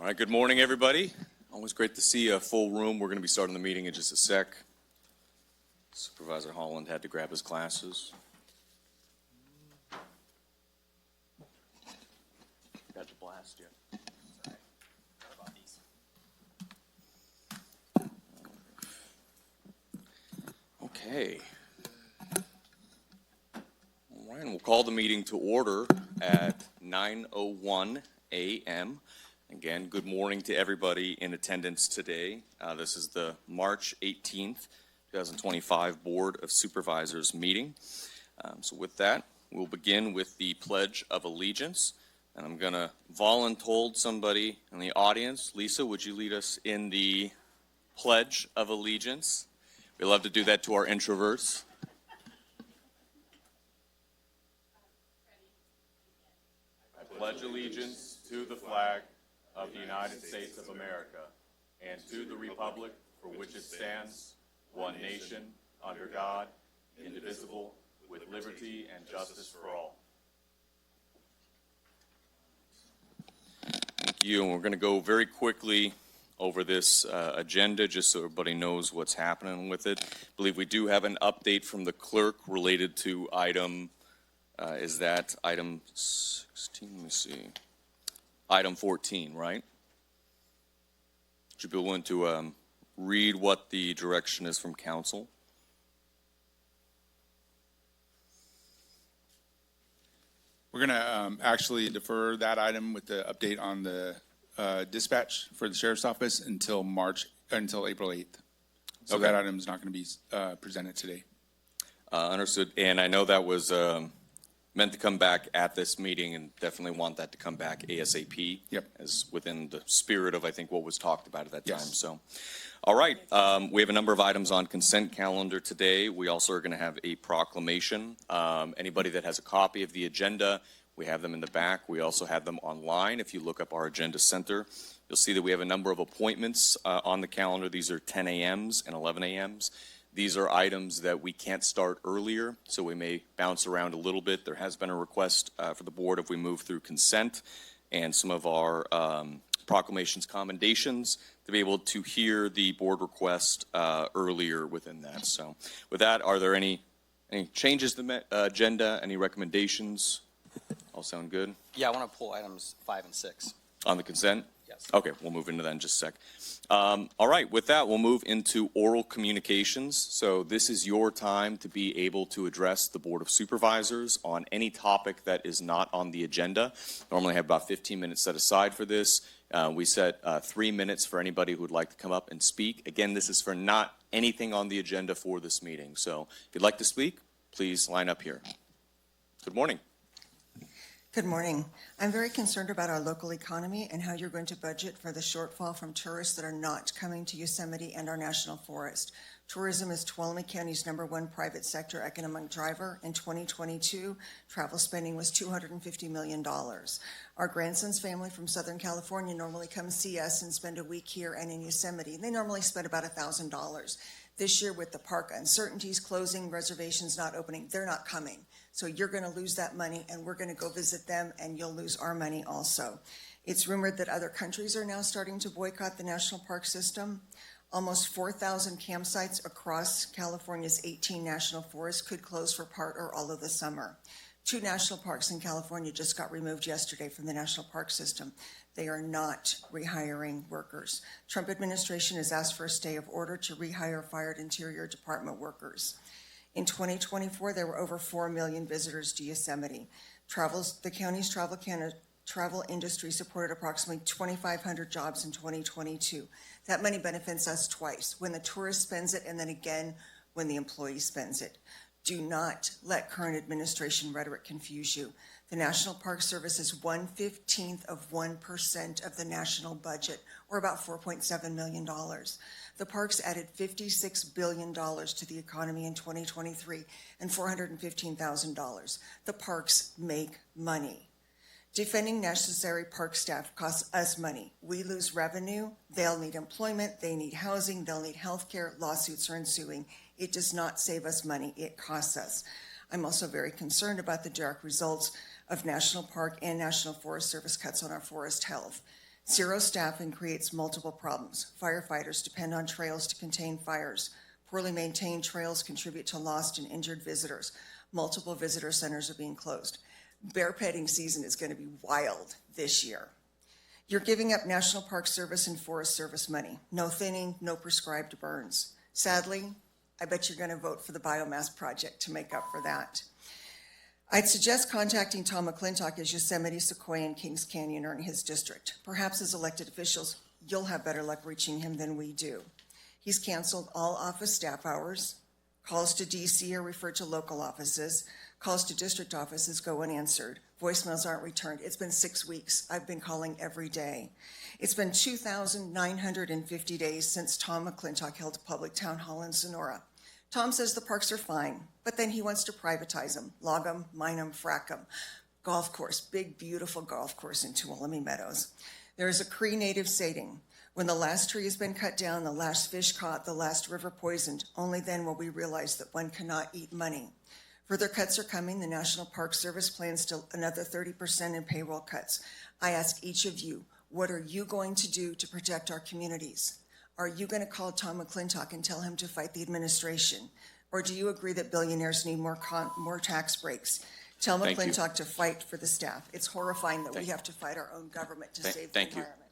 All right, good morning, everybody. Always great to see a full room. We're going to be starting the meeting in just a sec. Supervisor Holland had to grab his glasses. Got to blast you. Sorry. What about these? Okay. All right, and we'll call the meeting to order at 9:01 a.m. Again, good morning to everybody in attendance today. This is the March 18th, 2025 Board of Supervisors meeting. So with that, we'll begin with the Pledge of Allegiance. And I'm going to volunteer somebody in the audience. Lisa, would you lead us in the Pledge of Allegiance? We love to do that to our introverts. I pledge allegiance to the flag of the United States of America and to the republic for which it stands, one nation, under God, indivisible, with liberty and justice for all. Thank you, and we're going to go very quickly over this agenda just so everybody knows what's happening with it. I believe we do have an update from the clerk related to item, is that item 16? Let me see. Item 14, right? Would you be willing to read what the direction is from council? We're going to actually defer that item with the update on the dispatch for the sheriff's office until April 8th. So Okay. that item is not going to be presented today. Understood. And I know that was meant to come back at this meeting, and definitely want that to come back ASAP. Yep. As within the spirit of, I think, what was talked about at that time. Yes. So, all right. We have a number of items on consent calendar today. We also are going to have a proclamation. Anybody that has a copy of the agenda, we have them in the back. We also have them online. If you look up our agenda center, you'll see that we have a number of appointments on the calendar. These are 10 a.m.s and 11 a.m.s. These are items that we can't start earlier, so we may bounce around a little bit. There has been a request for the board if we move through consent and some of our proclamations, commendations, to be able to hear the board request earlier within that. So with that, are there any changes to the agenda, any recommendations? All sound good? Yeah, I want to pull items 5 and 6. On the consent? Yes. Okay, we'll move into that in just a sec. All right, with that, we'll move into oral communications. So this is your time to be able to address the Board of Supervisors on any topic that is not on the agenda. Normally have about 15 minutes set aside for this. We set 3 minutes for anybody who would like to come up and speak. Again, this is for not anything on the agenda for this meeting. So if you'd like to speak, please line up here. Good morning. Good morning. I'm very concerned about our local economy and how you're going to budget for the shortfall from tourists that are not coming to Yosemite and our national forest. Tourism is Tuolumne County's #1 private sector economic driver. In 2022, travel spending was $250 million. Our grandson's family from Southern California normally come see us and spend a week here and in Yosemite. They normally spend about $1,000. This year, with the park uncertainties, closing, reservations not opening, they're not coming. So you're going to lose that money, and we're going to go visit them, and you'll lose our money also. It's rumored that other countries are now starting to boycott the national park system. Almost 4,000 campsites across California's 18 national forests could close for part or all of the summer. 2 national parks in California just got removed yesterday from the national park system. They are not rehiring workers. Trump administration has asked for a stay of order to rehire fired Interior Department workers. In 2024, there were over 4 million visitors to Yosemite. The county's travel industry supported approximately 2,500 jobs in 2022. That money benefits us twice, when the tourist spends it and then again when the employee spends it. Do not let current administration rhetoric confuse you. The National Park Service is 1/15 of 1% of the national budget, or about $4.7 million. The parks added $56 billion to the economy in 2023 and $415,000. The parks make money. Defending necessary park staff costs us money. We lose revenue. They'll need employment. They need housing. They'll need health care. Lawsuits are ensuing. It does not save us money. It costs us. I'm also very concerned about the direct results of National Park and National Forest Service cuts on our forest health. Zero staffing creates multiple problems. Firefighters depend on trails to contain fires. Poorly maintained trails contribute to lost and injured visitors. Multiple visitor centers are being closed. Bear petting season is going to be wild this year. You're giving up National Park Service and Forest Service money. No thinning, no prescribed burns. Sadly, I bet you're going to vote for the biomass project to make up for that. I'd suggest contacting Tom McClintock as Yosemite, Sequoia, and Kings Canyon are in his district. Perhaps as elected officials, you'll have better luck reaching him than we do. He's canceled all office staff hours. Calls to DC are referred to local offices. Calls to district offices go unanswered. Voicemails aren't returned. It's been 6 weeks. I've been calling every day. It's been 2,950 days since Tom McClintock held a public town hall in Sonora. Tom says the parks are fine, but then he wants to privatize them, log them, mine them, frack them. Golf course, big, beautiful golf course in Tuolumne Meadows. There is a Cree native saying, when the last tree has been cut down, the last fish caught, the last river poisoned, only then will we realize that one cannot eat money. Further cuts are coming. The National Park Service plans to another 30% in payroll cuts. I ask each of you, what are you going to do to protect our communities? Are you going to call Tom McClintock and tell him to fight the administration? Or do you agree that billionaires need more tax breaks? Tell Thank you. McClintock to fight for the staff. It's horrifying that we have to fight our own government to save the thank you. environment.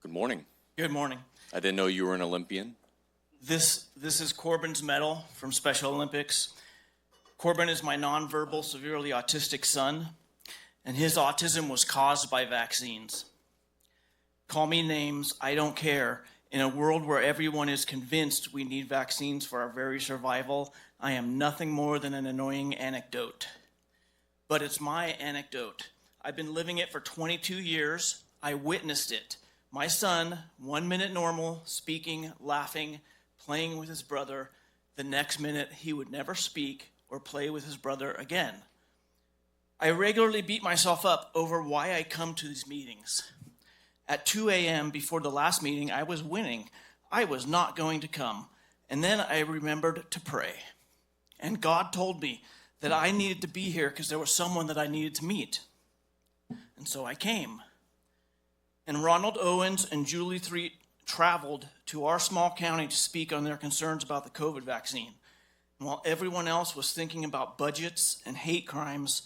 Good morning. Good morning. I didn't know you were an Olympian. This is Corbin's medal from Special Olympics. Corbin is my nonverbal, severely autistic son, and his autism was caused by vaccines. Call me names, I don't care. In a world where everyone is convinced we need vaccines for our very survival, I am nothing more than an annoying anecdote. But it's my anecdote. I've been living it for 22 years. I witnessed it. My son, 1 minute normal, speaking, laughing, playing with his brother. The next minute, he would never speak or play with his brother again. I regularly beat myself up over why I come to these meetings. At 2 a.m. before the last meeting, I was winning. I was not going to come. And then I remembered to pray. And God told me that I needed to be here because there was someone that I needed to meet. And so I came. And Ronald Owens and Julie Threet traveled to our small county to speak on their concerns about the COVID vaccine. And while everyone else was thinking about budgets and hate crimes,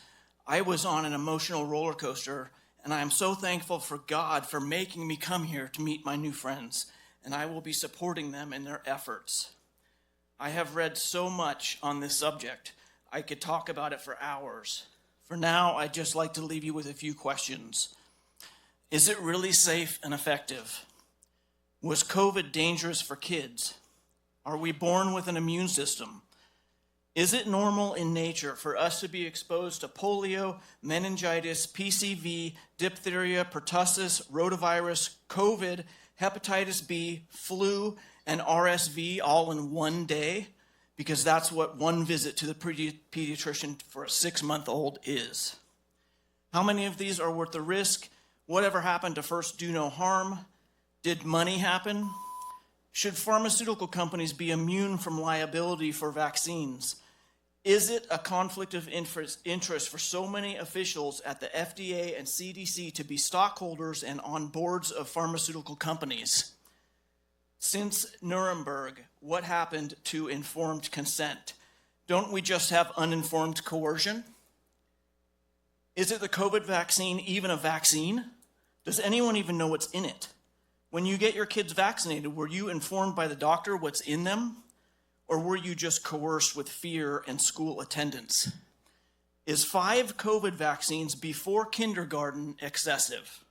I was on an emotional roller coaster, and I am so thankful for God for making me come here to meet my new friends, and I will be supporting them in their efforts. I have read so much on this subject, I could talk about it for hours. For now, I'd just like to leave you with a few questions. Is it really safe and effective? Was COVID dangerous for kids? Are we born with an immune system? Is it normal in nature for us to be exposed to polio, meningitis, PCV, diphtheria, pertussis, rotavirus, COVID, hepatitis B, flu, and RSV all in one day? Because that's what one visit to the pediatrician for a 6-month-old is. How many of these are worth the risk? Whatever happened to first do no harm? Did money happen? Should pharmaceutical companies be immune from liability for vaccines? Is it a conflict of interest for so many officials at the FDA and CDC to be stockholders and on boards of pharmaceutical companies? Since Nuremberg, what happened to informed consent? Don't we just have uninformed coercion? Is it the COVID vaccine even a vaccine? Does anyone even know what's in it? When you get your kids vaccinated, were you informed by the doctor what's in them? Or were you just coerced with fear and school attendance? Is 5 COVID vaccines before kindergarten excessive?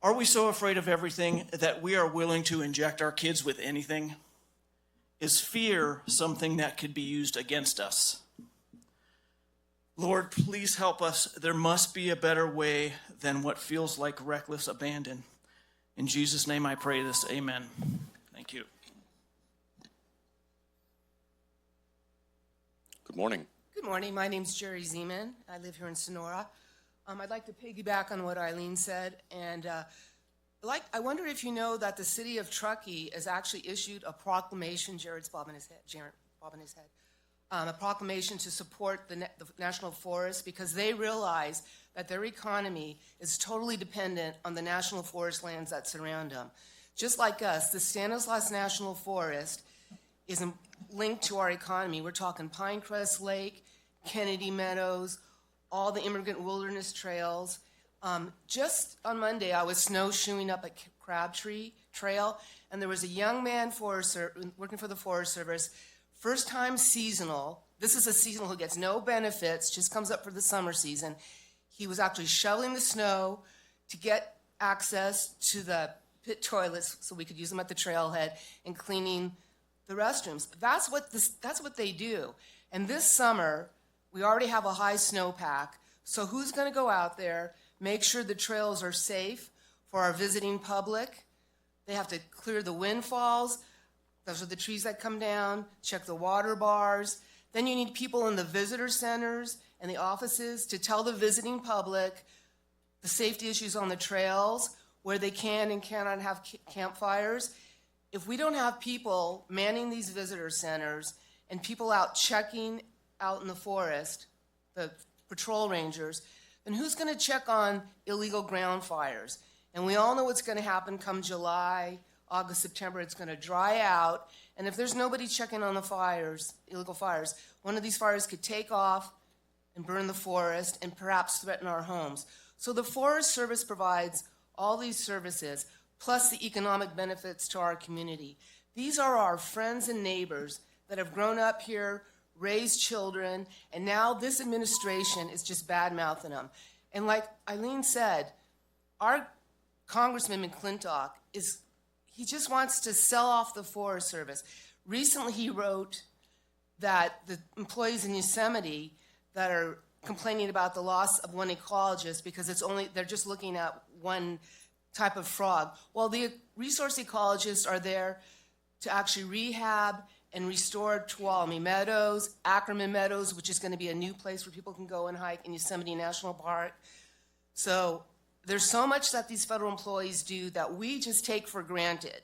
Are we so afraid of everything that we are willing to inject our kids with anything? Is fear something that could be used against us? Lord, please help us. There must be a better way than what feels like reckless abandon. In Jesus' name I pray this, amen. Thank you. Good morning. Good morning. My name's Jerry Zeman. I live here in Sonora. I'd like to piggyback on what Eileen said, and I wonder if you know that the city of Truckee has actually issued a proclamation. Jared's bobbing his head. a proclamation to support the National Forest because they realize that their economy is totally dependent on the national forest lands that surround them. Just like us, the Stanislaus National Forest is linked to our economy. We're talking Pinecrest Lake, Kennedy Meadows, all the immigrant wilderness trails. Just on Monday, I was snowshoeing up at Crabtree Trail, and there was a young man working for the Forest Service, first time seasonal. This is a seasonal who gets no benefits, just comes up for the summer season. He was actually shoveling the snow to get access to the pit toilets so we could use them at the trailhead and cleaning the restrooms. That's what they do. And this summer, we already have a high snowpack. So who's going to go out there, make sure the trails are safe for our visiting public? They have to clear the windfalls. Those are the trees that come down, check the water bars. Then you need people in the visitor centers and the offices to tell the visiting public the safety issues on the trails, where they can and cannot have campfires. If we don't have people manning these visitor centers and people out checking out in the forest, the patrol rangers, then who's going to check on illegal ground fires? And we all know what's going to happen come July, August, September. It's going to dry out. And if there's nobody checking on the fires, illegal fires, one of these fires could take off and burn the forest and perhaps threaten our homes. So the Forest Service provides all these services, plus the economic benefits to our community. These are our friends and neighbors that have grown up here, raised children, and now this administration is just bad-mouthing them. And like Eileen said, our Congressman McClintock he just wants to sell off the Forest Service. Recently, he wrote that the employees in Yosemite that are complaining about the loss of one ecologist because they're just looking at one type of frog. Well, the resource ecologists are there to actually rehab and restore Tuolumne Meadows, Ackerman Meadows, which is going to be a new place where people can go and hike in Yosemite National Park. So there's so much that these federal employees do that we just take for granted.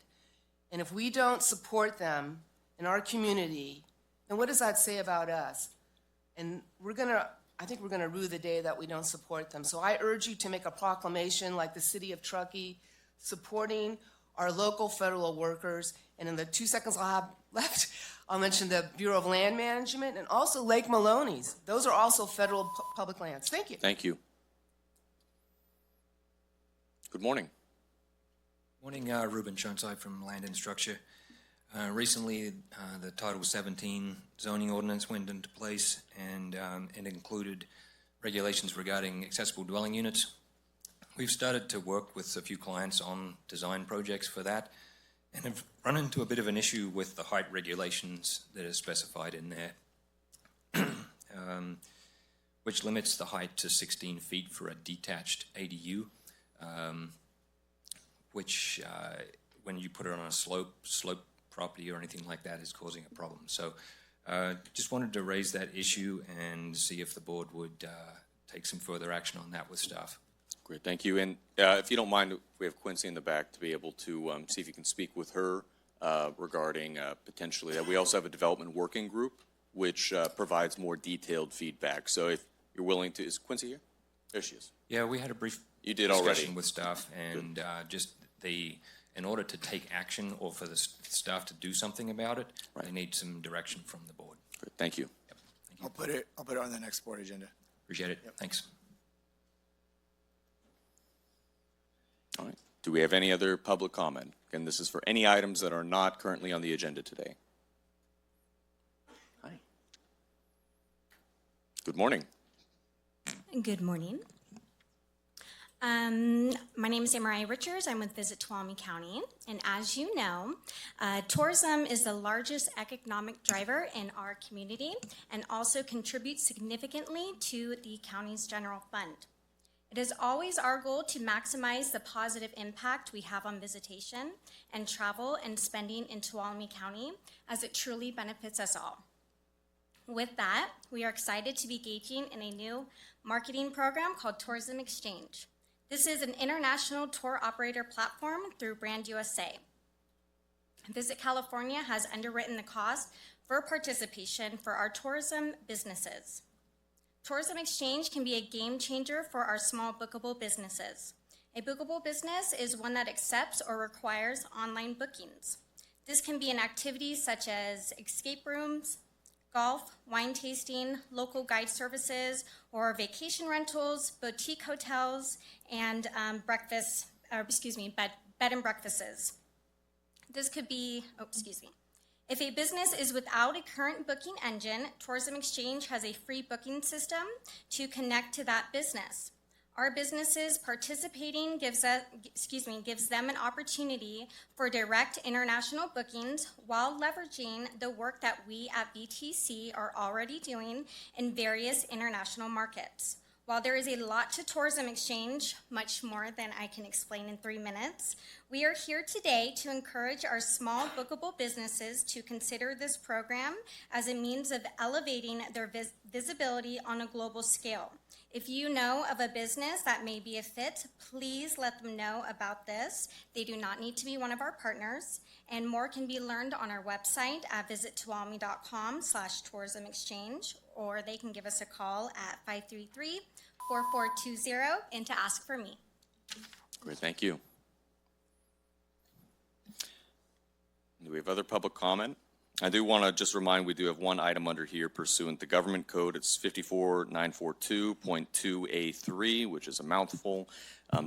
And if we don't support them in our community, then what does that say about us? And I think we're going to rue the day that we don't support them. So I urge you to make a proclamation like the city of Truckee, supporting our local federal workers. And in the 2 seconds I'll have left, I'll mention the Bureau of Land Management and also Lake Maloney's. Those are also federal public lands. Thank you. Thank you. Good morning. Morning, Ruben Shonside from Land and Structure. Recently, the Title 17 zoning ordinance went into place, and it included regulations regarding accessible dwelling units. We've started to work with a few clients on design projects for that, and have run into a bit of an issue with the height regulations that are specified in there, which limits the height to 16 feet for a detached ADU. Which when you put it on a slope property or anything like that is causing a problem. So just wanted to raise that issue and see if the board would take some further action on that with staff. Great, thank you. And if you don't mind, we have Quincy in the back to be able to see if you can speak with her regarding potentially that. We also have a development working group which provides more detailed feedback. So if you're willing to, is Quincy here? There she is. Yeah, we had a brief You did discussion already. with staff, and in order to take action or for the staff to do something about it, Right. they need some direction from the board. Great, thank you. Yep. Thank you. I'll put it on the next board agenda. Appreciate it. Thanks. All right. Do we have any other public comment? Again, this is for any items that are not currently on the agenda today. Hi. Good morning. Good morning. My name is Amarai Richards. I'm with Visit Tuolumne County. And as you know, tourism is the largest economic driver in our community and also contributes significantly to the county's general fund. It is always our goal to maximize the positive impact we have on visitation and travel and spending in Tuolumne County, as it truly benefits us all. With that, we are excited to be engaging in a new marketing program called Tourism Exchange. This is an international tour operator platform through Brand USA. Visit California has underwritten the cost for participation for our tourism businesses. Tourism Exchange can be a game changer for our small bookable businesses. A bookable business is one that accepts or requires online bookings. This can be an activity such as escape rooms, golf, wine tasting, local guide services, or vacation rentals, boutique hotels, and bed and breakfasts. This could be, If a business is without a current booking engine, Tourism Exchange has a free booking system to connect to that business. Our businesses participating gives them an opportunity for direct international bookings while leveraging the work that we at BTC are already doing in various international markets. While there is a lot to Tourism Exchange, much more than I can explain in 3 minutes, we are here today to encourage our small bookable businesses to consider this program as a means of elevating their visibility on a global scale. If you know of a business that may be a fit, please let them know about this. They do not need to be one of our partners, and more can be learned on our website at visittuolumne.com/tourism exchange, or they can give us a call at 533-4420 and to ask for me. Great, thank you. Do we have other public comment? I do want to just remind, we do have one item under here pursuant to government code. It's 54942.2A3, which is a mouthful.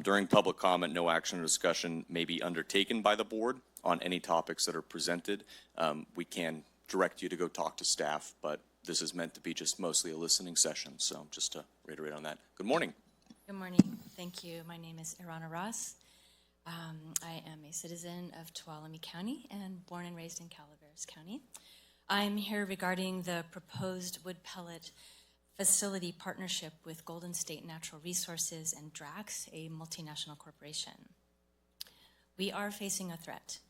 During public comment, no action or discussion may be undertaken by the board on any topics that are presented. We can direct you to go talk to staff, but this is meant to be just mostly a listening session. So just to reiterate on that. Good morning. Good morning. Thank you. My name is Irana Ross. I am a citizen of Tuolumne County and born and raised in Calaveras County. I'm here regarding the proposed wood pellet facility partnership with Golden State Natural Resources and Drax, a multinational corporation. We are facing a threat,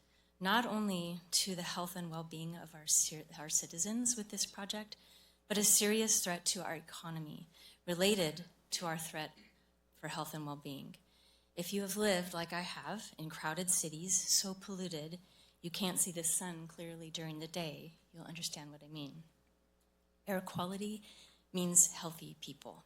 not only to the health and well-being of our citizens with this project, but a serious threat to our economy related to our threat for health and well-being. If you have lived, like I have, in crowded cities so polluted you can't see the sun clearly during the day, you'll understand what I mean. Air quality means healthy people.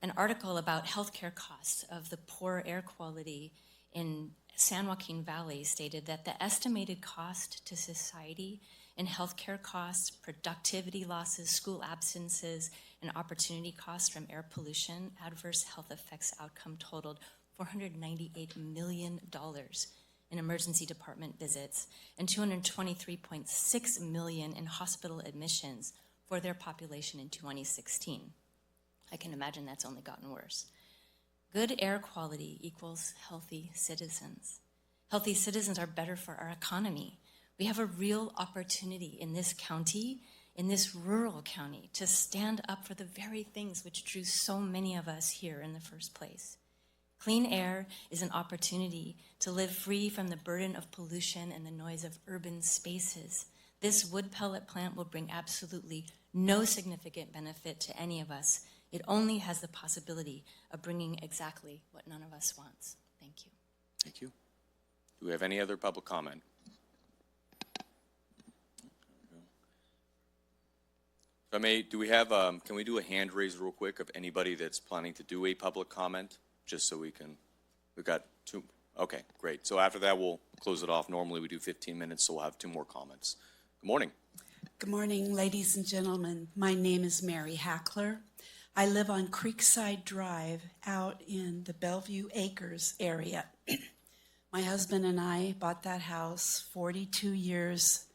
An article about healthcare costs of the poor air quality in San Joaquin Valley stated that the estimated cost to society in healthcare costs, productivity losses, school absences, and opportunity costs from air pollution, adverse health effects outcome totaled $498 million in emergency department visits and $223.6 million in hospital admissions for their population in 2016. I can imagine that's only gotten worse. Good air quality equals healthy citizens. Healthy citizens are better for our economy. We have a real opportunity in this county, in this rural county, to stand up for the very things which drew so many of us here in the first place. Clean air is an opportunity to live free from the burden of pollution and the noise of urban spaces. This wood pellet plant will bring absolutely no significant benefit to any of us. It only has the possibility of bringing exactly what none of us wants. Thank you. Thank you. Do we have any other public comment? If I may, do we have, can we do a hand raise real quick of anybody that's planning to do a public comment? Just so we've got two. Okay, great. So after that, we'll close it off. Normally we do 15 minutes, so we'll have 2 more comments. Good morning. Good morning, ladies and gentlemen. My name is Mary Hackler. I live on Creekside Drive out in the Bellevue Acres area. My husband and I bought that house 42 years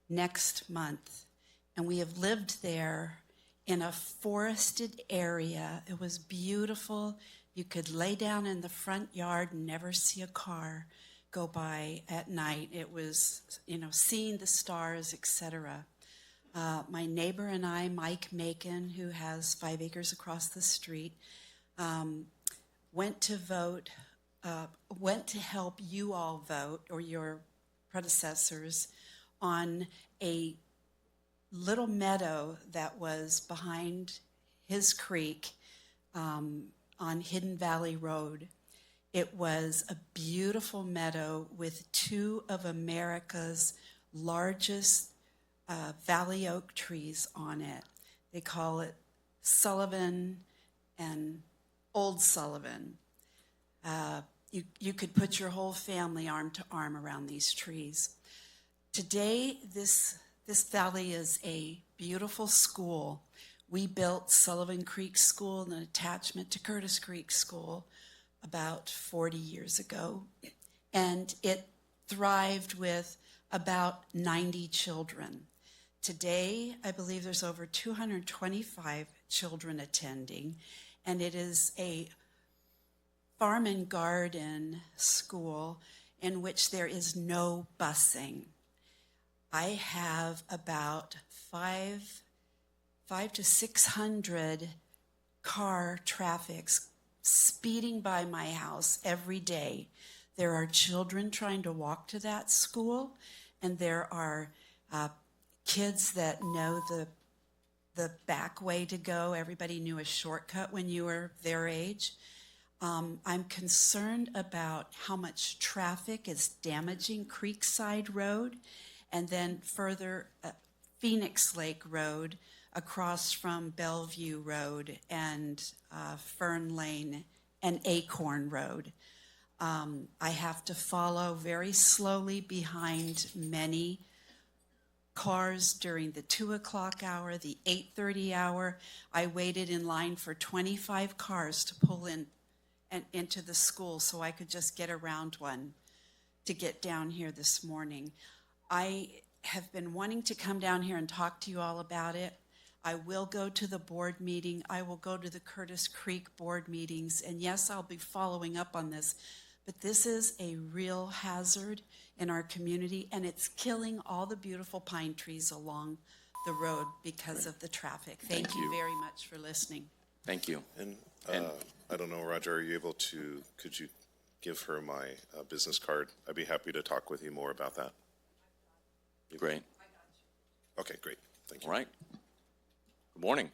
next month, and we have lived there in a forested area. It was beautiful. You could lay down in the front yard and never see a car go by at night. It was, seeing the stars, etc. My neighbor and I, Mike Macon, who has 5 acres across the street, went to help you all vote, or your predecessors, on a little meadow that was behind his creek, on Hidden Valley Road. It was a beautiful meadow with 2 of America's largest valley oak trees on it. They call it Sullivan and Old Sullivan. You could put your whole family arm to arm around these trees. Today, this valley is a beautiful school. We built Sullivan Creek School, an attachment to Curtis Creek School, about 40 years ago. And it thrived with about 90 children. Today, I believe there's over 225 children attending, and it is a farm and garden school in which there is no busing. I have about 500 to 600 car traffics speeding by my house every day. There are children trying to walk to that school, and there are kids that know the back way to go. Everybody knew a shortcut when you were their age. I'm concerned about how much traffic is damaging Creekside Road, and then further Phoenix Lake Road across from Bellevue Road and Fern Lane and Acorn Road. I have to follow very slowly behind many cars during the 2 o'clock hour, the 8:30 hour. I waited in line for 25 cars to pull in and into the school so I could just get around one to get down here this morning. I have been wanting to come down here and talk to you all about it. I will go to the board meeting. I will go to the Curtis Creek board meetings. And yes, I'll be following up on this. But this is a real hazard in our community, and it's killing all the beautiful pine trees along the road because of the traffic. Thank you very much for listening. Thank you. And I don't know, Roger, are you able to, could you give her my business card? I'd be happy to talk with you more about that. Great. Okay, great. Thank you. All right. Good morning.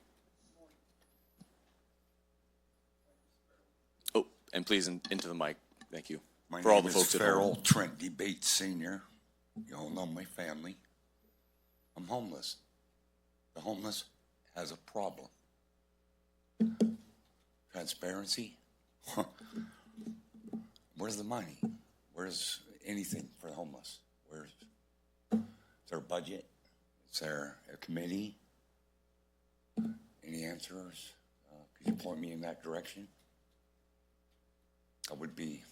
Oh, and please into the mic. Thank you. My For all name the is folks at Farrell home. Trent Bates Sr. You all know my family. I'm homeless. The homeless has a problem. Transparency? Where's the money? Where's anything for the homeless? Is there a budget? Is there a committee? Any answers? Could you point me in that direction? That would be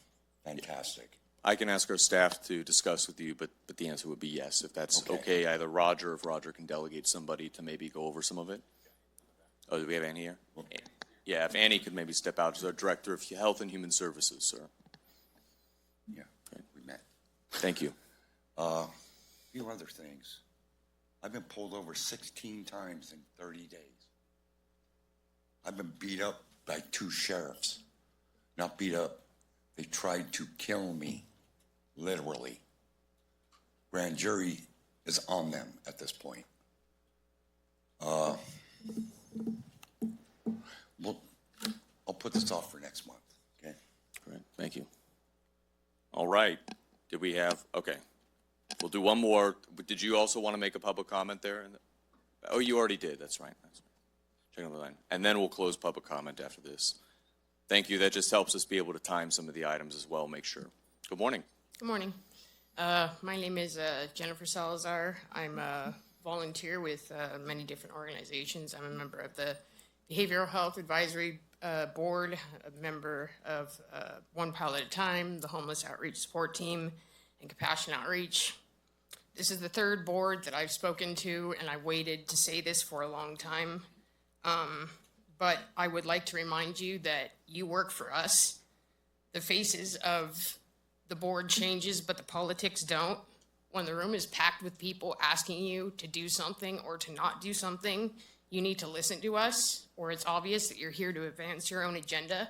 fantastic. I can ask our staff to discuss with you, but the answer would be yes, if that's okay. Either Roger, if Roger can delegate somebody to maybe go over some of it. Oh, do we have Annie here? Okay. Yeah, if Annie could maybe step out as our Director of Health and Human Services, sir. Yeah, we met. Thank you. A few other things. I've been pulled over 16 times in 30 days. I've been beat up by 2 sheriffs. Not beat up. They tried to kill me, literally. Grand jury is on them at this point. I'll put this off for next month, okay? Great, thank you. All right, did we have, okay. We'll do one more. Did you also want to make a public comment there? Oh, you already did, that's right. Check on the line. And then we'll close public comment after this. Thank you, that just helps us be able to time some of the items as well, make sure. Good morning. Good morning. My name is Jennifer Salazar. I'm a volunteer with many different organizations. I'm a member of the Behavioral Health Advisory Board, a member of One Pile at a Time, the Homeless Outreach Support Team, and Compassion Outreach. This is the 3rd board that I've spoken to, and I waited to say this for a long time. But I would like to remind you that you work for us. The faces of the board changes, but the politics don't. When the room is packed with people asking you to do something or to not do something, you need to listen to us, or it's obvious that you're here to advance your own agenda.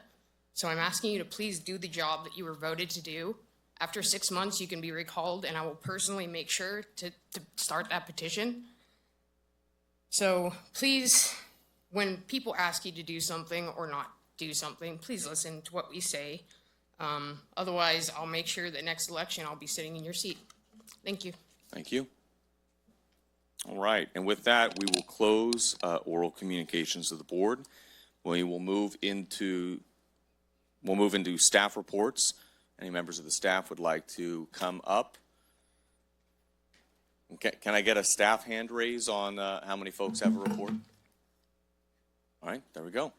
So I'm asking you to please do the job that you were voted to do. After 6 months, you can be recalled, and I will personally make sure to start that petition. So please, when people ask you to do something or not do something, please listen to what we say. Otherwise, I'll make sure that next election I'll be sitting in your seat. Thank you. Thank you. All right, and with that, we will close oral communications to the board. We'll move into staff reports. Any members of the staff would like to come up? Okay, can I get a staff hand raise on how many folks have a report? All right, there we go.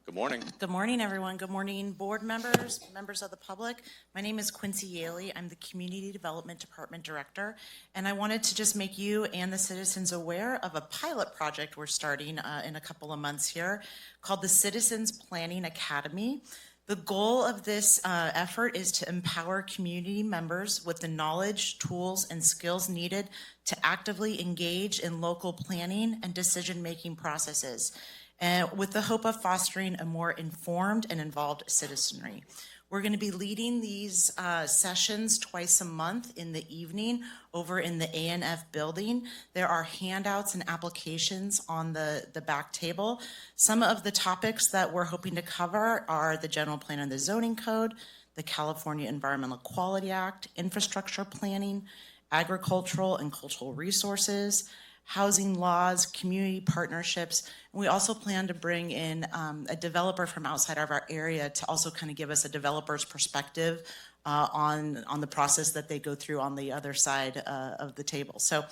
Good morning. Good morning, everyone. Good morning, board members, members of the public. My name is Quincy Yaley. I'm the Community Development Department Director, and I wanted to just make you and the citizens aware of a pilot project we're starting in a couple of months here called the Citizens Planning Academy. The goal of this effort is to empower community members with the knowledge, tools, and skills needed to actively engage in local planning and decision-making processes, with the hope of fostering a more informed and involved citizenry. We're going to be leading these sessions twice a month in the evening over in the ANF building. There are handouts and applications on the back table. Some of the topics that we're hoping to cover are the general plan and the zoning code, the California Environmental Quality Act, infrastructure planning, agricultural and cultural resources, housing laws, community partnerships. And we also plan to bring in a developer from outside of our area to also kind of give us a developer's perspective on the process that they go through on the other side of the table. So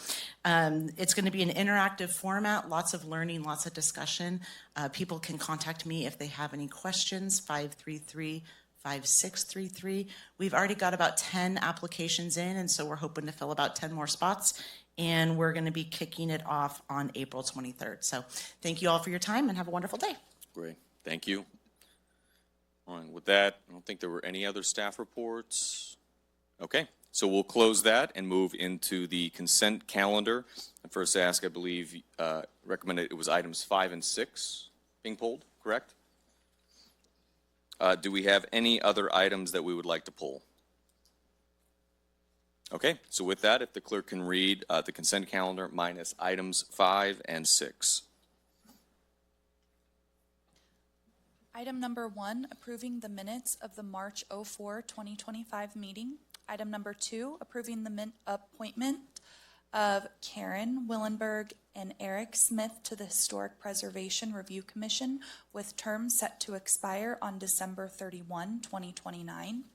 it's going to be an interactive format, lots of learning, lots of discussion. People can contact me if they have any questions, 533-5633. We've already got about 10 applications in, and so we're hoping to fill about 10 more spots. And we're going to be kicking it off on April 23rd. So thank you all for your time and have a wonderful day. Great, thank you. All right, with that, I don't think there were any other staff reports. Okay, so we'll close that and move into the consent calendar. And first ask, I believe, recommended it was items 5 and 6 being pulled, correct? Do we have any other items that we would like to pull? Okay, so with that, if the clerk can read the consent calendar minus items 5 and 6. Item number 1, approving the minutes of the March 04, 2025 meeting. Item number 2, approving the appointment of Karen Willenberg and Eric Smith to the Historic Preservation Review Commission with terms set to expire on December 31, 2029.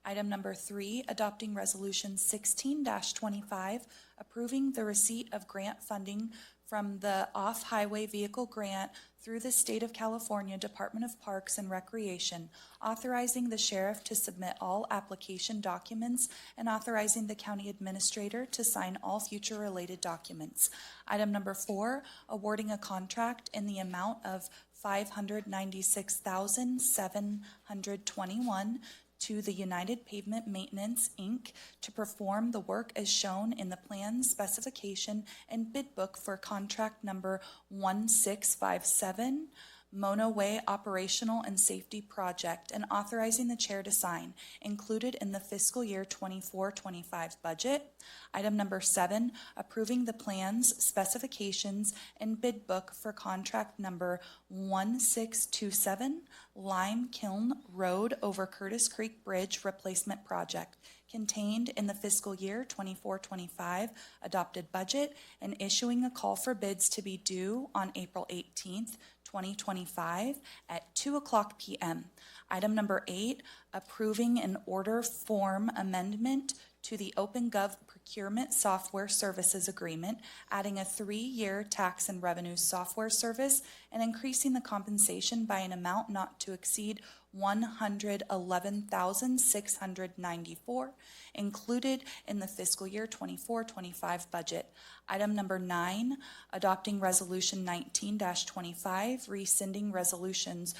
Item number 3, adopting Resolution 16-25, approving the receipt of grant funding from the Off-Highway Vehicle Grant through the State of California Department of Parks and Recreation, authorizing the sheriff to submit all application documents and authorizing the county administrator to sign all future related documents. Item number 4, awarding a contract in the amount of $596,721 to the United Pavement Maintenance, Inc. to perform the work as shown in the plan specification and bid book for contract number 1657, Monoway Operational and Safety Project, and authorizing the chair to sign, included in the fiscal year 24-25 budget. Item number 7, approving the plans, specifications, and bid book for contract number 1627, Lime Kiln Road over Curtis Creek Bridge Replacement Project, contained in the fiscal year 24-25 adopted budget, and issuing a call for bids to be due on April 18th, 2025 at 2:00 p.m. Item number 8, approving an order form amendment to the OpenGov Procurement Software Services Agreement, adding a 3-year tax and revenue software service and increasing the compensation by an amount not to exceed $111,694, included in the fiscal year 24-25 budget. Item number 9, adopting Resolution 19-25, rescinding Resolutions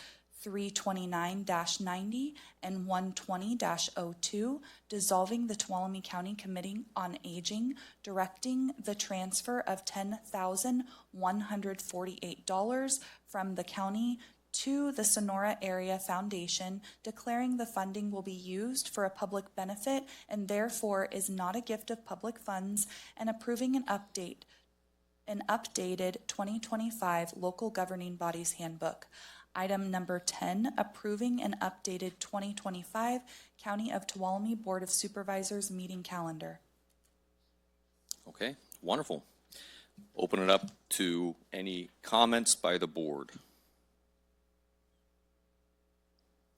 329-90 and 120-02, dissolving the Tuolumne County Committee on Aging, directing the transfer of $10,148 from the county to the Sonora Area Foundation, declaring the funding will be used for a public benefit and therefore is not a gift of public funds, and approving an updated 2025 Local Governing Bodies Handbook. Item number 10, approving an updated 2025 County of Tuolumne Board of Supervisors meeting calendar. Okay, wonderful. Open it up to any comments by the board.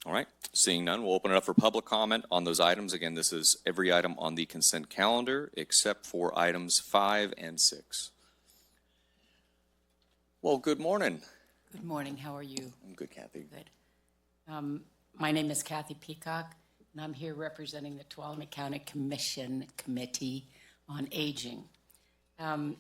All right, seeing none, we'll open it up for public comment on those items. Again, this is every item on the consent calendar except for items 5 and 6. Well, good morning. Good morning. How are you? I'm good, Kathy. Good. My name is Kathy Peacock, and I'm here representing the Tuolumne County Committee on Aging. The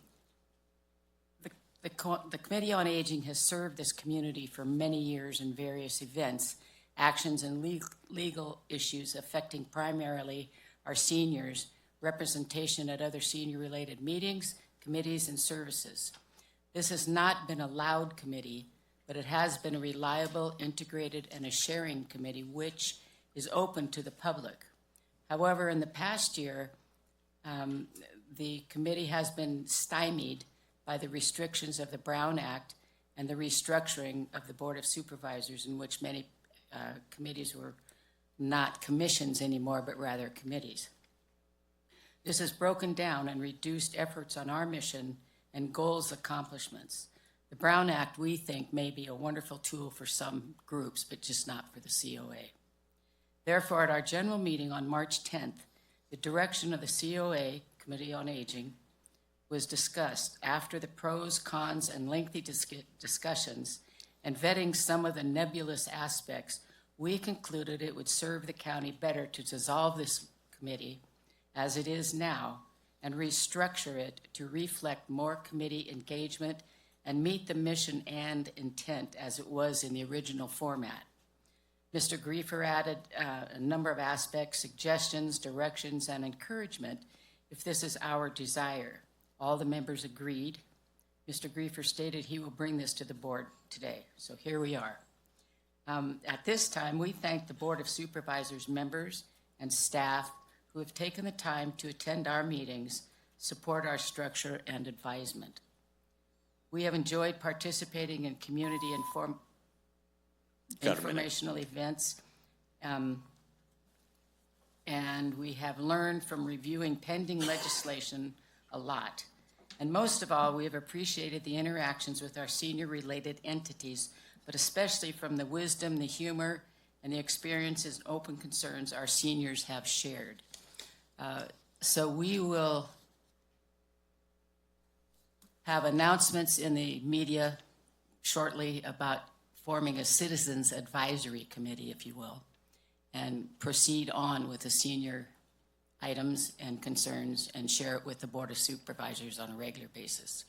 Committee on Aging has served this community for many years in various events, actions, and legal issues affecting primarily our seniors, representation at other senior-related meetings, committees, and services. This has not been a loud committee, but it has been a reliable, integrated, and a sharing committee which is open to the public. However, in the past year, the committee has been stymied by the restrictions of the Brown Act and the restructuring of the Board of Supervisors, in which many committees were not commissions anymore, but rather committees. This has broken down and reduced efforts on our mission and goals accomplishments. The Brown Act, we think, may be a wonderful tool for some groups, but just not for the COA. Therefore, at our general meeting on March 10th, the direction of the COA, Committee on Aging, was discussed. After the pros, cons, and lengthy discussions and vetting some of the nebulous aspects, we concluded it would serve the county better to dissolve this committee as it is now and restructure it to reflect more committee engagement and meet the mission and intent as it was in the original format. Mr. Griefer added a number of aspects, suggestions, directions, and encouragement if this is our desire. All the members agreed. Mr. Griefer stated he will bring this to the board today. So here we are. At this time, we thank the Board of Supervisors members and staff who have taken the time to attend our meetings, support our structure and advisement. We have enjoyed participating in community informational events, and we have learned from reviewing pending legislation a lot. And most of all, we have appreciated the interactions with our senior-related entities, but especially from the wisdom, the humor, and the experiences and open concerns our seniors have shared. So we will have announcements in the media shortly about forming a citizens advisory committee, if you will, and proceed on with the senior items and concerns and share it with the Board of Supervisors on a regular basis.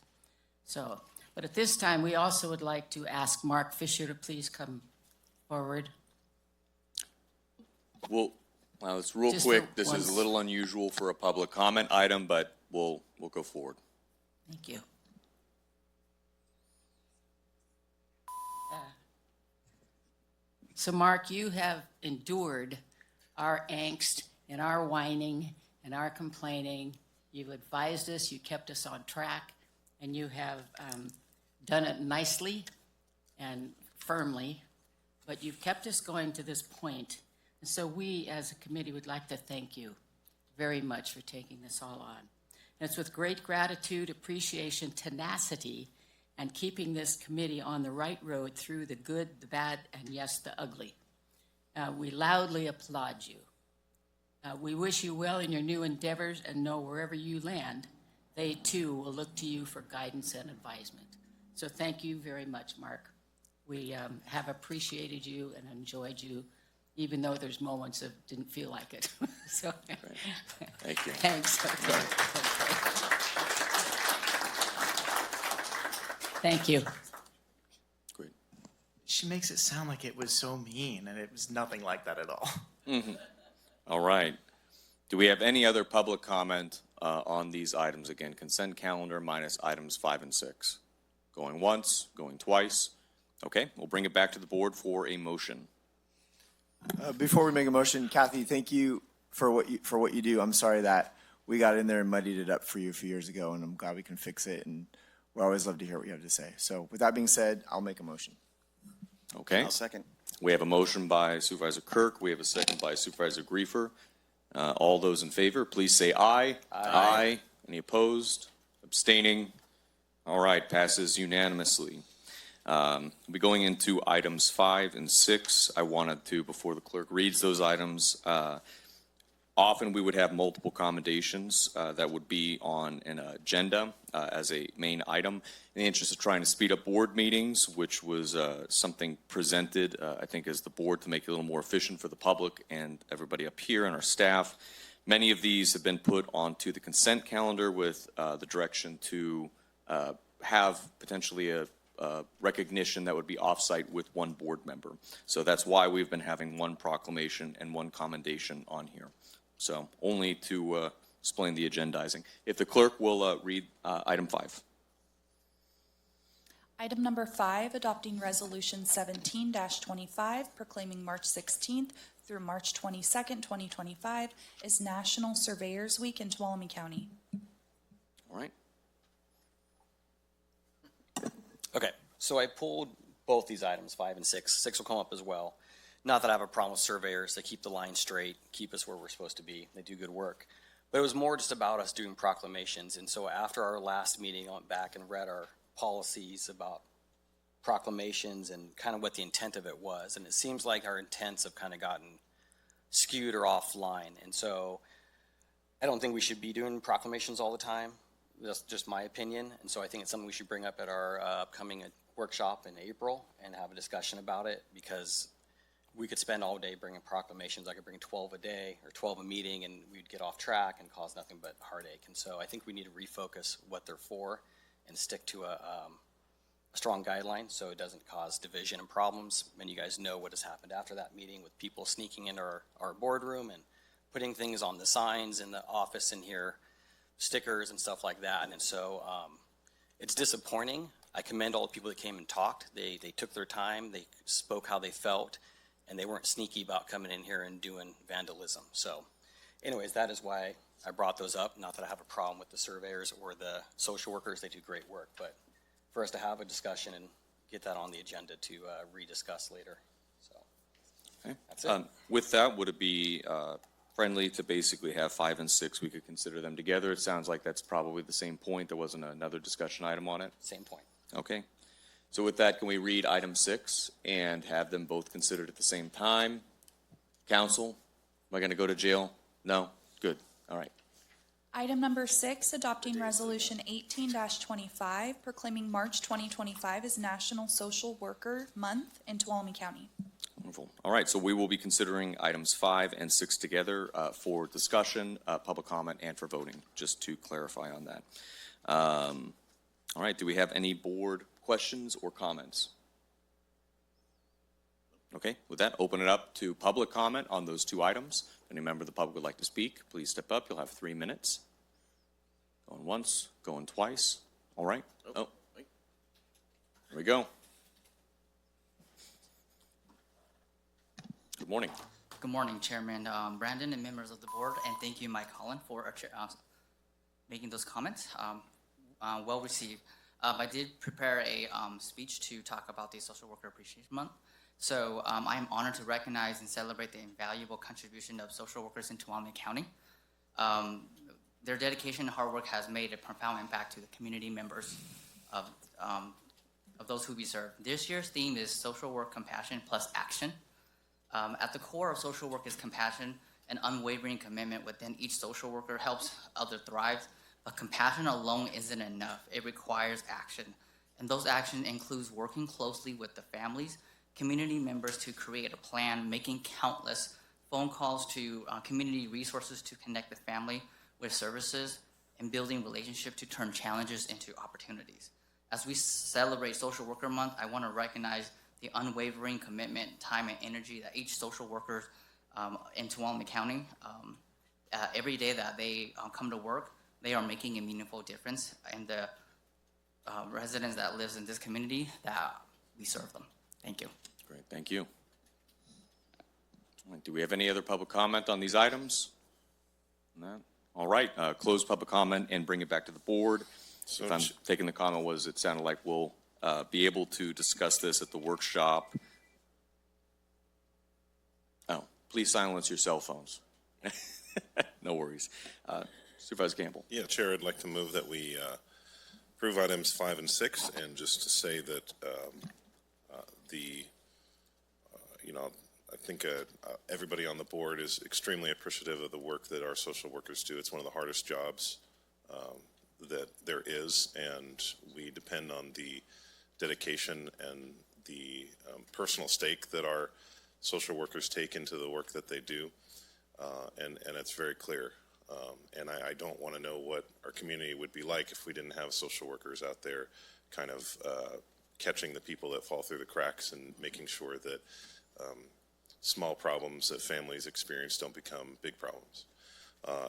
So, but at this time, we also would like to ask Mark Fisher to please come forward. Well, it's real Just quick. for This once. is a little unusual for a public comment item, but we'll go forward. Thank you. So, Mark, you have endured our angst and our whining and our complaining. You've advised us, you kept us on track, and you have done it nicely and firmly, but you've kept us going to this point. And so we, as a committee, would like to thank you very much for taking this all on. And it's with great gratitude, appreciation, tenacity, and keeping this committee on the right road through the good, the bad, and yes, the ugly. We loudly applaud you. We wish you well in your new endeavors and know wherever you land, they too will look to you for guidance and advisement. So thank you very much, Mark. We have appreciated you and enjoyed you, even though there's moments that didn't feel like it. So, Thank you. Thanks. Thank you. Great. She makes it sound like it was so mean, and it was nothing like that at all. Mm-hmm. All right. Do we have any other public comment on these items? Again, consent calendar minus items 5 and 6. Going once, going twice. Okay, we'll bring it back to the board for a motion. Before we make a motion, Kathy, thank you for what you do. I'm sorry that we got in there and muddied it up for you a few years ago, and I'm glad we can fix it. And we always love to hear what you have to say. So with that being said, I'll make a motion. Okay. I'll second. We have a motion by Supervisor Kirk. We have a second by Supervisor Griefer. All those in favor, please say aye. Aye. Any opposed? Abstaining? All right, passes unanimously. We'll be going into items 5 and 6. I wanted to, before the clerk reads those items, often we would have multiple commendations that would be on an agenda as a main item. In the interest of trying to speed up board meetings, which was something presented, I think, as the board to make it a little more efficient for the public and everybody up here and our staff. Many of these have been put onto the consent calendar with the direction to have potentially a recognition that would be offsite with one board member. So that's why we've been having one proclamation and one commendation on here. So only to explain the agendizing. If the clerk will read item 5. Item number 5, adopting resolution 17-25, proclaiming March 16th through March 22nd, 2025 is National Surveyors Week in Tuolumne County. All right. Okay, so I pulled both these items, 5 and 6. 6 will come up as well. Not that I have a problem with surveyors. They keep the line straight, keep us where we're supposed to be. They do good work. But it was more just about us doing proclamations. And so after our last meeting, I went back and read our policies about proclamations and kind of what the intent of it was. And it seems like our intents have kind of gotten skewed or offline. And so I don't think we should be doing proclamations all the time. That's just my opinion. And so I think it's something we should bring up at our upcoming workshop in April and have a discussion about it, because we could spend all day bringing proclamations. I could bring 12 a day or 12 a meeting, and we'd get off track and cause nothing but heartache. And so I think we need to refocus what they're for and stick to a strong guideline so it doesn't cause division and problems. And you guys know what has happened after that meeting with people sneaking into our boardroom and putting things on the signs in the office in here, stickers and stuff like that. And so it's disappointing. I commend all the people that came and talked. They took their time, they spoke how they felt, and they weren't sneaky about coming in here and doing vandalism. So anyways, that is why I brought those up. Not that I have a problem with the surveyors or the social workers. They do great work, but for us to have a discussion and get that on the agenda to rediscuss later. So Okay. that's it. With that, would it be friendly to basically have 5 and 6? We could consider them together. It sounds like that's probably the same point. There wasn't another discussion item on it. Same point. Okay. So with that, can we read item 6 and have them both considered at the same time? Council, am I going to go to jail? No? Good. All right. Item number 6, adopting resolution 18-25, proclaiming March 2025 as National Social Worker Month in Tuolumne County. Wonderful. All right, so we will be considering items 5 and 6 together for discussion, public comment, and for voting, just to clarify on that. All right, do we have any board questions or comments? Okay, with that, open it up to public comment on those 2 items. If any member of the public would like to speak, please step up. You'll have 3 minutes. Going once, going twice. All right. Oh, wait. Here we go. Good morning. Good morning, Chairman Brandon and members of the board, and thank you, Mike Holland, for making those comments. Well received. I did prepare a speech to talk about the Social Worker Appreciation Month. So I am honored to recognize and celebrate the invaluable contribution of social workers in Tuolumne County. Their dedication and hard work has made a profound impact to the community members of those who we serve. This year's theme is Social Work Compassion plus Action. At the core of social work is compassion. An unwavering commitment within each social worker helps others thrive. But compassion alone isn't enough. It requires action. And those actions includes working closely with the families, community members to create a plan, making countless phone calls to community resources to connect the family with services, and building relationships to turn challenges into opportunities. As we celebrate Social Worker Month, I want to recognize the unwavering commitment, time, and energy that each social worker in Tuolumne County, every day that they come to work, they are making a meaningful difference in the residents that lives in this community that we serve them. Thank you. Great, thank you. All right, do we have any other public comment on these items? No? All right, close public comment and bring it back to the board. So if I'm taking the comment was it sounded like we'll be able to discuss this at the workshop. Oh, please silence your cell phones. No worries. Supervisor Campbell. Yeah, Chair, I'd like to move that we approve items 5 and 6, and just to say that I think everybody on the board is extremely appreciative of the work that our social workers do. It's one of the hardest jobs that there is, and we depend on the dedication and the personal stake that our social workers take into the work that they do, and it's very clear. And I don't want to know what our community would be like if we didn't have social workers out there kind of catching the people that fall through the cracks and making sure that small problems that families experience don't become big problems.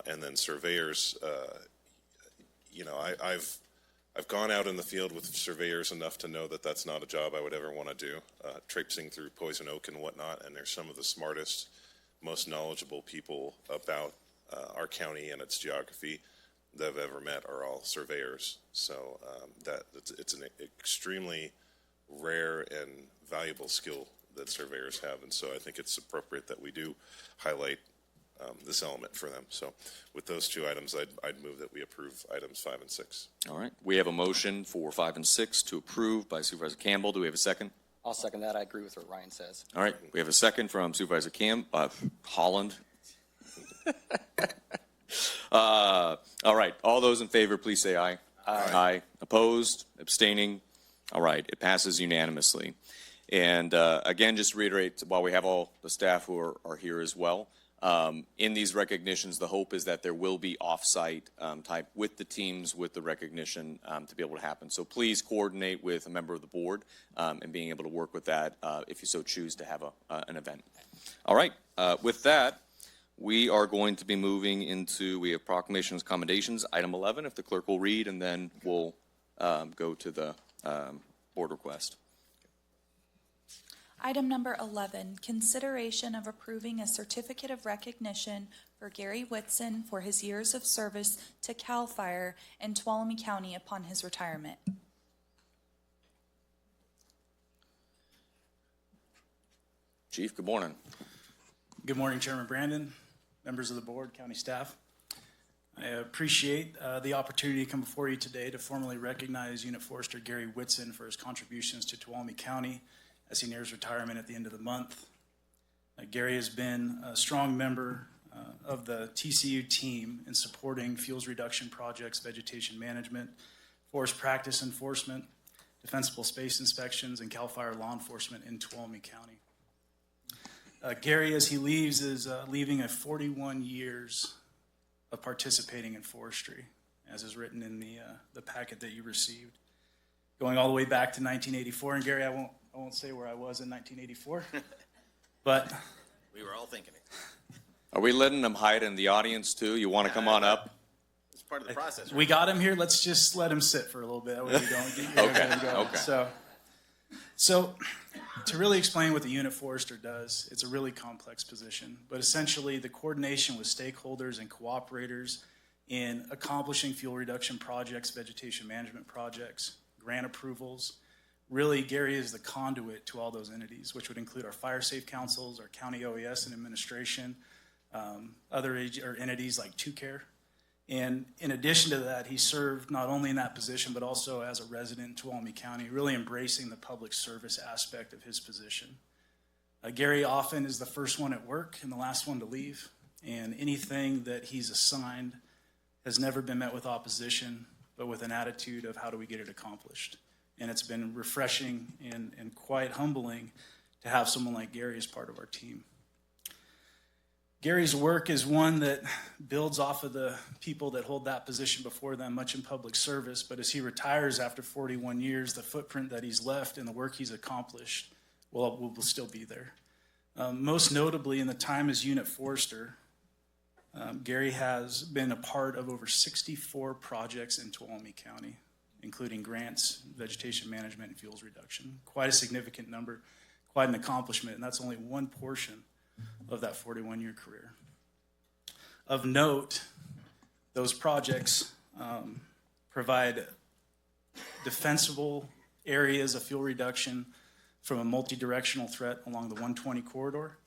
And then surveyors, I've gone out in the field with surveyors enough to know that that's not a job I would ever want to do, traipsing through poison oak and whatnot, and they're some of the smartest, most knowledgeable people about our county and its geography that I've ever met are all surveyors. So it's an extremely rare and valuable skill that surveyors have, and so I think it's appropriate that we do highlight this element for them. So with those two items, I'd move that we approve items 5 and 6. All right. We have a motion for 5 and 6 to approve by Supervisor Campbell. Do we have a second? I'll second that. I agree with what Ryan says. All right. We have a second from Supervisor Holland. All right. All those in favor, please say aye. Aye. Opposed? Abstaining? All right. It passes unanimously. And again, just to reiterate, while we have all the staff who are here as well, in these recognitions, the hope is that there will be off-site type with the teams, with the recognition to be able to happen. So please coordinate with a member of the board and being able to work with that if you so choose to have an event. All right. With that, we are going to be moving into, we have proclamations, commendations, item 11, if the clerk will read, and then we'll go to the board request. Item number 11, consideration of approving a certificate of recognition for Gary Whitson for his years of service to CAL FIRE in Tuolumne County upon his retirement. Chief, good morning. Good morning, Chairman Brandon, members of the board, county staff. I appreciate the opportunity to come before you today to formally recognize Unit Forester Gary Whitson for his contributions to Tuolumne County as he nears retirement at the end of the month. Gary has been a strong member of the TCU team in supporting fuels reduction projects, vegetation management, forest practice enforcement, defensible space inspections, and CAL FIRE law enforcement in Tuolumne County. Gary, as he leaves, is leaving a 41 years of participating in forestry, as is written in the packet that you received, going all the way back to 1984. And Gary, I won't say where I was in 1984, but we were all thinking it. Are we letting them hide in the audience too? You want to come on up? It's part of the process. Right? We got him here. Let's just let him sit for a little bit. We don't Okay. So to really explain what the unit forester does, it's a really complex position, but essentially the coordination with stakeholders and cooperators in accomplishing fuel reduction projects, vegetation management projects, grant approvals. Really, Gary is the conduit to all those entities, which would include our fire safe councils, our county OES and administration, other entities like 2Care. And in addition to that, he served not only in that position, but also as a resident in Tuolumne County, really embracing the public service aspect of his position. Gary often is the first one at work and the last one to leave, and anything that he's assigned has never been met with opposition, but with an attitude of how do we get it accomplished. And it's been refreshing and quite humbling to have someone like Gary as part of our team. Gary's work is one that builds off of the people that hold that position before them, much in public service, but as he retires after 41 years, the footprint that he's left and the work he's accomplished will still be there. Most notably, in the time as unit forester, Gary has been a part of over 64 projects in Tuolumne County, including grants, vegetation management, and fuels reduction. Quite a significant number, quite an accomplishment, and that's only one portion of that 41-year career. Of note, those projects provide defensible areas of fuel reduction from a multi-directional threat along the 120 corridor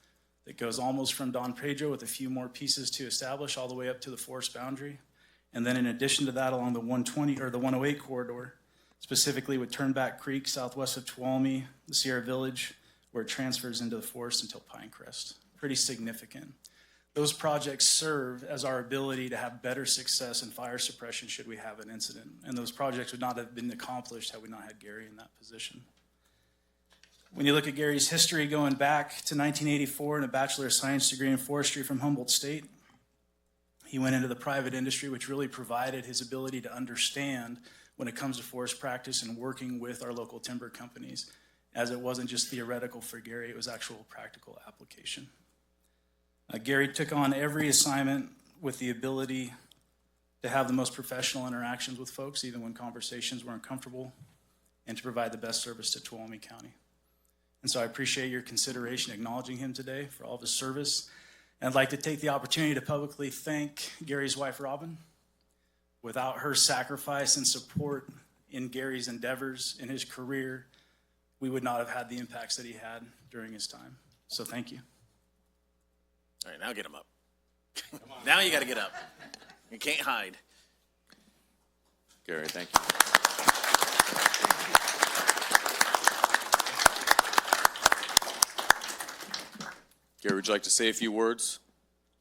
that goes almost from Don Pedro with a few more pieces to establish all the way up to the forest boundary. And then in addition to that, along the 120 or the 108 corridor, specifically with Turnback Creek, southwest of Tuolumne, the Sierra Village, where it transfers into the forest until Pinecrest. Pretty significant. Those projects serve as our ability to have better success in fire suppression should we have an incident. And those projects would not have been accomplished had we not had Gary in that position. When you look at Gary's history going back to 1984 and a Bachelor of Science degree in forestry from Humboldt State, he went into the private industry, which really provided his ability to understand when it comes to forest practice and working with our local timber companies, as it wasn't just theoretical for Gary, it was actual practical application. Gary took on every assignment with the ability to have the most professional interactions with folks, even when conversations were uncomfortable, and to provide the best service to Tuolumne County. And so I appreciate your consideration acknowledging him today for all of his service. And I'd like to take the opportunity to publicly thank Gary's wife, Robin. Without her sacrifice and support in Gary's endeavors in his career, we would not have had the impacts that he had during his time. So thank you. All right, now get him up. Now you got to get up. You can't hide. Gary, thank you. Gary, would you like to say a few words?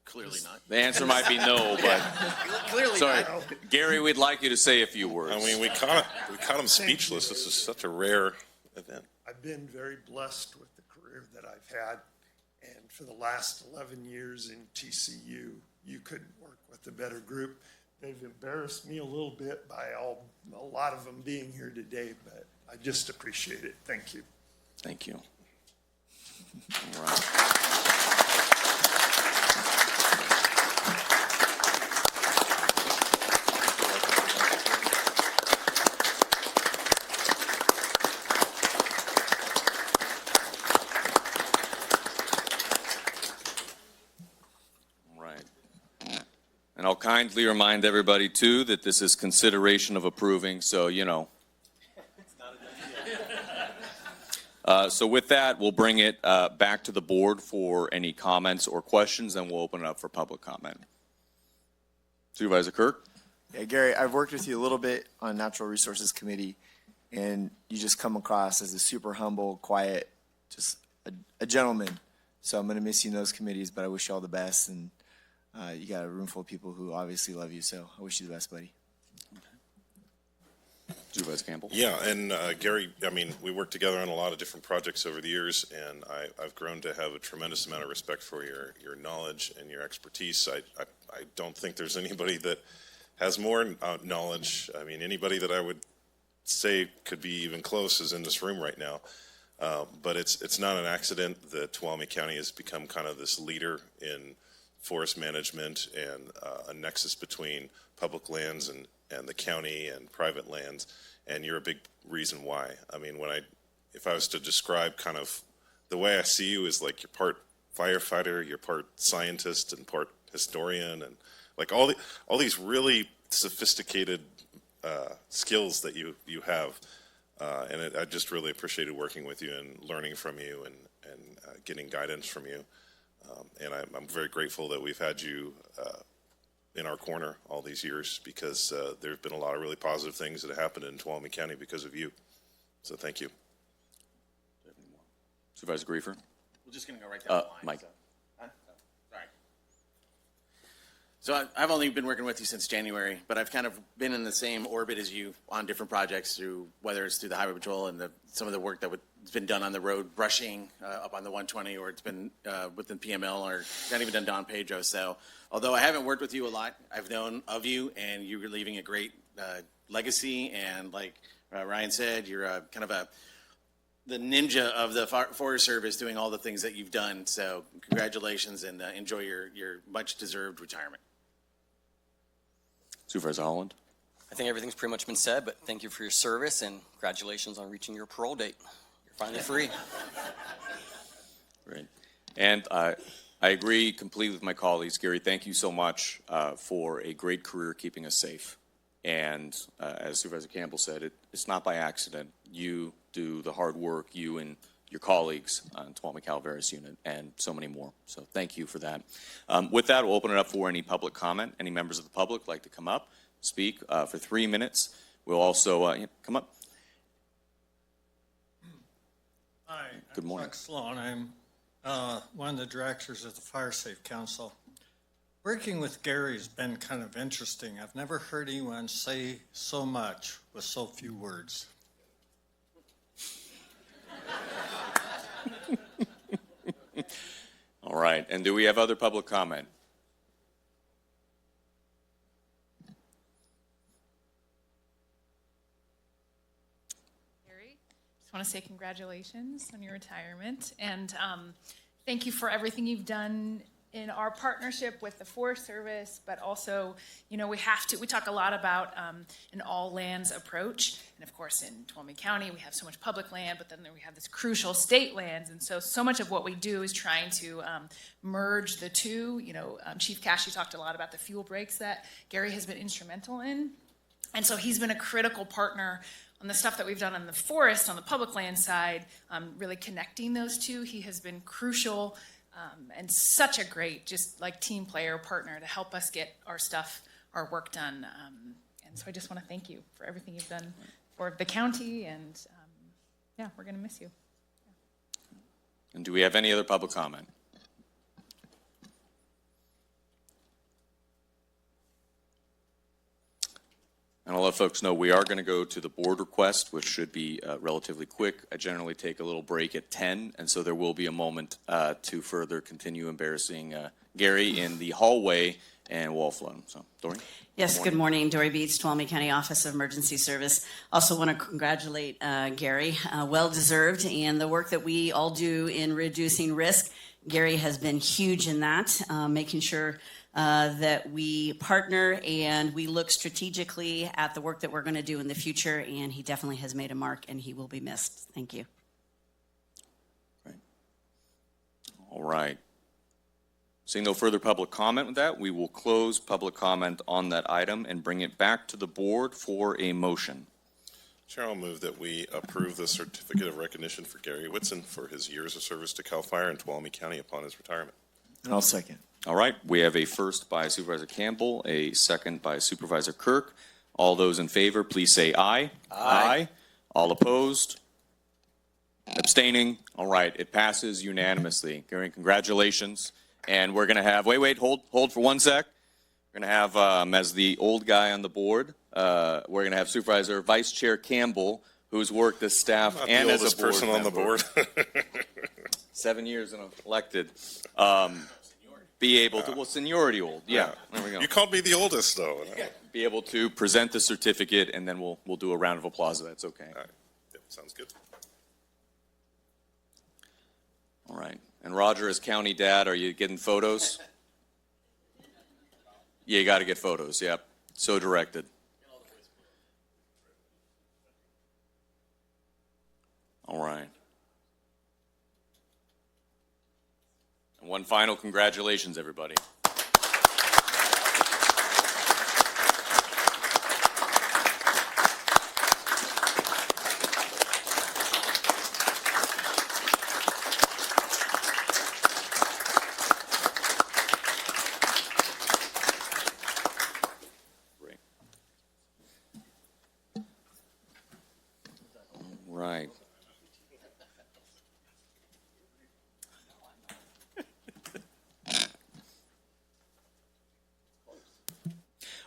Clearly not. The answer might be no, but Clearly sorry, not. Gary, we'd like you to say a few words. I mean, we caught him speechless. This is such a rare event. I've been very blessed with the career that I've had. And for the last 11 years in TCU, you couldn't work with a better group. They've embarrassed me a little bit by a lot of them being here today, but I just appreciate it. Thank you. Thank you. All right. And I'll kindly remind everybody, too, that this is consideration of approving, so, you know. So with that, we'll bring it back to the board for any comments or questions, and we'll open it up for public comment. Supervisor Kirk? Yeah, Gary, I've worked with you a little bit on Natural Resources Committee, and you just come across as a super humble, quiet, just a gentleman. So I'm going to miss you in those committees, but I wish you all the best, and you got a room full of people who obviously love you, so I wish you the best, buddy. Supervisor Campbell? Yeah, and Gary, I mean, we worked together on a lot of different projects over the years, and I've grown to have a tremendous amount of respect for your knowledge and your expertise. I don't think there's anybody that has more knowledge. I mean, anybody that I would say could be even close is in this room right now. But it's not an accident that Tuolumne County has become kind of this leader in forest management and a nexus between public lands and the county and private lands, and you're a big reason why. I mean, if I was to describe kind of the way I see you is like you're part firefighter, you're part scientist and part historian, and like all these really sophisticated skills that you have, and I just really appreciated working with you and learning from you and getting guidance from you. And I'm very grateful that we've had you in our corner all these years, because there have been a lot of really positive things that have happened in Tuolumne County because of you. So thank you. Supervisor Griefer? We're just going to go right down the line. Mike. Sorry. So I've only been working with you since January, but I've kind of been in the same orbit as you on different projects, through whether it's through the Highway Patrol and some of the work that's been done on the road, brushing up on the 120, or it's been within PML, or not even done Don Pedro. So although I haven't worked with you a lot, I've known of you, and you're leaving a great legacy. And like Ryan said, you're kind of the ninja of the Forest Service, doing all the things that you've done. So congratulations, and enjoy your much-deserved retirement. Supervisor Holland? I think everything's pretty much been said, but thank you for your service, and congratulations on reaching your parole date. You're finally free. Great. And I agree completely with my colleagues. Gary, thank you so much for a great career keeping us safe. And as Supervisor Campbell said, it's not by accident. You do the hard work, you and your colleagues on Tuolumne Calaveras Unit, and so many more. So thank you for that. With that, we'll open it up for any public comment. Any members of the public like to come up speak for 3 minutes. We'll also, come up. Hi. Good morning. Chuck Sloan. I'm one of the directors of the Fire Safe Council. Working with Gary has been kind of interesting. I've never heard anyone say so much with so few words. All right, and do we have other public comment? Gary, just want to say congratulations on your retirement, and thank you for everything you've done in our partnership with the Forest Service, but also, you know, we talk a lot about an all lands approach. And of course, in Tuolumne County, we have so much public land, but then we have this crucial state lands. And so much of what we do is trying to merge the two. You know, Chief Cashy talked a lot about the fuel breaks that Gary has been instrumental in. And so he's been a critical partner on the stuff that we've done on the forest, on the public land side, really connecting those two. He has been crucial. And such a great, just like team player partner to help us get our work done. And so I just want to thank you for everything you've done for the county, and yeah, we're going to miss you. And do we have any other public comment? And I'll let folks know we are going to go to the board request, which should be relatively quick. I generally take a little break at 10, and so there will be a moment to further continue embarrassing Gary in the hallway and wall flow. So, Dory? Yes, good morning. Dory Beats, Tuolumne County Office of Emergency Service. Also want to congratulate Gary, well-deserved, and the work that we all do in reducing risk. Gary has been huge in that, making sure that we partner and we look strategically at the work that we're going to do in the future, and he definitely has made a mark, and he will be missed. Thank you. All right. Seeing no further public comment with that, we will close public comment on that item and bring it back to the board for a motion. Chair, I'll move that we approve the certificate of recognition for Gary Whitson for his years of service to CAL FIRE in Tuolumne County upon his retirement. And I'll second. All right, we have a first by Supervisor Campbell, a second by Supervisor Kirk. All those in favor, please say aye. Aye. All opposed? Abstaining? All right, it passes unanimously. Gary, congratulations. And we're going to have, hold for 1 sec. We're going to have, as the old guy on the board, we're going to have Supervisor Vice Chair Campbell, who's worked as staff Not and the as a oldest board person on the board. 7 years and elected. Be able to, seniority old. Yeah, there we go. You called me the oldest, though. Be able to present the certificate, and then we'll do a round of applause if that's okay. All right. Yep, sounds good. All right. And Roger, as county dad, are you getting photos? Yeah, you got to get photos. Yep. So directed. All right. And one final congratulations, everybody. Right.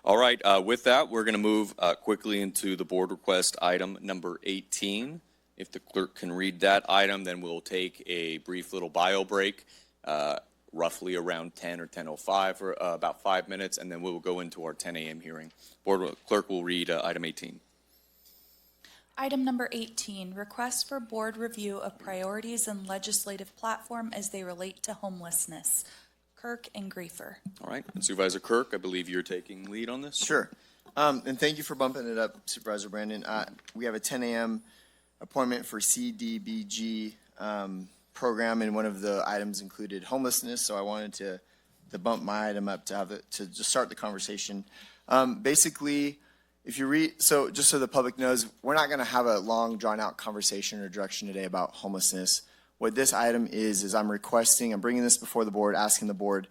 All right, with that, we're going to move quickly into the board request item number 18. If the clerk can read that item, then we'll take a brief little bio break, roughly around 10 or 10:05 for about 5 minutes, and then we will go into our 10 a.m. hearing. Board clerk will read item 18. Item number 18, request for board review of priorities and legislative platform as they relate to homelessness. Kirk and Griefer. All right, and Supervisor Kirk, I believe you're taking lead on this? Sure. And thank you for bumping it up, Supervisor Brandon. We have a 10 a.m. appointment for CDBG program, and one of the items included homelessness, so I wanted to bump my item up to just start the conversation. Basically, if you read, so just so the public knows, we're not going to have a long, drawn-out conversation or direction today about homelessness. What this item is I'm bringing this before the board, asking the board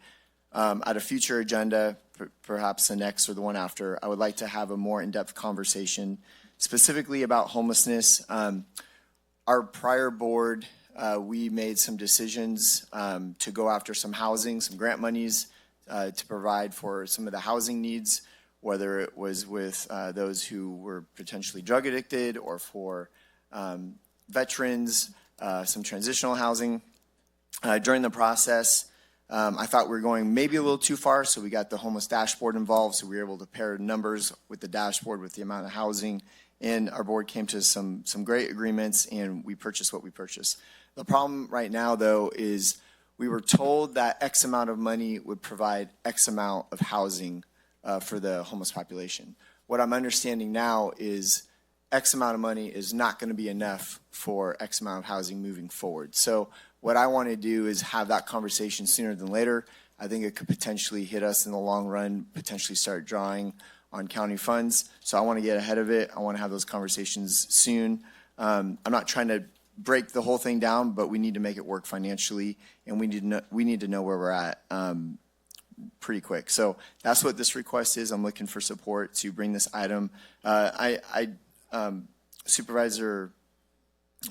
at a future agenda, perhaps the next or the one after, I would like to have a more in-depth conversation specifically about homelessness. Our prior board, we made some decisions to go after some housing, some grant monies to provide for some of the housing needs, whether it was with those who were potentially drug addicted or for veterans, some transitional housing. During the process, I thought we were going maybe a little too far, so we got the homeless dashboard involved, so we were able to pair numbers with the dashboard with the amount of housing, and our board came to some great agreements, and we purchased what we purchased. The problem right now, though, is we were told that X amount of money would provide X amount of housing for the homeless population. What I'm understanding now is X amount of money is not going to be enough for X amount of housing moving forward. So what I want to do is have that conversation sooner than later. I think it could potentially hit us in the long run, potentially start drawing on county funds. So I want to get ahead of it. I want to have those conversations soon. I'm not trying to break the whole thing down, but we need to make it work financially, and we need to know where we're at pretty quick. So that's what this request is. I'm looking for support to bring this item. Supervisor,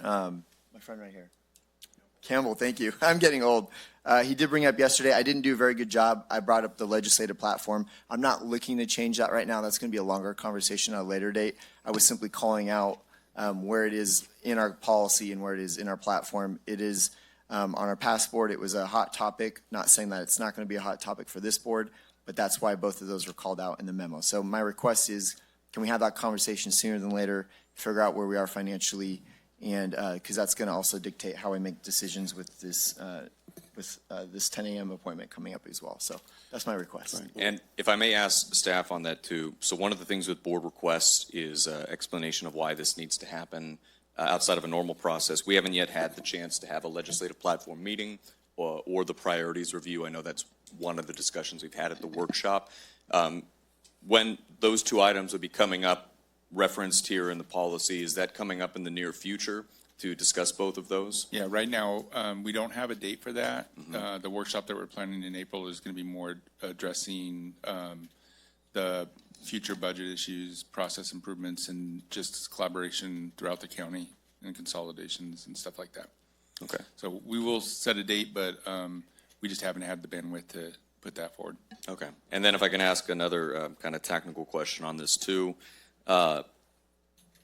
my friend right here, Campbell, thank you. I'm getting old. He did bring up yesterday. I didn't do a very good job. I brought up the legislative platform. I'm not looking to change that right now. That's going to be a longer conversation at a later date. I was simply calling out where it is in our policy and where it is in our platform. It is on our past board. It was a hot topic. Not saying that it's not going to be a hot topic for this board, but that's why both of those were called out in the memo. So my request is, can we have that conversation sooner than later, figure out where we are financially, and because that's going to also dictate how we make decisions with this 10 a.m. appointment coming up as well. So that's my request. And if I may ask staff on that too, so one of the things with board requests is explanation of why this needs to happen outside of a normal process. We haven't yet had the chance to have a legislative platform meeting or the priorities review. I know that's one of the discussions we've had at the workshop. When those two items will be coming up, referenced here in the policy, is that coming up in the near future to discuss both of those? Yeah, right now, we don't have a date for that. The workshop that we're planning in April is going to be more addressing the future budget issues, process improvements, and just collaboration throughout the county and consolidations and stuff like that. Okay. So we will set a date, but we just haven't had the bandwidth to put that forward. Okay. And then if I can ask another kind of technical question on this too.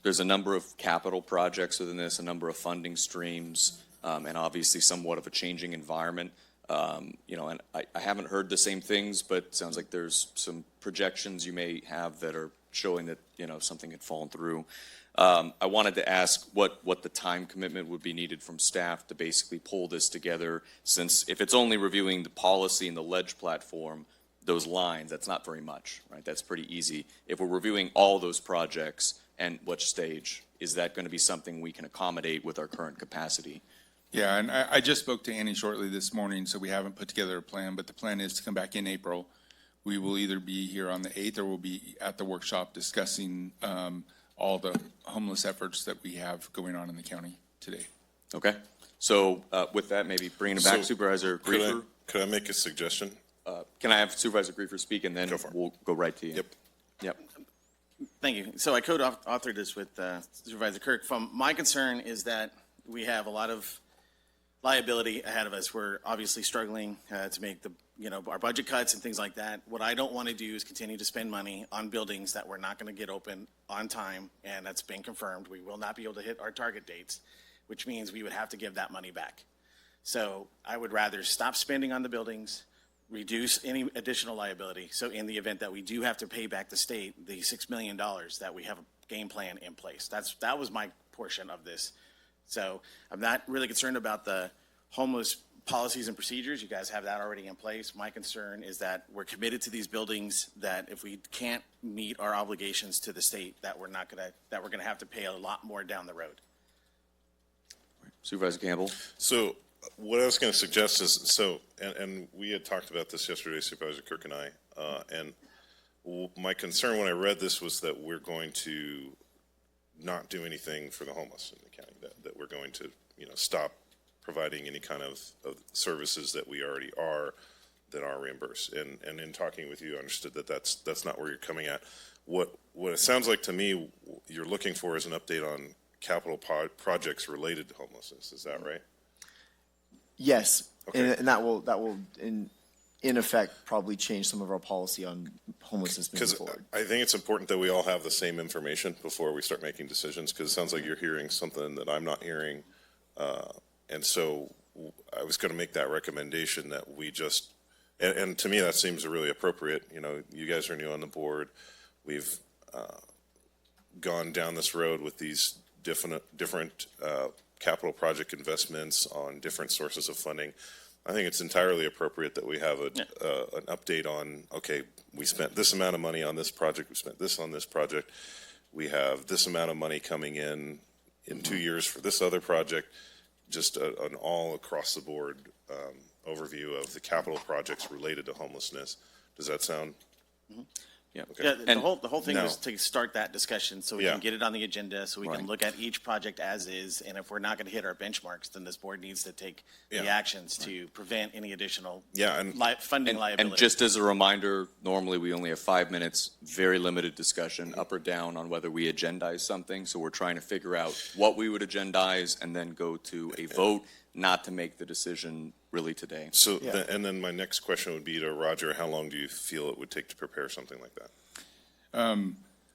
There's a number of capital projects within this, a number of funding streams, and obviously somewhat of a changing environment. And I haven't heard the same things, but it sounds like there's some projections you may have that are showing that, something had fallen through. I wanted to ask what the time commitment would be needed from staff to basically pull this together, since if it's only reviewing the policy and the ledge platform, those lines, that's not very much, right? That's pretty easy. If we're reviewing all those projects, and which stage, is that going to be something we can accommodate with our current capacity? Yeah, and I just spoke to Annie shortly this morning, so we haven't put together a plan, but the plan is to come back in April. We will either be here on the 8th or we'll be at the workshop discussing all the homeless efforts that we have going on in the county today. Okay. So with that, maybe bringing it back, Supervisor Griefer. Could I make a suggestion? Can I have Supervisor Griefer speak, and then we'll go right to you? Yep. Thank you. So I co-authored this with Supervisor Kirk. My concern is that we have a lot of liability ahead of us. We're obviously struggling to make our budget cuts and things like that. What I don't want to do is continue to spend money on buildings that we're not going to get open on time, and that's been confirmed. We will not be able to hit our target dates, which means we would have to give that money back. So I would rather stop spending on the buildings, reduce any additional liability. So in the event that we do have to pay back the state the $6 million, that we have a game plan in place. That was my portion of this. So I'm not really concerned about the homeless policies and procedures. You guys have that already in place. My concern is that we're committed to these buildings, that if we can't meet our obligations to the state, that we're going to have to pay a lot more down the road. Supervisor Campbell. So what I was going to suggest is, and we had talked about this yesterday, Supervisor Kirk and I, and my concern when I read this was that we're going to not do anything for the homeless in the county, that we're going to, stop providing any kind of services that we already are, that are reimbursed. And in talking with you, I understood that that's not where you're coming at. What it sounds like to me, you're looking for is an update on capital projects related to homelessness. Is that right? Yes, Okay. and that will in effect probably change some of our policy on homelessness moving Because forward. I think it's important that we all have the same information before we start making decisions, because it sounds like you're hearing something that I'm not hearing. And so I was going to make that recommendation that we just, and to me, that seems really appropriate. You know, you guys are new on the board. We've gone down this road with these different capital project investments on different sources of funding. I think it's entirely appropriate that we have an update on, okay, we spent this amount of money on this project, we spent this on this project, we have this amount of money coming in 2 years for this other project, just an all across the board overview of the capital projects related to homelessness. Does that sound? Yeah, Okay. yeah, the whole thing No. was to start that discussion so we Yeah. can get it on the agenda, so we Right. can look at each project as is. And if we're not going to hit our benchmarks, then this board needs to take the Yeah. actions to prevent any additional funding And liability. just as a reminder, normally we only have 5 minutes, very limited discussion, up or down on whether we agendize something. So we're trying to figure out what we would agendize and then go to a vote, not to make the decision really today. So, and then my next question would be to Roger, how long do you feel it would take to prepare something like that?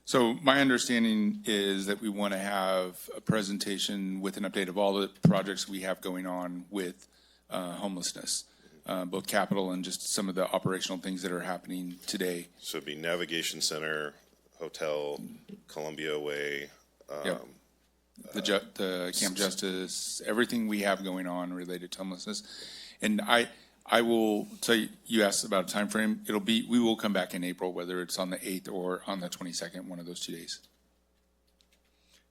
So my understanding is that we want to have a presentation with an update of all the projects we have going on with homelessness, both capital and just some of the operational things that are happening today. So it'd be Navigation Center, Hotel, Columbia Way. Yep. The Camp Justice, everything we have going on related to homelessness. And I will tell you, you asked about a time frame. We will come back in April, whether it's on the 8th or on the 22nd, one of those 2 days.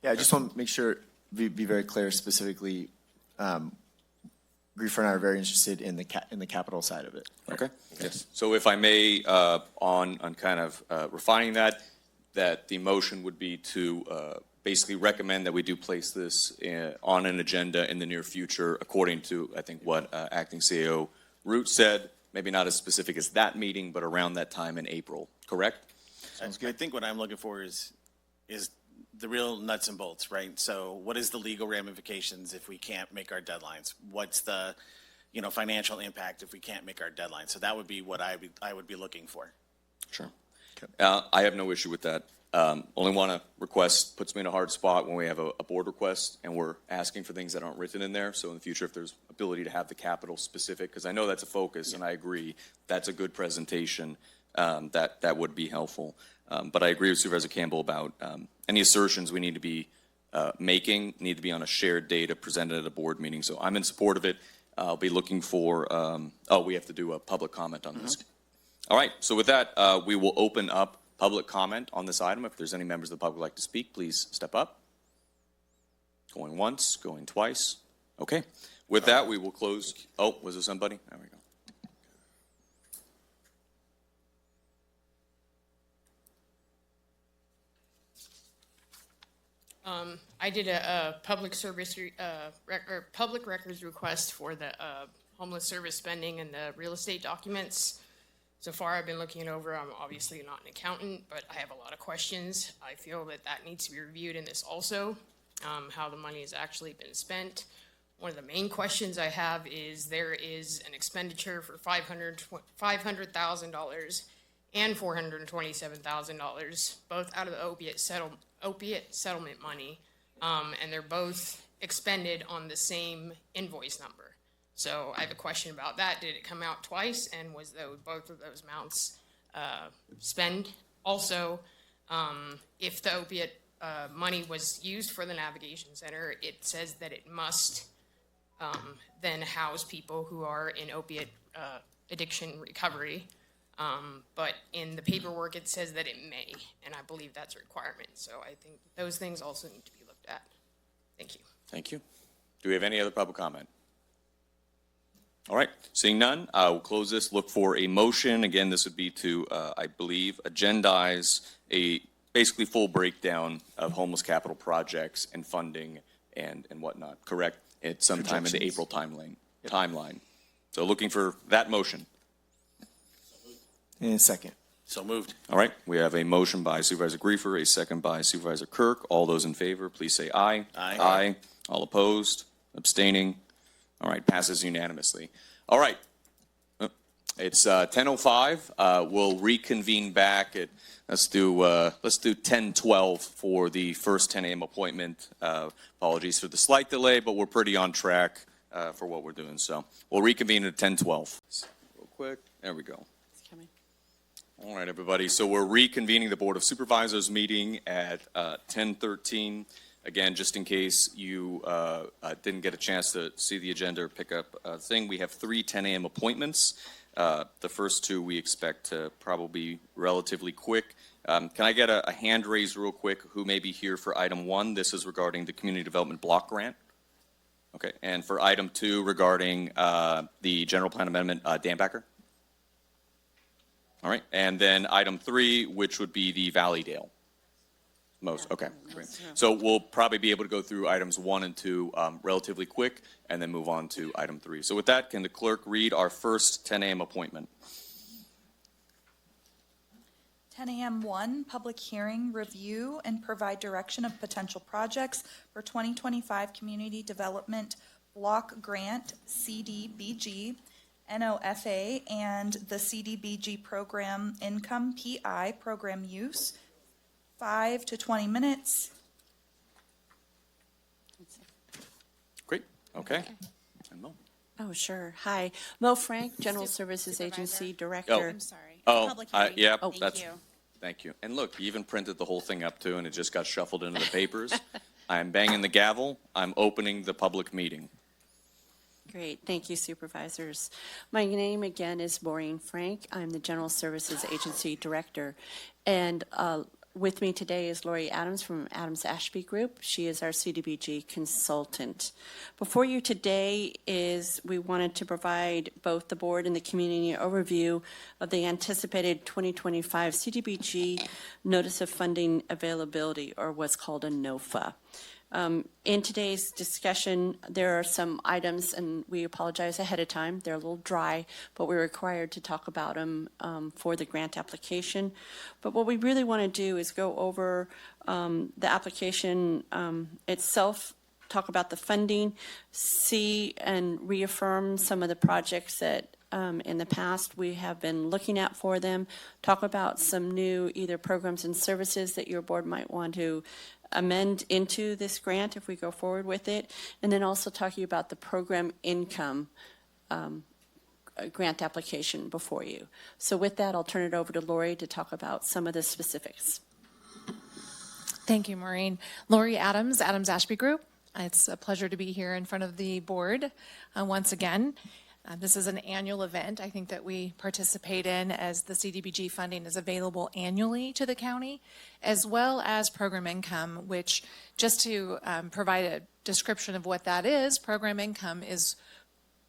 Yeah, I just want to make sure, be very clear specifically, Griefer and I are very interested in the capital side of it. Okay. Yes. So if I may, on kind of refining that the motion would be to basically recommend that we do place this on an agenda in the near future, according to, I think, what Acting CAO Root said, maybe not as specific as that meeting, but around that time in April, correct? I think what I'm looking for is the real nuts and bolts, right? So what is the legal ramifications if we can't make our deadlines? What's the, financial impact if we can't make our deadlines? So that would be what I would be looking for. Sure. I have no issue with that. Only want to request, puts me in a hard spot when we have a board request and we're asking for things that aren't written in there. So in the future, if there's ability to have the capital specific, because I know that's a focus and I agree, that's a good presentation, that would be helpful. But I agree with Supervisor Campbell about any assertions we need to be making need to be on a shared data presented at a board meeting. So I'm in support of it. I'll be looking for, we have to do a public comment on this. All right, so with that, we will open up public comment on this item. If there's any members of the public who'd like to speak, please step up. Going once, going twice. Okay. With that, we will close. Oh, was there somebody? There we go. I did a public service, public records request for the homeless service spending and the real estate documents. So far, I've been looking it over. I'm obviously not an accountant, but I have a lot of questions. I feel that needs to be reviewed in this also, how the money has actually been spent. One of the main questions I have is there is an expenditure for $500,000 and $427,000, both out of the opiate settlement money, and they're both expended on the same invoice number. So I have a question about that. Did it come out twice, and was both of those amounts spent? Also, if the opiate money was used for the Navigation Center, it says that it must then house people who are in opiate addiction recovery. But in the paperwork, it says that it may, and I believe that's a requirement. So I think those things also need to be looked at. Thank you. Thank you. Do we have any other public comment? All right, seeing none, I will close this. Look for a motion. Again, this would be to, I believe, agendize a basically full breakdown of homeless capital projects and funding and whatnot, correct? It's sometime in the April timeline. So looking for that motion. And a second. So moved. All right, we have a motion by Supervisor Griefer, a second by Supervisor Kirk. All those in favor, please say aye. Aye. Aye. All opposed, abstaining. All right, passes unanimously. All right, it's 10:05. We'll reconvene back at, let's do 10:12 for the first 10 a.m. appointment. Apologies for the slight delay, but we're pretty on track for what we're doing. So we'll reconvene at 10:12. Real quick, there we go. All right, everybody. So we're reconvening the Board of Supervisors meeting at 10:13. Again, just in case you didn't get a chance to see the agenda or pick up a thing, we have 3 10 a.m. appointments. The first 2 we expect to probably be relatively quick. Can I get a hand raise real quick who may be here for item 1? This is regarding the Community Development Block Grant. Okay, and for item 2 regarding the General Plan Amendment, Dan Becker? All right, and then item 3, which would be the Valleydale. Most, okay, great. So we'll probably be able to go through items 1 and 2 relatively quick and then move on to item 3. So with that, can the clerk read our first 10 a.m. appointment? 10 a.m. 1, public hearing, review, and provide direction of potential projects for 2025 Community Development Block Grant, CDBG, NOFA, and the CDBG Program Income, PI, Program Use, 5 to 20 minutes. Great, okay. And Mo. Oh, sure. Hi, Mo Frank, General Services Agency Director. Oh. I'm sorry. Oh, yeah, Oh, that's, thank you. And look, you even printed the whole thing up too, and it just got shuffled into the papers. I'm banging the gavel. I'm opening the public meeting. Great. Thank you, Supervisors. My name again is Maureen Frank. I'm the General Services Agency Director. And with me today is Lori Adams from Adams Ashby Group. She is our CDBG consultant. Before you today is we wanted to provide both the board and the community an overview of the anticipated 2025 CDBG Notice of Funding Availability, or what's called a NOFA. In today's discussion, there are some items, and we apologize ahead of time. They're a little dry, but we're required to talk about them for the grant application. But what we really want to do is go over the application itself, talk about the funding, see and reaffirm some of the projects that in the past we have been looking at for them, talk about some new either programs and services that your board might want to amend into this grant if we go forward with it, and then also talking about the program income grant application before you. So with that, I'll turn it over to Lori to talk about some of the specifics. Thank you, Maureen. Lori Adams, Adams Ashby Group. It's a pleasure to be here in front of the board once again. This is an annual event, I think, that we participate in, as the CDBG funding is available annually to the county, as well as program income, which, just to provide a description of what that is, program income is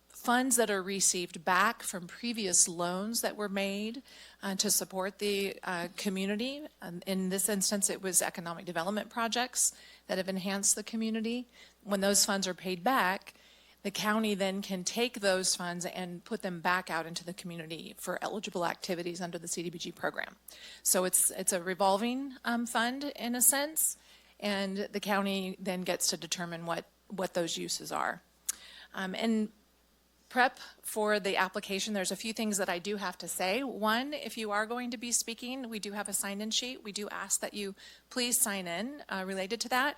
funds that are received back from previous loans that were made to support the community. In this instance, it was economic development projects that have enhanced the community. When those funds are paid back, the county then can take those funds and put them back out into the community for eligible activities under the CDBG program. So it's a revolving fund in a sense, and the county then gets to determine what those uses are. And prep for the application, there's a few things that I do have to say. One, if you are going to be speaking, we do have a sign-in sheet. We do ask that you please sign in related to that.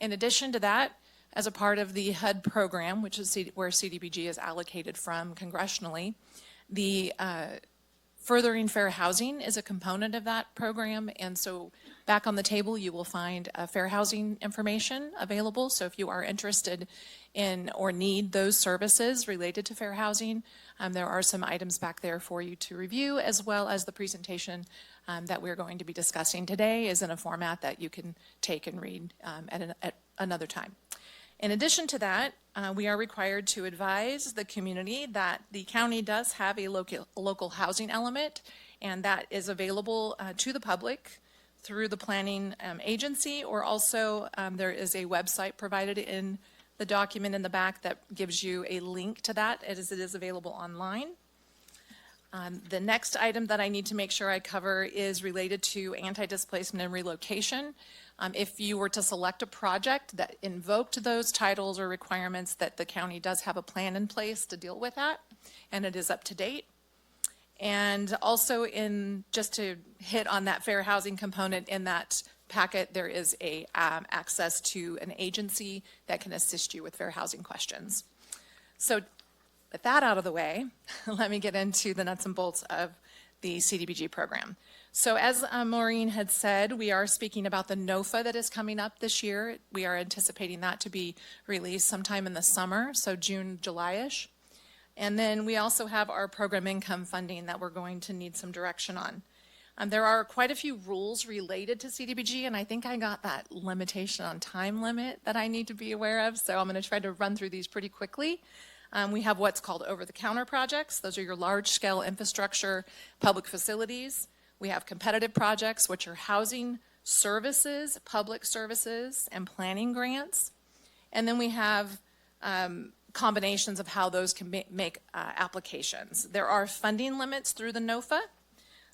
In addition to that, as a part of the HUD program, which is where CDBG is allocated from congressionally, the Furthering Fair Housing is a component of that program, and so back on the table you will find fair housing information available. So if you are interested in or need those services related to fair housing, there are some items back there for you to review, as well as the presentation that we're going to be discussing today is in a format that you can take and read at another time. In addition to that, we are required to advise the community that the county does have a local housing element, and that is available to the public through the planning agency, or also there is a website provided in the document in the back that gives you a link to that, as it is available online. The next item that I need to make sure I cover is related to anti-displacement and relocation. If you were to select a project that invoked those titles or requirements, that the county does have a plan in place to deal with that, and it is up to date. And also just to hit on that fair housing component in that packet, there is a access to an agency that can assist you with fair housing questions. So with that out of the way, let me get into the nuts and bolts of the CDBG program. So as Maureen had said, we are speaking about the NOFA that is coming up this year. We are anticipating that to be released sometime in the summer, so June, July-ish. And then we also have our program income funding that we're going to need some direction on. There are quite a few rules related to CDBG, and I think I got that limitation on time limit that I need to be aware of, so I'm going to try to run through these pretty quickly. We have what's called over-the-counter projects. Those are your large-scale infrastructure public facilities. We have competitive projects, which are housing services, public services, and planning grants. And then we have combinations of how those can make applications. There are funding limits through the NOFA.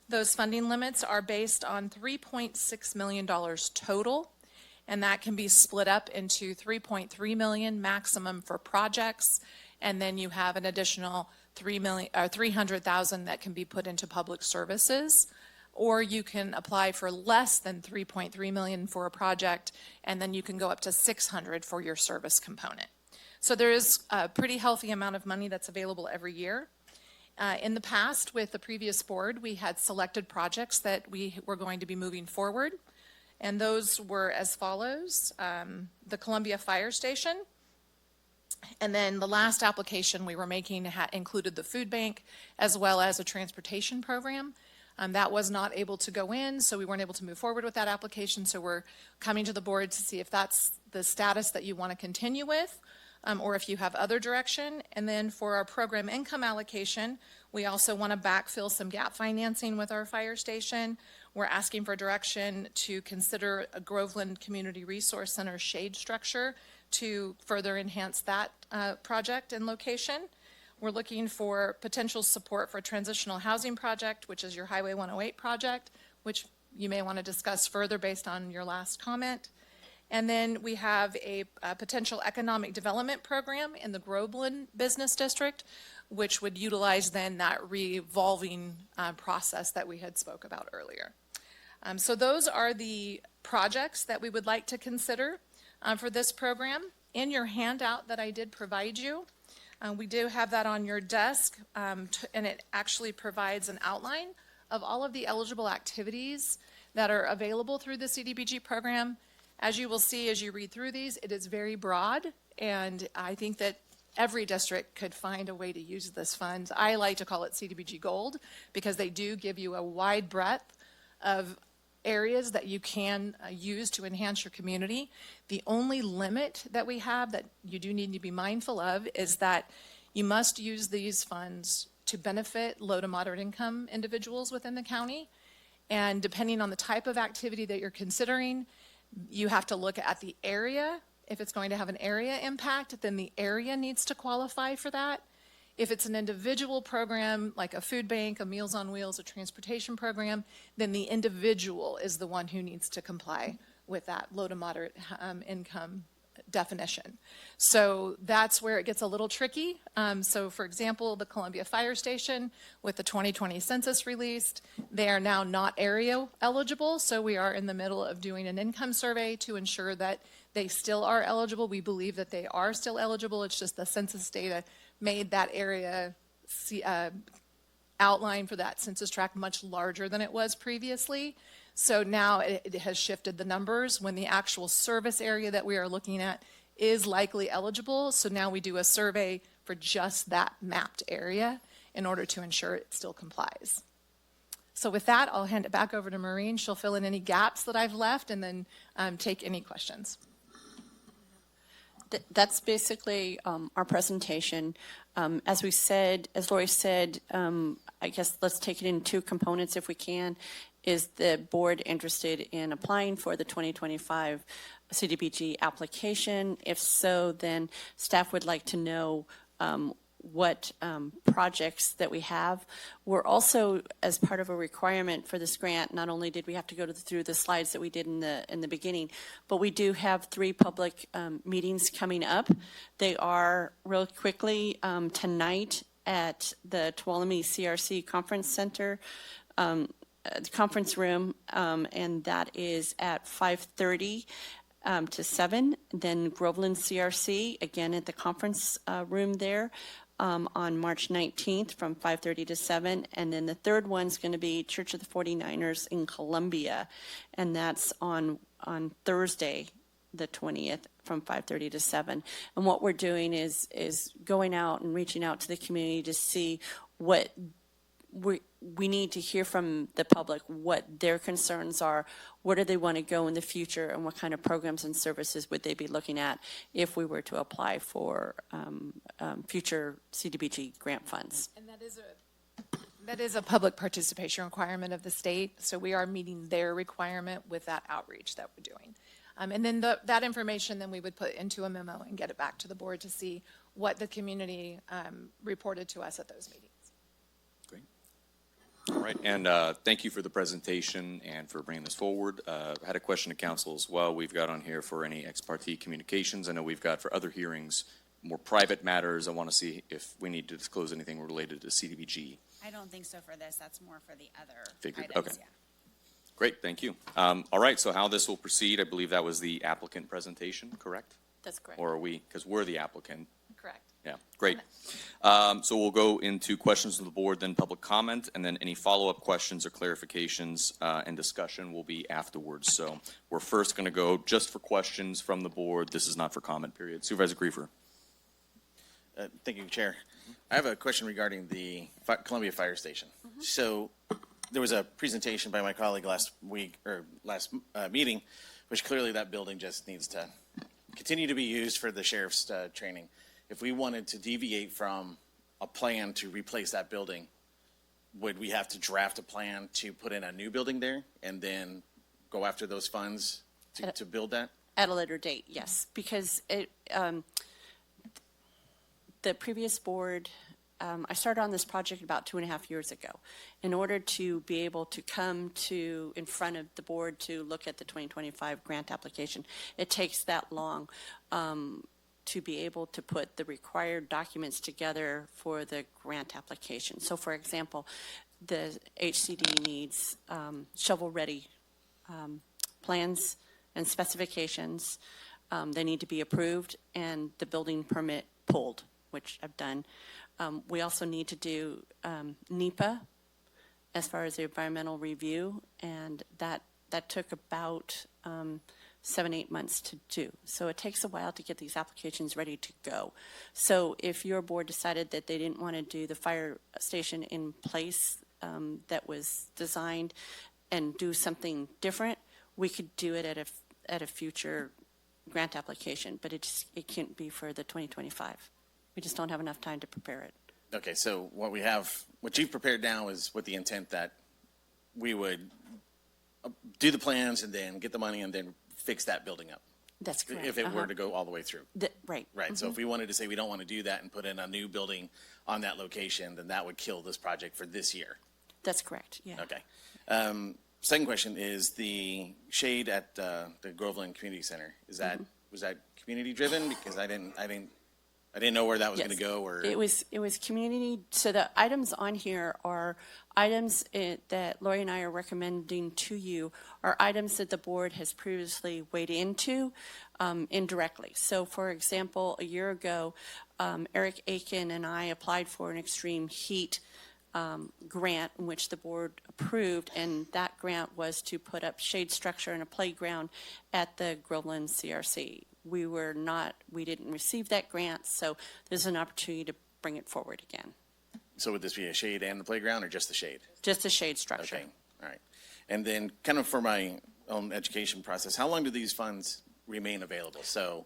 Those funding limits are based on $3.6 million total, and that can be split up into $3.3 million maximum for projects, and then you have an additional $300,000 that can be put into public services, or you can apply for less than $3.3 million for a project, and then you can go up to $600,000 for your service component. So there is a pretty healthy amount of money that's available every year. In the past, with the previous board, we had selected projects that we were going to be moving forward, and those were as follows. The Columbia Fire Station, and then the last application we were making included the food bank as well as a transportation program. That was not able to go in, so we weren't able to move forward with that application, so we're coming to the board to see if that's the status that you want to continue with, or if you have other direction. And then for our program income allocation, we also want to backfill some gap financing with our fire station. We're asking for direction to consider a Groveland Community Resource Center shade structure to further enhance that project and location. We're looking for potential support for a transitional housing project, which is your Highway 108 project, which you may want to discuss further based on your last comment. And then we have a potential economic development program in the Groveland Business District, which would utilize then that revolving process that we had spoke about earlier. So those are the projects that we would like to consider for this program. In your handout that I did provide you, we do have that on your desk, and it actually provides an outline of all of the eligible activities that are available through the CDBG program. As you will see as you read through these, it is very broad, and I think that every district could find a way to use this fund. I like to call it CDBG Gold because they do give you a wide breadth of areas that you can use to enhance your community. The only limit that we have that you do need to be mindful of is that you must use these funds to benefit low to moderate income individuals within the county. And depending on the type of activity that you're considering, you have to look at the area. If it's going to have an area impact, then the area needs to qualify for that. If it's an individual program, like a food bank, a Meals on Wheels, a transportation program, then the individual is the one who needs to comply with that low to moderate income definition. So that's where it gets a little tricky. So for example, the Columbia Fire Station, with the 2020 census released, they are now not area eligible. So we are in the middle of doing an income survey to ensure that they still are eligible. We believe that they are still eligible. It's just the census data made that area outline for that census tract much larger than it was previously. So now it has shifted the numbers when the actual service area that we are looking at is likely eligible. So now we do a survey for just that mapped area in order to ensure it still complies. So with that, I'll hand it back over to Maureen. She'll fill in any gaps that I've left and then take any questions. That's basically our presentation. As we said, as Lori said, I guess let's take it in two components if we can. Is the board interested in applying for the 2025 CDBG application? If so, then staff would like to know what projects that we have. We're also, as part of a requirement for this grant, not only did we have to go through the slides that we did in the beginning, but we do have 3 public meetings coming up. They are real quickly tonight at the Tuolumne CRC Conference Center, conference room, and that is at 5:30 to 7. Then Groveland CRC, again at the conference room there on March 19th from 5:30 to 7. And then the third one's going to be Church of the 49ers in Columbia, and that's on Thursday, the 20th, from 5:30 to 7. And what we're doing is going out and reaching out to the community to see what we need to hear from the public, what their concerns are, where do they want to go in the future, and what kind of programs and services would they be looking at if we were to apply for future CDBG grant funds. And that is a public participation requirement of the state, so we are meeting their requirement with that outreach that we're doing. And then that information then we would put into a memo and get it back to the board to see what the community reported to us at those meetings. All right, and thank you for the presentation and for bringing this forward. I had a question to council as well. We've got on here for any ex parte communications. I know we've got for other hearings, more private matters. I want to see if we need to disclose anything related to CDBG. I don't think so for this. That's more for the other Figured, items. okay. Great, thank you. All right, so how this will proceed, I believe that was the applicant presentation, correct? That's correct. Or are we, because we're the applicant? Correct. Yeah, great. So we'll go into questions of the board, then public comment, and then any follow-up questions or clarifications and discussion will be afterwards. So we're first going to go just for questions from the board. This is not for comment period. Supervisor Griefer. Thank you, Chair. I have a question regarding the Columbia Fire Station. So there was a presentation by my colleague last week, or last meeting, which clearly that building just needs to continue to be used for the sheriff's training. If we wanted to deviate from a plan to replace that building, would we have to draft a plan to put in a new building there and then go after those funds to build that? At a later date, yes, because the previous board, I started on this project about 2.5 years ago. In order to be able to come in front of the board to look at the 2025 grant application, it takes that long to be able to put the required documents together for the grant application. So for example, the HCD needs shovel-ready plans and specifications. They need to be approved and the building permit pulled, which I've done. We also need to do NEPA as far as the environmental review, and that took about 7-8 months to do. So it takes a while to get these applications ready to go. So if your board decided that they didn't want to do the fire station in place that was designed and do something different, we could do it at a future grant application, but it can't be for the 2025. We just don't have enough time to prepare it. Okay, so what you've prepared now is with the intent that we would do the plans and then get the money and then fix that building up. That's correct. If it were to go all the way through. Right. Right, so if we wanted to say we don't want to do that and put in a new building on that location, then that would kill this project for this year. That's correct, yeah. Okay. Second question is the shade at the Groveland Community Center. Was that community driven? Because I didn't know where that was going to go. Or it was community. So the items on here are items that Lori and I are recommending to you are items that the board has previously weighed into indirectly. So for example, a year ago, Eric Aiken and I applied for an extreme heat grant in which the board approved, and that grant was to put up shade structure and a playground at the Groveland CRC. We didn't receive that grant, so there's an opportunity to bring it forward again. So would this be a shade and the playground or just the shade? Just the shade structure. Okay, all right. And then kind of for my own education process, how long do these funds remain available? So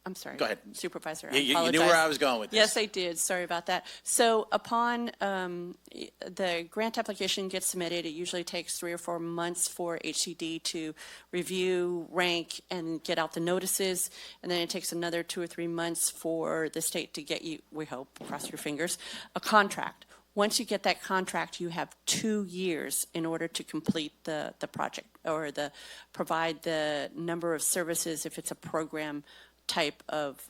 I'm sorry. Go ahead. Supervisor, You- I you knew apologize. where I was going with this. Yes, I did. Sorry about that. So upon the grant application gets submitted, it usually takes 3 or 4 months for HCD to review, rank, and get out the notices. And then it takes another 2 or 3 months for the state to get you, we hope, cross your fingers, a contract. Once you get that contract, you have 2 years in order to complete the project or provide the number of services if it's a program type of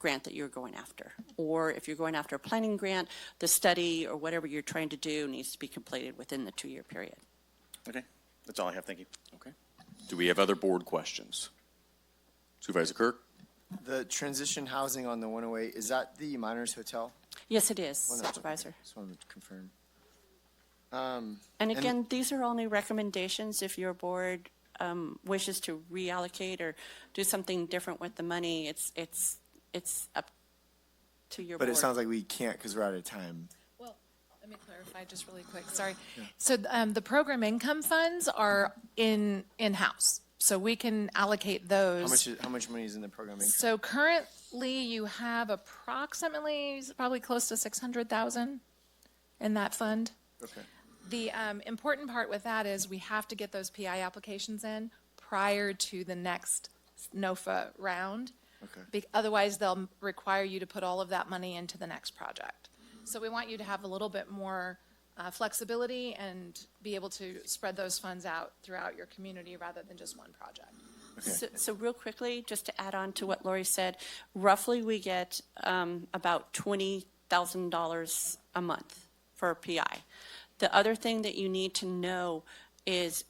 grant that you're going after. Or if you're going after a planning grant, the study or whatever you're trying to do needs to be completed within the 2-year period. Okay, that's all I have. Thank you. Okay. Do we have other board questions? Supervisor Kirk? The transition housing on the 108, is that the Miners Hotel? Yes, it is, Well, no, Supervisor. Just wanted to confirm. And again, these are only recommendations. If your board wishes to reallocate or do something different with the money, it's up to your board. But it sounds like we can't because we're out of time. Well, let me clarify just really quick, sorry. So the program income funds are in-house, so we can allocate those. How much money is in the program? So currently, you have approximately, probably close to 600,000 in that fund. Okay. The important part with that is we have to get those PI applications in prior to the next NOFA round. Okay. Otherwise, they'll require you to put all of that money into the next project. So we want you to have a little bit more flexibility and be able to spread those funds out throughout your community rather than just one project. So real quickly, just to add on to what Lori said, roughly we get about $20,000 a month for PI. The other thing that you need to know is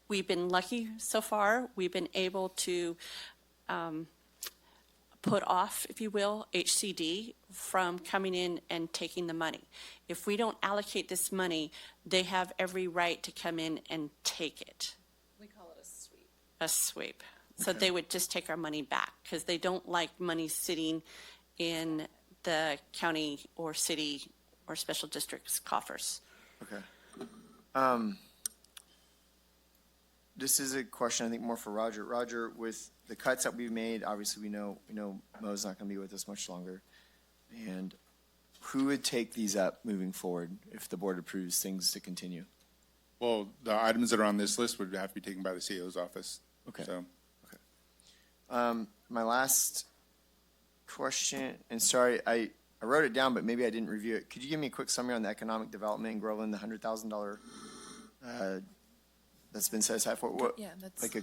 we've been lucky so far. We've been able to put off, if you will, HCD from coming in and taking the money. If we don't allocate this money, they have every right to come in and take it. We call it a sweep. A sweep. So they would just take our money back because they don't like money sitting in the county or city or special districts coffers. Okay. This is a question I think more for Roger. Roger, with the cuts that we've made, obviously we know Mo's not going to be with us much longer. And who would take these up moving forward if the board approves things to continue? Well, the items that are on this list would have to be taken by the CEO's office. Okay. So, My last question, and sorry, I wrote it down, but maybe I didn't review it. Could you give me a quick summary on the economic development in Groveland, the $100,000 that's been set aside for? What, Yeah, that's- like a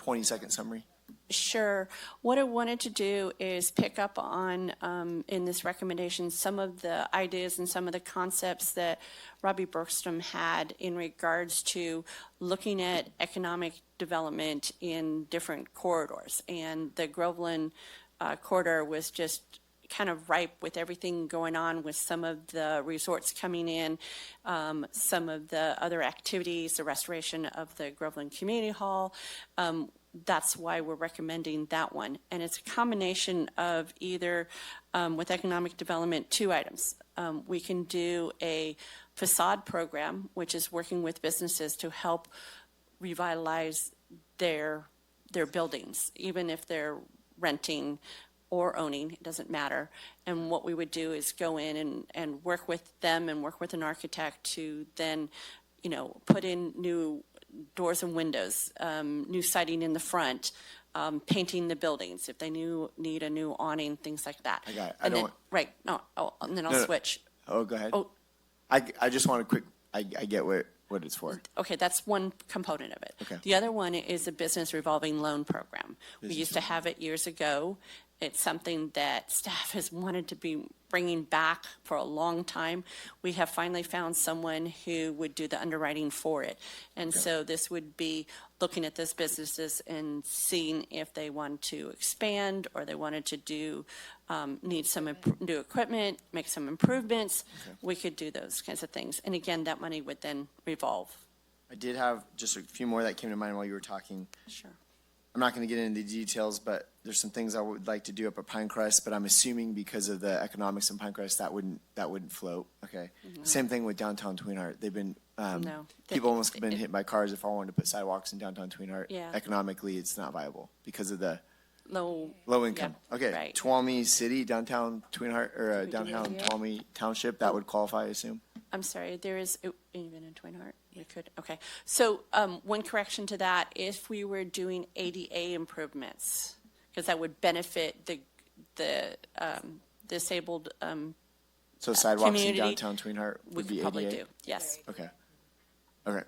20-second summary? Sure. What I wanted to do is pick up on, in this recommendation, some of the ideas and some of the concepts that Robbie Bergstrom had in regards to looking at economic development in different corridors. And the Groveland corridor was just kind of ripe with everything going on with some of the resorts coming in, some of the other activities, the restoration of the Groveland Community Hall. That's why we're recommending that one. And it's a combination of either, with economic development, 2 items. We can do a facade program, which is working with businesses to help revitalize their buildings, even if they're renting or owning, it doesn't matter. And what we would do is go in and work with them and work with an architect to then, put in new doors and windows, new siding in the front, painting the buildings, if they need a new awning, things like that. I got it. And then, right, no, and then I'll switch. Oh, go ahead. Oh. I just want a quick, I get what it's for. Okay, that's one component of it. Okay. The other one is a business revolving loan program. We used to have it years ago. It's something that staff has wanted to be bringing back for a long time. We have finally found someone who would do the underwriting for it. And so this would be looking at those businesses and seeing if they want to expand or they wanted to do, need some new equipment, make some improvements. We could do those kinds of things. And again, that money would then revolve. I did have just a few more that came to mind while you were talking. Sure. I'm not going to get into the details, but there's some things I would like to do up at Pinecrest, but I'm assuming because of the economics in Pinecrest, that wouldn't float. Okay. Same thing with downtown Twin Heart. They've been, No. people almost been hit by cars if I wanted to put sidewalks in downtown Twin Heart. Yeah. Economically, it's not viable because of the Low income. yeah, Okay. right. Tuolumne City, downtown Twin Heart, or we do downtown ADA? Tuolumne Township, that would qualify, I assume? I'm sorry, there is, even in Twin Heart, you could, okay. So, one correction to that, if we were doing ADA improvements, because that would benefit the disabled, So sidewalks in community, downtown Twin Heart we would could be probably ADA? do, yes. Okay. Okay.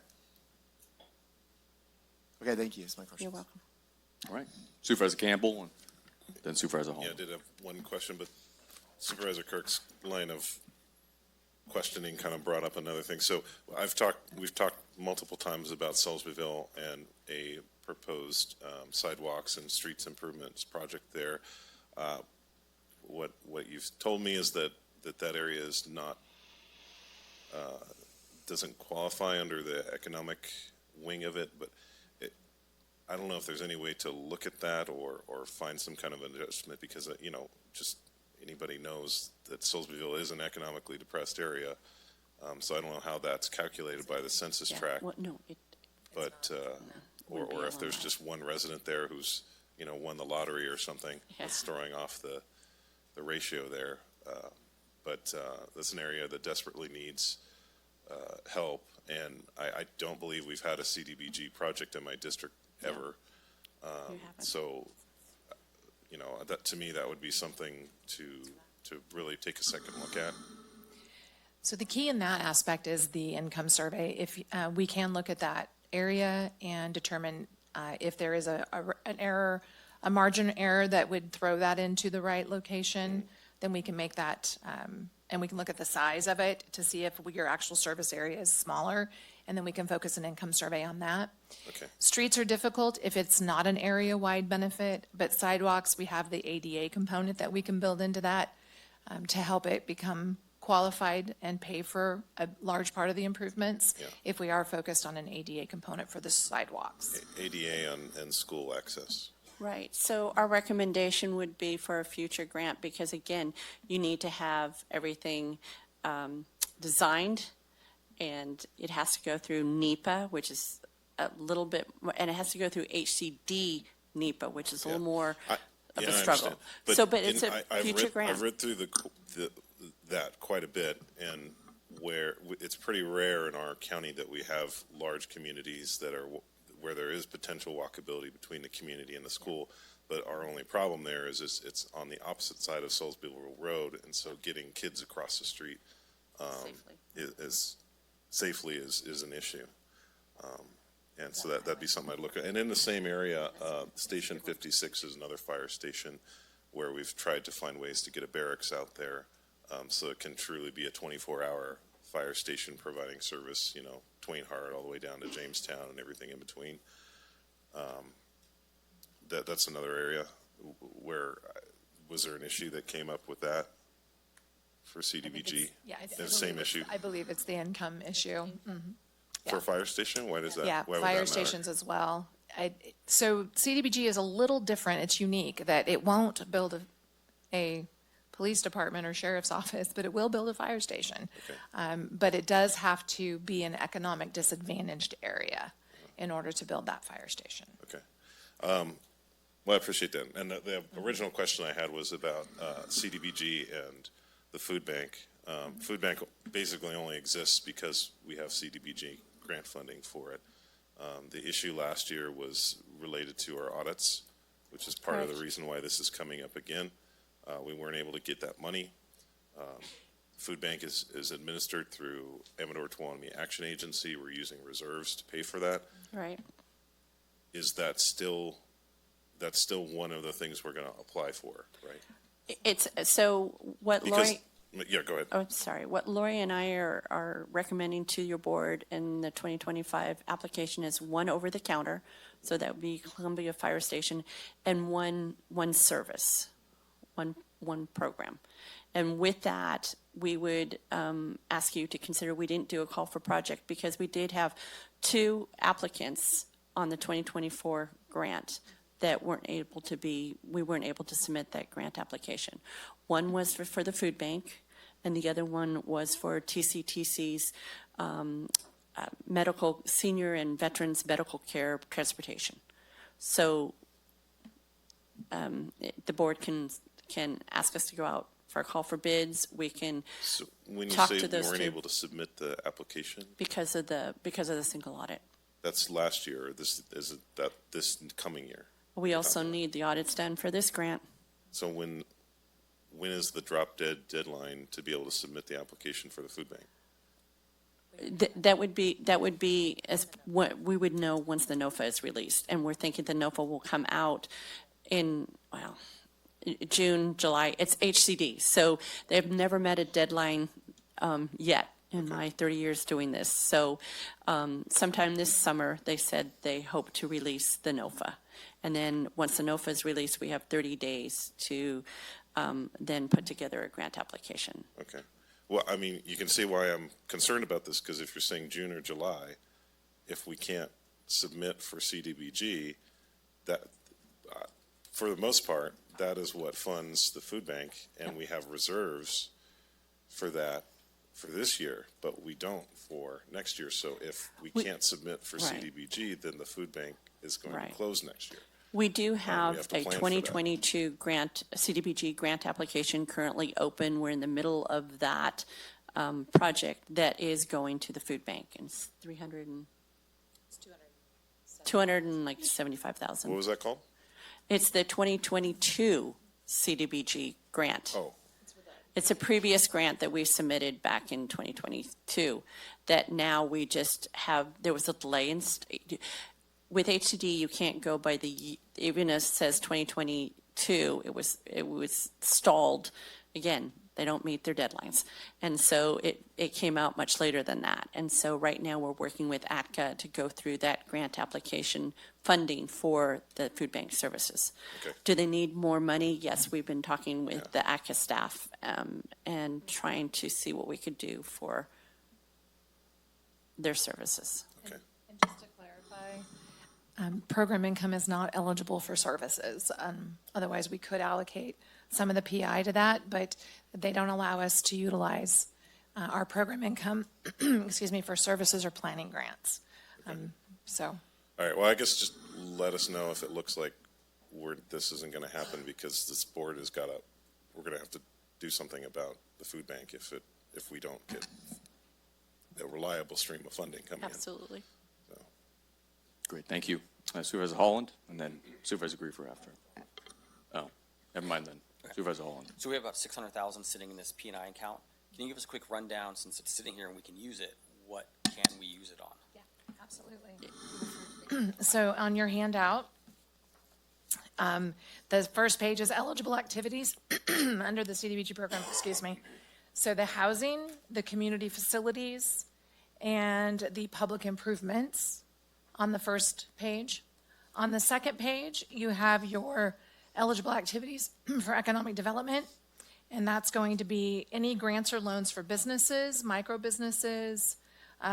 Okay, thank you. That's my question. You're welcome. All right. Supervisor Campbell, and then Supervisor Hall. Yeah, I did have one question, but Supervisor Kirk's line of questioning kind of brought up another thing. So we've talked multiple times about Salisburyville and a proposed sidewalks and streets improvements project there. What you've told me is that area is not, doesn't qualify under the economic wing of it, but I don't know if there's any way to look at that or find some kind of adjustment, because, just anybody knows that Salisburyville is an economically depressed area. So I don't know how that's calculated by the census Yeah, tract. well, no, But, wouldn't be or if along there's that. just one resident there who's, won the lottery or something, that's throwing off the ratio there. But that's an area that desperately needs help. And I don't believe we've had a CDBG project in my district ever. So, that, to me, that would be something to really take a second look at. So the key in that aspect is the income survey. If we can look at that area and determine if there is an error, a margin error that would throw that into the right location, then we can make that, and we can look at the size of it to see if your actual service area is smaller, and then we can focus an income survey on that. Okay. Streets are difficult if it's not an area-wide benefit, but sidewalks, we have the ADA component that we can build into that to help it become qualified and pay for a large part of the improvements if we are focused on an ADA component for the sidewalks. ADA and school access. Right, so our recommendation would be for a future grant, because again, you need to have everything designed, and it has to go through NEPA, which is a little bit, and it has to go through HCD NEPA, which is a little more of a struggle. But it's a future grant. I've read through that quite a bit, and where it's pretty rare in our county that we have large communities that are where there is potential walkability between the community and the school. But our only problem there is it's on the opposite side of Salisburyville Road, and so getting kids across the street safely is an issue. And so that'd be something I'd look at. And in the same area, Station 56 is another fire station where we've tried to find ways to get a barracks out there, so it can truly be a 24-hour fire station providing service, Twain Hart all the way down to Jamestown and everything in between. That's another area where, was there an issue that came up with that for CDBG? The same issue? I believe it's the income issue. For a fire station? Why does that? Yeah, why would that fire matter? stations as well. So CDBG is a little different. It's unique that it won't build a police department or sheriff's office, but it will build a fire station. But it does have to be an economic disadvantaged area in order to build that fire station. Okay. Well, I appreciate that. And the original question I had was about CDBG and the food bank. Food bank basically only exists because we have CDBG grant funding for it. The issue last year was related to our audits, which is part of the reason why this is coming up again. We weren't able to get that money. Food bank is administered through Amador Tuolumne Action Agency. We're using reserves to pay for that. Right. Is that still, that's still one of the things we're going to apply for, right? It's, so what Lori. Yeah, go ahead. Oh, sorry. What Lori and I are recommending to your board in the 2025 application is one over-the-counter, so that would be Columbia Fire Station, and one service, one program. And with that, we would ask you to consider, we didn't do a call for project because we did have 2 applicants on the 2024 grant that we weren't able to submit that grant application. One was for the food bank, and the other one was for TCTC's medical, senior and veterans medical care transportation. So the board can ask us to go out for a call for bids. We can So when you talk say to you those weren't two able to submit the application, because of the single audit. that's last year, or this, is it that this coming year? We also need the audits done for this grant. So when is the drop dead deadline to be able to submit the application for the food bank? That would be as what we would know once the NOFA is released, and we're thinking the NOFA will come out in, well, June, July. It's HCD, so they've never met a deadline yet in my 30 years doing this. So sometime this summer, they said they hope to release the NOFA, and then once the NOFA is released, we have 30 days to then put together a grant application. Okay. Well, I mean, you can see why I'm concerned about this, because if you're saying June or July, if we can't submit for CDBG, that, for the most part, that is what funds the food bank, and we have reserves for that for this year, but we don't for next year. So if we can't submit for Right. CDBG, then the food bank is going Right. to close next year. We do we have have to a plan for that. 2022 grant, CDBG grant application currently open. We're in the middle of that project that is going to the food bank, and it's 275,000. What was that called? It's the 2022 CDBG grant. Oh. It's a previous grant that we submitted back in 2022 that now we just have, there was a delay in, with HCD, you can't go by even as it says 2022, it was stalled. Again, they don't meet their deadlines. And so it came out much later than that. And so right now we're working with ATCA to go through that grant application funding for the food bank services. Okay. Do they need more money? Yes, we've been talking with the ATCA staff and trying to see what we could do for their services. Okay. And just to clarify, program income is not eligible for services. Otherwise, we could allocate some of the PI to that, but they don't allow us to utilize our program income, excuse me, for services or planning grants. So. All right, well, I guess just let us know if it looks like this isn't going to happen, because this board has got we're going to have to do something about the food bank if we don't get a reliable stream of funding coming in. Absolutely. Great, thank you. Supervisor Holland, and then Supervisor Griefer after. Oh, never mind then. Supervisor Holland. So we have about 600,000 sitting in this P&I account. Can you give us a quick rundown, since it's sitting here and we can use it, what can we use it on? Absolutely. So on your handout, the first page is eligible activities under the CDBG program, excuse me. So the housing, the community facilities, and the public improvements on the first page. On the second page, you have your eligible activities for economic development, and that's going to be any grants or loans for businesses, micro businesses,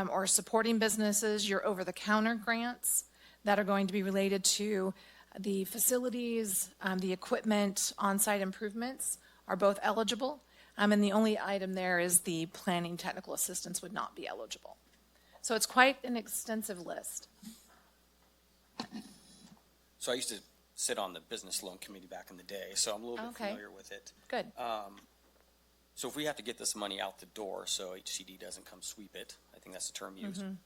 or supporting businesses, your over-the-counter grants that are going to be related to the facilities, the equipment, on-site improvements are both eligible. And the only item there is the planning technical assistance would not be eligible. So it's quite an extensive list. So I used to sit on the business loan committee back in the day, so I'm a little bit Okay. familiar with it. Good. So if we have to get this money out the door so HCD doesn't come sweep it, I think that's the term used. Mhm.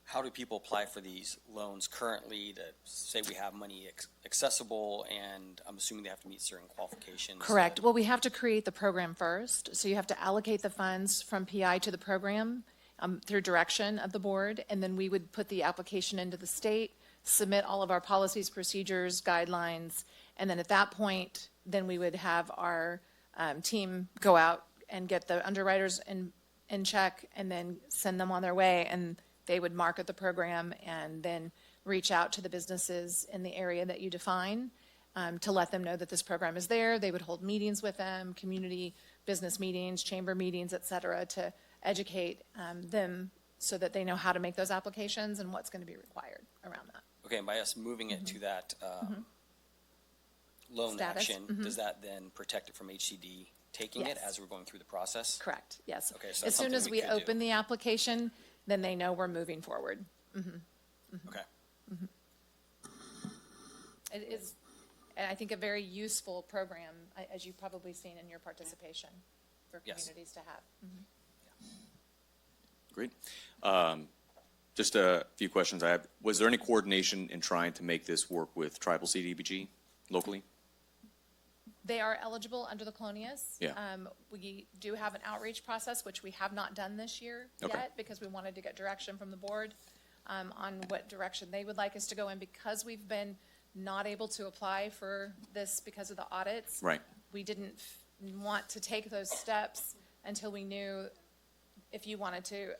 How do people apply for these loans currently to say we have money accessible, and I'm assuming they have to meet certain qualifications? Correct. Well, we have to create the program first. So you have to allocate the funds from PI to the program through direction of the board, and then we would put the application into the state, submit all of our policies, procedures, guidelines, and then at that point, then we would have our team go out and get the underwriters in check and then send them on their way, and they would market the program and then reach out to the businesses in the area that you define to let them know that this program is there. They would hold meetings with them, community business meetings, chamber meetings, et cetera, to educate them so that they know how to make those applications and what's going to be required around that. Okay, and by us moving it to that loan Status. action, does that then protect it from HCD taking it Yes. as we're going through the process? Correct, yes. Okay, so As that's soon as something we could do. open the application, then they know we're moving forward. Okay. It is and I think a very useful program, as you've probably seen in your participation for Yes. communities to have. Great. Just a few questions I have. Was there any coordination in trying to make this work with tribal CDBG locally? They are eligible under the Colonias. Yeah. We do have an outreach process, which we have not done this year Okay. yet, because we wanted to get direction from the board on what direction they would like us to go in, because we've been not able to apply for this because of the audits. Right. We didn't want to take those steps until we knew if you wanted to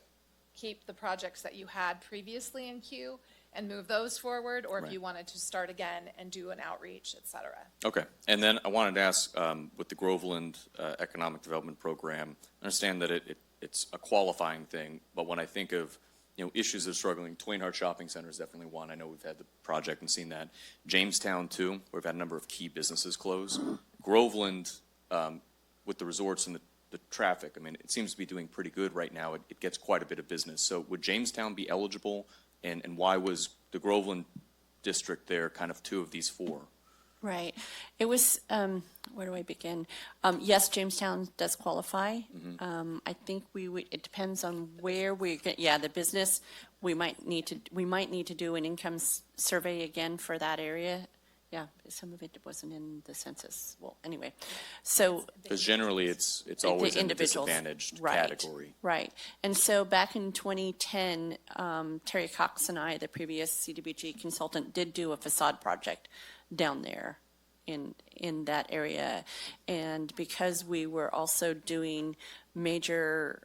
keep the projects that you had previously in queue and move those forward, or if Right. you wanted to start again and do an outreach, et cetera. Okay. And then I wanted to ask, with the Groveland Economic Development Program, I understand that it's a qualifying thing, but when I think of, issues that are struggling, Twain Harte Shopping Center is definitely one. I know we've had the project and seen that. Jamestown, too, where we've had a number of key businesses close. Groveland, with the resorts and the traffic, I mean, it seems to be doing pretty good right now. It gets quite a bit of business. So would Jamestown be eligible? And why was the Groveland district there kind of two of these four? Right. It was, where do I begin? Yes, Jamestown does qualify. I think it depends on where the business, we might need to do an income survey again for that area. Yeah, some of it wasn't in the census. Well, anyway, so. Because generally, it's always in the disadvantaged category. Right. And so back in 2010, Terry Cox and I, the previous CDBG consultant, did do a facade project down there in that area. And because we were also doing major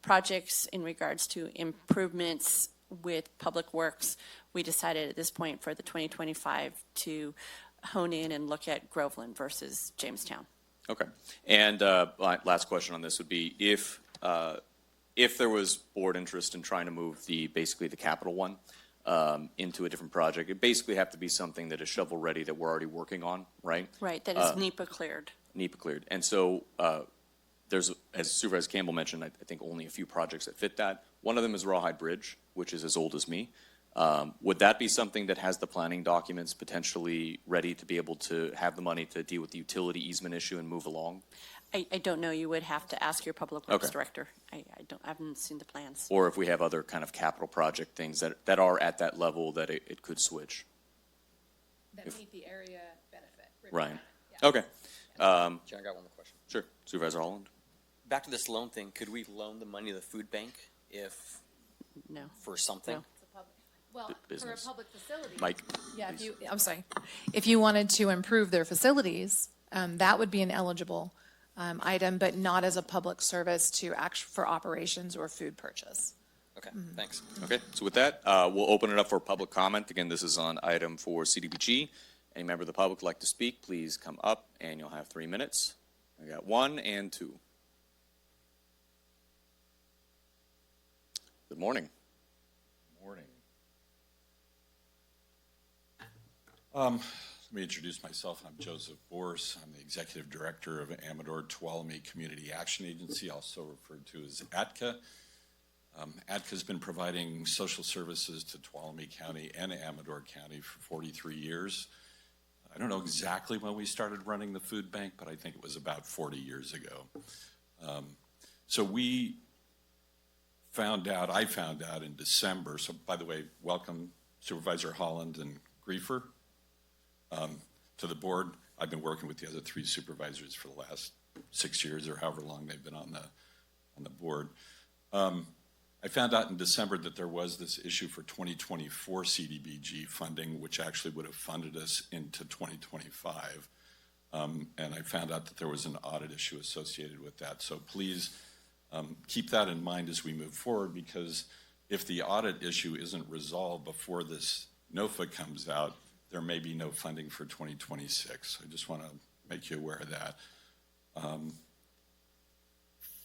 projects in regards to improvements with Public Works, we decided at this point for the 2025 to hone in and look at Groveland versus Jamestown. Okay. And last question on this would be if there was board interest in trying to move basically the Capital One into a different project, it basically have to be something that is shovel ready that we're already working on, right? Right, that is NEPA cleared. NEPA cleared. And so there's, as Supervisor Campbell mentioned, I think only a few projects that fit that. One of them is Rawhide Bridge, which is as old as me. Would that be something that has the planning documents potentially ready to be able to have the money to deal with the utility easement issue and move along? I don't know. You would have to ask your Public Works Okay. Director. I haven't seen the plans. Or if we have other kind of capital project things that are at that level that it could switch. That meet the area benefit. Right. Okay. Jen, I got one more question. Sure. Supervisor Holland? Back to this loan thing, could we loan the money to the food bank No. for something? No. Well, for a Business. public facility. Mike? Yeah, I'm sorry. If you wanted to improve their facilities, that would be an eligible item, but not as a public service for operations or food purchase. Okay, thanks. Okay, so with that, we'll open it up for public comment. Again, this is on item for CDBG. Any member of the public would like to speak, please come up and you'll have 3 minutes. I got 1 and 2. Good morning. Morning. Let me introduce myself. I'm Joseph Borse. I'm the Executive Director of Amador Tuolumne Community Action Agency, also referred to as ATCA. ATCA has been providing social services to Tuolumne County and Amador County for 43 years. I don't know exactly when we started running the food bank, but I think it was about 40 years ago. So I found out in December, so by the way, welcome Supervisor Holland and Griefer to the board. I've been working with the other 3 supervisors for the last 6 years or however long they've been on the board. I found out in December that there was this issue for 2024 CDBG funding, which actually would have funded us into 2025. And I found out that there was an audit issue associated with that. So please keep that in mind as we move forward, because if the audit issue isn't resolved before this NOFA comes out, there may be no funding for 2026. I just want to make you aware of that.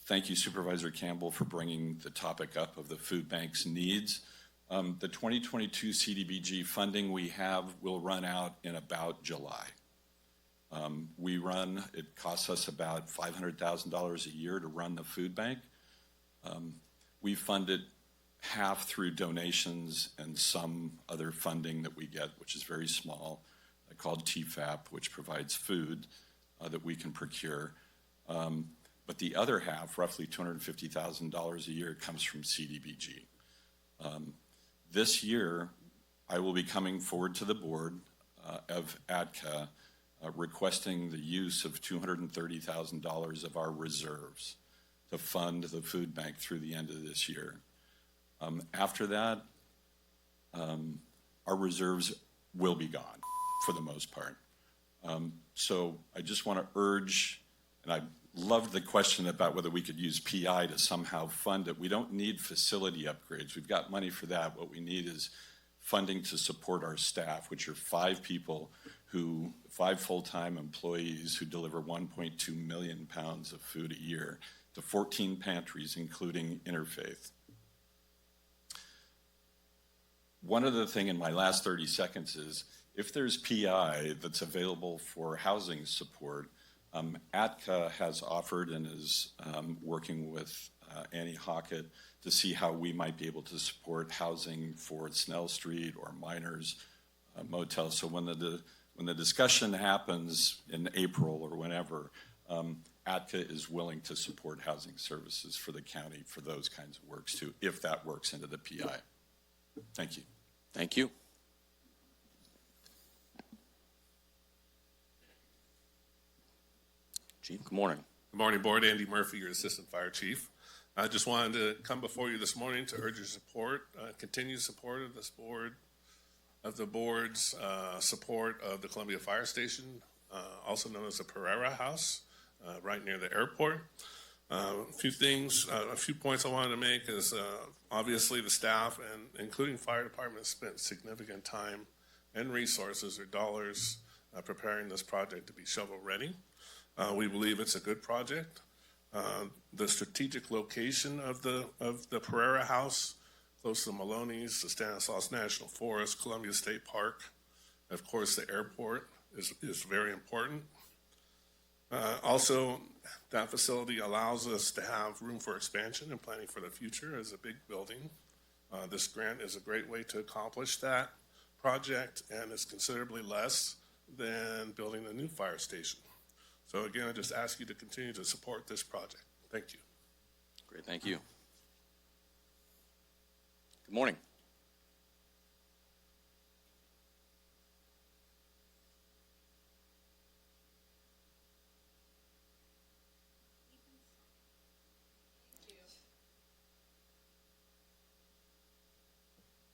Thank you, Supervisor Campbell, for bringing the topic up of the food bank's needs. The 2022 CDBG funding we have will run out in about July. It costs us about $500,000 a year to run the food bank. We fund it half through donations and some other funding that we get, which is very small, called TFAP, which provides food that we can procure. But the other half, roughly $250,000 a year, comes from CDBG. This year, I will be coming forward to the board of ADCA requesting the use of $230,000 of our reserves to fund the food bank through the end of this year. After that, our reserves will be gone for the most part. So I just want to urge, and I loved the question about whether we could use PI to somehow fund it. We don't need facility upgrades. We've got money for that. What we need is funding to support our staff, which are 5 full-time employees who deliver 1.2 million pounds of food a year to 14 pantries, including Interfaith. One other thing in my last 30 seconds is, if there's PI that's available for housing support, ATCA has offered and is working with Annie Hockett to see how we might be able to support housing for Snell Street or Miners Motel. So when the discussion happens in April or whenever, ATCA is willing to support housing services for the county for those kinds of works too, if that works into the PI. Thank you. Thank you. Chief, good morning. Good morning, Board. Andy Murphy, your Assistant Fire Chief. I just wanted to come before you this morning to urge your support, continued support of this board, of the board's support of the Columbia Fire Station, also known as the Pereira House, right near the airport. A few points I wanted to make is obviously the staff and including fire department spent significant time and resources or dollars preparing this project to be shovel ready. We believe it's a good project. The strategic location of the Pereira House, close to Maloney's, the Stanislaus National Forest, Columbia State Park, and of course the airport is very important. Also, that facility allows us to have room for expansion and planning for the future as a big building. This grant is a great way to accomplish that project, and it's considerably less than building a new fire station. So again, I just ask you to continue to support this project. Thank you. Great, thank you. Good morning.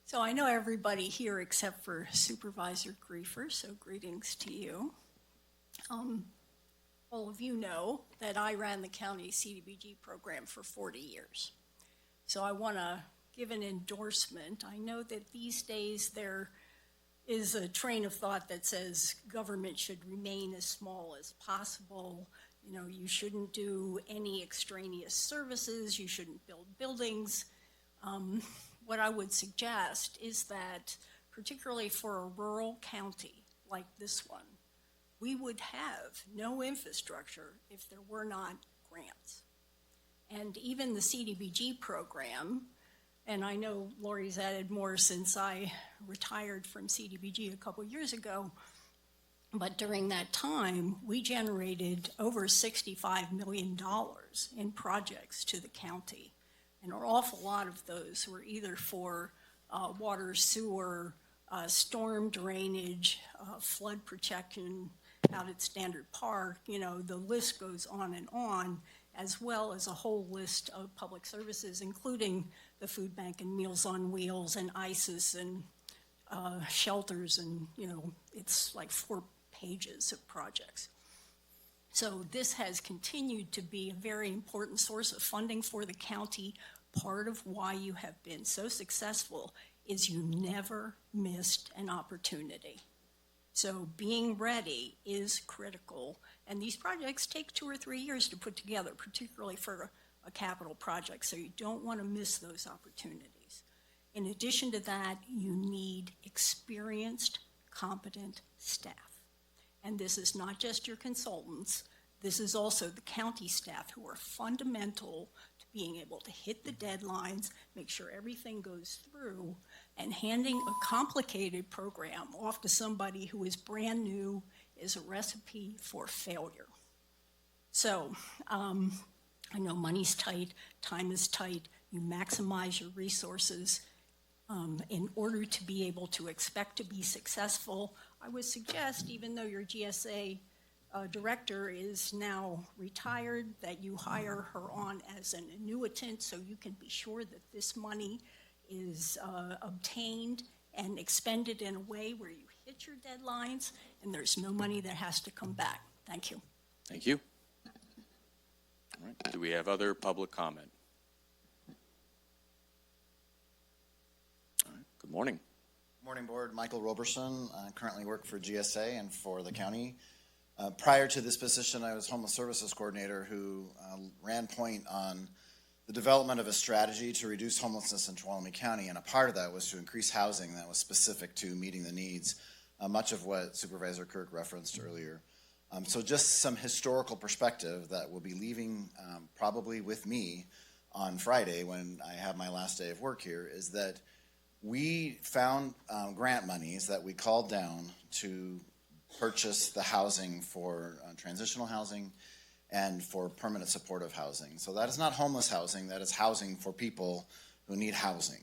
So I know everybody here except for Supervisor Griefer, so greetings to you. All of you know that I ran the county CDBG program for 40 years. So I want to give an endorsement. I know that these days there is a train of thought that says government should remain as small as possible. You know, you shouldn't do any extraneous services. You shouldn't build buildings. What I would suggest is that, particularly for a rural county like this one, we would have no infrastructure if there were not grants. And even the CDBG program, and I know Lori's added more since I retired from CDBG a couple years ago, but during that time, we generated over $65 million in projects to the county. And an awful lot of those were either for water, sewer, storm drainage, flood protection out at Standard Park. You know, the list goes on, as well as a whole list of public services, including the food bank and Meals on Wheels and ISIS and shelters, and, you know, it's like 4 pages of projects. So this has continued to be a very important source of funding for the county. Part of why you have been so successful is you never missed an opportunity. So being ready is critical, and these projects take 2 or 3 years to put together, particularly for a capital project, so you don't want to miss those opportunities. In addition to that, you need experienced, competent staff. And this is not just your consultants, this is also the county staff who are fundamental to being able to hit the deadlines, make sure everything goes through, and handing a complicated program off to somebody who is brand new is a recipe for failure. So I know money's tight, time is tight, you maximize your resources. In order to be able to expect to be successful, I would suggest, even though your GSA director is now retired, that you hire her on as an annuitant so you can be sure that this money is obtained and expended in a way where you hit your deadlines and there's no money that has to come back. Thank you. Thank you. All right. Do we have other public comment? All right. Good morning. Morning, Board. Michael Roberson. I currently work for GSA and for the county. Prior to this position, I was Homeless Services Coordinator who ran point on the development of a strategy to reduce homelessness in Tuolumne County, and a part of that was to increase housing that was specific to meeting the needs, much of what Supervisor Kirk referenced earlier. So just some historical perspective that will be leaving probably with me on Friday when I have my last day of work here is that we found grant monies that we called down to purchase the housing for transitional housing and for permanent supportive housing. So that is not homeless housing, that is housing for people who need housing.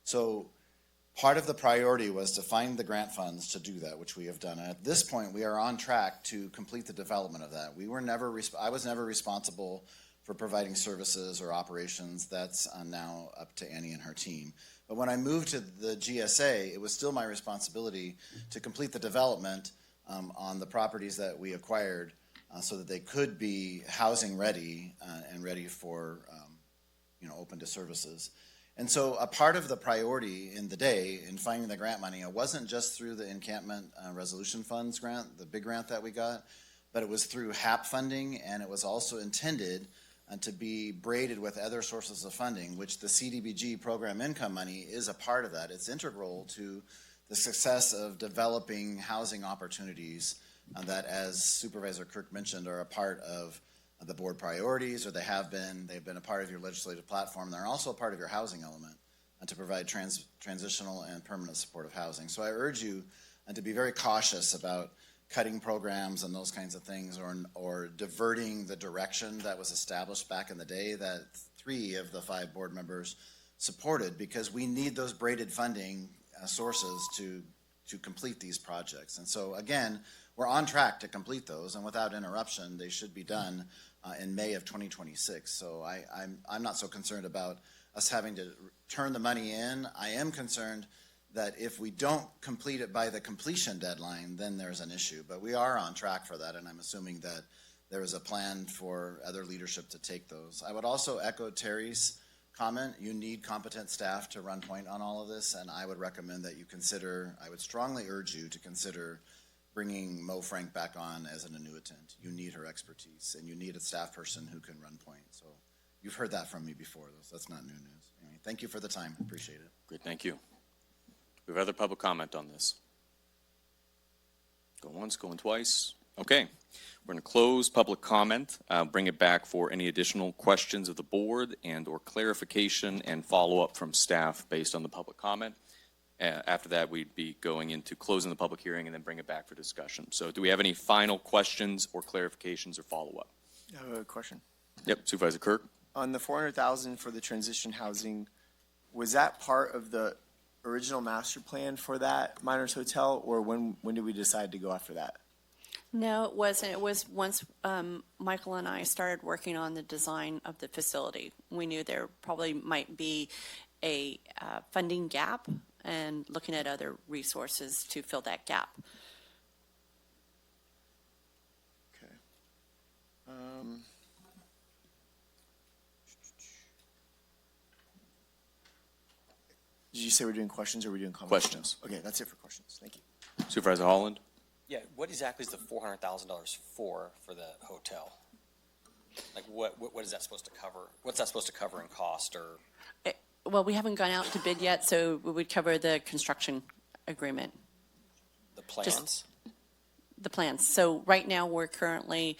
So part of the priority was to find the grant funds to do that, which we have done. And at this point, we are on track to complete the development of that. I was never responsible for providing services or operations. That's now up to Annie and her team. But when I moved to the GSA, it was still my responsibility to complete the development on the properties that we acquired so that they could be housing ready and ready for, open to services. And so a part of the priority in the day in finding the grant money, it wasn't just through the Encampment Resolution Funds grant, the big grant that we got, but it was through HAP funding, and it was also intended to be braided with other sources of funding, which the CDBG program income money is a part of that. It's integral to the success of developing housing opportunities that, as Supervisor Kirk mentioned, are a part of the board priorities, or they've been a part of your legislative platform. They're also a part of your housing element to provide transitional and permanent supportive housing. So I urge you to be very cautious about cutting programs and those kinds of things, or diverting the direction that was established back in the day that 3 of the 5 board members supported, because we need those braided funding sources to complete these projects. And so again, we're on track to complete those, and without interruption, they should be done in May of 2026. So I'm not so concerned about us having to turn the money in. I am concerned that if we don't complete it by the completion deadline, then there's an issue. But we are on track for that, and I'm assuming that there is a plan for other leadership to take those. I would also echo Terry's comment. You need competent staff to run point on all of this, and I would recommend that you I would strongly urge you to consider bringing Mo Frank back on as an annuitant. You need her expertise, and you need a staff person who can run point. So you've heard that from me before, though, so that's not new news. Anyway, thank you for the time. Appreciate it. Great, thank you. We have other public comment on this. Going once, going twice. Okay, we're going to close public comment, bring it back for any additional questions of the board and or clarification and follow-up from staff based on the public comment. After that, we'd be going into closing the public hearing and then bring it back for discussion. So do we have any final questions or clarifications or follow-up? I have a question. Yep, Supervisor Kirk. On the $400,000 for the transition housing, was that part of the original master plan for that Miners Hotel, or when did we decide to go after that? No, it wasn't. It was once Michael and I started working on the design of the facility. We knew there probably might be a funding gap and looking at other resources to fill that gap. Okay. Did you say we're doing questions or we're doing comments? Questions. Okay, that's it for questions. Thank you. Supervisor Holland. Yeah, what exactly is the $400,000 for the hotel? Like what is that supposed to cover? What's that supposed to cover in cost or? Well, we haven't gone out to bid yet, so we would cover the construction agreement. The plans? The plans. So right now, we're currently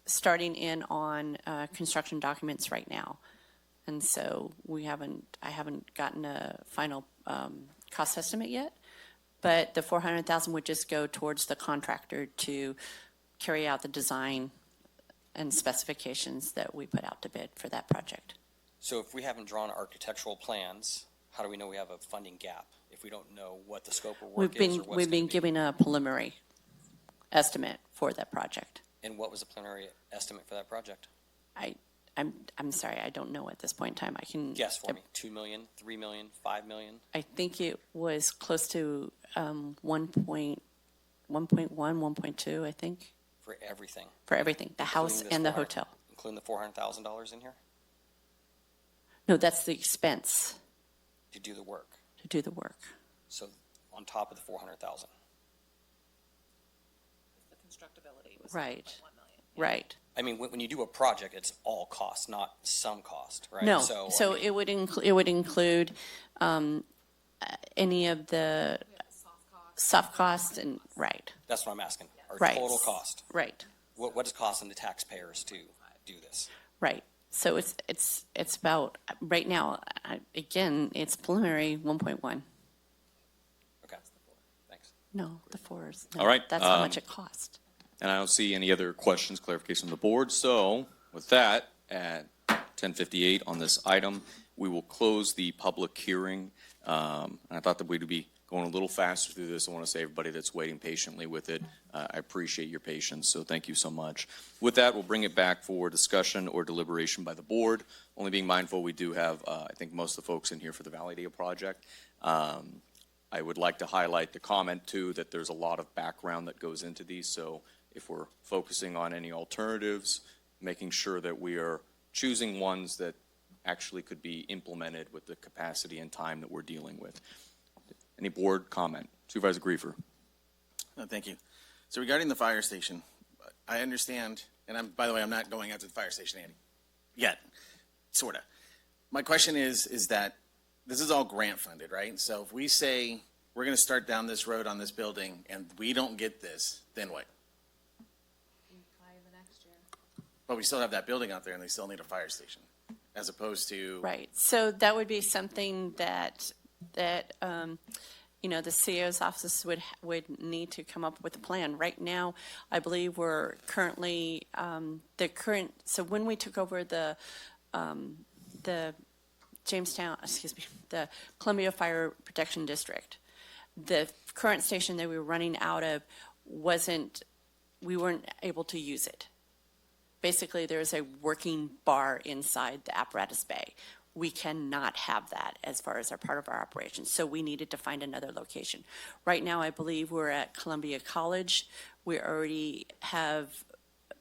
starting in on construction documents right now. And so I haven't gotten a final cost estimate yet, but the 400,000 would just go towards the contractor to carry out the design and specifications that we put out to bid for that project. So if we haven't drawn architectural plans, how do we know we have a funding gap if we don't know what the scope of work is or what's We've been gonna be? giving a preliminary estimate for that project. And what was the preliminary estimate for that project? I'm sorry, I don't know at this point in time. I can Guess for me. 2 million, 3 million, 5 million? I think it was close to 1.1, 1.2, I think, For everything? for everything, the house Including this and the 400 hotel. Including the $400,000 in here No, that's the expense to do the work? to do the work. So on top of the 400,000? The constructability was Right. 1 million. Right. I mean, when you do a project, it's all cost, not some cost, right? No, So, so I mean, it would include any of the soft costs and, right, that's what I'm asking. Our right. total cost. Right, What is costing the taxpayers to do this? right. So it's about, right now, again, it's preliminary 1.1. Okay, thanks. No, the fours. All right, That's how much it cost. And I don't see any other questions, clarification from the board. So with that, at 10:58 on this item, we will close the public hearing. And I thought that we'd be going a little faster through this. I want to say everybody that's waiting patiently with it, I appreciate your patience, so thank you so much. With that, we'll bring it back for discussion or deliberation by the board. Only being mindful, we do have, I think, most of the folks in here for the Valley Dale project. I would like to highlight the comment, too, that there's a lot of background that goes into these, so if we're focusing on any alternatives, making sure that we are choosing ones that actually could be implemented with the capacity and time that we're dealing with. Any board comment? Supervisor Griefer. No, thank you. So regarding the fire station, I understand, and by the way, I'm not going out to the fire station, Andy, yet, sorta. My question is that this is all grant funded, right? So if we say we're gonna start down this road on this building and we don't get this, then what? But we still have that building out there and they still need a fire station, as opposed to. Right, so that would be something that the CEO's office would need to come up with a plan. Right now, I believe we're currently, so when we took over the the Columbia Fire Protection District, the current station that we were running out of we weren't able to use it. Basically, there's a working bar inside the apparatus bay. We cannot have that as far as our part of our operations, so we needed to find another location. Right now, I believe we're at Columbia College. We already have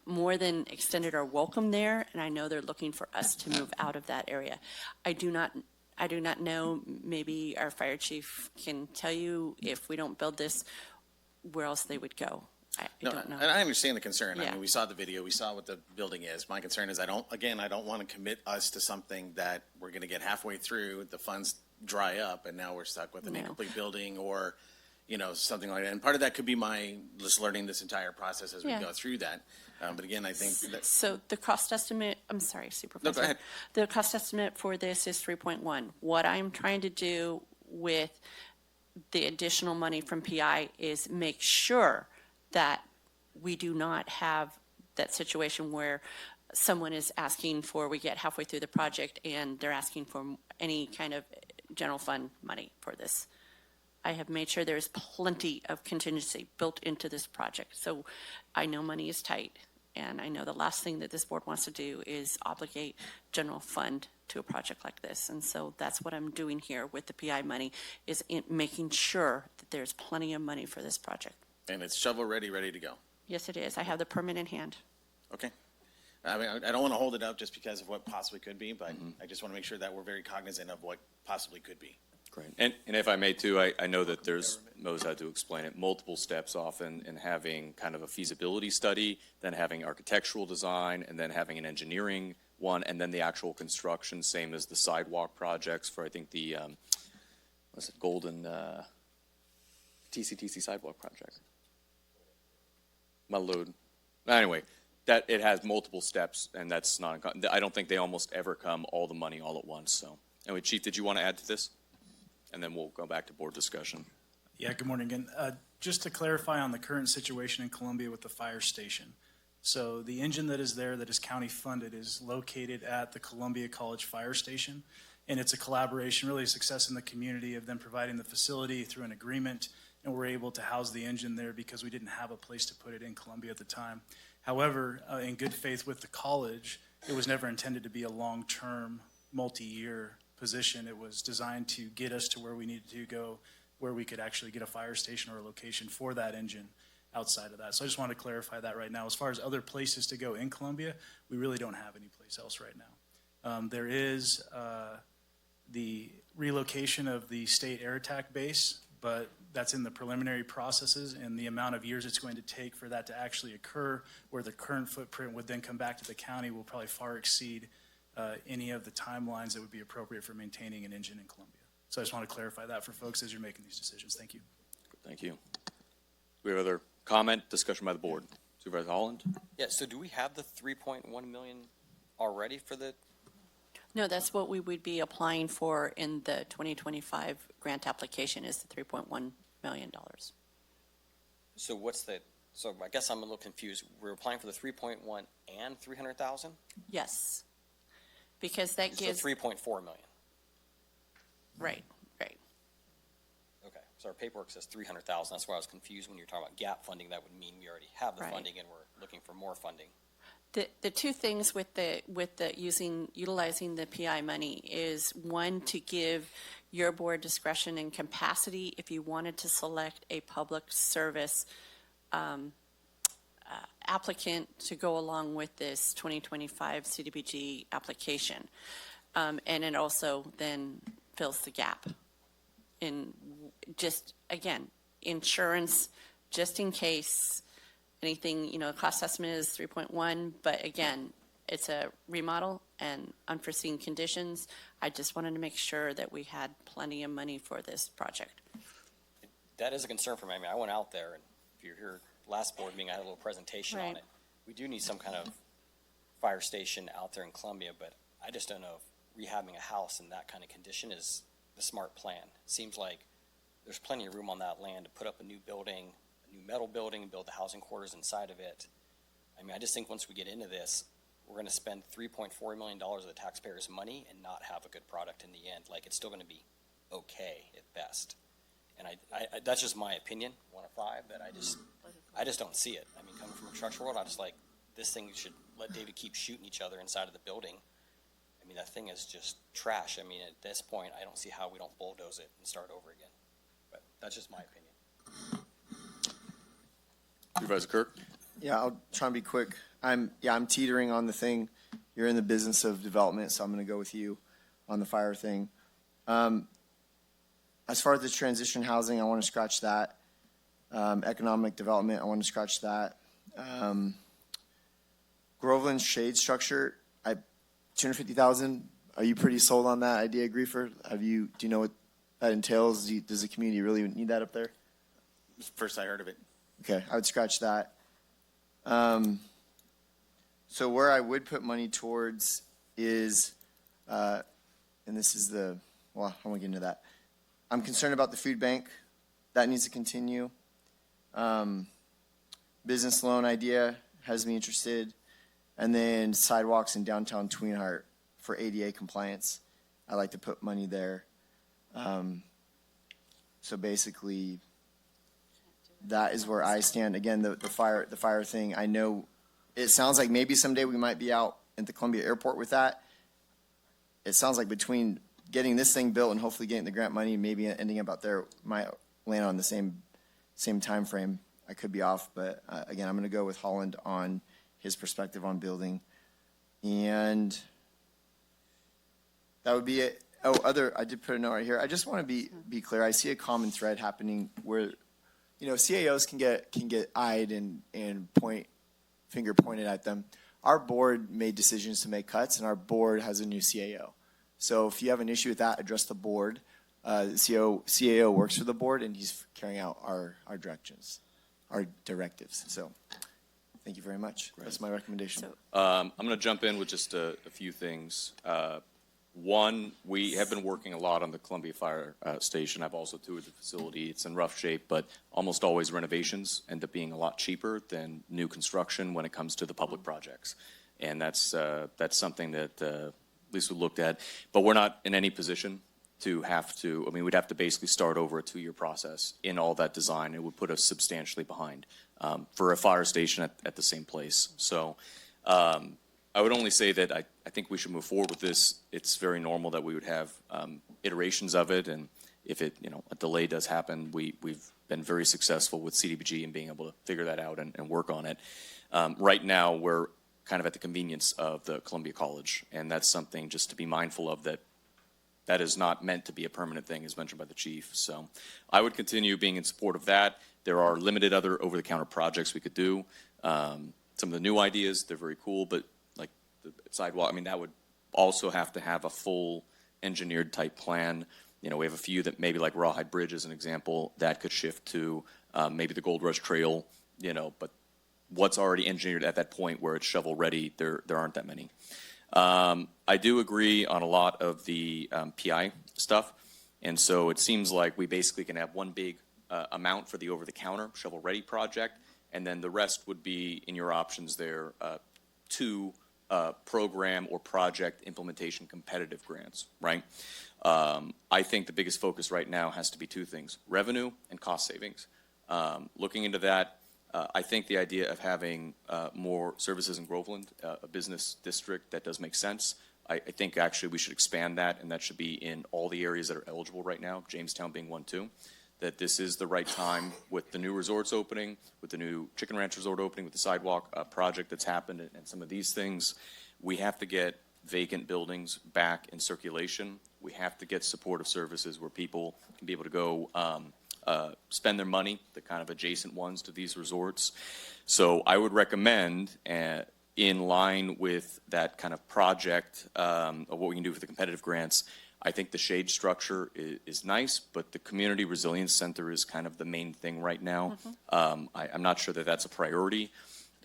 more than extended our welcome there, and I know they're looking for us to move out of that area. I do not know, maybe our fire chief can tell you if we don't build this, where else they would go. I don't know. And I understand the concern. I Yeah. mean, we saw the video, we saw what the building is. My concern is I don't want to commit us to something that we're going to get halfway through, the funds dry up, and now we're stuck with an No. incomplete building or, something like that. And part of that could be my just learning this entire process as we Yeah. go through that. But again, I think that. So the cost estimate, I'm sorry, Supervisor. ahead. The cost estimate for this is 3.1. What I'm trying to do with the additional money from PI is make sure that we do not have that situation where someone is asking for, we get halfway through the project and they're asking for any kind of general fund money for this. I have made sure there's plenty of contingency built into this project. So I know money is tight, and I know the last thing that this board wants to do is obligate general fund to a project like this. And so that's what I'm doing here with the PI money, is making sure that there's plenty of money for this project. And it's shovel ready to go. Yes, it is. I have the permit in hand. Okay. I mean, I don't want to hold it up just because of what possibly could be, but I just want to make sure that we're very cognizant of what possibly could be. Great. And if I may too, I know that there's, Mo's had to explain it, multiple steps often in having kind of a feasibility study, then having architectural design, and then having an engineering one, and then the actual construction, same as the sidewalk projects for, I think, the, Golden, TCTC sidewalk project. My load. Anyway, That it has multiple steps, and that's not, I don't think they almost ever come all the money all at once, so. Anyway, Chief, did you want to add to this? And then we'll go back to board discussion. Yeah, good morning again. Just to clarify on the current situation in Columbia with the fire station. So the engine that is there that is county funded is located at the Columbia College Fire Station. And it's a collaboration, really a success in the community of them providing the facility through an agreement. And we're able to house the engine there because we didn't have a place to put it in Columbia at the time. However, in good faith with the college, it was never intended to be a long-term, multi-year position. It was designed to get us to where we needed to go, where we could actually get a fire station or a location for that engine outside of that. So I just want to clarify that right now. As far as other places to go in Columbia, we really don't have any place else right now. There is the relocation of the state air attack base, but that's in the preliminary processes, and the amount of years it's going to take for that to actually occur, where the current footprint would then come back to the county, will probably far exceed any of the timelines that would be appropriate for maintaining an engine in Columbia. So I just want to clarify that for folks as you're making these decisions. Thank you. Thank you. Do we have other comment, discussion by the board? Supervisor Holland? Yeah, so do we have the 3.1 million already for the, No, that's what we would be applying for in the 2025 grant application is the $3.1 million. so what's the, so I guess I'm a little confused. We're applying for the 3.1 and 300,000? Yes. Because that So gives, 3.4 million. right. Okay, so our paperwork says 300,000. That's why I was confused when you were talking about gap funding. That would mean we already have the Right. funding and we're looking for more funding. The two things with the utilizing the PI money is, one, to give your board discretion and capacity if you wanted to select a public service applicant to go along with this 2025 CDBG application. And it also then fills the gap in just, again, insurance, just in case anything, cost estimate is 3.1, but again, it's a remodel and unforeseen conditions. I just wanted to make sure that we had plenty of money for this project. That is a concern for me. I mean, I went out there, and if you're here last board meeting, I had a little presentation on Right. it. We do need some kind of fire station out there in Columbia, but I just don't know if rehabbing a house in that kind of condition is the smart plan. It seems like there's plenty of room on that land to put up a new building, a new metal building, and build the housing quarters inside of it. I mean, I just think once we get into this, we're going to spend $3.4 million of the taxpayers' money and not have a good product in the end. Like, it's still going to be okay at best. And I that's just my opinion, 1 of 5, that I just don't see it. I mean, coming from a structural world, I just like, this thing should let David keep shooting each other inside of the building. I mean, that thing is just trash. I mean, at this point, I don't see how we don't bulldoze it and start over again. But that's just my opinion. Supervisor Kirk? Yeah, I'll try and be quick. I'm teetering on the thing. You're in the business of development, so I'm going to go with you on the fire thing. As far as the transition housing, I want to scratch that. Economic development, I want to scratch that. Groveland's shade structure, $250,000. Are you pretty sold on that idea, Griefer? Do you know what that entails? Does the community really need that up there? First I heard of it. Okay, I would scratch that. So where I would put money towards is, and this is I won't get into that. I'm concerned about the food bank. That needs to continue. Business loan idea has me interested. And then sidewalks in downtown Tweenhart for ADA compliance. I like to put money there. So basically, that is where I stand. Again, the fire thing, I know it sounds like maybe someday we might be out at the Columbia Airport with that. It sounds like between getting this thing built and hopefully getting the grant money, maybe ending up out there might land on the same time frame. I could be off, but again, I'm going to go with Holland on his perspective on building. And that would be it. I did put a note right here. I just want to be clear. I see a common thread happening where, CAOs can get eyed and finger pointed at them. Our board made decisions to make cuts, and our board has a new CAO. So if you have an issue with that, address the board. The CAO works for the board, and he's carrying out our directions, our directives. So Thank you very much. That's my recommendation. I'm going to jump in with just a few things. One, we have been working a lot on the Columbia Fire Station. I've also toured the facility. It's in rough shape, but almost always renovations end up being a lot cheaper than new construction when it comes to the public projects. And that's something that at least we looked at. But we're not in any position to have to, I mean, we'd have to basically start over a 2-year process in all that design. It would put us substantially behind for a fire station at the same place. So I would only say that I think we should move forward with this. It's very normal that we would have iterations of it, and if it, a delay does happen, we've been very successful with CDBG in being able to figure that out and work on it. Right now, we're kind of at the convenience of the Columbia College, and that's something just to be mindful of, that is not meant to be a permanent thing, as mentioned by the chief. So I would continue being in support of that. There are limited other over-the-counter projects we could do. Some of the new ideas, they're very cool, but like the sidewalk, I mean, that would also have to have a full engineered type plan. We have a few that maybe like Rawhide Bridge as an example, that could shift to maybe the Gold Rush Trail, but what's already engineered at that point where it's shovel ready, there aren't that many. I do agree on a lot of the PI stuff, and so it seems like we basically can have one big amount for the over-the-counter shovel-ready project, and then the rest would be in your options there, 2 program or project implementation competitive grants, right? I think the biggest focus right now has to be 2 things, revenue and cost savings. Looking into that, I think the idea of having more services in Groveland, a business district, that does make sense. I think actually we should expand that, and that should be in all the areas that are eligible right now, Jamestown being one too. That this is the right time with the new resorts opening, with the new Chicken Ranch Resort opening, with the sidewalk project that's happened, and some of these things. We have to get vacant buildings back in circulation. We have to get supportive services where people can be able to go spend their money, the kind of adjacent ones to these resorts. So I would recommend, in line with that kind of project of what we can do for the competitive grants, I think the shade structure is nice, but the Community Resilience Center is kind of the main thing right now. I'm not sure that that's a priority.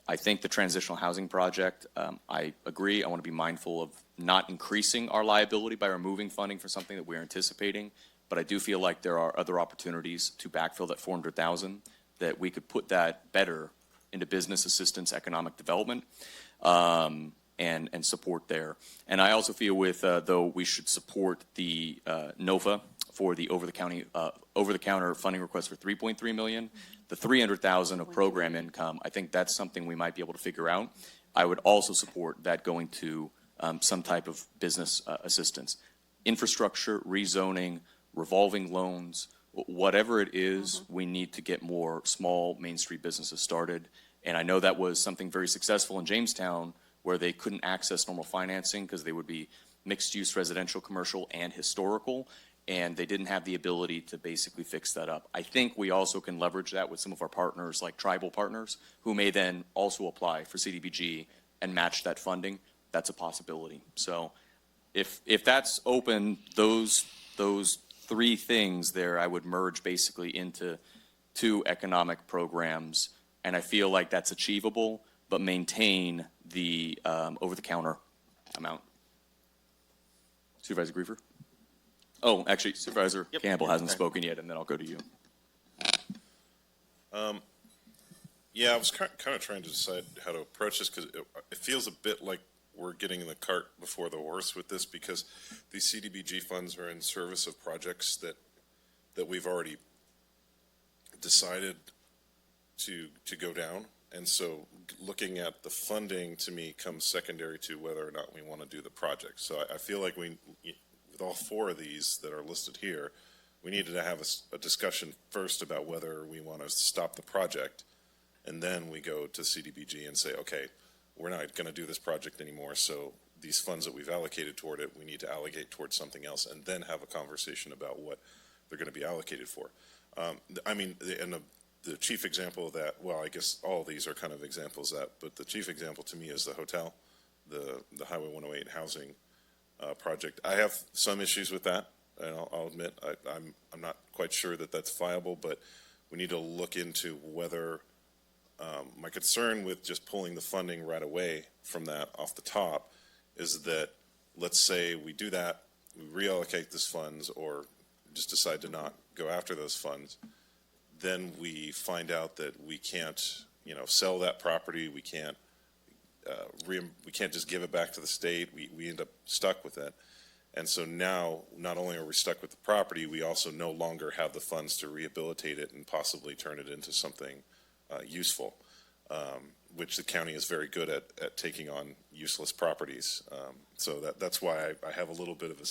I think the transitional housing project, I agree. I want to be mindful of not increasing our liability by removing funding for something that we're anticipating. But I do feel like there are other opportunities to backfill that $400,000, that we could put that better into business assistance, economic development, and support there. And I also feel though we should support the NOFA for the over-the-counter funding request for $3.3 million. The $300,000 of program income, I think that's something we might be able to figure out. I would also support that going to some type of business assistance. Infrastructure, rezoning, revolving loans, whatever it is, we need to get more small Main Street businesses started. And I know that was something very successful in Jamestown, where they couldn't access normal financing because they would be mixed-use residential, commercial, and historical, and they didn't have the ability to basically fix that up. I think we also can leverage that with some of our partners, like tribal partners, who may then also apply for CDBG and match that funding. That's a possibility. So if that's open, those 3 things there, I would merge basically into 2 economic programs, and I feel like that's achievable, but maintain the over-the-counter amount. Supervisor Griefer? Oh, actually, Supervisor Campbell hasn't spoken yet, and then I'll go to you. Yeah, I was kind of trying to decide how to approach this, because it feels a bit like we're getting the cart before the horse with this, because these CDBG funds are in service of projects that we've already decided to go down. And so looking at the funding, to me, comes secondary to whether or not we want to do the project. So I feel like with all 4 of these that are listed here, we needed to have a discussion first about whether we want to stop the project, and then we go to CDBG and say, okay, we're not going to do this project anymore, so these funds that we've allocated toward it, we need to allocate towards something else, and then have a conversation about what they're going to be allocated for. The chief example of that, well, I guess all of these are kind of examples of that, but the chief example to me is the hotel, the Highway 108 housing project. I have some issues with that, and I'll admit I'm not quite sure that that's viable, but we need to look into whether My concern with just pulling the funding right away from that off the top is that, let's say we do that, we reallocate those funds or just decide to not go after those funds, then we find out that we can't, sell that property, we can't just give it back to the state, we end up stuck with it. And so now, not only are we stuck with the property, we also no longer have the funds to rehabilitate it and possibly turn it into something useful, which the county is very good at taking on useless properties. So that's why I have a little bit of a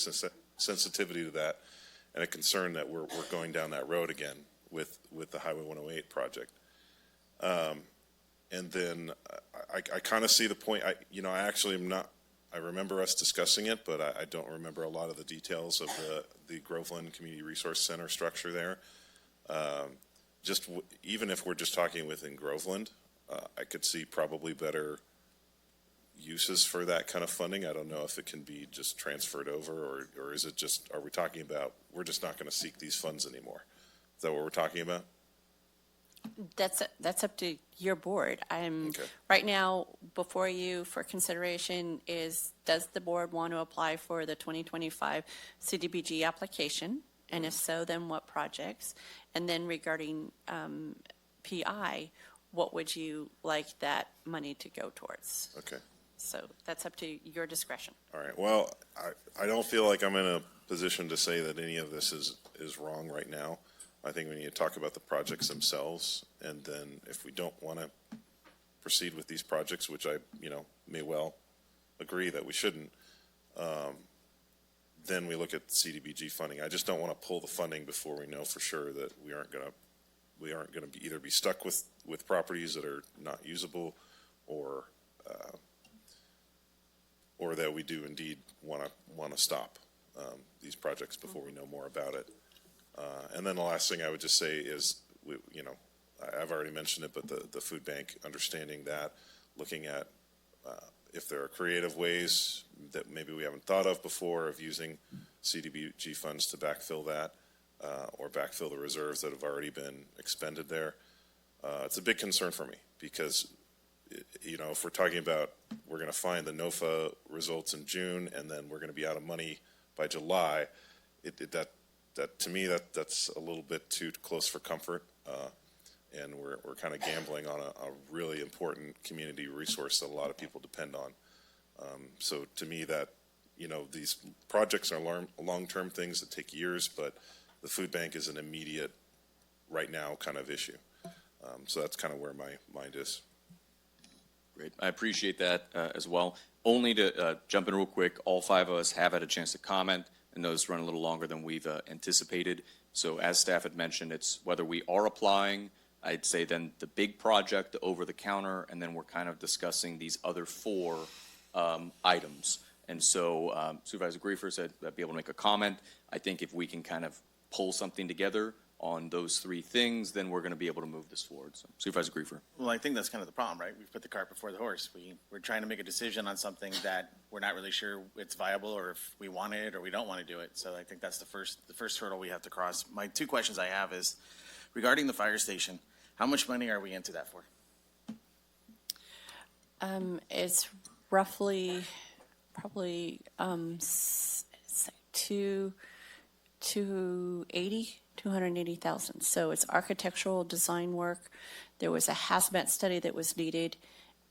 sensitivity to that and a concern that we're going down that road again with the Highway 108 project. And then I kind of see the point. I actually am not. I remember us discussing it, but I don't remember a lot of the details of the Groveland Community Resource Center structure there. Even if we're just talking within Groveland, I could see probably better uses for that kind of funding. I don't know if it can be just transferred over, or is it just, are we talking about, we're just not going to seek these funds anymore? Is that what we're talking about? That's up to your board. Right now, before you for consideration is, does the board want to apply for the 2025 CDBG application? And if so, then what projects? And then regarding PI, what would you like that money to go towards? Okay. So that's up to your discretion. All right. Well, I don't feel like I'm in a position to say that any of this is wrong right now. I think we need to talk about the projects themselves, and then if we don't want to proceed with these projects, which I, may well agree that we shouldn't, then we look at CDBG funding. I just don't want to pull the funding before we know for sure that we aren't going to either be stuck with properties that are not usable, or that we do indeed want to stop these projects before we know more about it. And then the last thing I would just say is, I've already mentioned it, but the food bank, understanding that, looking at if there are creative ways that maybe we haven't thought of before of using CDBG funds to backfill that, or backfill the reserves that have already been expended there. It's a big concern for me because, if we're talking about we're going to find the NOFA results in June and then we're going to be out of money by July, that to me that's a little bit too close for comfort, and we're kind of gambling on a really important community resource that a lot of people depend on. So to me, that these projects are long-term things that take years, but the food bank is an immediate, right now kind of issue. So that's kind of where my mind is. Great. I appreciate that as well. Only to jump in real quick, all five of us have had a chance to comment, and those run a little longer than we've anticipated. So as staff had mentioned, it's whether we are applying, I'd say then the big project, the over-the-counter, and then we're kind of discussing these other four items. And so Supervisor Griefer said I'd be able to make a comment. I think if we can kind of pull something together on those three things, then we're going to be able to move this forward. So, Supervisor Griefer. Well, I think that's kind of the problem, right? We've put the cart before the horse. We're trying to make a decision on something that we're not really sure it's viable, or if we want it or we don't want to do it. So I think that's the first hurdle we have to cross. My two questions I have is, regarding the fire station, how much money are we into that for? It's roughly probably 280,000. So it's architectural design work. There was a hazmat study that was needed,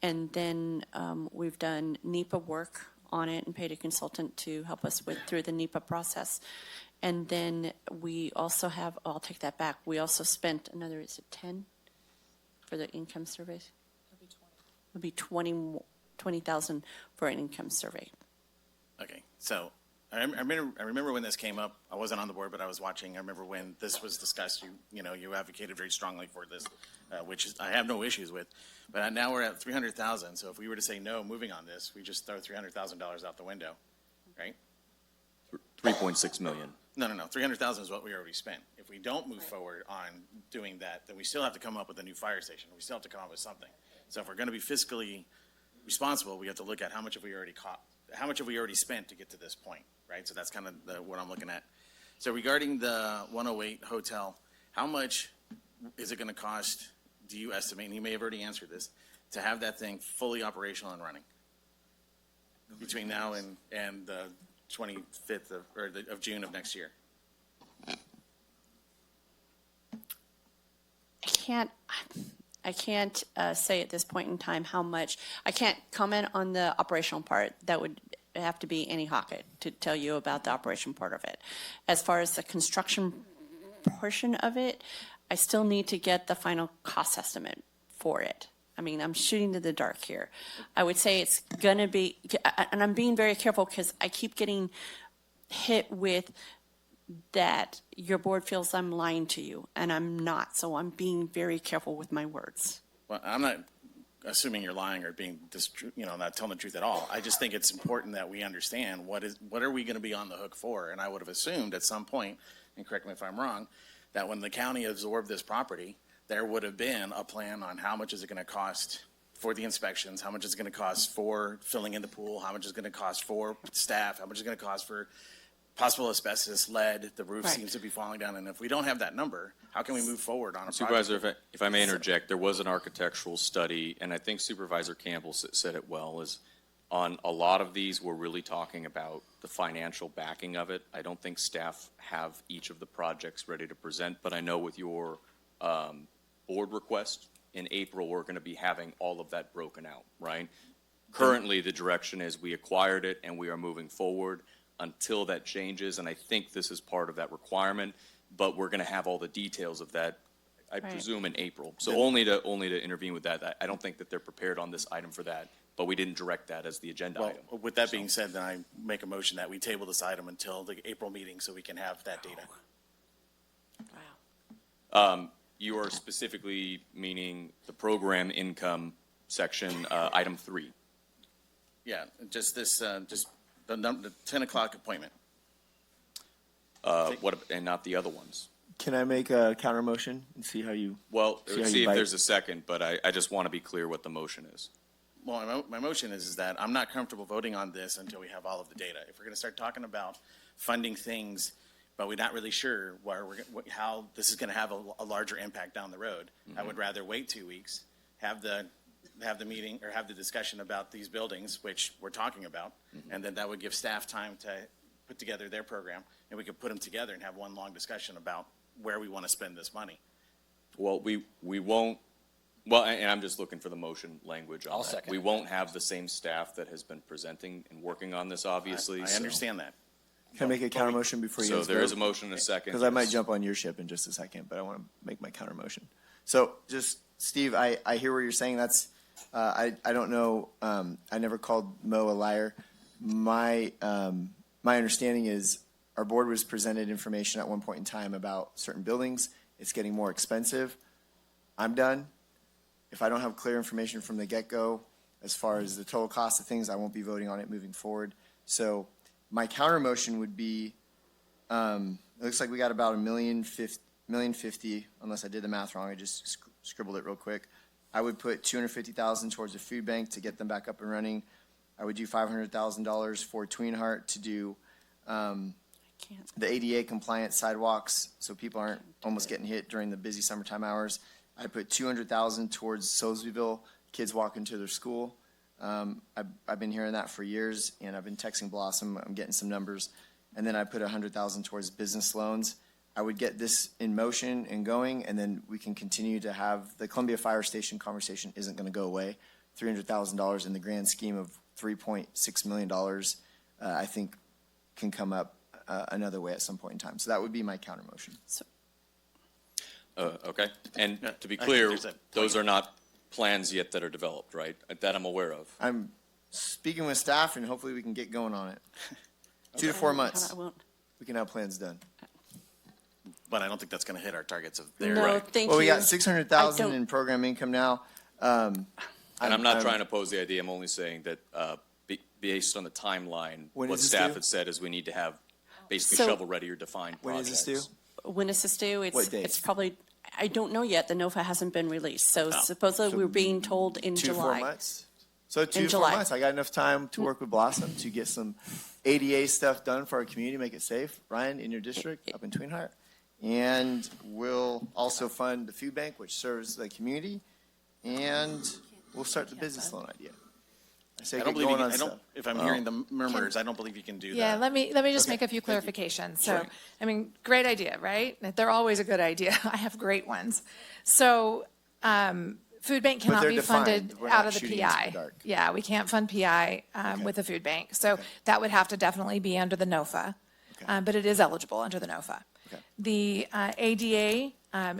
and then we've done NEPA work on it and paid a consultant to help us through the NEPA process. And then we also have, I'll take that back. We also spent another, is it 10 for the income surveys? It'll be 20,000 for an income survey. Okay, so I remember when this came up. I wasn't on the board, but I was watching. I remember when this was discussed. You advocated very strongly for this, which I have no issues with. But now we're at 300,000. So if we were to say no, moving on this, we just throw $300,000 out the window, right? 3.6 million. No. 300,000 is what we already spent. If we don't move forward on doing that, then we still have to come up with a new fire station. We still have to come up with something. So if we're going to be fiscally responsible, we have to look at how much have we already spent to get to this point, right? So that's kind of what I'm looking at. So regarding the 108 hotel, how much is it going to cost do you estimate, and you may have already answered this, to have that thing fully operational and running between now and the 25th of June of next year? I can't say at this point in time how much. I can't comment on the operational part. That would have to be Annie Hockett to tell you about the operation part of it. As far as the construction portion of it, I still need to get the final cost estimate for it. I mean, I'm shooting to the dark here. I would say it's going to be, and I'm being very careful because I keep getting hit with that your board feels I'm lying to you, and I'm not. So I'm being very careful with my words. Well, I'm not assuming you're lying or being, not telling the truth at all. I just think it's important that we understand what are we going to be on the hook for? And I would have assumed at some point, and correct me if I'm wrong, that when the county absorbed this property, there would have been a plan on how much is it going to cost for the inspections, how much is it going to cost for filling in the pool, how much is it going to cost for staff, how much is it going to cost for possible asbestos, lead, the roof seems to be falling down. And if we don't have that number, how can we move forward on a project? Supervisor, if I may interject, there was an architectural study, and I think Supervisor Campbell said it well, is on a lot of these, we're really talking about the financial backing of it. I don't think staff have each of the projects ready to present, but I know with your board request in April, we're going to be having all of that broken out, right? Currently, the direction is we acquired it and we are moving forward until that changes, and I think this is part of that requirement, but we're going to have all the details of that, I presume, in April. So only to intervene with that, I don't think that they're prepared on this item for that, but we didn't direct that as the agenda item. Well, with that being said, then I make a motion that we table this item until the April meeting so we can have that data. You are specifically meaning the program income section, item 3. Yeah, just this, the 10 o'clock appointment. And not the other ones? Can I make a counter motion and see how you? Well, see see if there's a second, but I just want to be clear what the motion is. Well, my motion is that I'm not comfortable voting on this until we have all of the data. If we're going to start talking about funding things, but we're not really sure how this is going to have a larger impact down the road, I would rather wait 2 weeks, have the meeting or have the discussion about these buildings, which we're talking about, and then that would give staff time to put together their program, and we could put them together and have one long discussion about where we want to spend this money. Well, we won't, well, and I'm just looking for the motion language on I'll that. second We it. won't have the same staff that has been presenting and working on this, obviously. I understand that. Can I make a counter motion before you So guys there vote? is a motion and a second. Because I might jump on your ship in just a second, but I want to make my counter motion. So just, Steve, I hear what you're saying. That's, I don't know, I never called Mo a liar. My understanding is our board was presented information at one point in time about certain buildings. It's getting more expensive. I'm done. If I don't have clear information from the get-go as far as the total cost of things, I won't be voting on it moving forward. So my counter motion would be, it looks like we got about $1,050,000, unless I did the math wrong. I just scribbled it real quick. I would put $250,000 towards a food bank to get them back up and running. I would do $500,000 for Tweenheart to do the ADA compliant sidewalks so people aren't almost getting hit during the busy summertime hours. I put $200,000 towards Soulsbyville, kids walking to their school. I've been hearing that for years, and I've been texting Blossom. I'm getting some numbers. And then I put $100,000 towards business loans. I would get this in motion and going, and then we can continue to have the Columbia Fire Station conversation isn't going to go away. $300,000 in the grand scheme of $3.6 million, I think can come up another way at some point in time. So that would be my counter motion. Okay, and to be clear, those are not plans yet that are developed, right? That I'm aware of. I'm speaking with staff, and hopefully we can get going on it. 2 to 4 months, we can have plans done. But I don't think that's going to hit our targets of there. No, thank you. Well, we got $600,000 in program income now. And I'm not trying to pose the idea, I'm only saying that based on the timeline, When what is this staff due? had said is we need to have basically So- shovel-ready or defined When is projects. this due? When is this due? What date? It's probably, I don't know yet. The NOFA hasn't been released. So supposedly we're being told in 2 to 4 July. months? So 2 In to 4 July. months. I got enough time to work with Blossom to get some ADA stuff done for our community, make it safe. Ryan, in your district, up in Tweenheart. And we'll also fund the food bank, which serves the community, and we'll start the business loan idea. I say I get don't believe going you on can, stuff. if I'm hearing the murmurs, I don't believe you can do Yeah, that. let me just make a few clarifications. So, Sure. I mean, great idea, right? They're always a good idea. I have great ones. So, food bank cannot they're be defined. funded We're out not of the shooting into the PI. dark. Yeah, we can't fund PI with the food bank. So that would have to definitely be under the NOFA, but it is eligible under the NOFA. The ADA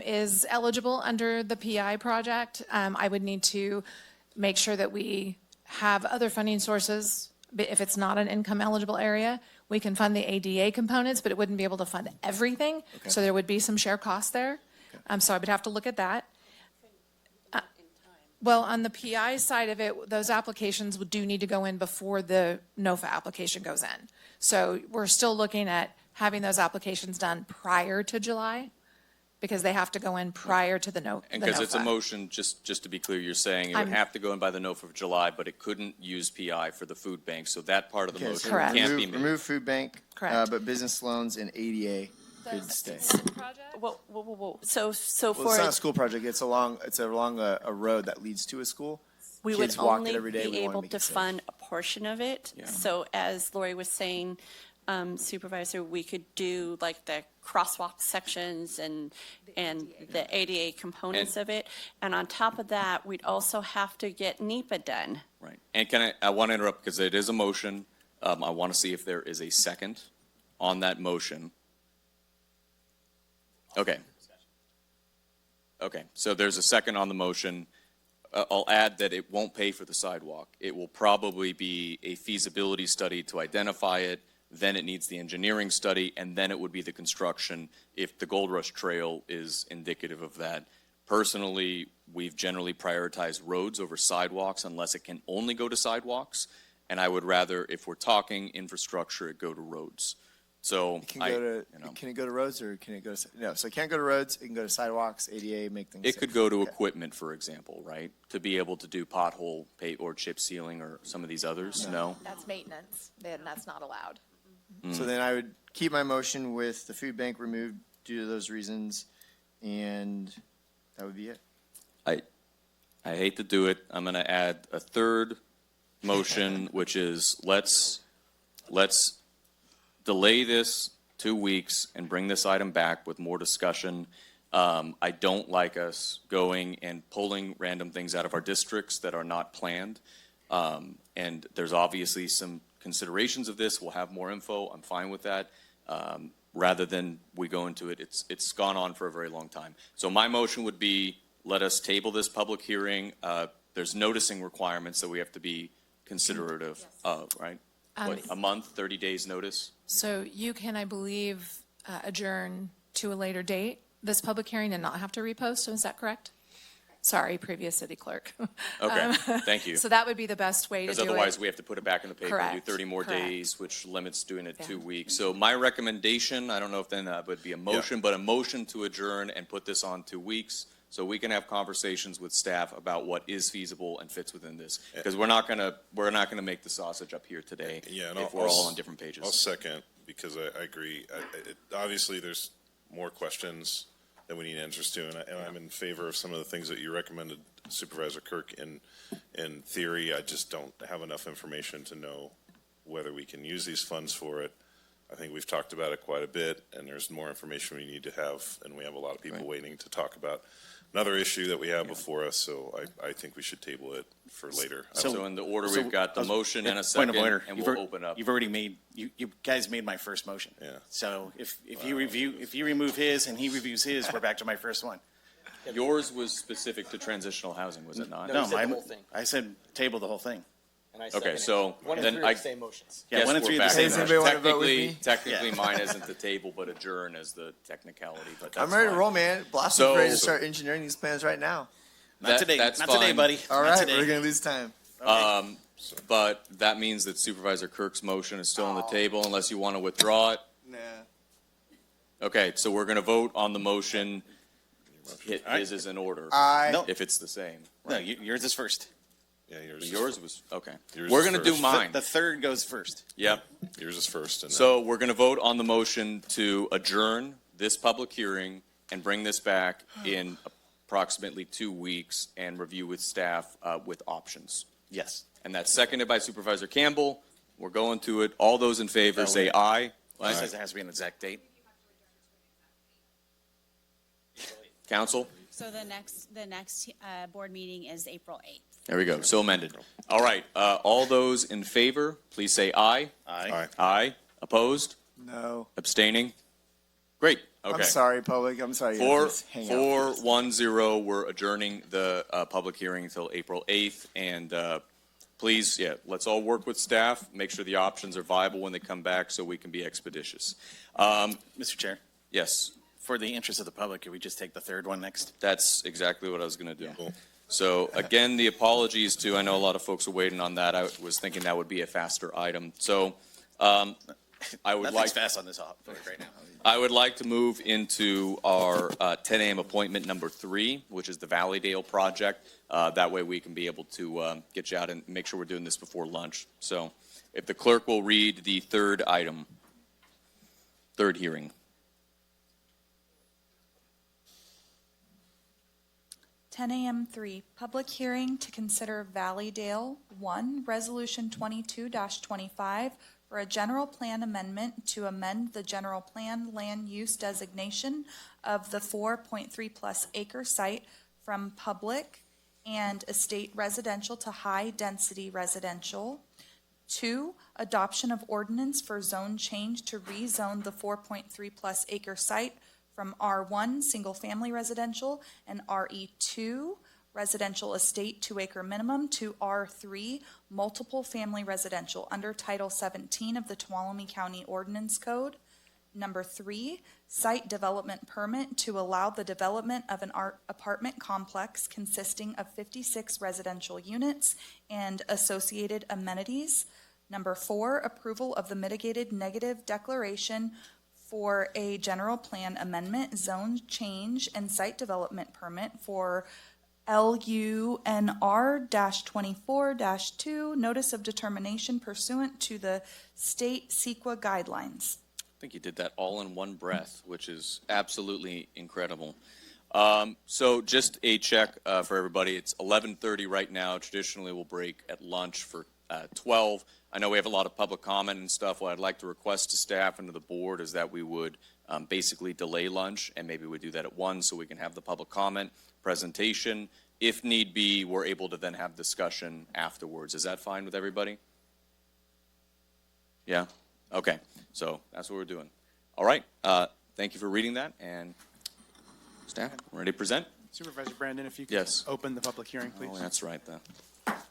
is eligible under the PI project. I would need to make sure that we have other funding sources. But if it's not an income eligible area, we can fund the ADA components, but it wouldn't be able to fund everything. So there would be some share costs there. So I would have to look at that. Well, on the PI side of it, those applications do need to go in before the NOFA application goes in. So we're still looking at having those applications done prior to July, because they have to go in prior to the NOFA. And because it's a motion, just to be clear, you're saying it would I'm- have to go in by the NOFA of July, but it couldn't use PI for the food bank, so that part of the Okay, motion so Correct. can't be remove, made. remove food bank, Correct. but business loans and ADA could stay. Whoa. So Well, for, it's not a school project. It's along a road that leads to a school. we would Kids walk only it every day. be We wanna able make to it safe. fund a portion of it. So as Lori was saying, Supervisor, we could do like the crosswalk sections and the ADA components of it. And on top of that, we'd also have to get NEPA done. Right. And I want to interrupt because it is a motion. I want to see if there is a second on that motion. Okay. Okay, so there's a second on the motion. I'll add that it won't pay for the sidewalk. It will probably be a feasibility study to identify it, then it needs the engineering study, and then it would be the construction if the Gold Rush Trail is indicative of that. Personally, we've generally prioritized roads over sidewalks unless it can only go to sidewalks, and I would rather, if we're talking infrastructure, it go to roads. So It can it go to roads or can it go to, no, so it can't go to roads, it can go to sidewalks, ADA, make things it safe. could go to Okay. equipment, for example, right? To be able to do pothole pay or chip sealing or some of these others, no? That's maintenance, then that's not allowed. So then I would keep my motion with the food bank removed due to those reasons, and that would be it. I hate to do it. I'm going to add a third motion, which is let's delay this 2 weeks and bring this item back with more discussion. I don't like us going and pulling random things out of our districts that are not planned. And there's obviously some considerations of this. We'll have more info. I'm fine with that. Rather than we go into it, it's gone on for a very long time. So my motion would be, let us table this public hearing. There's noticing requirements that we have to be considerative of, right? What, a month, 30 days notice? So you can, I believe, adjourn to a later date, this public hearing, and not have to repost, is that correct? Sorry, previous city clerk. Okay, thank you. So that would be the best way to do it. Because otherwise, we have to put it back in the paper and do Correct, 30 more correct. days, which limits doing it 2 weeks. So my recommendation, I don't know if then that would be a motion, but a motion to adjourn and put this on 2 weeks so we can have conversations with staff about what is feasible and fits within this. Because we're not gonna make the sausage up here today Yeah, and if we're all on different pages. I'll second, because I agree. Obviously, there's more questions that we need answers to, and I'm in favor of some of the things that you recommended, Supervisor Kirk. In theory, I just don't have enough information to know whether we can use these funds for it. I think we've talked about it quite a bit, and there's more information we need to have, and we have a lot of people waiting to talk about another issue that we have before us, so I think we should table it for later. So in the order, we've got the motion and a Point second, of order. and You've we'll al- open up. You've already made, you guys made my first motion. Yeah. So if you remove his and he reviews his, we're back to my first one. Yours was specific to transitional housing, was it not? No, I said table the whole thing. Okay, so then motions. Yeah, guess one and we're three are the back same in motion. there. Anybody wanna vote with me? Technically, mine isn't the table, but adjourn as the technicality, but that's I'm ready to fine. roll, man. Blossom's So- ready to start engineering these plans right now. Not today, that's not today, fine. buddy. All Not right, today. we're gonna lose time. But that means that Supervisor Kirk's motion is still on the table unless you want to withdraw it. Nah. Okay, so we're going to vote on the motion. right. His is in order. No. If it's the same. No, yours is first. Yeah, yours. Yours was, okay. Yours We're is going to do first. mine. The third goes first. Yep. Yours is first. And So we're going to vote on the motion to adjourn this public hearing and bring this back in approximately 2 weeks and review with staff with options. Yes. And that's seconded by Supervisor Campbell. We're going to it. All those in favor say aye. Well, it says it has to be an exact date. Council? So the next board meeting is April 8th. There we go. So amended. All right. All those in favor, please say aye. Aye. Aye. Opposed? No. Abstaining? Great. Okay. I'm sorry, public. I'm sorry. You have to hang out. 4-1-0, we're adjourning the public hearing until April 8th. And please, let's all work with staff, make sure the options are viable when they come back so we can be expeditious. Mr. Chair, Yes, for the interest of the public, could we just take the third one next? that's exactly what I was going to do. So again, the apologies to, I know a lot of folks are waiting on that. I was thinking that would be a faster item. So I would Nothing's like. fast on this vote right now. I would like to move into our 10 a.m. appointment number 3, which is the Valleydale project. That way we can be able to get you out and make sure we're doing this before lunch. So if the clerk will read the third item, third hearing. 10 a.m. 3, public hearing to consider Valleydale 1, Resolution 22-25 for a general plan amendment to amend the general plan land use designation of the 4.3 plus acre site from public and estate residential to high density residential. 2, adoption of ordinance for zone change to rezone the 4.3 plus acre site from R1, single-family residential, and RE2, residential estate 2 acre minimum, to R3, multiple family residential, under Title 17 of the Tuolumne County Ordinance Code. Number 3, site development permit to allow the development of an apartment complex consisting of 56 residential units and associated amenities. Number 4, approval of the mitigated negative declaration for a general plan amendment, zone change, and site development permit for LUNR-24-2, notice of determination pursuant to the state CEQA guidelines. I think you did that all in one breath, which is absolutely incredible. So just a check for everybody. It's 11:30 right now. Traditionally, we'll break at lunch for 12. I know we have a lot of public comment and stuff. What I'd like to request to staff and to the board is that we would basically delay lunch, and maybe we do that at 1 so we can have the public comment presentation. If need be, we're able to then have discussion afterwards. Is that fine with everybody? Yeah? Okay. So that's what we're doing. All right. Thank you for reading that. And staff, ready to present? Supervisor Brandon, if you could Yes. open the public hearing, please. Oh, that's right. The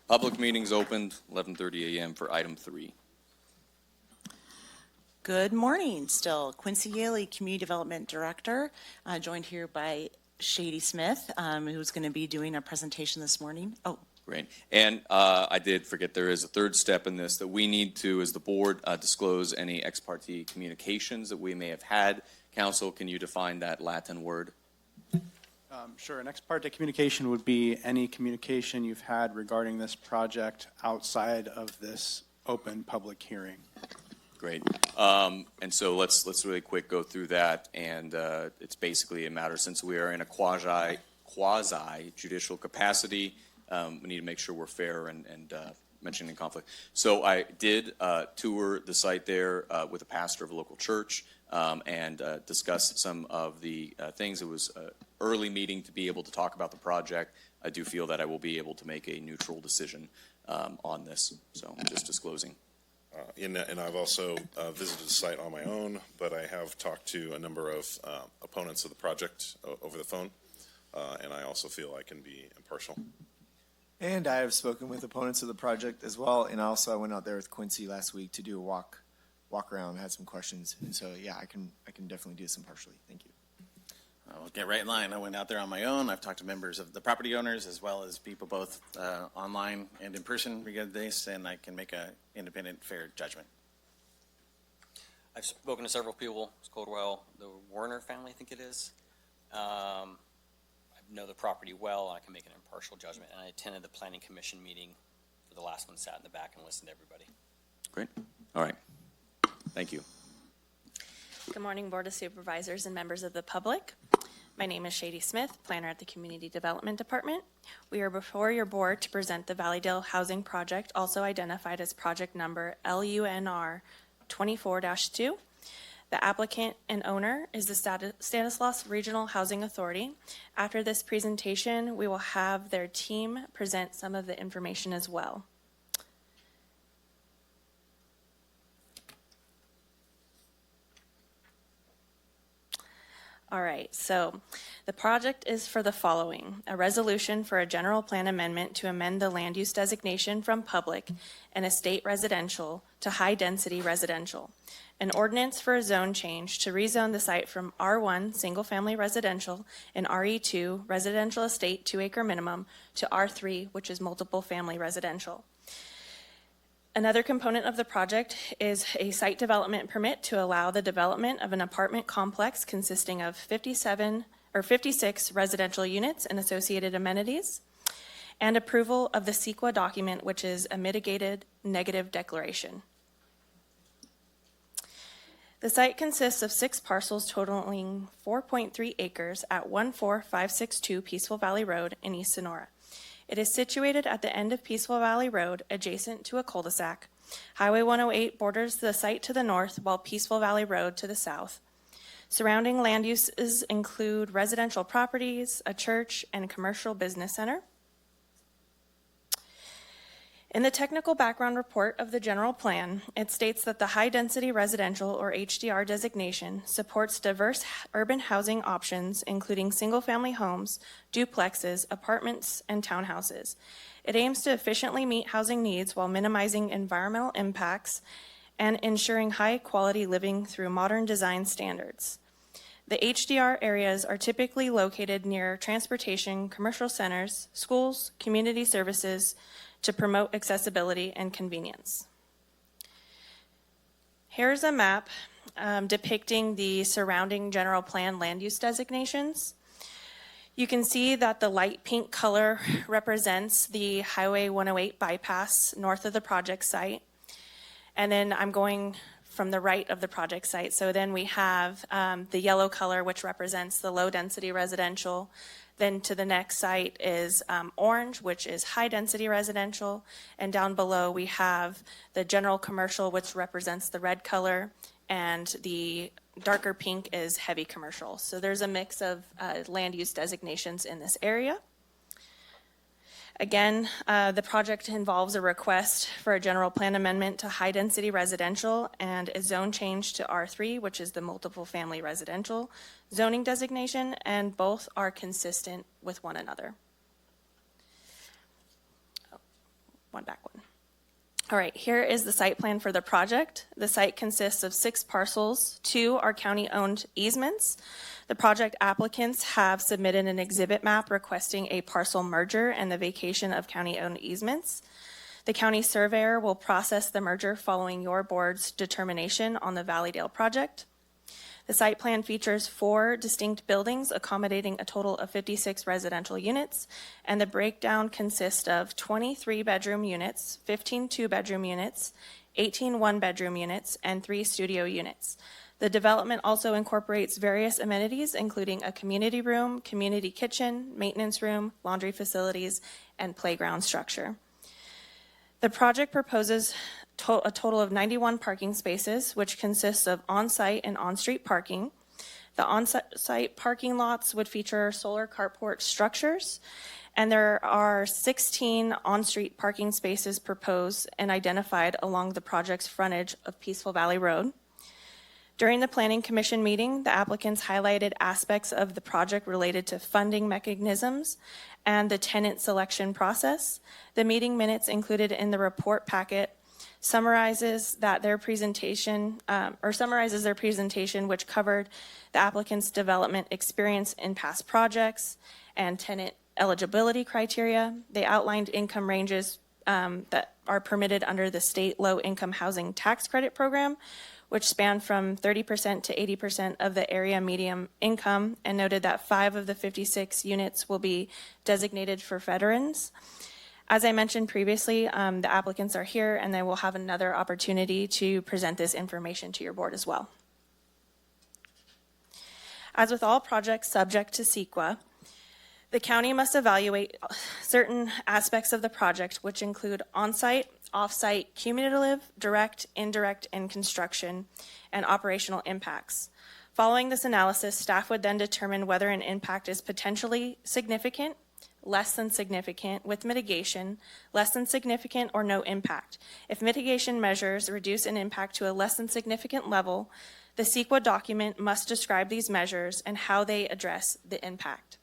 public meeting's opened, 11:30 a.m. for item 3. Good morning. Still Quincy Yaley, Community Development Director, joined here by Shady Smith, who's going to be doing a presentation this morning. Oh, Great. And I did forget there is a third step in this, that we need to, as the board, disclose any ex parte communications that we may have had. Council, can you define that Latin word? Sure. An ex parte communication would be any communication you've had regarding this project outside of this open public hearing. Great. And so let's really quick go through that. And it's basically a matter, since we are in a quasi judicial capacity, we need to make sure we're fair and mentioning conflict. So I did tour the site there with a pastor of a local church and discuss some of the things. It was an early meeting to be able to talk about the project. I do feel that I will be able to make a neutral decision on this. So just disclosing. And I've also visited the site on my own, but I have talked to a number of opponents of the project over the phone, and I also feel I can be impartial. And I have spoken with opponents of the project as well, and also I went out there with Quincy last week to do a walk around, had some questions, and so yeah, I can definitely do this impartially. Thank you. I'll get right in line. I went out there on my own. I've talked to members of the property owners as well as people both online and in person regarding this, and I can make an independent, fair judgment. I've spoken to several people, Coldwell, the Warner family, I think it is. I know the property well, and I can make an impartial judgment. And I attended the planning commission meeting for the last one, sat in the back and listened to everybody. Great. All right. Thank you. Good morning, Board of Supervisors and members of the public. My name is Shady Smith, planner at the Community Development Department. We are before your board to present the Valleydale Housing Project, also identified as project number LUNR 24-2. The applicant and owner is the Stanislaus Regional Housing Authority. After this presentation, we will have their team present some of the information as well. All right, so the project is for the following: a resolution for a general plan amendment to amend the land use designation from public and estate residential to high-density residential, an ordinance for a zone change to rezone the site from R1 single-family residential and RE2 residential estate 2-acre minimum to R3, which is multiple family residential. Another component of the project is a site development permit to allow the development of an apartment complex consisting of 56 residential units and associated amenities, and approval of the CEQA document, which is a mitigated negative declaration. The site consists of 6 parcels totaling 4.3 acres at 14562 Peaceful Valley Road in East Sonora. It is situated at the end of Peaceful Valley Road, adjacent to a cul-de-sac. Highway 108 borders the site to the north, while Peaceful Valley Road to the south. Surrounding land uses include residential properties, a church, and commercial business center. In the technical background report of the general plan, it states that the high-density residential, or HDR designation, supports diverse urban housing options, including single-family homes, duplexes, apartments, and townhouses. It aims to efficiently meet housing needs while minimizing environmental impacts and ensuring high-quality living through modern design standards. The HDR areas are typically located near transportation, commercial centers, schools, community services, to promote accessibility and convenience. Here's a map depicting the surrounding general plan land use designations. You can see that the light pink color represents the Highway 108 bypass north of the project site. And then I'm going from the right of the project site. So then we have the yellow color, which represents the low density residential. Then to the next site is orange, which is high-density residential. And down below, we have the general commercial, which represents the red color. And the darker pink is heavy commercial. So there's a mix of land use designations in this area. Again, the project involves a request for a general plan amendment to high-density residential and a zone change to R3, which is the multiple family residential zoning designation, and both are consistent with one another. One back one. All right, here is the site plan for the project. The site consists of 6 parcels. 2 are county-owned easements. The project applicants have submitted an exhibit map requesting a parcel merger and the vacation of county-owned easements. The county surveyor will process the merger following your board's determination on the Valleydale project. The site plan features 4 distinct buildings accommodating a total of 56 residential units, and the breakdown consists of 23 bedroom units, 15 2-bedroom units, 18 1-bedroom units, and 3 studio units. The development also incorporates various amenities, including a community room, community kitchen, maintenance room, laundry facilities, and playground structure. The project proposes a total of 91 parking spaces, which consists of on-site and on-street parking. The on-site parking lots would feature solar carport structures, and there are 16 on-street parking spaces proposed and identified along the project's frontage of Peaceful Valley Road. During the Planning Commission meeting, the applicants highlighted aspects of the project related to funding mechanisms and the tenant selection process. The meeting minutes included in the report packet summarizes their presentation, which covered the applicant's development experience in past projects and tenant eligibility criteria. They outlined income ranges that are permitted under the state low-income housing tax credit program, which span from 30% to 80% of the area median income, and noted that 5 of the 56 units will be designated for veterans. As I mentioned previously, the applicants are here, and they will have another opportunity to present this information to your board as well. As with all projects subject to CEQA, the county must evaluate certain aspects of the project, which include on-site, off-site, cumulative, direct, indirect, and construction, and operational impacts. Following this analysis, staff would then determine whether an impact is potentially significant, less than significant, with mitigation, less than significant, or no impact. If mitigation measures reduce an impact to a less than significant level, the CEQA document must describe these measures and how they address the impact.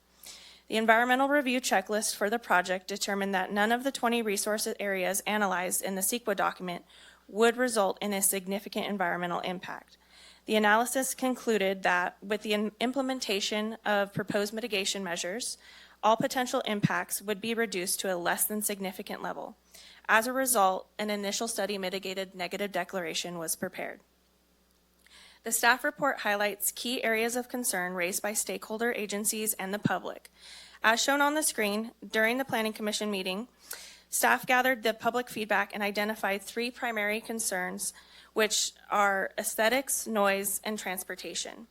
The environmental review checklist for the project determined that none of the 20 resource areas analyzed in the CEQA document would result in a significant environmental impact. The analysis concluded that with the implementation of proposed mitigation measures, all potential impacts would be reduced to a less than significant level. As a result, an initial study mitigated negative declaration was prepared. The staff report highlights key areas of concern raised by stakeholder agencies and the public. As shown on the screen, during the Planning Commission meeting, staff gathered the public feedback and identified 3 primary concerns, which are aesthetics, noise, and transportation.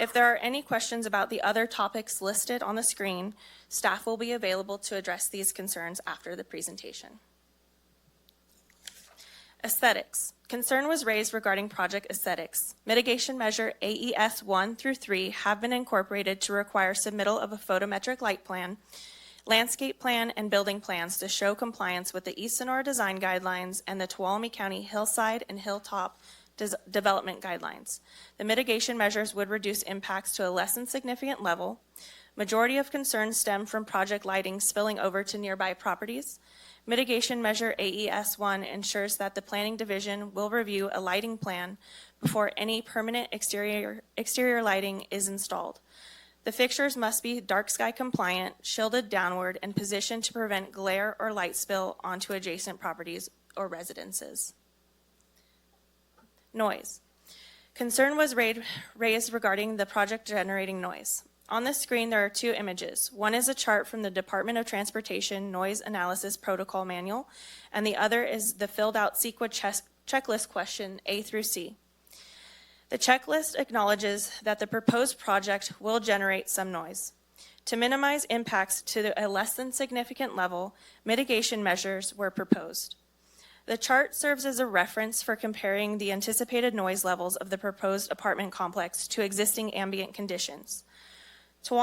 If there are any questions about the other topics listed on the screen, staff will be available to address these concerns after the presentation. Aesthetics. Concern was raised regarding project aesthetics. Mitigation measure AES 1 through 3 have been incorporated to require submittal of a photometric light plan, landscape plan, and building plans to show compliance with the East Sonora Design Guidelines and the Tuolumne County Hillside and Hilltop Development Guidelines. The mitigation measures would reduce impacts to a less than significant level. Majority of concerns stem from project lighting spilling over to nearby properties. Mitigation measure AES 1 ensures that the Planning Division will review a lighting plan before any permanent exterior lighting is installed. The fixtures must be dark sky compliant, shielded downward, and positioned to prevent glare or light spill onto adjacent properties or residences. Noise. Concern was raised regarding the project generating noise. On this screen, there are 2 images. One is a chart from the Department of Transportation Noise Analysis Protocol Manual, and the other is the filled out CEQA checklist question A through C. The checklist acknowledges that the proposed project will generate some noise. To minimize impacts to a less than significant level, mitigation measures were proposed. The chart serves as a reference for comparing the anticipated noise levels of the proposed apartment complex to existing ambient conditions. In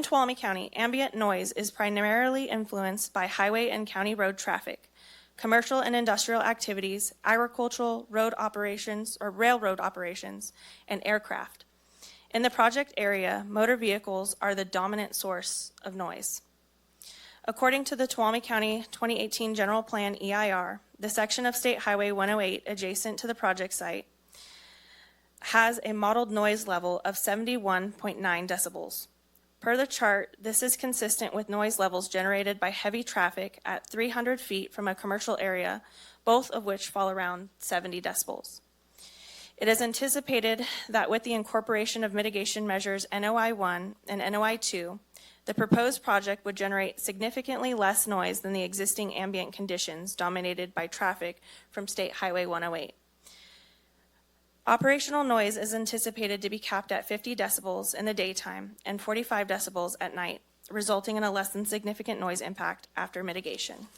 Tuolumne County, ambient noise is primarily influenced by highway and county road traffic, commercial and industrial activities, agricultural, road operations or railroad operations, and aircraft. In the project area, motor vehicles are the dominant source of noise. According to the Tuolumne County 2018 General Plan EIR, the section of State Highway 108 adjacent to the project site has a modeled noise level of 71.9 decibels. Per the chart, this is consistent with noise levels generated by heavy traffic at 300 feet from a commercial area, both of which fall around 70 decibels. It is anticipated that with the incorporation of mitigation measures NOI 1 and NOI 2, the proposed project would generate significantly less noise than the existing ambient conditions dominated by traffic from State Highway 108. Operational noise is anticipated to be capped at 50 decibels in the daytime and 45 decibels at night, resulting in a less than significant noise impact after mitigation.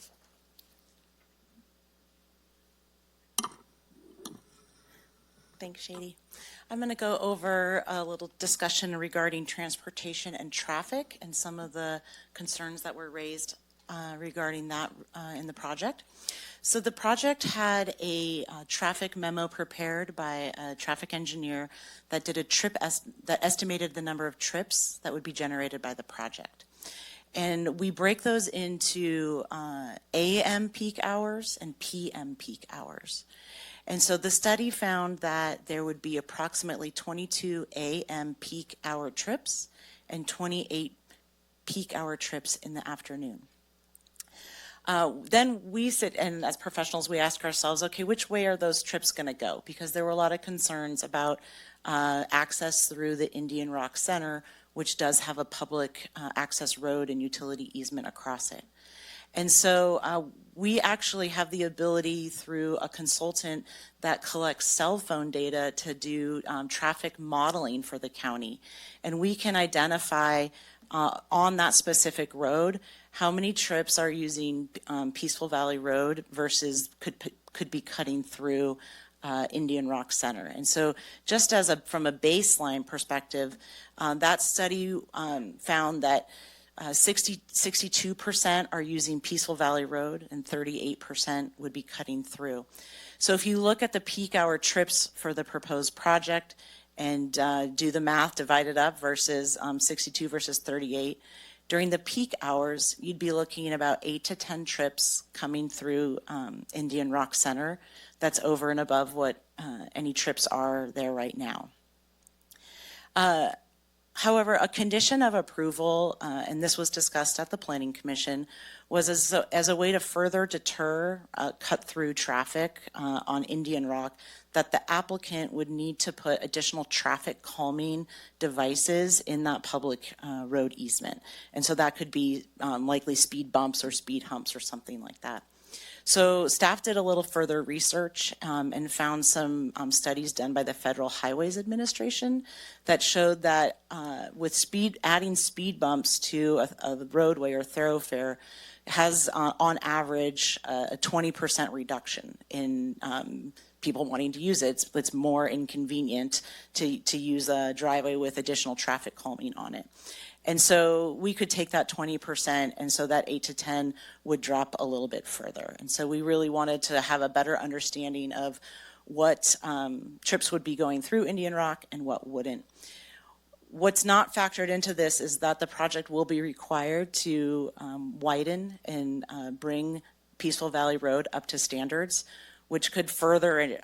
Thanks, Shady. I'm going to go over a little discussion regarding transportation and traffic and some of the concerns that were raised regarding that in the project. So the project had a traffic memo prepared by a traffic engineer that did a that estimated the number of trips that would be generated by the project. And we break those into AM peak hours and PM peak hours. And so the study found that there would be approximately 22 AM peak hour trips and 28 peak hour trips in the afternoon. Then we sit and as professionals, we ask ourselves, okay, which way are those trips going to go? Because there were a lot of concerns about access through the Indian Rock Center, which does have a public access road and utility easement across it. And so we actually have the ability through a consultant that collects cell phone data to do traffic modeling for the county. And we can identify on that specific road how many trips are using Peaceful Valley Road versus could be cutting through Indian Rock Center. And so just as from a baseline perspective, that study found that 62% are using Peaceful Valley Road and 38% would be cutting through. So if you look at the peak hour trips for the proposed project and do the math, divide it up versus 62 versus 38, during the peak hours, you'd be looking at about 8 to 10 trips coming through Indian Rock Center. That's over and above what any trips are there right now. However, a condition of approval, and this was discussed at the Planning Commission, was as a way to further deter cut-through traffic on Indian Rock, that the applicant would need to put additional traffic calming devices in that public road easement. And so that could be likely speed bumps or speed humps or something like that. So staff did a little further research and found some studies done by the Federal Highways Administration that showed that with adding speed bumps to a roadway or thoroughfare has on average a 20% reduction in people wanting to use it. It's more inconvenient to use a driveway with additional traffic calming on it. And so we could take that 20%, and so that 8 to 10 would drop a little bit further. And so we really wanted to have a better understanding of what trips would be going through Indian Rock and what wouldn't. What's not factored into this is that the project will be required to widen and bring Peaceful Valley Road up to standards, which could further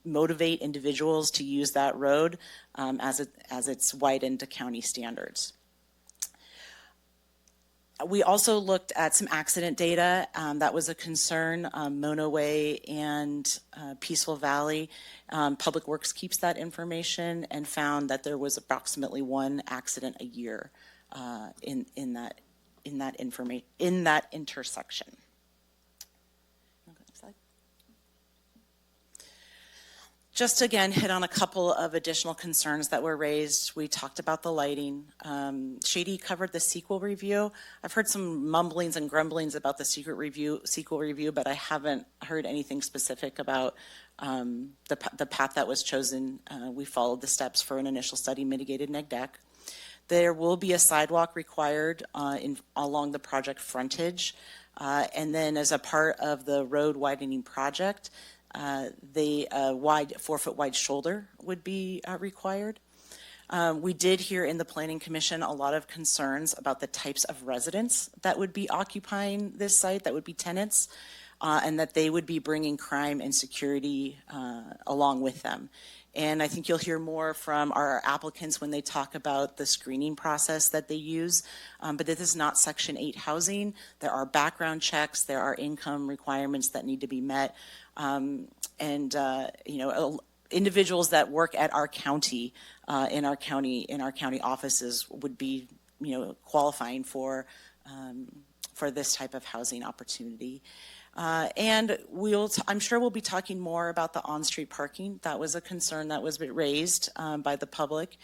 motivate individuals to use that road as it's widened to county standards. We also looked at some accident data. That was a concern. Monoway and Peaceful Valley. Public Works keeps that information and found that there was approximately 1 accident a year in that intersection. Just to again hit on a couple of additional concerns that were raised. We talked about the lighting. Shady covered the sequel review. I've heard some mumblings and grumblings about the sequel review, but I haven't heard anything specific about the path that was chosen. We followed the steps for an initial study, mitigated neg deck. There will be a sidewalk required along the project frontage. And then as a part of the road widening project, the 4-foot wide shoulder would be required. We did hear in the Planning Commission a lot of concerns about the types of residents that would be occupying this site, that would be tenants, and that they would be bringing crime and security along with them. And I think you'll hear more from our applicants when they talk about the screening process that they use. But this is not Section 8 housing. There are background checks. There are income requirements that need to be met. Individuals that work at our county, in our county offices would be, qualifying for this type of housing opportunity. And I'm sure we'll be talking more about the on-street parking. That was a concern that was raised by the public.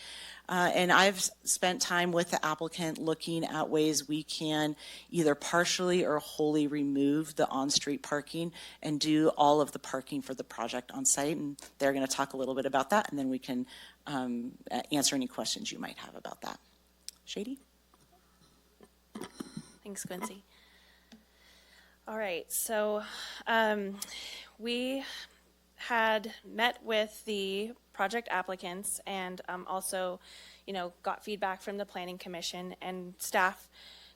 And I've spent time with the applicant looking at ways we can either partially or wholly remove the on-street parking and do all of the parking for the project on site. And they're going to talk a little bit about that, and then we can answer any questions you might have about that. Shady? Thanks, Quincy. All right, so we had met with the project applicants and also, got feedback from the Planning Commission, and staff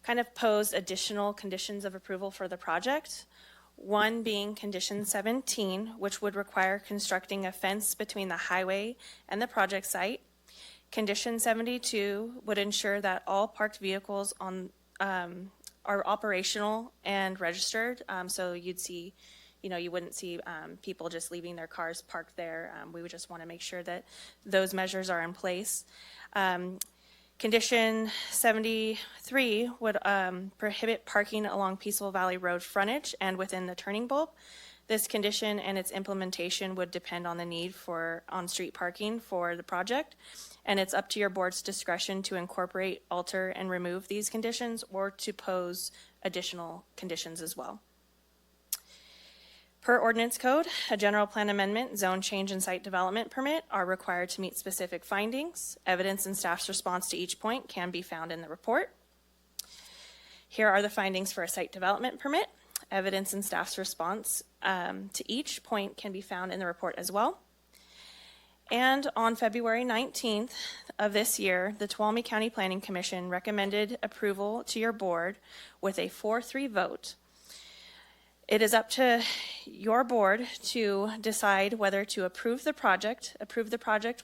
kind of posed additional conditions of approval for the project. One being condition 17, which would require constructing a fence between the highway and the project site. Condition 72 would ensure that all parked vehicles are operational and registered. So you'd see, you wouldn't see people just leaving their cars parked there. We would just want to make sure that those measures are in place. Condition 73 would prohibit parking along Peaceful Valley Road frontage and within the turning bulb. This condition and its implementation would depend on the need for on-street parking for the project, and it's up to your board's discretion to incorporate, alter, and remove these conditions or to pose additional conditions as well. Per ordinance code, a general plan amendment, zone change, and site development permit are required to meet specific findings. Evidence and staff's response to each point can be found in the report. Here are the findings for a site development permit. Evidence and staff's response to each point can be found in the report as well. And on February 19th of this year, the Tuolumne County Planning Commission recommended approval to your board with a 4-3 vote. It is up to your board to decide whether to approve the project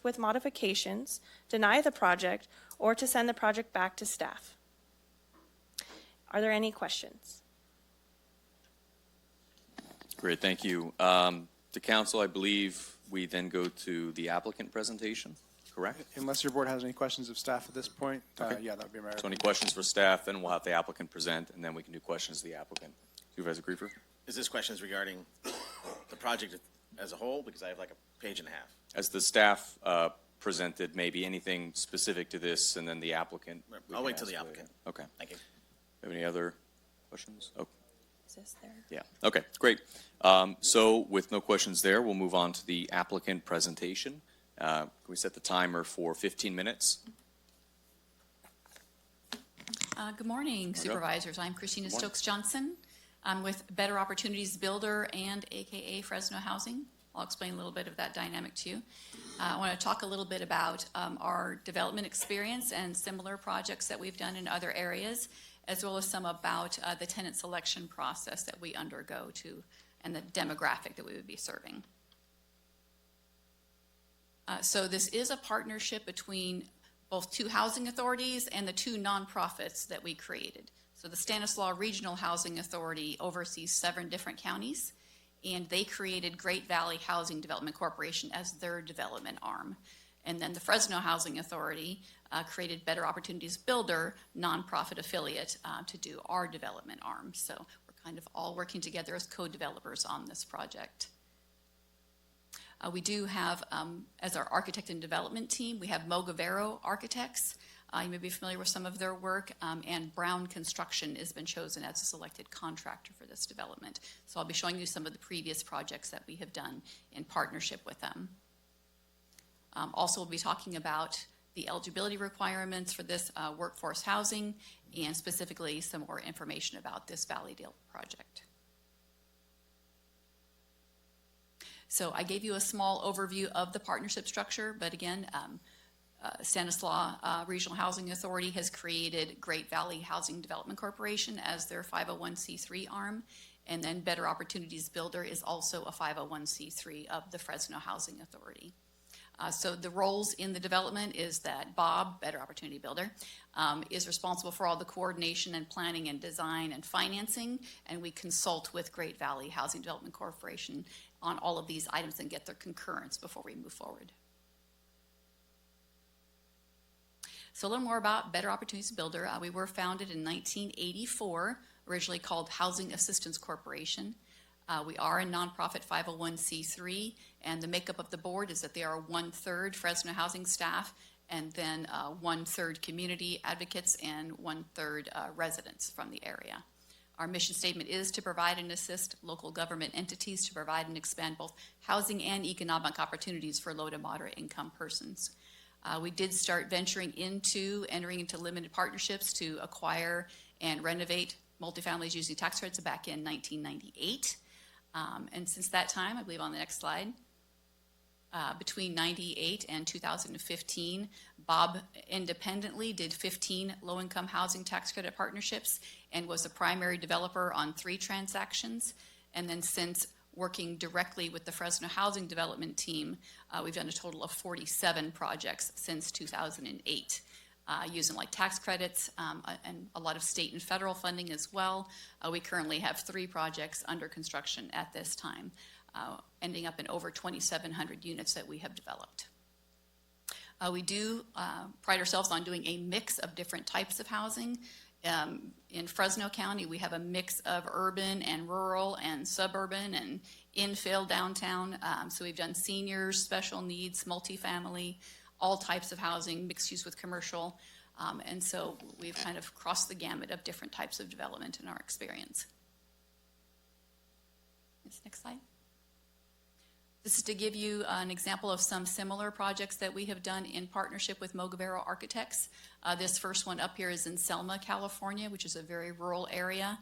with modifications, deny the project, or to send the project back to staff. Are there any questions? Great, thank you. To council, I believe we then go to the applicant presentation, correct? Unless your board has any questions of staff at this point, Okay. yeah, that would be my So any questions for staff, then we'll have the applicant present, and then we can do questions to the applicant. Supervisor Griefer? Is this questions regarding the project as a whole? Because I have like a page and a half. As the staff presented, maybe anything specific to this, and then the applicant. we I'll can wait till ask the later. applicant. Okay. Thank you. Have any other questions? Oh, Is this there? yeah. Okay, great. So with no questions there, we'll move on to the applicant presentation. Can we set the timer for 15 minutes? Good morning, Supervisors. I'm Christina Stokes Johnson. I'm with Better Opportunities Builder and AKA Fresno Housing. I'll explain a little bit of that dynamic to you. I want to talk a little bit about our development experience and similar projects that we've done in other areas, as well as some about the tenant selection process that we undergo and the demographic that we would be serving. So this is a partnership between both two housing authorities and the two nonprofits that we created. So the Stanislaus Regional Housing Authority oversees 7 different counties, and they created Great Valley Housing Development Corporation as their development arm. And then the Fresno Housing Authority created Better Opportunities Builder, nonprofit affiliate, to do our development arm. So we're kind of all working together as co-developers on this project. We do have, as our architect and development team, we have Mogavero Architects. You may be familiar with some of their work, and Brown Construction has been chosen as a selected contractor for this development. So I'll be showing you some of the previous projects that we have done in partnership with them. Also, we'll be talking about the eligibility requirements for this workforce housing, and specifically some more information about this Valleydale project. So I gave you a small overview of the partnership structure, but again, Stanislaus Regional Housing Authority has created Great Valley Housing Development Corporation as their 501c3 arm, and then Better Opportunities Builder is also a 501c3 of the Fresno Housing Authority. So the roles in the development is that Bob, Better Opportunity Builder, is responsible for all the coordination and planning and design and financing, and we consult with Great Valley Housing Development Corporation on all of these items and get their concurrence before we move forward. So a little more about Better Opportunities Builder. We were founded in 1984, originally called Housing Assistance Corporation. We are a nonprofit 501c3, and the makeup of the board is that they are 1/3 Fresno Housing staff, and then 1/3 community advocates and 1/3 residents from the area. Our mission statement is to provide and assist local government entities to provide and expand both housing and economic opportunities for low to moderate income persons. We did start entering into limited partnerships to acquire and renovate multifamilies using tax credits back in 1998. And since that time, I believe on the next slide, between 98 and 2015, Bob independently did 15 low-income housing tax credit partnerships and was the primary developer on 3 transactions. And then since working directly with the Fresno Housing Development Team, we've done a total of 47 projects since 2008, using like tax credits and a lot of state and federal funding as well. We currently have 3 projects under construction at this time, ending up in over 2,700 units that we have developed. We do pride ourselves on doing a mix of different types of housing. In Fresno County, we have a mix of urban and rural and suburban and infill downtown. So we've done seniors, special needs, multifamily, all types of housing, mixed use with commercial. And so we've kind of crossed the gamut of different types of development in our experience. Next slide. This is to give you an example of some similar projects that we have done in partnership with Mogavero Architects. This first one up here is in Selma, California, which is a very rural area.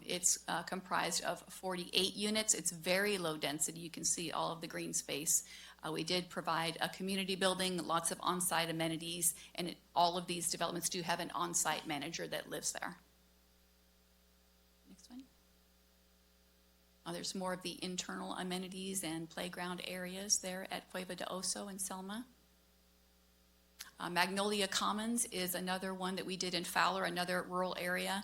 It's comprised of 48 units. It's very low density. You can see all of the green space. We did provide a community building, lots of on-site amenities, and all of these developments do have an on-site manager that lives there. Next one. There's more of the internal amenities and playground areas there at Cueva de Oso in Selma. Magnolia Commons is another one that we did in Fowler, another rural area.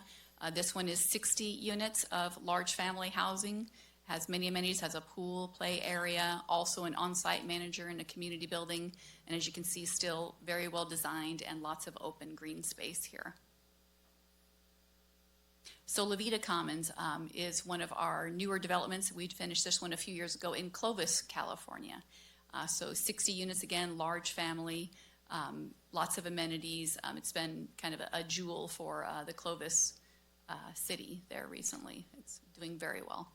This one is 60 units of large family housing, has many amenities, has a pool, play area, also an on-site manager in a community building, and as you can see, still very well designed and lots of open green space here. So La Vida Commons is one of our newer developments. We finished this one a few years ago in Clovis, California. So 60 units again, large family, lots of amenities. It's been kind of a jewel for the Clovis city there recently. It's doing very well.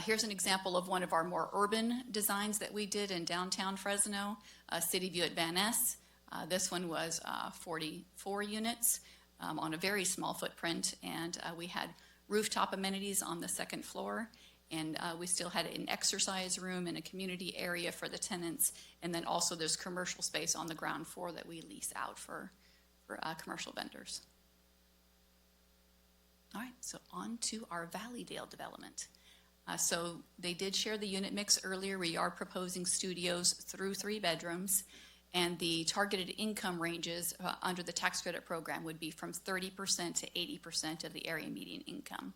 Here's an example of one of our more urban designs that we did in downtown Fresno, City View at Van Ness. This one was 44 units. On a very small footprint, and we had rooftop amenities on the second floor, and we still had an exercise room and a community area for the tenants, and then also there's commercial space on the ground floor that we lease out for commercial vendors. All right, so on to our Valleydale development. So they did share the unit mix earlier. We are proposing studios through 3 bedrooms. And the targeted income ranges under the tax credit program would be from 30% to 80% of the area median income.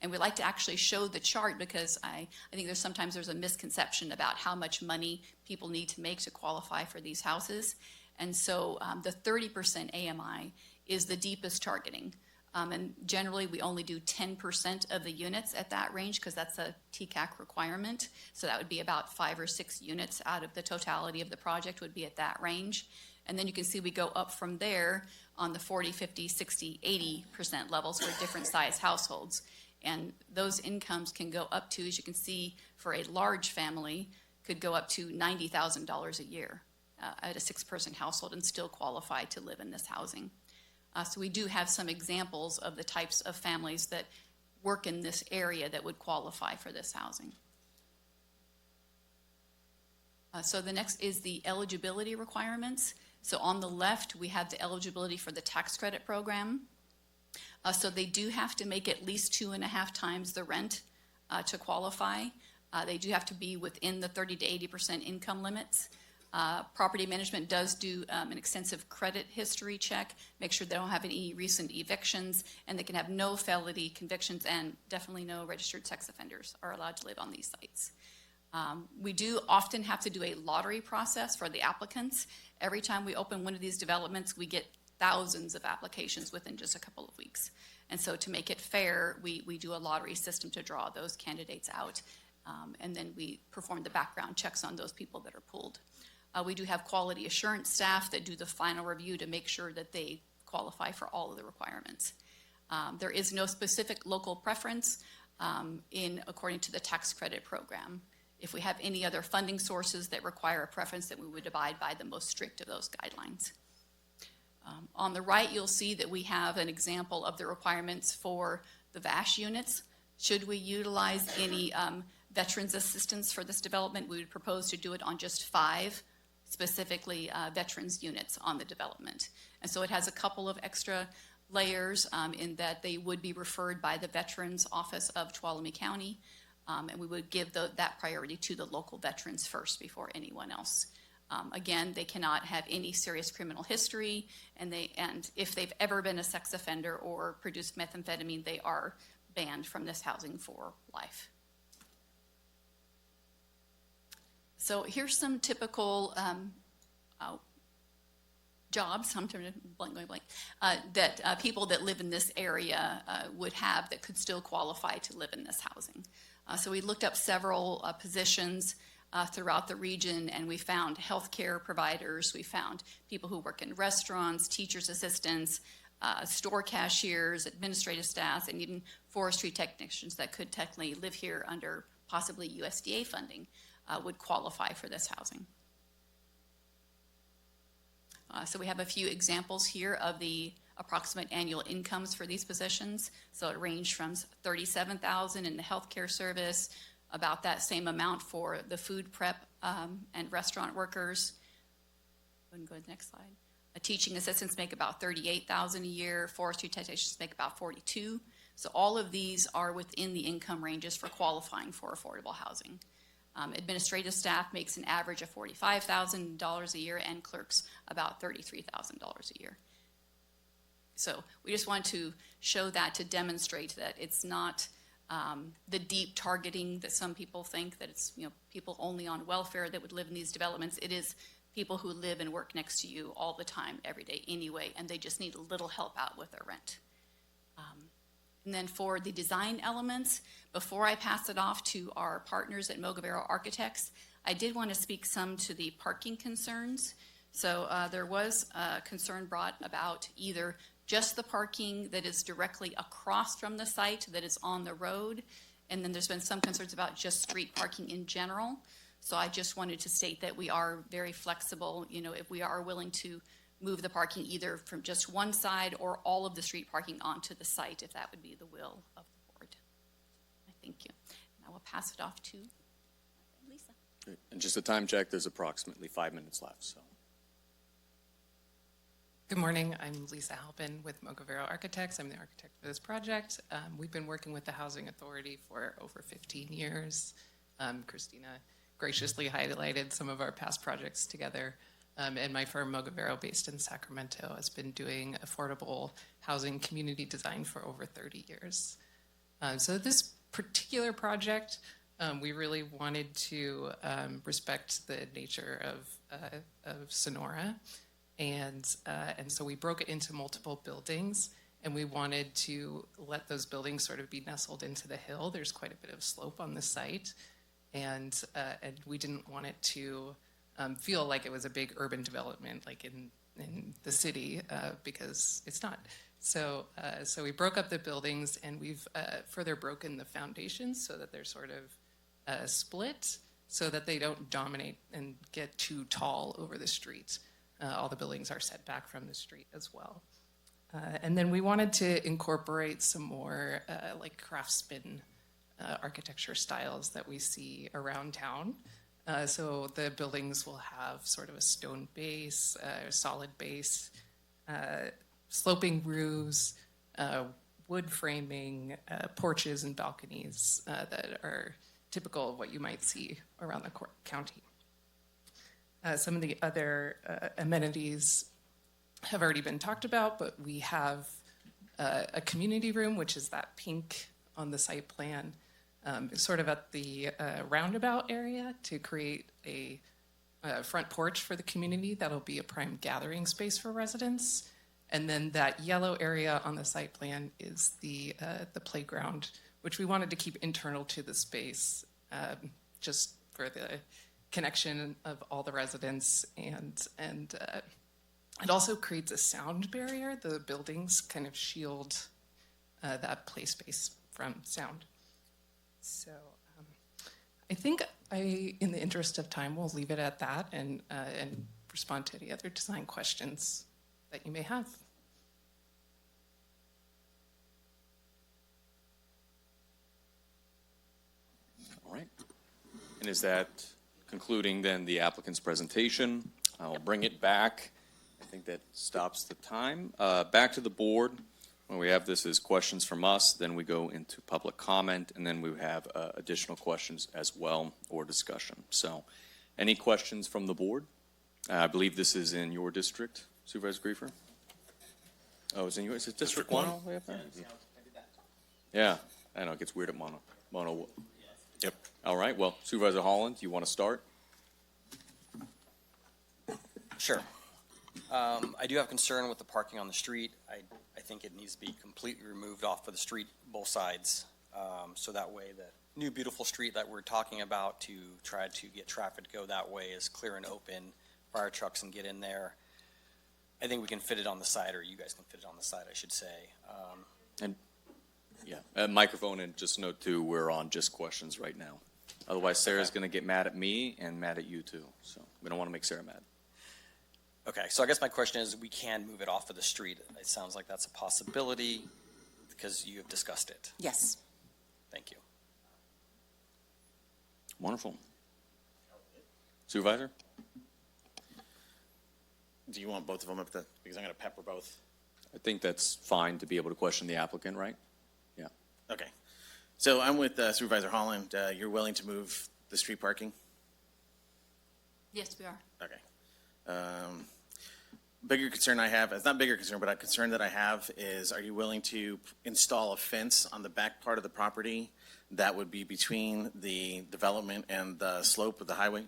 And we like to actually show the chart because I think sometimes there's a misconception about how much money people need to make to qualify for these houses. And so the 30% AMI is the deepest targeting. And generally, we only do 10% of the units at that range because that's a TCAC requirement. So that would be about 5 or 6 units out of the totality of the project would be at that range. And then you can see we go up from there on the 40, 50, 60, 80% levels for different size households. And those incomes can go up to, as you can see, for a large family, could go up to $90,000 a year at a 6-person household and still qualify to live in this housing. So we do have some examples of the types of families that work in this area that would qualify for this housing. So the next is the eligibility requirements. So on the left, we have the eligibility for the tax credit program. So they do have to make at least 2.5 times the rent to qualify. They do have to be within the 30 to 80% income limits. Property management does do an extensive credit history check, make sure they don't have any recent evictions, and they can have no felony convictions, and definitely no registered sex offenders are allowed to live on these sites. We do often have to do a lottery process for the applicants. Every time we open one of these developments, we get thousands of applications within just a couple of weeks. And so to make it fair, we do a lottery system to draw those candidates out, and then we perform the background checks on those people that are pulled. We do have quality assurance staff that do the final review to make sure that they qualify for all of the requirements. There is no specific local preference according to the tax credit program. If we have any other funding sources that require a preference, then we would abide by the most strict of those guidelines. On the right, you'll see that we have an example of the requirements for the VASH units. Should we utilize any veterans assistance for this development, we would propose to do it on just 5 specifically veterans units on the development. And so it has a couple of extra layers in that they would be referred by the Veterans Office of Tuolumne County, and we would give that priority to the local veterans first before anyone else. Again, they cannot have any serious criminal history, and if they've ever been a sex offender or produced methamphetamine, they are banned from this housing for life. So here's some typical jobs, I'm turning blank, that people that live in this area would have that could still qualify to live in this housing. So we looked up several positions throughout the region, and we found healthcare providers, we found people who work in restaurants, teachers' assistants, store cashiers, administrative staff, and even forestry technicians that could technically live here under possibly USDA funding would qualify for this housing. So we have a few examples here of the approximate annual incomes for these positions. So it ranged from $37,000 in the healthcare service, about that same amount for the food prep and restaurant workers. Go ahead and go to the next slide. Teaching assistants make about $38,000 a year. Forestry technicians make about $42,000. So all of these are within the income ranges for qualifying for affordable housing. Administrative staff makes an average of $45,000 a year, and clerks about $33,000 a year. So we just want to show that to demonstrate that it's not the deep targeting that some people think, that it's people only on welfare that would live in these developments. It is people who live and work next to you all the time, every day anyway, and they just need a little help out with their rent. And then for the design elements, before I pass it off to our partners at Mogavero Architects, I did want to speak some to the parking concerns. So there was a concern brought about either just the parking that is directly across from the site that is on the road, and then there's been some concerns about just street parking in general. So I just wanted to state that we are very flexible, if we are willing to move the parking either from just one side or all of the street parking onto the site, if that would be the will of the board. I thank you. And I will pass it off to Lisa. Great. And just a time check, there's approximately 5 minutes left. So. Good morning. I'm Lisa Halpin with Mogavero Architects. I'm the architect for this project. We've been working with the Housing Authority for over 15 years. Christina graciously highlighted some of our past projects together. And my firm, Mogavero, based in Sacramento, has been doing affordable housing community design for over 30 years. So this particular project, we really wanted to respect the nature of Sonora. And so we broke it into multiple buildings, and we wanted to let those buildings sort of be nestled into the hill. There's quite a bit of slope on the site, and we didn't want it to feel like it was a big urban development like in the city, because it's not. So we broke up the buildings, and we've further broken the foundations so that they're sort of split so that they don't dominate and get too tall over the street. All the buildings are set back from the street as well. And then we wanted to incorporate some more like craftsman architecture styles that we see around town. So the buildings will have sort of a stone base, a solid base, sloping roofs, wood framing, porches and balconies that are typical of what you might see around the county. Some of the other amenities have already been talked about, but we have a community room, which is that pink on the site plan, sort of at the roundabout area to create a front porch for the community. That'll be a prime gathering space for residents. And then that yellow area on the site plan is the playground, which we wanted to keep internal to the space, just for the connection of all the residents, and it also creates a sound barrier. The buildings kind of shield that play space from sound. So I think in the interest of time, we'll leave it at that and respond to any other design questions that you may have. All right. And is that concluding then the applicant's presentation? I'll bring it back. I think that stops the time. Back to the board. When we have this as questions from us, then we go into public comment, and then we have additional questions as well, or discussion. So any questions from the board? I believe this is in your district, Supervisor Griefer? Oh, it's in yours? Is it District 1 all the way up there? Yeah, I know, it gets weird at Mono. Yep. All right, well, Supervisor Holland, you want to start? Sure. I do have concern with the parking on the street. I think it needs to be completely removed off of the street, both sides. So that way the new beautiful street that we're talking about to try to get traffic to go that way is clear and open, fire trucks can get in there. I think we can fit it on the side, or you guys can fit it on the side, I should say. And, yeah, microphone, and just note too, we're on just questions right now. Otherwise, Sarah's going to get mad at me and mad at you too. So we don't want to make Sarah mad. Okay, so I guess my question is, we can move it off of the street. It sounds like that's a possibility because you have discussed it. Yes. Thank you. Wonderful. Supervisor? Do you want both of them up the, because I'm going to pepper both? I think that's fine to be able to question the applicant, right? Yeah. Okay. So I'm with Supervisor Holland. You're willing to move the street parking? Yes, we are. Okay. Bigger concern I have, it's not bigger concern, but a concern that I have is, are you willing to install a fence on the back part of the property that would be between the development and the slope of the highway?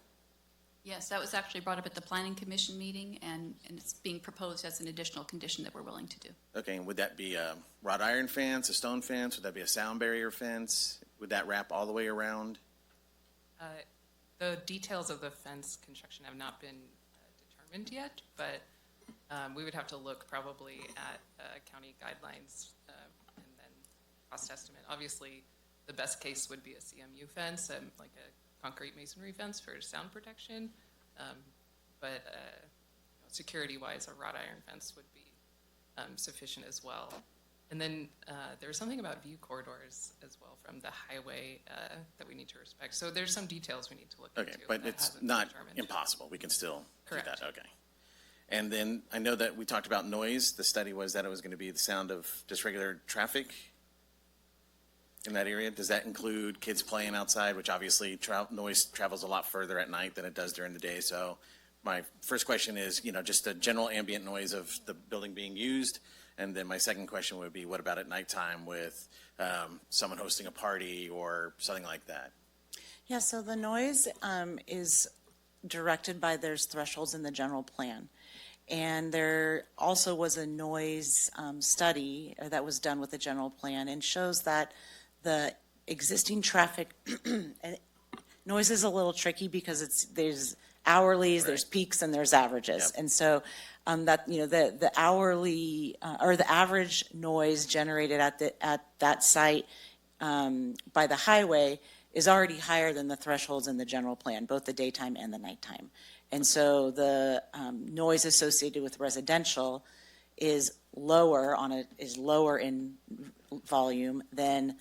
Yes, that was actually brought up at the Planning Commission meeting, and it's being proposed as an additional condition that we're willing to do. Okay, and would that be a wrought iron fence, a stone fence? Would that be a sound barrier fence? Would that wrap all the way around? The details of the fence construction have not been determined yet, but we would have to look probably at county guidelines and then cost estimate. Obviously, the best case would be a CMU fence, like a concrete masonry fence for sound protection, but security-wise, a wrought iron fence would be sufficient as well. And then there's something about view corridors as well from the highway that we need to respect. So there's some details we need to look into. Okay, but it's not impossible. We can still do Correct. that. Okay. And then I know that we talked about noise. The study was that it was going to be the sound of just regular traffic in that area. Does that include kids playing outside, which obviously noise travels a lot further at night than it does during the day? So my first question is, just the general ambient noise of the building being used. And then my second question would be, what about at nighttime with someone hosting a party or something like that? Yeah, so the noise is directed by, there's thresholds in the general plan. And there also was a noise study that was done with the general plan and shows that the existing traffic, and noise is a little tricky because there's hourlies, there's peaks, and there's averages. Yep. And so the hourly or the average noise generated at that site by the highway is already higher than the thresholds in the general plan, both the daytime and the nighttime. And so the noise associated with residential is lower in volume than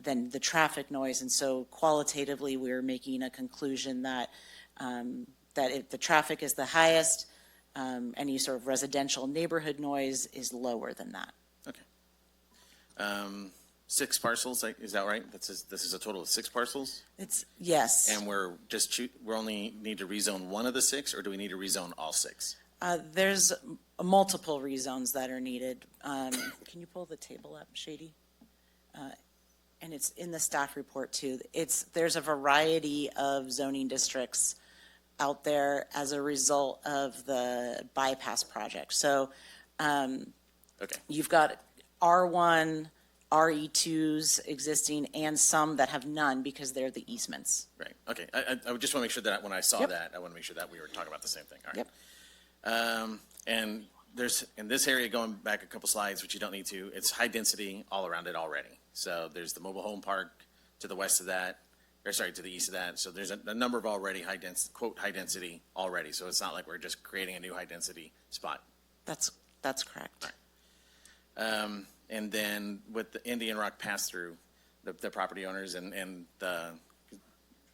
the traffic noise. And so qualitatively, we're making a conclusion that if the traffic is the highest, any sort of residential neighborhood noise is lower than that. Okay. 6 parcels, is that right? This is a total of 6 parcels? Yes. And we only need to rezone one of the 6, or do we need to rezone all 6? There's multiple rezones that are needed. Can you pull the table up, Shady? And it's in the staff report too. There's a variety of zoning districts out there as a result of the bypass project. So you've got R1, RE2s existing, and some that have none because they're the easements. Right, okay. I would just want to make sure that when I saw that, I want to make sure that we were talking about the same thing. All right. Yep. And there's, in this area, going back a couple slides, which you don't need to, it's high density all around it already. So there's the mobile home park to the west of that, to the east of that. So there's a number of already high density already. So it's not like we're just creating a new high density spot. That's correct. All right. And then with the Indian Rock pass-through, the property owners and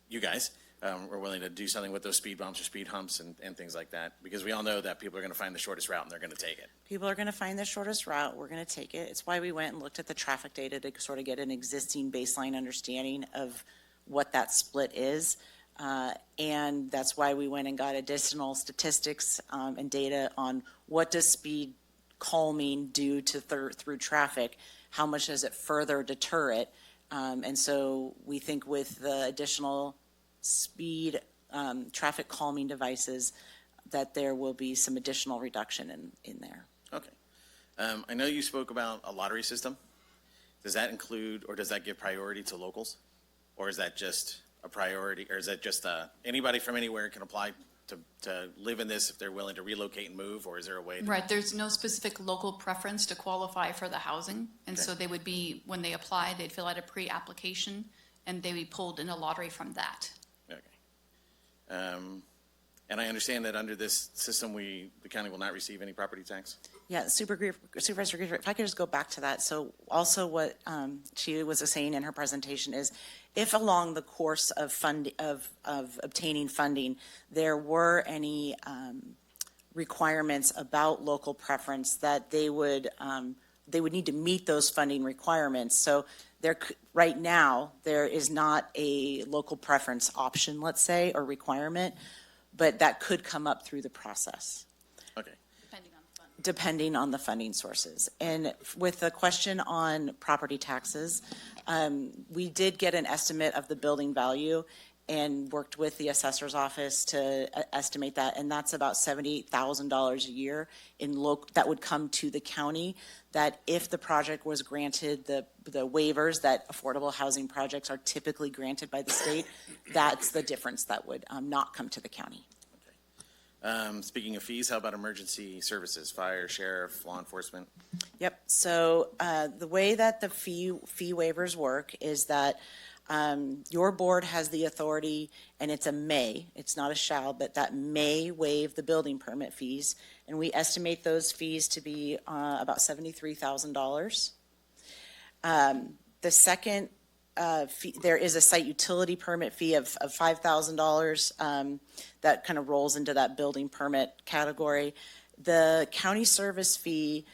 you guys are willing to do something with those speed bumps or speed humps and things like that, because we all know that people are going to find the shortest route and they're going to take it. People are going to find the shortest route. We're going to take it. It's why we went and looked at the traffic data to sort of get an existing baseline understanding of what that split is. And that's why we went and got additional statistics and data on what does speed calming do to through traffic, how much does it further deter it. And so we think with the additional speed traffic calming devices, that there will be some additional reduction in there. Okay. I know you spoke about a lottery system. Does that include, or does that give priority to locals? Or is that just a priority, or is that just anybody from anywhere can apply to live in this if they're willing to relocate and move, or is there a way to? Right, there's no specific local preference to qualify for the housing. And so they would be, when they apply, they'd fill out a pre-application and they'd be pulled in a lottery from that. Okay. And I understand that under this system, the county will not receive any property tax? Yeah, Supervisor Griefer, if I could just go back to that. So also what she was saying in her presentation is if along the course of obtaining funding, there were any requirements about local preference that they would need to meet those funding requirements. So right now, there is not a local preference option, let's say, or requirement, but that could come up through the process. Okay. Depending on the funding sources. And with the question on property taxes, we did get an estimate of the building value and worked with the assessor's office to estimate that, and that's about $78,000 a year that would come to the county, that if the project was granted the waivers that affordable housing projects are typically granted by the state, that's the difference that would not come to the county. Speaking of fees, how about emergency services, fire, sheriff, law enforcement? Yep, so the way that the fee waivers work is that your board has the authority, and it's a may, it's not a shall, but that may waive the building permit fees, and we estimate those fees to be about $73,000. The second fee, there is a site utility permit fee of $5,000 that kind of rolls into that building permit category. The county service fee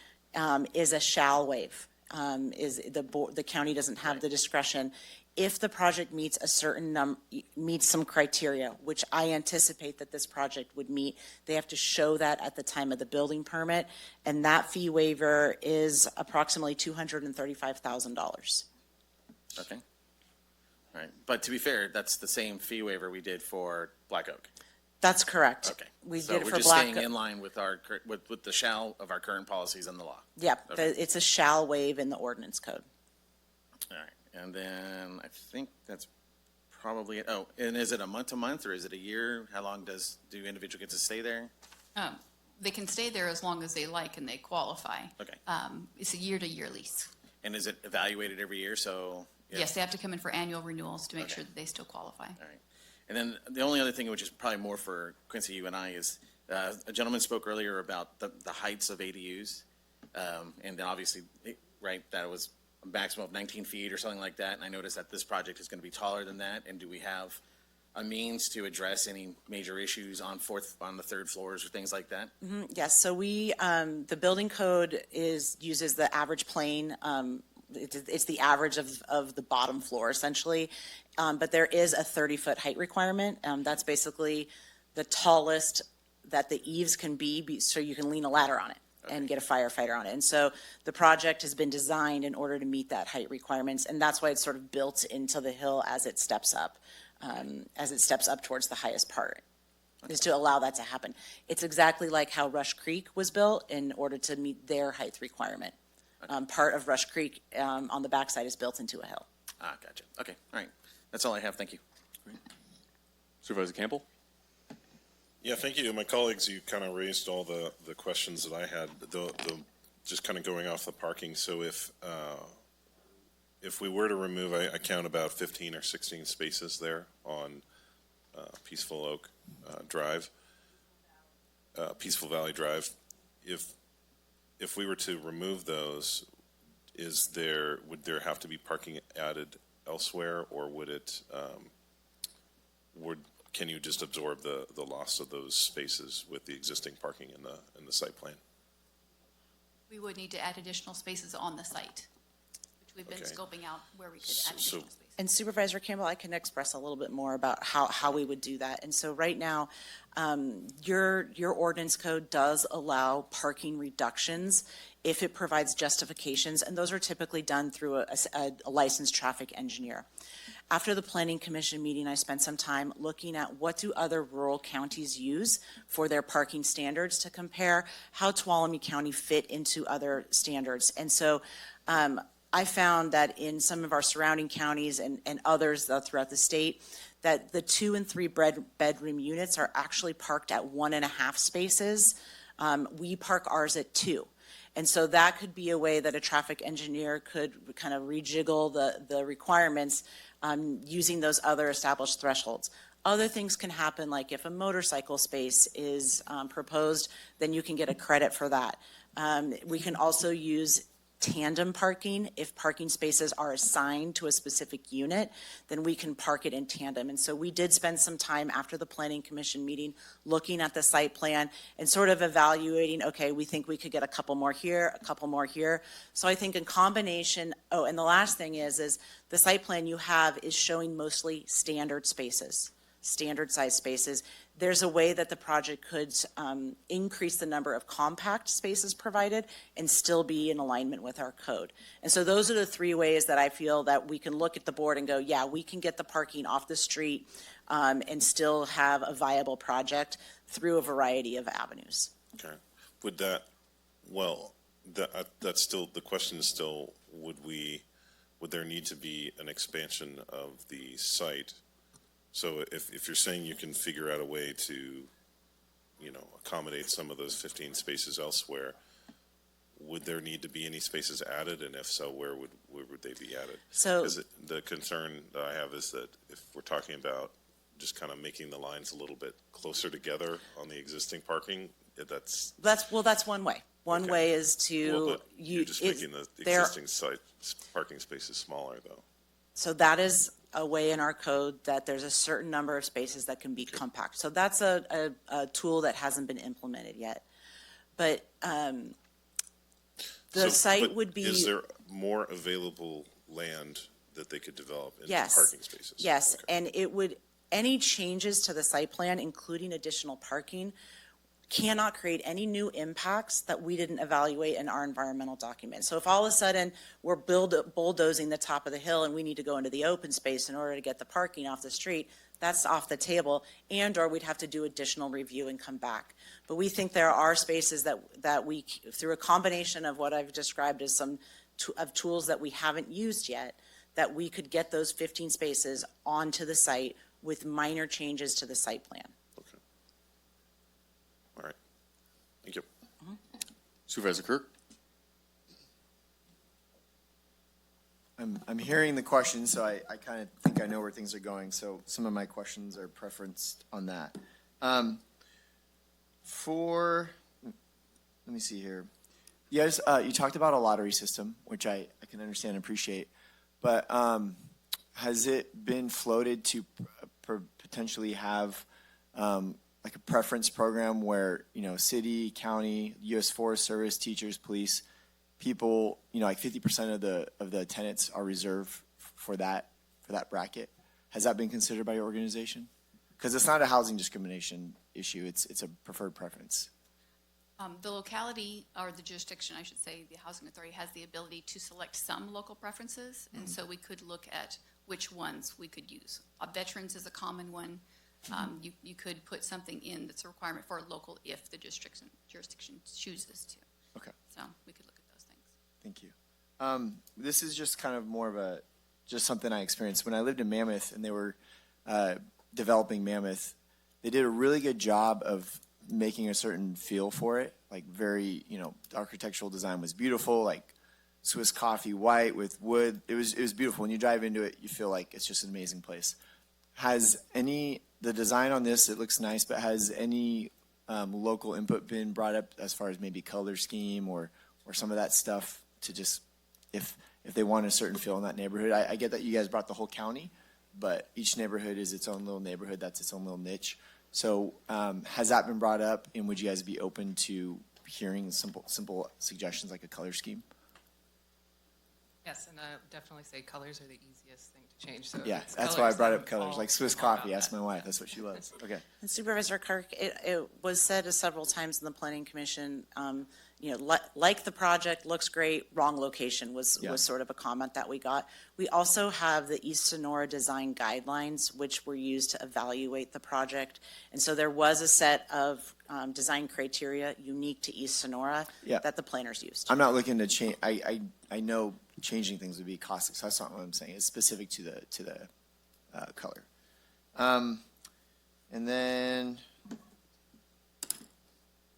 is a shall waive. The county doesn't have the discretion. If the project meets a certain meets some criteria, which I anticipate that this project would meet, they have to show that at the time of the building permit, and that fee waiver is approximately $235,000. Okay. All right. But to be fair, that's the same fee waiver we did for Black Oak. That's correct. Okay. We So did it we're for just Black staying Oak. in line with with the shall of our current policies and the law. Yep, Okay. it's a shall waive in the ordinance code. All right. And then I think that's probably it. Oh, and is it a month to month or is it a year? How long do individuals get to stay there? They can stay there as long as they like and they qualify. Okay. It's a year-to-year lease. And is it evaluated every year? So Yes, they have to come in for annual renewals to make Okay. sure that they still qualify. All right. And then the only other thing, which is probably more for Quincy, you and I, is a gentleman spoke earlier about the heights of ADUs. And then obviously, right, that was a maximum of 19 feet or something like that. And I noticed that this project is going to be taller than that. And do we have a means to address any major issues on the third floors or things like that? Yes, so the building code uses the average plane. It's the average of the bottom floor essentially, but there is a 30-foot height requirement. That's basically the tallest that the eaves can be, so you can lean a ladder on it and get a firefighter on it. And so the project has been designed in order to meet that height requirements, and that's why it's sort of built into the hill as it steps up towards the highest part, is to allow that to happen. It's exactly like how Rush Creek was built in order to meet their height requirement. Part of Rush Creek on the backside is built into a hill. Gotcha. Okay, all right. That's all I have. Thank you. Supervisor Campbell? Yeah, thank you. My colleagues, you kind of raised all the questions that I had, just kind of going off the parking. So if we were to remove, I count about 15 or 16 spaces there on Peaceful Oak Drive, Peaceful Valley Drive. If we were to remove those, would there have to be parking added elsewhere, or can you just absorb the loss of those spaces with the existing parking in the site plan? We would need to add additional spaces on the site, which we've been Okay. scoping out where we could add additional spaces. And Supervisor Campbell, I can express a little bit more about how we would do that. And so right now, your ordinance code does allow parking reductions if it provides justifications, and those are typically done through a licensed traffic engineer. After the Planning Commission meeting, I spent some time looking at what do other rural counties use for their parking standards to compare how Tuolumne County fit into other standards. And so I found that in some of our surrounding counties and others throughout the state, that the 2 and 3 bedroom units are actually parked at 1.5 spaces. We park ours at 2. And so that could be a way that a traffic engineer could kind of rejiggle the requirements using those other established thresholds. Other things can happen, like if a motorcycle space is proposed, then you can get a credit for that. We can also use tandem parking. If parking spaces are assigned to a specific unit, then we can park it in tandem. And so we did spend some time after the Planning Commission meeting looking at the site plan and sort of evaluating, okay, we think we could get a couple more here, a couple more here. So I think in combination, oh, and the last thing is the site plan you have is showing mostly standard spaces, standard size spaces. There's a way that the project could increase the number of compact spaces provided and still be in alignment with our code. And so those are the 3 ways that I feel that we can look at the board and go, yeah, we can get the parking off the street and still have a viable project through a variety of avenues. Okay. Would that, well, that's still, the question is still, would there need to be an expansion of the site? So if you're saying you can figure out a way to, accommodate some of those 15 spaces elsewhere, would there need to be any spaces added? And if so, where would they be added? So the concern that I have is that if we're talking about just kind of making the lines a little bit closer together on the existing parking, that's one way. One way is to you're just making the existing site parking spaces smaller, though. So that is a way in our code that there's a certain number of spaces that can be compact. So that's a tool that hasn't been implemented yet. But site would be. Is there more available land that they could develop into parking spaces? Yes, okay. And it would, any changes to the site plan, including additional parking, cannot create any new impacts that we didn't evaluate in our environmental document. So if all of a sudden we're bulldozing the top of the hill and we need to go into the open space in order to get the parking off the street, that's off the table, or we'd have to do additional review and come back. But we think there are spaces that we, through a combination of what I've described as some of tools that we haven't used yet, that we could get those 15 spaces onto the site with minor changes to the site plan. All right. Thank you. Supervisor Kirk? I'm hearing the question, so I kind of think I know where things are going. So some of my questions are preferenced on that. Let me see here. You guys, you talked about a lottery system, which I can understand and appreciate, but has it been floated to potentially have like a preference program where, city, county, U.S. Forest Service, teachers, police, people, like 50% of the tenants are reserved for that bracket? Has that been considered by your organization? Because it's not a housing discrimination issue, it's a preferred preference. The locality, or the jurisdiction, I should say, the housing authority has the ability to select some local preferences, and so we could look at which ones we could use. Veterans is a common one. You could put something in that's a requirement for a local if the jurisdiction chooses to. Okay. So we could look at those things. Thank you. This is just kind of more of just something I experienced. When I lived in Mammoth and they were developing Mammoth, they did a really good job of making a certain feel for it. Like very, the architectural design was beautiful, like Swiss coffee white with wood. It was beautiful. When you drive into it, you feel like it's just an amazing place. The design on this, it looks nice, but has any local input been brought up as far as maybe color scheme or some of that stuff to just, if they want a certain feel in that neighborhood? I get that you guys brought the whole county, but each neighborhood is its own little neighborhood. That's its own little niche. So has that been brought up, and would you guys be open to hearing simple suggestions like a color scheme? Yes, and definitely say colors are the easiest thing to change. So Yeah, it's that's why I brought up then colors, like Swiss all about coffee. Ask that. my wife. That's what she loves. Okay. And Supervisor Kirk, it was said several times in the Planning Commission, like the project, looks great, wrong location was sort of a comment that we got. We also have the East Sonora Design Guidelines, which were used to evaluate the project. And so there was a set of design criteria unique to East Sonora that the planners used. I'm not looking to change. I know changing things would be costly, so that's not what I'm saying. It's specific to the color. And then,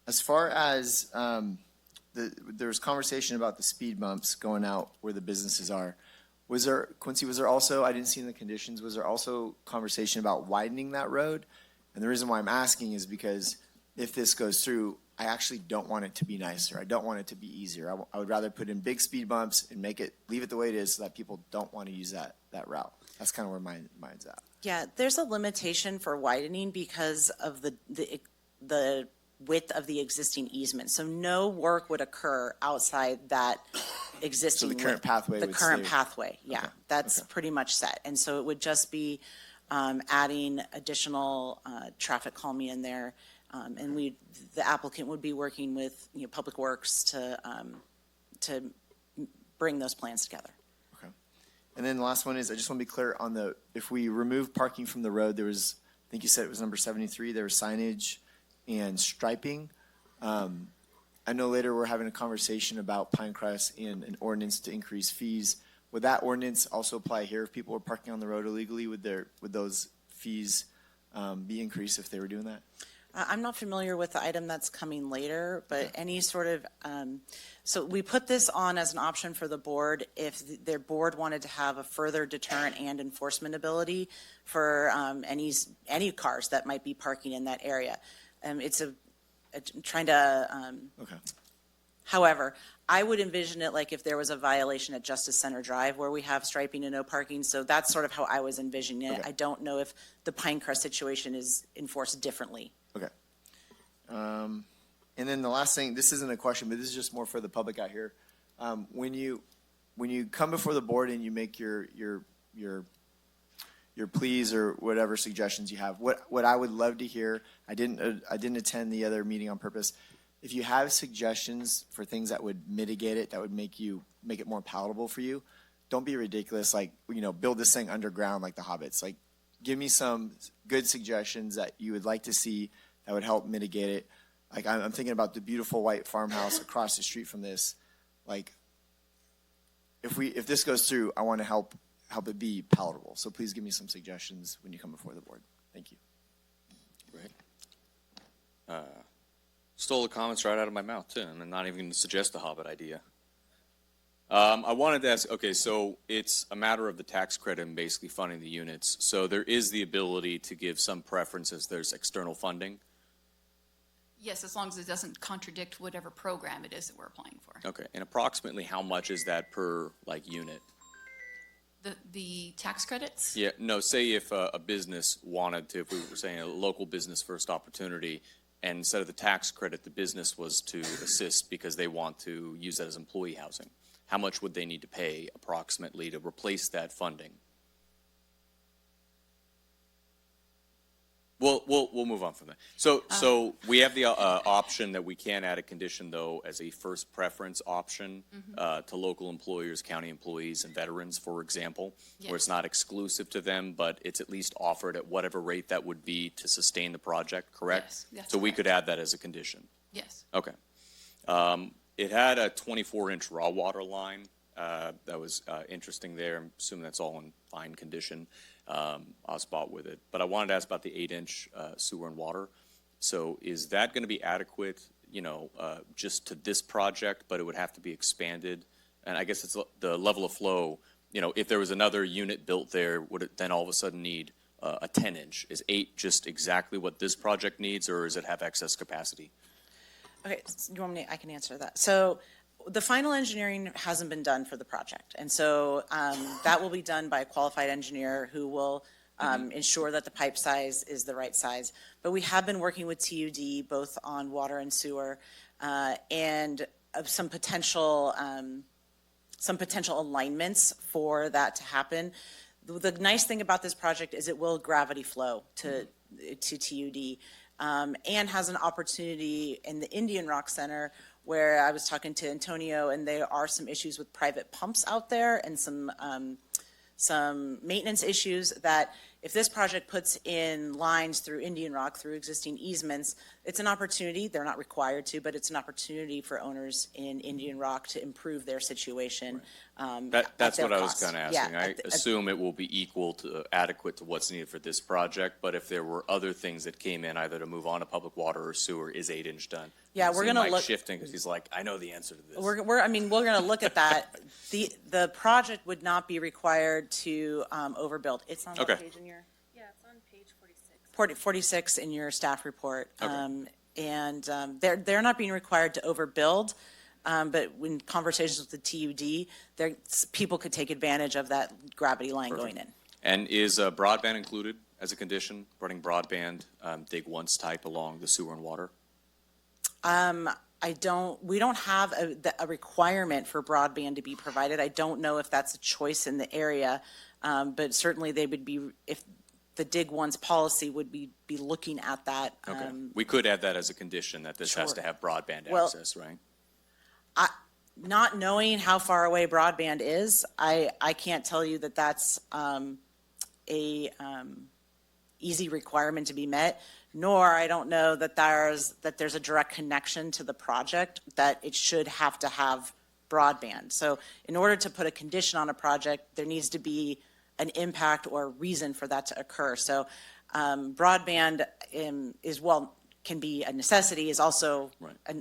as far as there was conversation about the speed bumps going out where the businesses are. Was there, Quincy, was there also, I didn't see in the conditions, was there also conversation about widening that road? And the reason why I'm asking is because if this goes through, I actually don't want it to be nicer. I don't want it to be easier. I would rather put in big speed bumps and leave it the way it is so that people don't want to use that route. That's kind of where mine's at. Yeah, there's a limitation for widening because of the width of the existing easement. So no work would occur outside that existing. So the current pathway The would current stay. pathway, yeah, that's pretty much set. And so it would just be adding additional traffic calming in there. And the applicant would be working with Public Works to bring those plans together. Okay. And then the last one is, I just want to be clear on if we remove parking from the road, there was, I think you said it was number 73, there was signage and striping. I know later we're having a conversation about Pinecrest and an ordinance to increase fees. Would that ordinance also apply here if people were parking on the road illegally? Would those fees be increased if they were doing that? I'm not familiar with the item that's coming later, but any sort of, so we put this on as an option for the board if their board wanted to have a further deterrent and enforcement ability for any cars that might be parking in that area. It's trying to, however, I would envision it like if there was a violation at Justice Center Drive where we have striping and no parking. So that's sort of how I was envisioning it. Okay. I don't know if the Pinecrest situation is enforced differently. Okay. And then the last thing, this isn't a question, but this is just more for the public out here. When you come before the board and you make your pleas or whatever suggestions you have, what I would love to hear, I didn't attend the other meeting on purpose. If you have suggestions for things that would mitigate it, that would make it more palatable for you, don't be ridiculous. Like, build this thing underground like the Hobbits. Like, give me some good suggestions that you would like to see that would help mitigate it. Like, I'm thinking about the beautiful white farmhouse across the street from this. Like, if this goes through, I want to help it be palatable. So please give me some suggestions when you come before the board. Thank you. Right. Stole the comments right out of my mouth, too, and I'm not even going to suggest the Hobbit idea. I wanted to ask, okay, so it's a matter of the tax credit and basically funding the units. So there is the ability to give some preference as there's external funding? Yes, as long as it doesn't contradict whatever program it is that we're applying for. Okay, and approximately how much is that per, unit? The tax credits? Yeah, no, say if a business wanted to, if we were saying a local business first opportunity, and instead of the tax credit, the business was to assist because they want to use that as employee housing. How much would they need to pay approximately to replace that funding? We'll move on from that. So we have the option that we can add a condition, though, as a first preference option to local employers, county employees, and veterans, for example, where it's not exclusive to them, but it's at least offered at whatever rate that would be to sustain the project, correct? Yes, so we could add that as a condition. Yes. Okay. It had a 24-inch raw water line. That was interesting there. I'm assuming that's all in fine condition. I'll spot with it. But I wanted to ask about the 8-inch sewer and water. So is that going to be adequate, just to this project, but it would have to be expanded? And I guess it's the level of flow. If there was another unit built there, would it then all of a sudden need a 10-inch? Is 8 just exactly what this project needs, or does it have excess capacity? Okay, you want me? I can answer that. So the final engineering hasn't been done for the project. And so that will be done by a qualified engineer who will ensure that the pipe size is the right size. But we have been working with TUD both on water and sewer and some potential some potential alignments for that to happen. The nice thing about this project is it will gravity flow to TUD, and has an opportunity in the Indian Rock Center where I was talking to Antonio, and there are some issues with private pumps out there and some maintenance issues that if this project puts in lines through Indian Rock, through existing easements, it's an opportunity, they're not required to, but it's an opportunity for owners in Indian Rock to improve their situation. That's their what I was cost. kind of Yeah, asking. I assume it will be equal to, adequate to what's needed for this project, but if there were other things that came in, either to move on to public water or sewer, is 8-inch done? Yeah, I we're see gonna Mike look- shifting, because he's like, I know the answer to this. We're gonna look at that. The project would not be required to overbuild. It's on what Okay. page in your? Yeah, it's on page 46. 46 in your staff report. Okay. They're not being required to overbuild, but in conversations with the TUD, people could take advantage of that gravity line going in. And is broadband included as a condition, running broadband, dig once type along the sewer and water? We don't have a requirement for broadband to be provided. I don't know if that's a choice in the area, but certainly they would be, if the dig once policy would be looking at that. Okay. We could add that as a condition, that this has Sure. to have broadband Well, access, right? Not knowing how far away broadband is, I can't tell you that that's a easy requirement to be met, nor I don't know that there's a direct connection to the project that it should have to have broadband. So in order to put a condition on a project, there needs to be an impact or reason for that to occur. So broadband can be a necessity, is also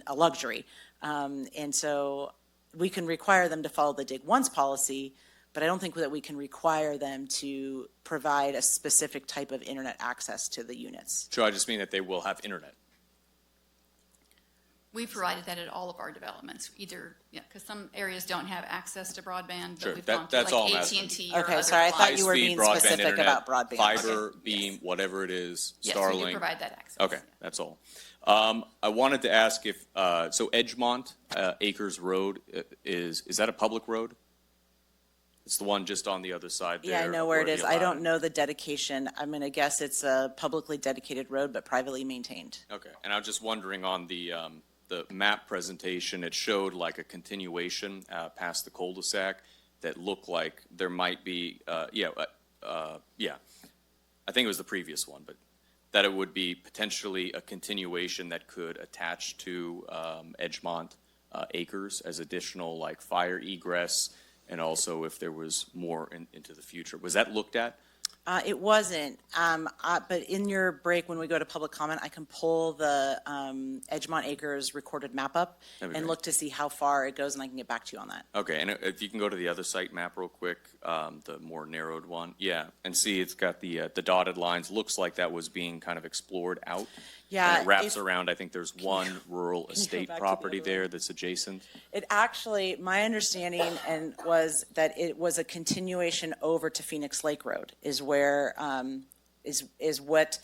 a luxury. And so we can require them to follow the dig once policy, but I don't think that we can require them to provide a specific type of internet access to the units. Sure, I just mean that they will have internet. We provided that at all of our developments, either, because some areas don't have access to broadband, Sure, but we've gone to that's all I'm like asking. AT&T or Okay, other sorry, I thought you were High-speed being broadband specific internet, about broadband. Fiber, Okay. beam, whatever it is, Yes, we Starlink. do provide that access. Okay, that's all. I wanted to ask if, so Edgemont Acres Road, is that a public road? It's the one just on the other side there. Yeah, I know where it the is. I don't allotment- know the dedication. I'm going to guess it's a publicly dedicated road, but privately maintained. Okay, and I was just wondering on the map presentation, it showed like a continuation past the cul-de-sac that looked like there might be, yeah, I think it was the previous one, but that it would be potentially a continuation that could attach to Edgemont Acres as additional like fire egress, and also if there was more into the future. Was that looked at? It wasn't, but in your break, when we go to public comment, I can pull the Edgemont Acres recorded map up That'd be and great. look to see how far it goes, and I can get back to you on that. Okay, and if you can go to the other site map real quick, the more narrowed one, yeah, and see it's got the dotted lines. Looks like that was being kind of explored out. Yeah, And it wraps if- around. I think there's one rural go estate back to the property other there that's adjacent. It actually, my understanding was that it was a continuation over to Phoenix Lake Road is where, is what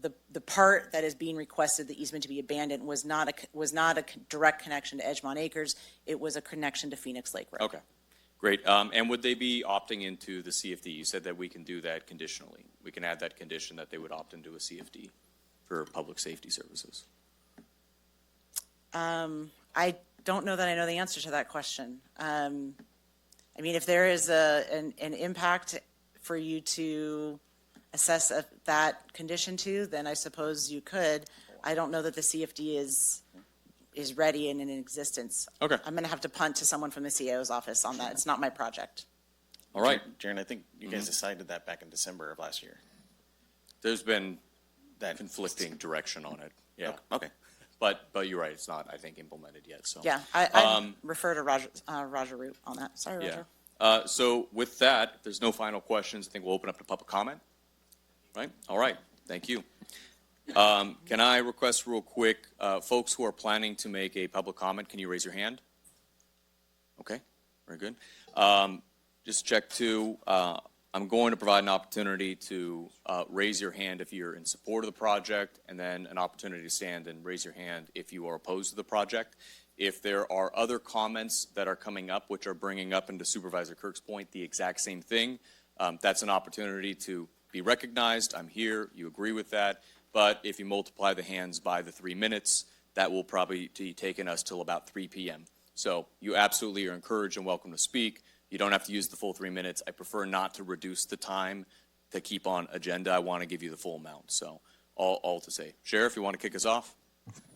the part that is being requested, the easement to be abandoned, was not a direct connection to Edgemont Acres. It was a connection to Phoenix Lake Road. Okay, great. And would they be opting into the CFD? You said that we can do that conditionally. We can add that condition that they would opt into a CFD for public safety services. I don't know that I know the answer to that question. I mean, if there is an impact for you to assess that condition to, then I suppose you could. I don't know that the CFD is ready and in existence. Okay. I'm going to have to punt to someone from the CAO's office on that. It's not my project. All right. Jaren, I think you guys decided that back in December of last year. There's been that conflicting direction on it. Yeah. Okay. But you're right. It's not, I think, implemented yet. So Yeah, I refer to Roger Root on that. Sorry, Roger. Yeah. So with that, if there's no final questions, I think we'll open up to public comment. Right? All right. Thank you. Can I request real quick, folks who are planning to make a public comment, can you raise your hand? Okay. Very good. Just check too. I'm going to provide an opportunity to raise your hand if you're in support of the project, and then an opportunity to stand and raise your hand if you are opposed to the project. If there are other comments that are coming up, which are bringing up into Supervisor Kirk's point the exact same thing, that's an opportunity to be recognized. I'm here, you agree with that. But if you multiply the hands by the 3 minutes, that will probably be taking us till about 3 p.m. So you absolutely are encouraged and welcome to speak. You don't have to use the full 3 minutes. I prefer not to reduce the time to keep on agenda. I want to give you the full amount. So all to say. Sheriff, you want to kick us off?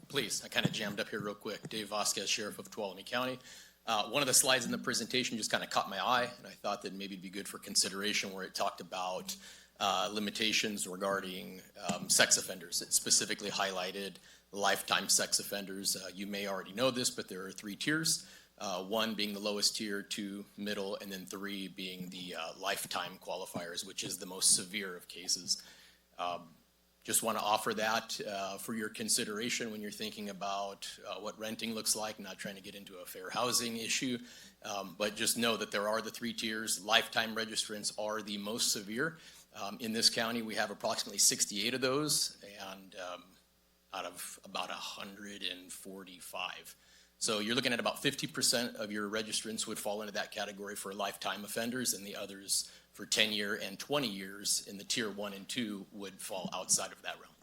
Please. I kind of jammed up here real quick. Dave Vasquez, Sheriff of Tuolumne County. One of the slides in the presentation just kind of caught my eye, and I thought that maybe it'd be good for consideration where it talked about limitations regarding sex offenders. It specifically highlighted lifetime sex offenders. You may already know this, but there are 3 tiers. 1 being the lowest tier, 2 middle, and then 3 being the lifetime qualifiers, which is the most severe of cases. Just want to offer that for your consideration when you're thinking about what renting looks like. Not trying to get into a fair housing issue, but just know that there are the 3 tiers. Lifetime registrants are the most severe. In this county, we have approximately 68 of those, and out of about 145. So you're looking at about 50% of your registrants would fall into that category for lifetime offenders, and the others for 10-year and 20 years in the tier 1 and 2 would fall outside of that realm.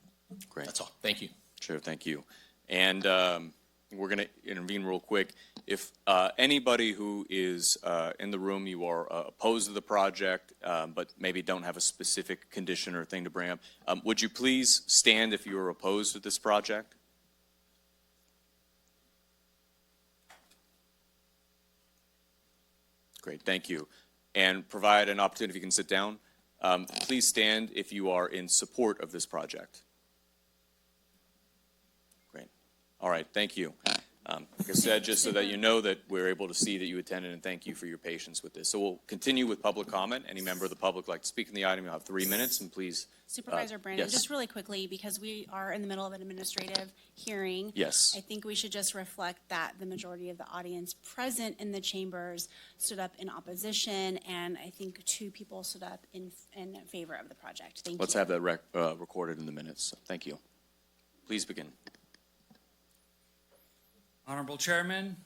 Great. That's all. Thank you. Sure, thank you. And we're going to intervene real quick. If anybody who is in the room, you are opposed to the project, but maybe don't have a specific condition or thing to bring up, would you please stand if you are opposed to this project? Great, thank you. And provide an opportunity if you can sit down. Please stand if you are in support of this project. Great. All right, thank you. Like I said, just so that you know that we're able to see that you attended, and thank you for your patience with this. So we'll continue with public comment. Any member of the public like to speak on the item, you'll have 3 minutes, and please. Supervisor Brandon, yes. just really quickly, because we are in the middle of an administrative hearing. Yes. I think we should just reflect that the majority of the audience present in the chambers stood up in opposition, and I think 2 people stood up in favor of the project. Thank you. Let's have that recorded in the minutes. So, thank you. Please begin. Honorable Chairman,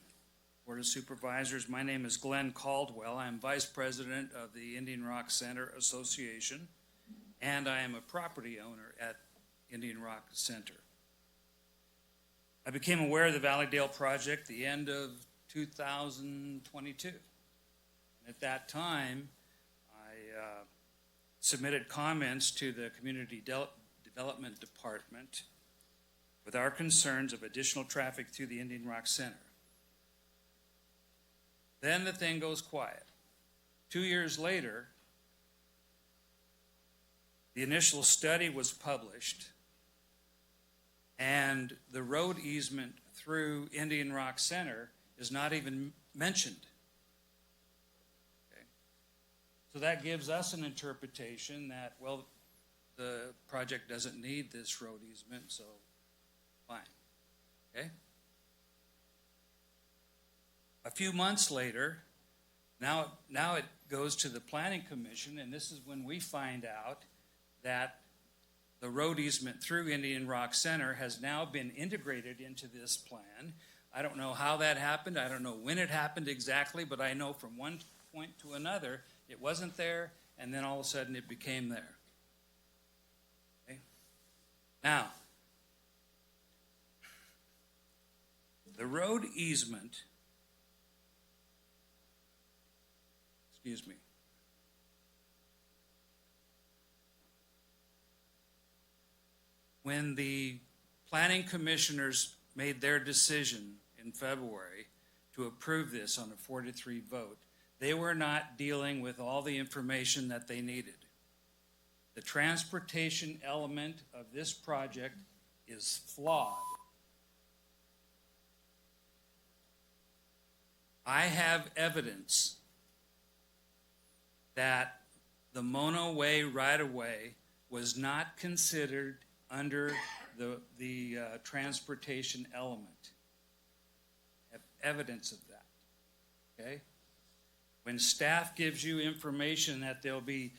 Board of Supervisors, my name is Glenn Caldwell. I am Vice President of the Indian Rock Center Association, and I am a property owner at Indian Rock Center. I became aware of the Valleydale project the end of 2022. At that time, I submitted comments to the Community Development Department with our concerns of additional traffic through the Indian Rock Center. Then the thing goes quiet. 2 years later, the initial study was published, and the road easement through Indian Rock Center is not even mentioned. Okay. So that gives us an interpretation that, well, the project doesn't need this road easement, so fine. Okay? A few months later, now it goes to the Planning Commission, and this is when we find out that the road easement through Indian Rock Center has now been integrated into this plan. I don't know how that happened. I don't know when it happened exactly, but I know from one point to another, it wasn't there, and then all of a sudden it became there. Okay? Now, the road easement, excuse me, when the planning commissioners made their decision in February to approve this on a 4-3 vote, they were not dealing with all the information that they needed. The transportation element of this project is flawed. I have evidence that the Monoway right-of-way was not considered under the transportation element. I have evidence of that, okay? When staff gives you information that there'll be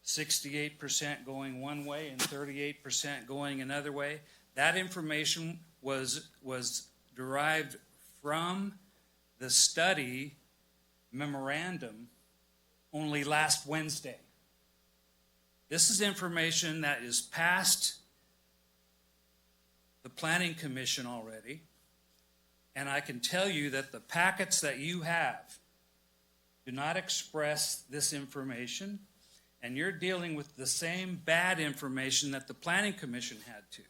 68% going one way and 38% going another way, that information was derived from the study memorandum only last Wednesday. This is information that is past the Planning Commission already, and I can tell you that the packets that you have do not express this information, and you're dealing with the same bad information that the Planning Commission had to.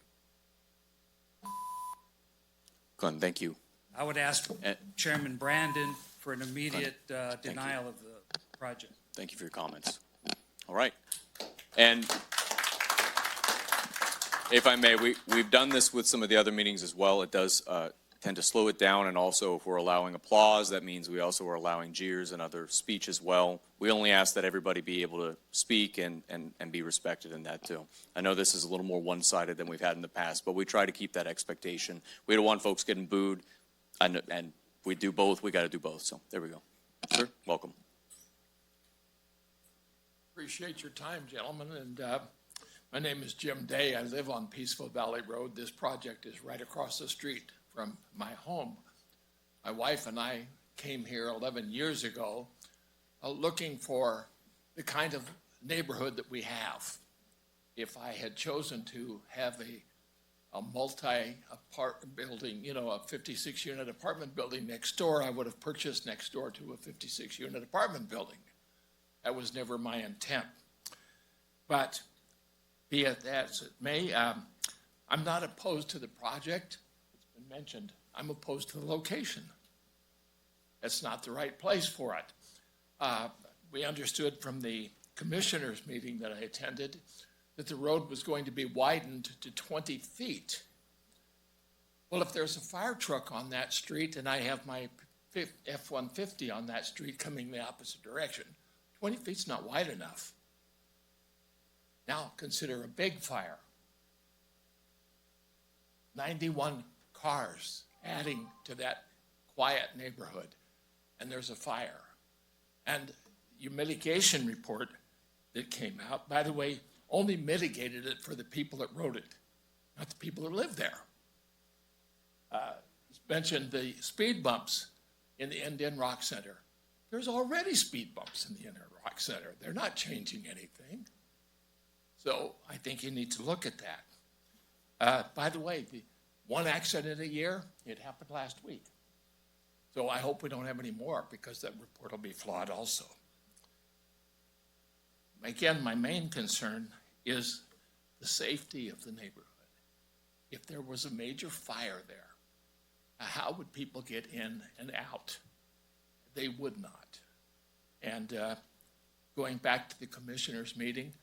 Glenn, thank you. I would ask Chairman Brandon for an immediate denial of the project. Thank you for your comments. All right. And if I may, we've done this with some of the other meetings as well. It does tend to slow it down, and also if we're allowing applause, that means we also are allowing jeers and other speech as well. We only ask that everybody be able to speak and be respected in that too. I know this is a little more one-sided than we've had in the past, but we try to keep that expectation. We don't want folks getting booed, and we do both. We got to do both, so there we go. Sir, welcome. Appreciate your time, gentlemen, and my name is Jim Day. I live on Peaceful Valley Road. This project is right across the street from my home. My wife and I came here 11 years ago looking for the kind of neighborhood that we have. If I had chosen to have a multi-apartment building, you know, a 56-unit apartment building next door, I would have purchased next door to a 56-unit apartment building. That was never my intent. But be it as it may, I'm not opposed to the project. It's been mentioned. I'm opposed to the location. That's not the right place for it. We understood from the commissioners meeting that I attended that the road was going to be widened to 20 feet. Well, if there's a fire truck on that street and I have my F-150 on that street coming the opposite direction, 20 feet's not wide enough. Now consider a big fire. 91 cars adding to that quiet neighborhood, and there's a fire. And your mitigation report that came out, by the way, only mitigated it for the people that wrote it, not the people that live there. Mentioned the speed bumps in the Indian Rock Center. There's already speed bumps in the Indian Rock Center. They're not changing anything. So I think you need to look at that. By the way, the one accident a year, it happened last week. So I hope we don't have any more, because that report will be flawed also. Again, my main concern is the safety of the neighborhood. If there was a major fire there, how would people get in and out? They would not. And going back to the commissioners' meeting,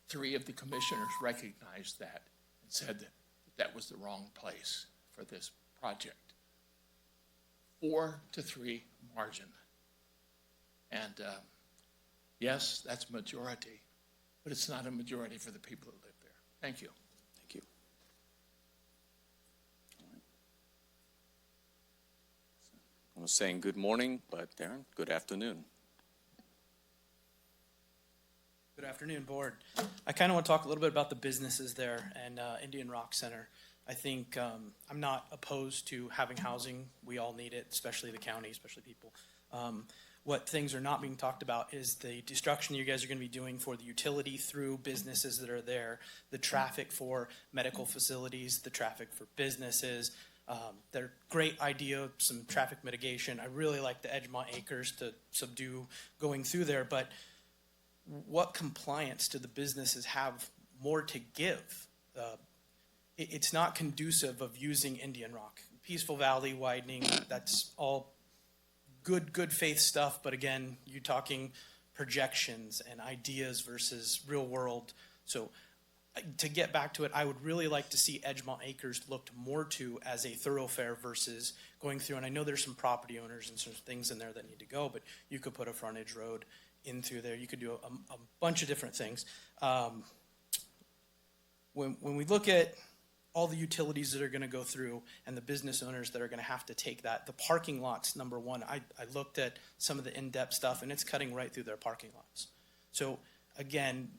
3 of the commissioners recognized that and said that that was the wrong place for this project. 4-3 margin. And yes, that's majority, but it's not a majority for the people that live there. Thank you. Thank you. I was saying good morning, but Darren, good afternoon. Good afternoon, Board. I kind of want to talk a little bit about the businesses there and Indian Rock Center. I think I'm not opposed to having housing. We all need it, especially the county, especially people. What things are not being talked about is the destruction you guys are going to be doing for the utility through businesses that are there, the traffic for medical facilities, the traffic for businesses. They're great idea, some traffic mitigation. I really like the Edgemont Acres to subdue going through there, but what compliance do the businesses have more to give? It's not conducive of using Indian Rock. Peaceful Valley widening, that's all good faith stuff, but again, you're talking projections and ideas versus real world. So to get back to it, I would really like to see Edgemont Acres looked more to as a thoroughfare versus going through, and I know there's some property owners and some things in there that need to go, but you could put a frontage road in through there. You could do a bunch of different things. When we look at all the utilities that are gonna go through and the business owners that are gonna have to take that. The parking lots, number one, I looked at some of the in-depth stuff and it's cutting right through their parking lots. So again,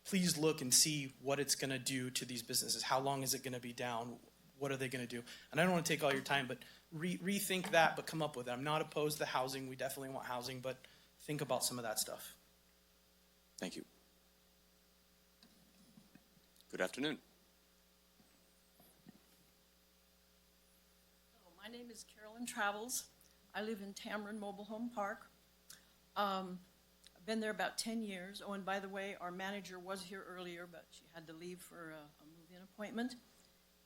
please look and see what it's gonna do to these businesses. How long is it gonna be down? What are they gonna do? And I don't wanna take all your time, but rethink that, but come up with it. I'm not opposed to housing. We definitely want housing, but think about some of that stuff. Thank you. Good afternoon. My name is Carolyn Travels. I live in Tamron Mobile Home Park. I've been there about 10 years. Oh, and by the way, our manager was here earlier, but she had to leave for a move-in appointment.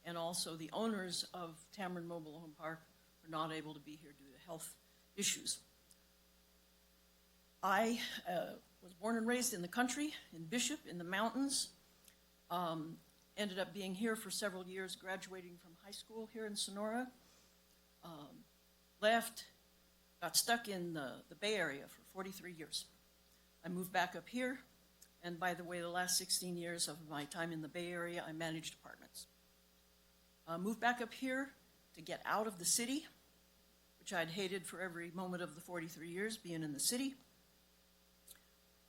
And also the owners of Tamron Mobile Home Park were not able to be here due to health issues. I was born and raised in the country, in Bishop, in the mountains. Ended up being here for several years, graduating from high school here in Sonora. Left, got stuck in the Bay Area for 43 years. I moved back up here, and by the way, the last 16 years of my time in the Bay Area, I managed apartments. Moved back up here to get out of the city, which I'd hated for every moment of the 43 years being in the city.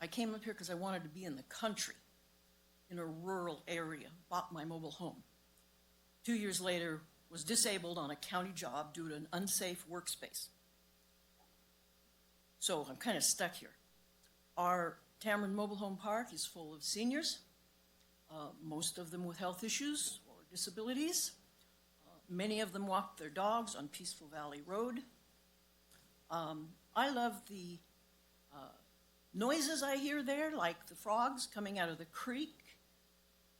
I came up here because I wanted to be in the country, in a rural area, bought my mobile home. 2 years later, was disabled on a county job due to an unsafe workspace. So I'm kind of stuck here. Our Tamron Mobile Home Park is full of seniors, most of them with health issues or disabilities. Many of them walk their dogs on Peaceful Valley Road. I love the noises I hear there, like the frogs coming out of the creek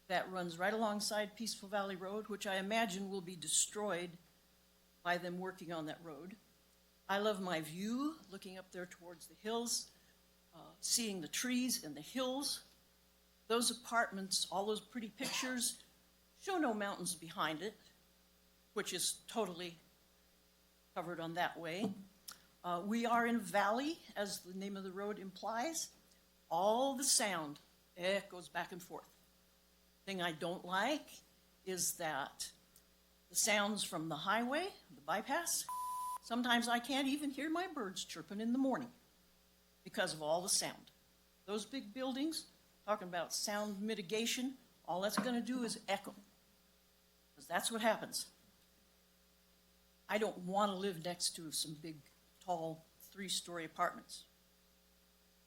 that runs right alongside Peaceful Valley Road, which I imagine will be destroyed by them working on that road. I love my view, looking up there towards the hills, seeing the trees and the hills. Those apartments, all those pretty pictures, show no mountains behind it, which is totally covered on that way. We are in a valley, as the name of the road implies. All the sound echoes back and forth. Thing I don't like is that the sounds from the highway, the bypass, sometimes I can't even hear my birds chirping in the morning because of all the sound. Those big buildings, talking about sound mitigation, all that's going to do is echo, because that's what happens. I don't want to live next to some big, tall, 3-story apartments.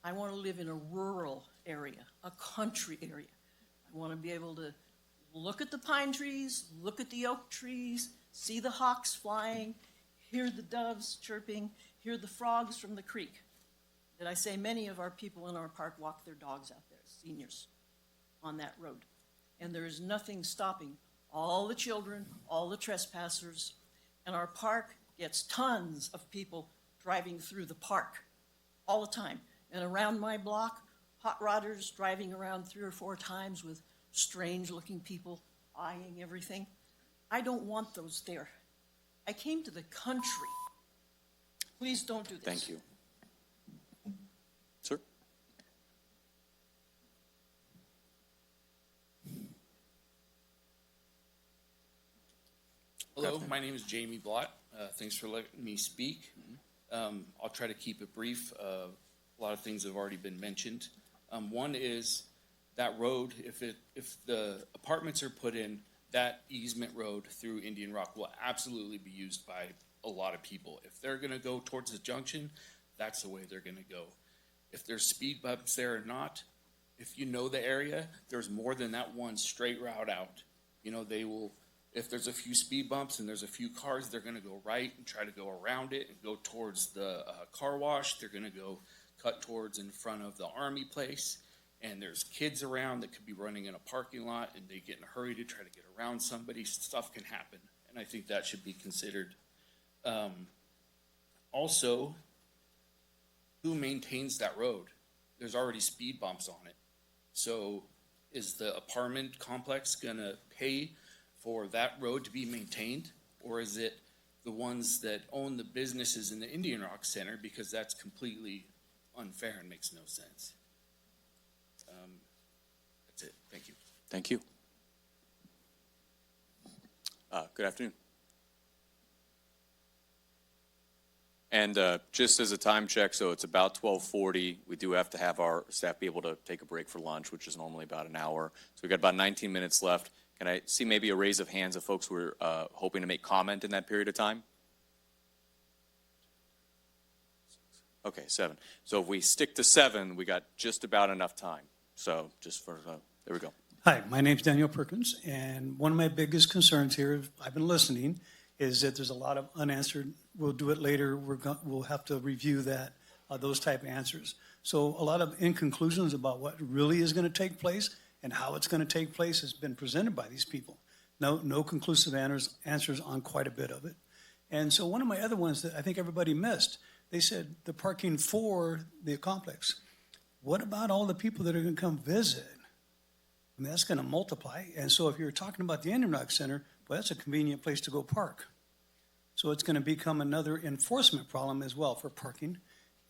I want to live in a rural area, a country area. I want to be able to look at the pine trees, look at the oak trees, see the hawks flying, hear the doves chirping, hear the frogs from the creek. Did I say many of our people in our park walk their dogs out there, seniors, on that road? And there is nothing stopping all the children, all the trespassers, and our park gets tons of people driving through the park all the time. And around my block, hot rodders driving around 3 or 4 times with strange-looking people eyeing everything. I don't want those there. I came to the country. Please don't do this. Thank you. Sir? Hello, my name is Jamie Blott. Thanks for letting me speak. I'll try to keep it brief. A lot of things have already been mentioned. One is that road, if the apartments are put in, that easement road through Indian Rock will absolutely be used by a lot of people. If they're gonna go towards the junction, that's the way they're gonna go. If there's speed bumps there or not, if you know the area, there's more than that one straight route out. You know, they will, if there's a few speed bumps and there's a few cars, they're gonna go right and try to go around it and go towards the car wash. They're gonna go cut towards in front of the Army place. And there's kids around that could be running in a parking lot and they get in a hurry to try to get around somebody. Stuff can happen. And I think that should be considered. Also, who maintains that road? There's already speed bumps on it. So is the apartment complex gonna pay for that road to be maintained? Or is it the ones that own the businesses in the Indian Rock Center? Because that's completely unfair and makes no sense. That's it. Thank you. Thank you. Good afternoon. And just as a time check, so it's about 12:40. We do have to have our staff be able to take a break for lunch, which is normally about an hour. So we've got about 19 minutes left. Can I see maybe a raise of hands of folks who are hoping to make comment in that period of time? Okay, 7. So if we stick to 7, we got just about enough time. So just for, there we go. Hi, my name's Daniel Perkins, and one of my biggest concerns here, I've been listening, is that there's a lot of unanswered, we'll do it later, we'll have to review that, those type of answers. So a lot of inconclusions about what really is going to take place and how it's going to take place has been presented by these people. No conclusive answers on quite a bit of it. And so one of my other ones that I think everybody missed, they said the parking for the complex. What about all the people that are going to come visit? I mean, that's going to multiply. And so if you're talking about the Indian Rock Center, well, that's a convenient place to go park. So it's going to become another enforcement problem as well for parking.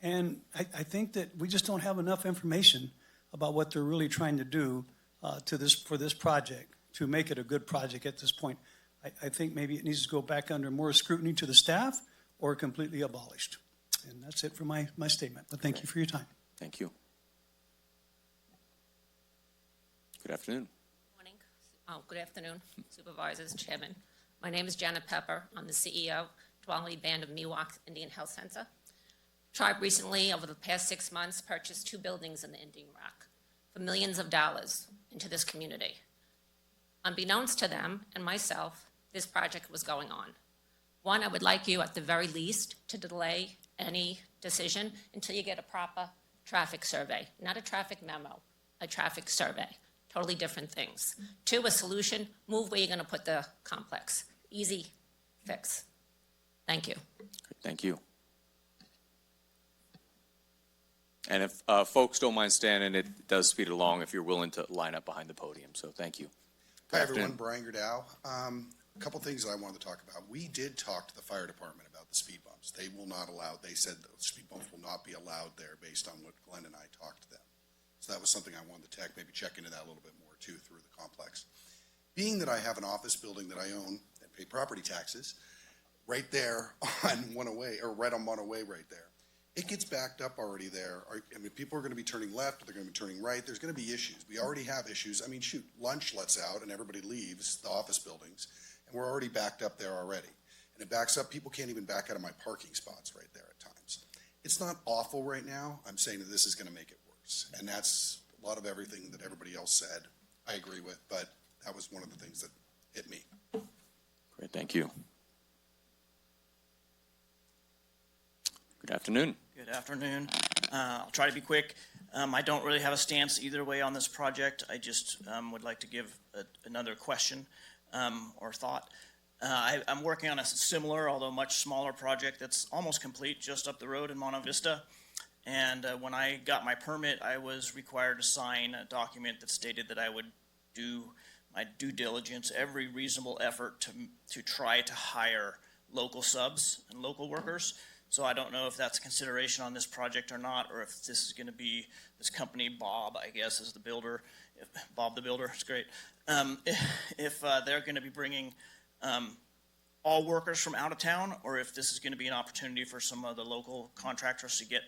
And I think that we just don't have enough information about what they're really trying to do for this project to make it a good project at this point. I think maybe it needs to go back under more scrutiny to the staff or completely abolished. And that's it for my statement. But thank you for your time. Thank you. Good afternoon. Morning. Good afternoon, Supervisors, Chairman. My name is Janet Pepper. I'm the CEO, Tuolumne Band of Miwok Indian Health Center. Tribe recently, over the past 6 months, purchased 2 buildings in the Indian Rock for millions of dollars into this community. Unbeknownst to them and myself, this project was going on. One, I would like you at the very least to delay any decision until you get a proper traffic survey, not a traffic memo, a traffic survey. Totally different things. 2, a solution, move where you're going to put the complex. Easy fix. Thank you. Thank you. And if folks don't mind standing, it does speed along if you're willing to line up behind the podium. So thank you. Hi, everyone. Brian Gerdow. A couple things that I wanted to talk about. We did talk to the fire department about the speed bumps. They will not allow, they said the speed bumps will not be allowed there based on what Glenn and I talked to them. So that was something I wanted to maybe check into that a little bit more too through the complex. Being that I have an office building that I own and pay property taxes right there on 108, or right on 108 right there, it gets backed up already there. I mean, people are going to be turning left, they're going to be turning right. There's going to be issues. We already have issues. I mean, shoot, lunch lets out and everybody leaves the office buildings, and we're already backed up there already. And it backs up. People can't even back out of my parking spots right there at times. It's not awful right now. I'm saying that this is going to make it worse. And that's a lot of everything that everybody else said I agree with, but that was one of the things that hit me. Great, thank you. Good afternoon. Good afternoon. I'll try to be quick. I don't really have a stance either way on this project. I just would like to give another question or thought. I'm working on a similar, although much smaller project that's almost complete just up the road in Monte Vista. And when I got my permit, I was required to sign a document that stated that I would do my due diligence, every reasonable effort to try to hire local subs and local workers. So I don't know if that's a consideration on this project or not, or if this is going to be this company, Bob, I guess, is the builder. Bob the Builder, it's great. If they're going to be bringing all workers from out of town, or if this is going to be an opportunity for some of the local contractors to get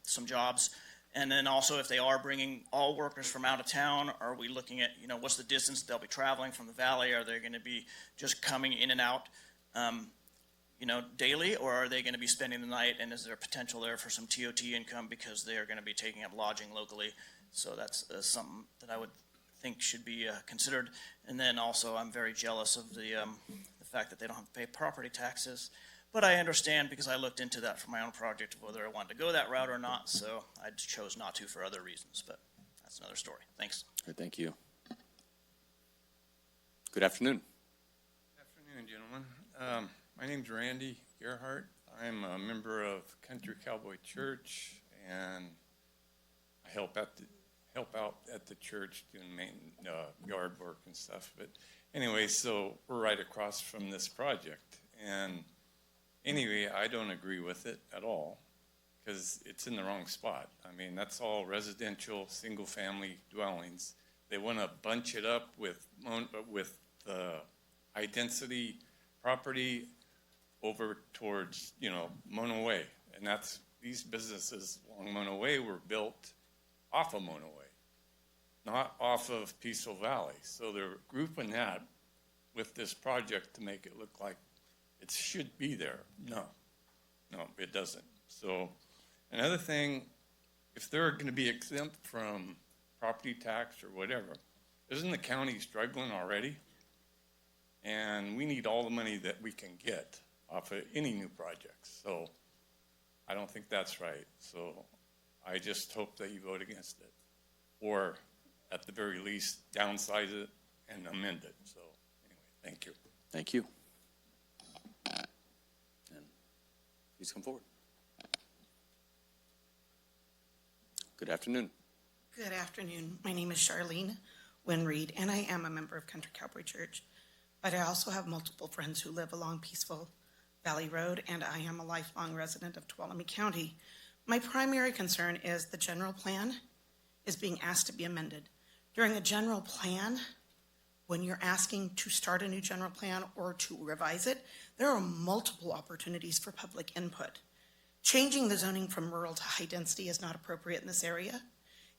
some jobs. And then also, if they are bringing all workers from out of town, are we looking at, what's the distance they'll be traveling from the valley? Are they going to be just coming in and out, daily, or are they going to be spending the night? And is there potential there for some TOT income because they are going to be taking up lodging locally? So that's something that I would think should be considered. And then also, I'm very jealous of the fact that they don't have to pay property taxes. But I understand, because I looked into that for my own project, whether I wanted to go that route or not. So I chose not to for other reasons. But that's another story. Thanks. Good, thank you. Good afternoon. Good afternoon, gentlemen. My name's Randy Gerhart. I'm a member of Country Cowboy Church, and I help out at the church doing yard work and stuff. But anyway, so we're right across from this project, and anyway, I don't agree with it at all because it's in the wrong spot. I mean, that's all residential, single-family dwellings. They want to bunch it up with high-density property over towards, Mona Way. And these businesses along Mona Way were built off of Mona Way, not off of Peaceful Valley. So they're grouping that with this project to make it look like it should be there. No, it doesn't. So another thing, if they're going to be exempt from property tax or whatever, isn't the county struggling already? And we need all the money that we can get off of any new projects. So I don't think that's right. So I just hope that you vote against it, or at the very least downsize it and amend it. So anyway, thank you. Thank you. And please come forward. Good afternoon. Good afternoon. My name is Charlene Winreed, and I am a member of Country Cowboy Church. But I also have multiple friends who live along Peaceful Valley Road, and I am a lifelong resident of Tuolumne County. My primary concern is the general plan is being asked to be amended. During a general plan, when you're asking to start a new general plan or to revise it, there are multiple opportunities for public input. Changing the zoning from rural to high density is not appropriate in this area.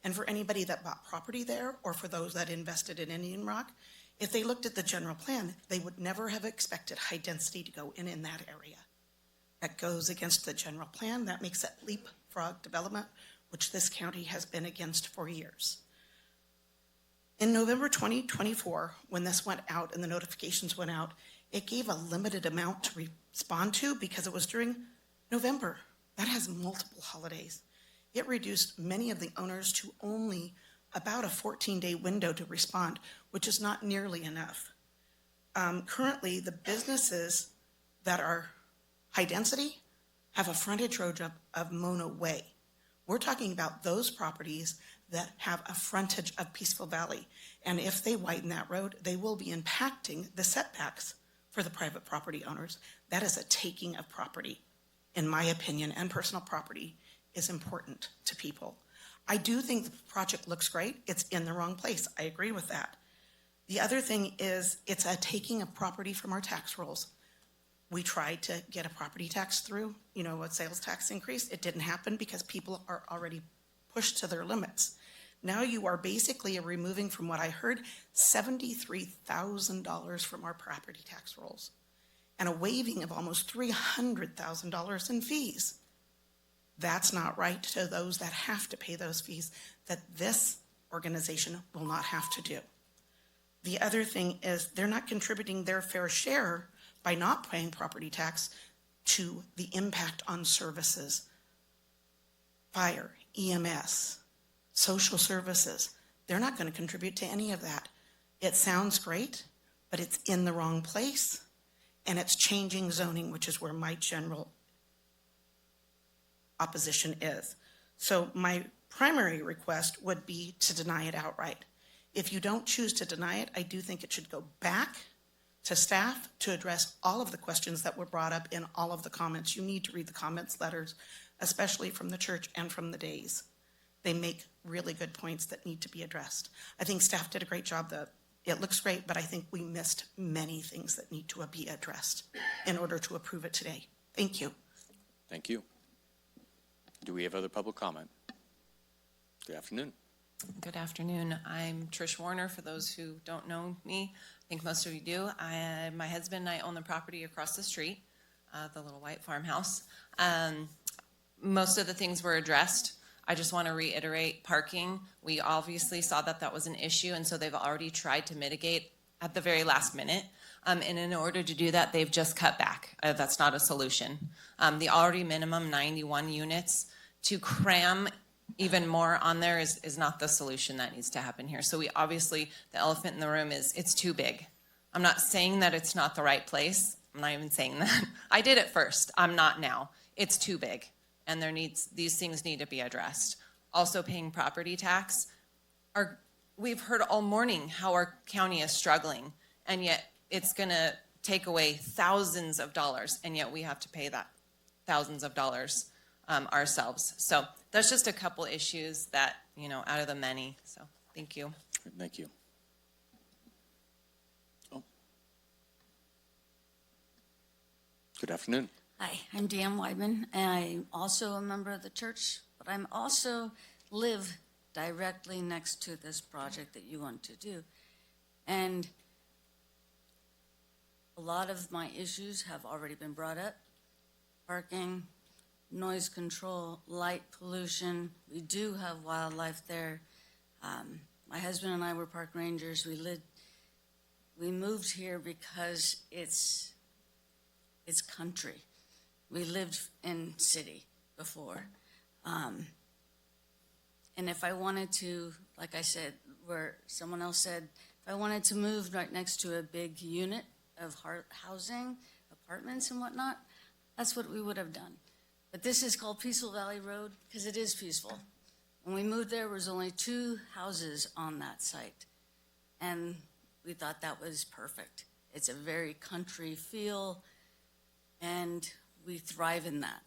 And for anybody that bought property there, or for those that invested in Indian Rock, if they looked at the general plan, they would never have expected high density to go in that area. That goes against the general plan. That makes it leapfrog development, which this county has been against for years. In November 2024, when this went out and the notifications went out, it gave a limited amount to respond to because it was during November. That has multiple holidays. It reduced many of the owners to only about a 14-day window to respond, which is not nearly enough. Currently, the businesses that are high density have a frontage road of Mona Way. We're talking about those properties that have a frontage of Peaceful Valley. And if they widen that road, they will be impacting the setbacks for the private property owners. That is a taking of property, in my opinion, and personal property is important to people. I do think the project looks great. It's in the wrong place. I agree with that. The other thing is it's a taking of property from our tax rolls. We tried to get a property tax through, a sales tax increase. It didn't happen because people are already pushed to their limits. Now you are basically removing, from what I heard, $73,000 from our property tax rolls and a waiving of almost $300,000 in fees. That's not right to those that have to pay those fees that this organization will not have to do. The other thing is they're not contributing their fair share by not paying property tax to the impact on services, fire, EMS, social services. They're not going to contribute to any of that. It sounds great, but it's in the wrong place, and it's changing zoning, which is where my general opposition is. So my primary request would be to deny it outright. If you don't choose to deny it, I do think it should go back to staff to address all of the questions that were brought up in all of the comments. You need to read the comments letters, especially from the church and from the days. They make really good points that need to be addressed. I think staff did a great job. It looks great, but I think we missed many things that need to be addressed in order to approve it today. Thank you. Thank you. Do we have other public comment? Good afternoon. Good afternoon. I'm Trish Warner, for those who don't know me. I think most of you do. My husband and I own the property across the street, the little white farmhouse. Most of the things were addressed. I just want to reiterate parking. We obviously saw that that was an issue, and so they've already tried to mitigate at the very last minute. And in order to do that, they've just cut back. That's not a solution. The already minimum 91 units, to cram even more on there is not the solution that needs to happen here. So we obviously, the elephant in the room is it's too big. I'm not saying that it's not the right place. I'm not even saying that. I did it first. I'm not now. It's too big. And these things need to be addressed. Also paying property tax. We've heard all morning how our county is struggling, and yet it's gonna take away thousands of dollars, and yet we have to pay that thousands of dollars ourselves. So that's just a couple issues that, out of the many. So thank you. Thank you. Oh. Good afternoon. Hi, I'm Dan Weidman, and I'm also a member of the church, but I'm also live directly next to this project that you want to do. And a lot of my issues have already been brought up. Parking, noise control, light pollution. We do have wildlife there. My husband and I were park rangers. We moved here because it's country. We lived in city before. And if I wanted to, like I said, where someone else said, if I wanted to move right next to a big unit of housing, apartments and whatnot, that's what we would have done. But this is called Peaceful Valley Road because it is peaceful. When we moved there was only 2 houses on that site. And we thought that was perfect. It's a very country feel, and we thrive in that.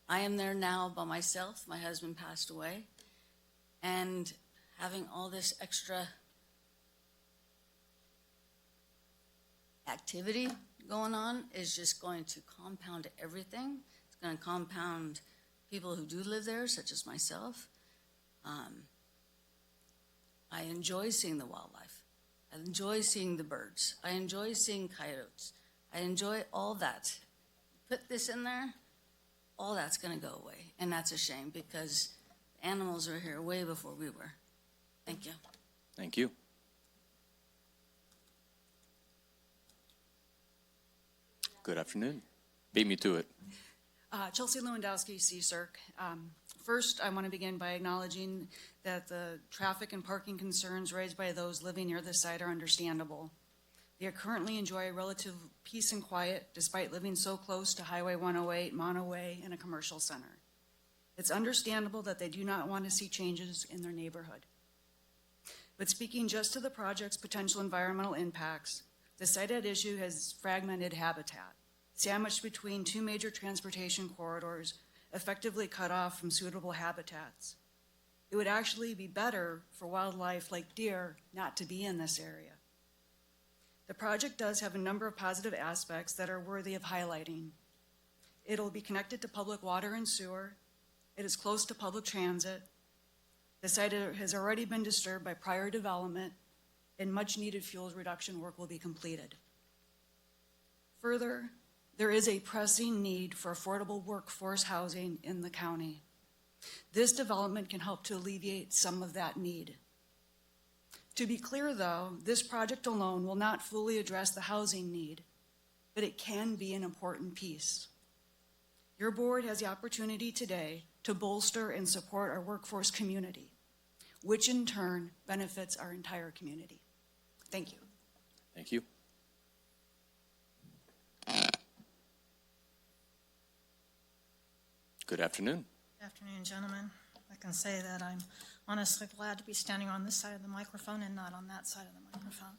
I am there now by myself. My husband passed away. And having all this extra activity going on is just going to compound everything. It's going to compound people who do live there, such as myself. I enjoy seeing the wildlife. I enjoy seeing the birds. I enjoy seeing coyotes. I enjoy all that. Put this in there, all that's going to go away. And that's a shame because animals were here way before we were. Thank you. Thank you. Good afternoon. Beat me to it. Chelsea Lewandowski, CSERC. First, I want to begin by acknowledging that the traffic and parking concerns raised by those living near the site are understandable. They currently enjoy relative peace and quiet despite living so close to Highway 108, Monoway, and a commercial center. It's understandable that they do not want to see changes in their neighborhood. But speaking just to the project's potential environmental impacts, the site at issue has fragmented habitat, sandwiched between 2 major transportation corridors, effectively cut off from suitable habitats. It would actually be better for wildlife like deer not to be in this area. The project does have a number of positive aspects that are worthy of highlighting. It'll be connected to public water and sewer. It is close to public transit. The site has already been disturbed by prior development, and much needed fuel reduction work will be completed. Further, there is a pressing need for affordable workforce housing in the county. This development can help to alleviate some of that need. To be clear, though, this project alone will not fully address the housing need, but it can be an important piece. Your board has the opportunity today to bolster and support our workforce community, which in turn benefits our entire community. Thank you. Thank you. Good afternoon. Good afternoon, gentlemen. I can say that I'm honestly glad to be standing on this side of the microphone and not on that side of the microphone.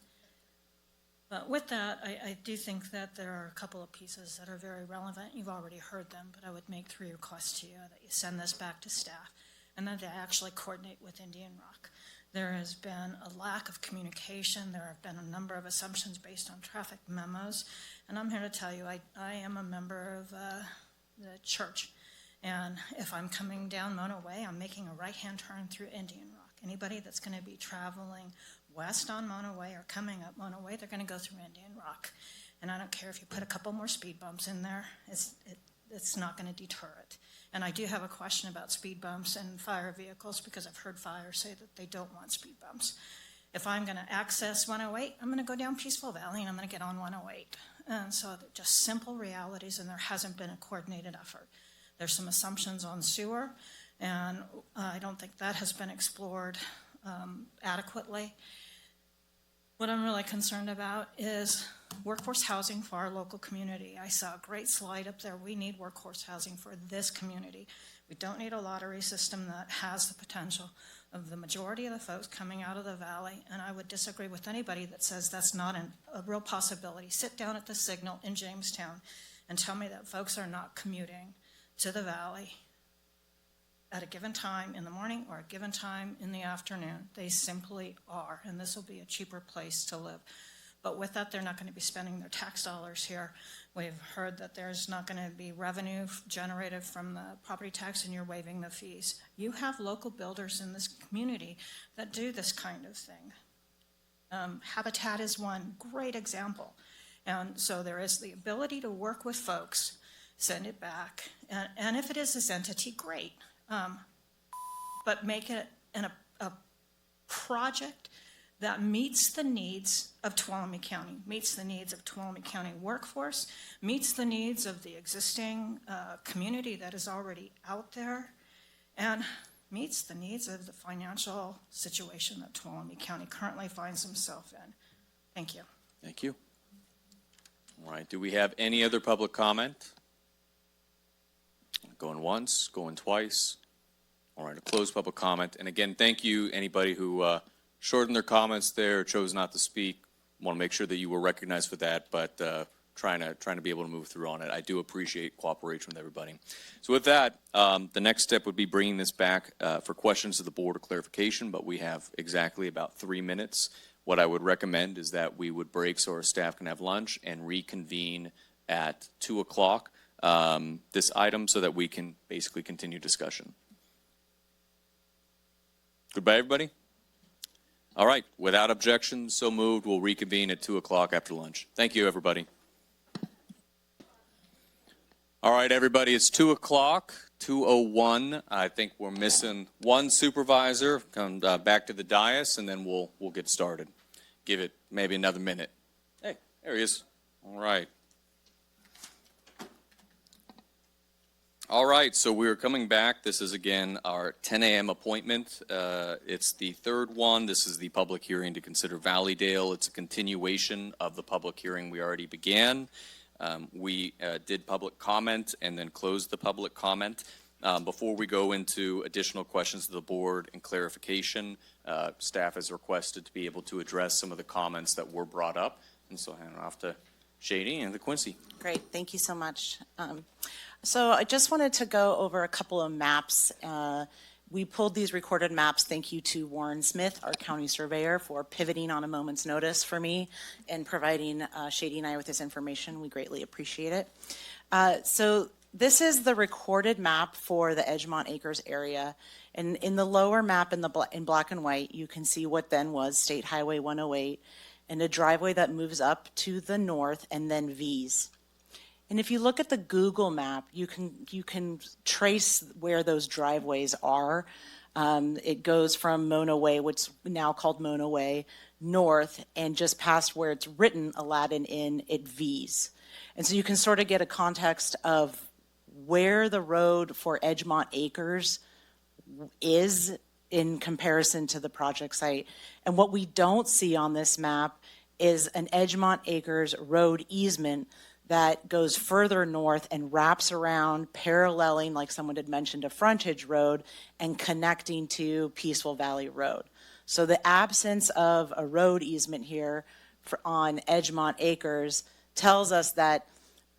But with that, I do think that there are a couple of pieces that are very relevant. You've already heard them, but I would make 3 requests to you, that you send this back to staff and that they actually coordinate with Indian Rock. There has been a lack of communication. There have been a number of assumptions based on traffic memos. And I'm here to tell you, I am a member of the church. And if I'm coming down Mona Way, I'm making a right-hand turn through Indian Rock. Anybody that's going to be traveling west on Mona Way or coming up Mona Way, they're going to go through Indian Rock. And I don't care if you put a couple more speed bumps in there, it's not going to deter it. And I do have a question about speed bumps and fire vehicles because I've heard fire say that they don't want speed bumps. If I'm going to access 108, I'm going to go down Peaceful Valley and I'm going to get on 108. And so they're just simple realities, and there hasn't been a coordinated effort. There's some assumptions on sewer, and I don't think that has been explored adequately. What I'm really concerned about is workforce housing for our local community. I saw a great slide up there. We need workforce housing for this community. We don't need a lottery system that has the potential of the majority of the folks coming out of the valley, and I would disagree with anybody that says that's not a real possibility. Sit down at the Signal in Jamestown and tell me that folks are not commuting to the valley at a given time in the morning or a given time in the afternoon. They simply are, and this will be a cheaper place to live. But with that, they're not going to be spending their tax dollars here. We've heard that there's not going to be revenue generated from the property tax, and you're waiving the fees. You have local builders in this community that do this kind of thing. Habitat is one great example. And so there is the ability to work with folks, send it back, and if it is this entity, great. But make it a project that meets the needs of Tuolumne County, meets the needs of Tuolumne County workforce, meets the needs of the existing community that is already out there, and meets the needs of the financial situation that Tuolumne County currently finds himself in. Thank you. Thank you. All right, do we have any other public comment? Going once, going twice. All right, a closed public comment. And again, thank you, anybody who shortened their comments there, chose not to speak. Want to make sure that you were recognized for that, but trying to be able to move through on it. I do appreciate cooperation with everybody. So with that, the next step would be bringing this back for questions to the board or clarification, but we have exactly about 3 minutes. What I would recommend is that we would break so our staff can have lunch and reconvene at 2 o'clock this item so that we can basically continue discussion. Goodbye, everybody. All right, without objection, so moved. We'll reconvene at 2 o'clock after lunch. Thank you, everybody. All right, everybody, it's 2 o'clock, 2:01. I think we're missing one supervisor. Come back to the dais, and then we'll get started. Give it maybe another minute. Hey, there he is. All right. All right, so we're coming back. This is, again, our 10 a.m. appointment. It's the third one. This is the public hearing to consider Valleydale. It's a continuation of the public hearing we already began. We did public comment and then closed the public comment. Before we go into additional questions to the board and clarification, staff has requested to be able to address some of the comments that were brought up. And so I'll hand it off to Shady and the Quincy. Great, thank you so much. So I just wanted to go over a couple of maps. We pulled these recorded maps. Thank you to Warren Smith, our county surveyor, for pivoting on a moment's notice for me and providing Shady and I with this information. We greatly appreciate it. So this is the recorded map for the Edgemont Acres area. And in the lower map in black and white, you can see what then was State Highway 108 and a driveway that moves up to the north and then V's. And if you look at the Google map, you can trace where those driveways are. It goes from Mona Way, what's now called Mona Way, north, and just past where it's written Aladdin Inn, it V's. And so you can sort of get a context of where the road for Edgemont Acres is in comparison to the project site. And what we don't see on this map is an Edgemont Acres road easement that goes further north and wraps around, paralleling, like someone had mentioned, a frontage road and connecting to Peaceful Valley Road. So the absence of a road easement here on Edgemont Acres tells us that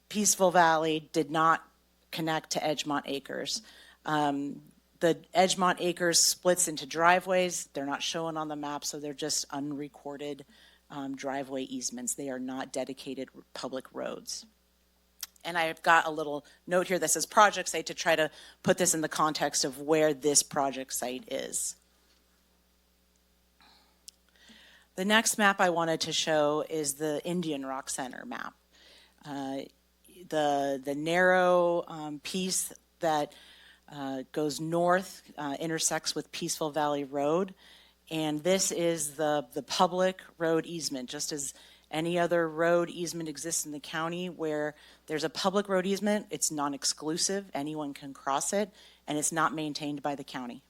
Peaceful Valley did not connect to Edgemont Acres. The Edgemont Acres splits into driveways. They're not shown on the map, so they're just unrecorded driveway easements. They are not dedicated public roads. And I've got a little note here that says project site to try to put this in the context of where this project site is. The next map I wanted to show is the Indian Rock Center map. The narrow piece that goes north intersects with Peaceful Valley Road. And this is the public road easement, just as any other road easement exists in the county where there's a public road easement, it's non-exclusive, anyone can cross it, and it's not maintained by the county.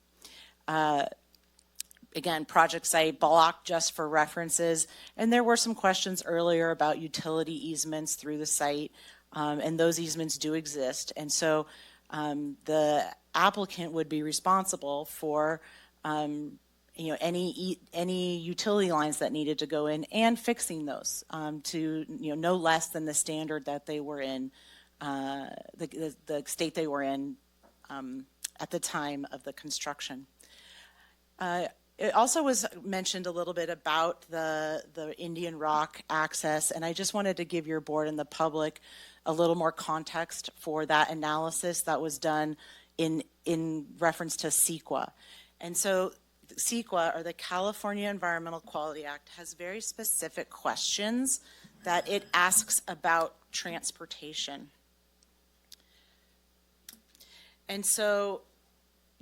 Again, project site blocked just for references, and there were some questions earlier about utility easements through the site, and those easements do exist. And so the applicant would be responsible for any utility lines that needed to go in and fixing those to no less than the standard that they were in, the state they were in at the time of the construction. It also was mentioned a little bit about the Indian Rock access, and I just wanted to give your board and the public a little more context for that analysis that was done in reference to CEQA. And so CEQA, or the California Environmental Quality Act, has very specific questions that it asks about transportation. And so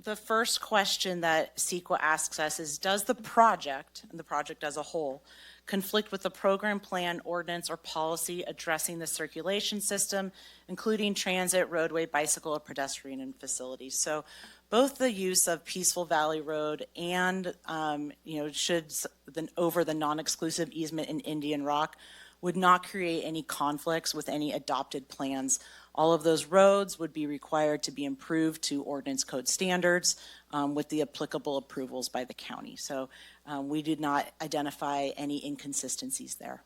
the first question that CEQA asks us is, does the project, and the project as a whole, conflict with the program, plan, ordinance, or policy addressing the circulation system, including transit, roadway, bicycle, or pedestrian and facilities? So both the use of Peaceful Valley Road and, over the non-exclusive easement in Indian Rock would not create any conflicts with any adopted plans. All of those roads would be required to be improved to ordinance code standards with the applicable approvals by the county. So we did not identify any inconsistencies there.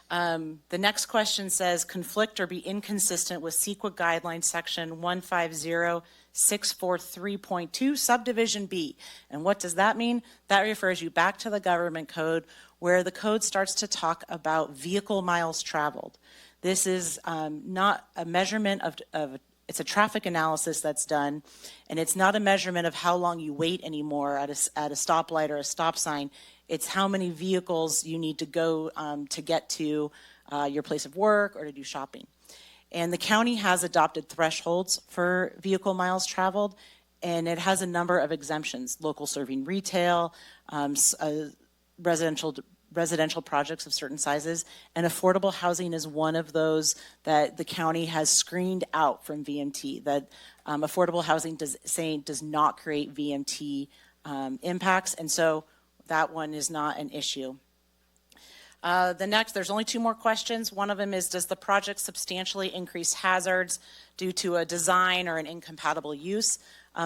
The next question says, conflict or be inconsistent with CEQA guidelines section 150643.2 subdivision B. And what does that mean? That refers you back to the government code, where the code starts to talk about vehicle miles traveled. This is not a measurement of it's a traffic analysis that's done, and it's not a measurement of how long you wait anymore at a stoplight or a stop sign. It's how many vehicles you need to go to get to your place of work or to do shopping. And the county has adopted thresholds for vehicle miles traveled, and it has a number of exemptions: local serving retail, residential projects of certain sizes, and affordable housing is one of those that the county has screened out from VMT. That affordable housing does not create VMT impacts, and so that one is not an issue. There's only two more questions. One of them is, does the project substantially increase hazards due to a design or an incompatible use?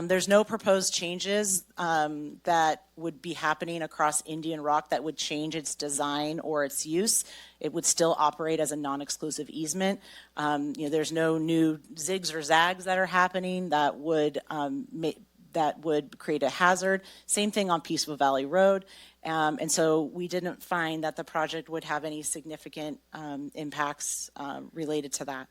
There's no proposed changes that would be happening across Indian Rock that would change its design or its use. It would still operate as a non-exclusive easement. There's no new zigs or zags that are happening that would create a hazard. Same thing on Peaceful Valley Road. And so we didn't find that the project would have any significant impacts related to that.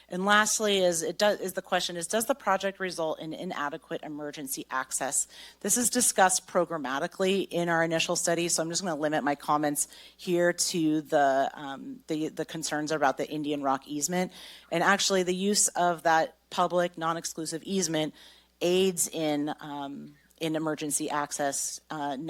And lastly the question is, does the project result in inadequate emergency access? This is discussed programmatically in our initial study, so I'm just going to limit my comments here to the concerns about the Indian Rock easement. And actually the use of that public non-exclusive easement aids in emergency access and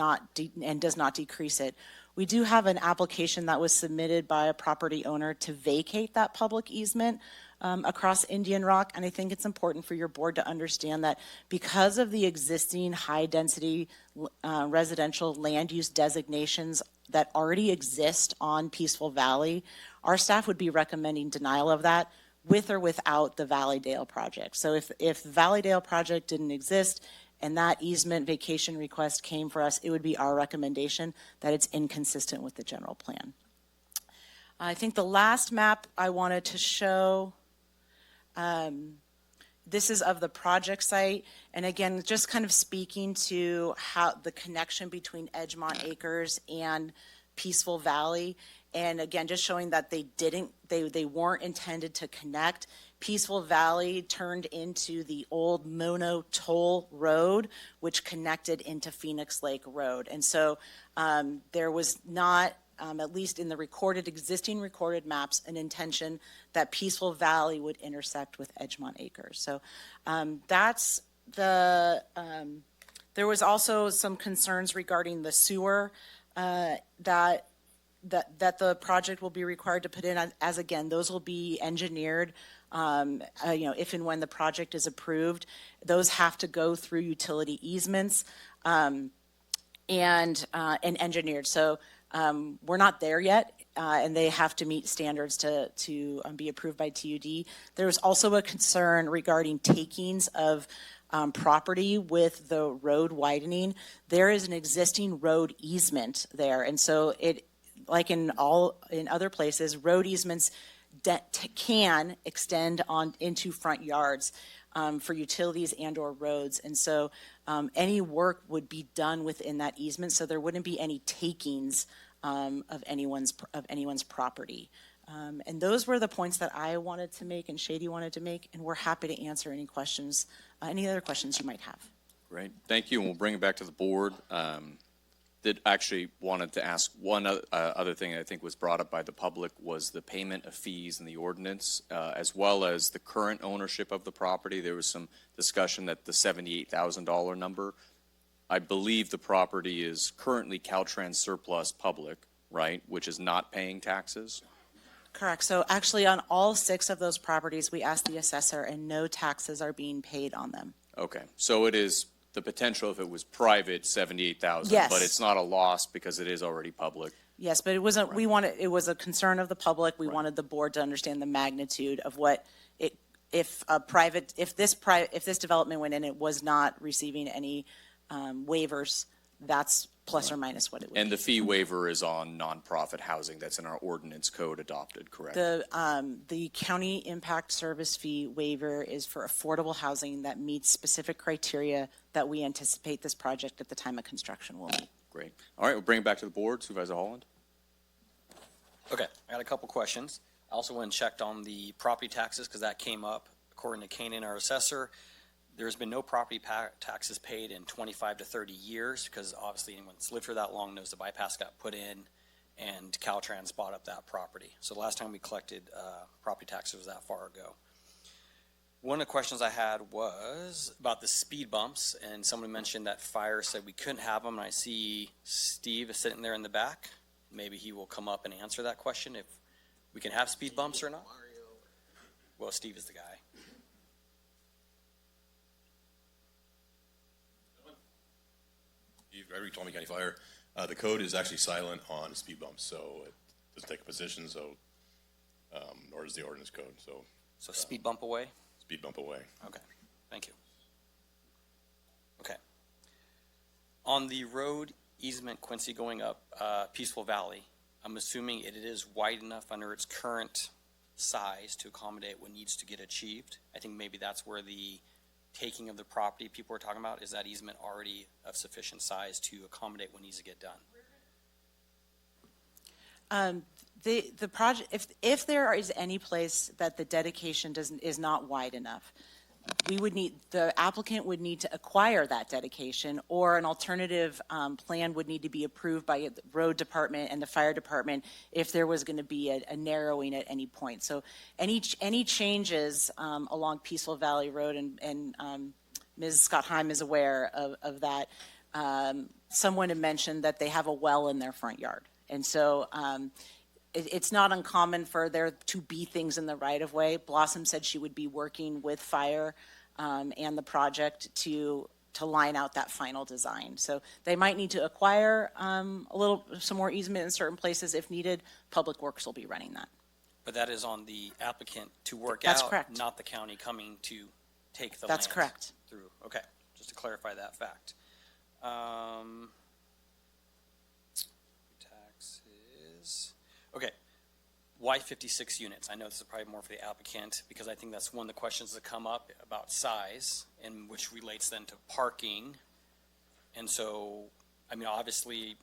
does not decrease it. We do have an application that was submitted by a property owner to vacate that public easement across Indian Rock, and I think it's important for your board to understand that because of the existing high-density residential land use designations that already exist on Peaceful Valley, our staff would be recommending denial of that with or without the Valleydale project. So if the Valleydale project didn't exist and that easement vacation request came for us, it would be our recommendation that it's inconsistent with the general plan. I think the last map I wanted to show, this is of the project site. And again, just kind of speaking to how the connection between Edgemont Acres and Peaceful Valley. And again, just showing that they weren't intended to connect. Peaceful Valley turned into the old Mono Toll Road, which connected into Phoenix Lake Road. And so there was not, at least in the existing recorded maps, an intention that Peaceful Valley would intersect with Edgemont Acres. So that's there was also some concerns regarding the sewer that the project will be required to put in, as again, those will be engineered, if and when the project is approved. Those have to go through utility easements and engineered. So we're not there yet, and they have to meet standards to be approved by TUD. There was also a concern regarding takings of property with the road widening. There is an existing road easement there, and so like in other places, road easements can extend on into front yards for utilities and/or roads. And so any work would be done within that easement, so there wouldn't be any takings of anyone's property. And those were the points that I wanted to make and Shady wanted to make, and we're happy to answer any questions, any other questions you might have. Great, thank you, and we'll bring it back to the board. Did actually wanted to ask one other thing I think was brought up by the public was the payment of fees in the ordinance, as well as the current ownership of the property. There was some discussion that the $78,000 number, I believe the property is currently Caltrans surplus public, right, which is not paying taxes? Correct. So actually on all 6 of those properties, we asked the assessor and no taxes are being paid on them. Okay, so it is the potential if it was private, 78,000. Yes. But it's not a loss because it is already public. Yes, but it was a concern of the public. We wanted the board to understand the magnitude of what it, if this development went in, it was not receiving any waivers, that's plus or minus what it would be. And the fee waiver is on nonprofit housing that's in our ordinance code adopted, correct? The county impact service fee waiver is for affordable housing that meets specific criteria that we anticipate this project at the time of construction will meet. Great. All right, we'll bring it back to the board. Supervisor Holland? Okay, I got a couple questions. I also went and checked on the property taxes because that came up. According to Kanan, our assessor, there's been no property taxes paid in 25 to 30 years because obviously anyone that's lived for that long knows the bypass got put in and Caltrans bought up that property. So the last time we collected property taxes was that far ago. One of the questions I had was about the speed bumps, and someone mentioned that fire said we couldn't have them, and I see Steve is sitting there in the back. Maybe he will come up and answer that question if we can have speed bumps or not. Well, Steve is the guy. Gregory, Tolman County Fire. The code is actually silent on speed bumps, so it doesn't take a position, so nor does the ordinance code. So speed bump away? Speed bump away. Okay, thank you. Okay. On the road easement Quincy going up Peaceful Valley, I'm assuming it is wide enough under its current size to accommodate what needs to get achieved. I think maybe that's where the taking of the property people are talking about, is that easement already of sufficient size to accommodate what needs to get done? The project, if there is any place that the dedication is not wide enough, the applicant would need to acquire that dedication, or an alternative plan would need to be approved by the road department and the fire department if there was going to be a narrowing at any point. So any changes along Peaceful Valley Road, and Ms. Scott-Heim is aware of that. Someone had mentioned that they have a well in their front yard. And so it's not uncommon for there to be things in the right-of-way. Blossom said she would be working with fire and the project to line out that final design. So they might need to acquire some more easement in certain places if needed. Public Works will be running that. But that is on the applicant to work out. That's correct. Not the county coming to take the That's land correct. through. Okay, just to clarify that fact. Taxes. Okay, why 56 units? I know this is probably more for the applicant because I think that's one of the questions that come up about size, and which relates then to parking. And so, I mean, obviously,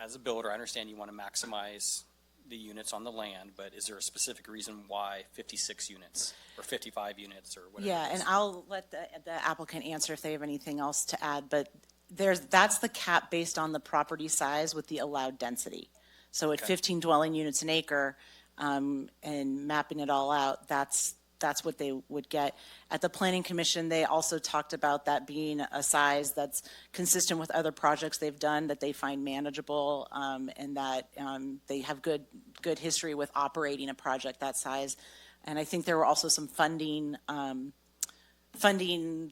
as a builder, I understand you want to maximize the units on the land, but is there a specific reason why 56 units or 55 units or whatever? Yeah, and I'll let the applicant answer if they have anything else to add, but that's the cap based on the property size with the allowed density. So at 15 dwelling units an acre, and mapping it all out, that's what they would get. At the Planning Commission, they also talked about that being a size that's consistent with other projects they've done that they find manageable, and that they have good history with operating a project that size. And I think there were also some funding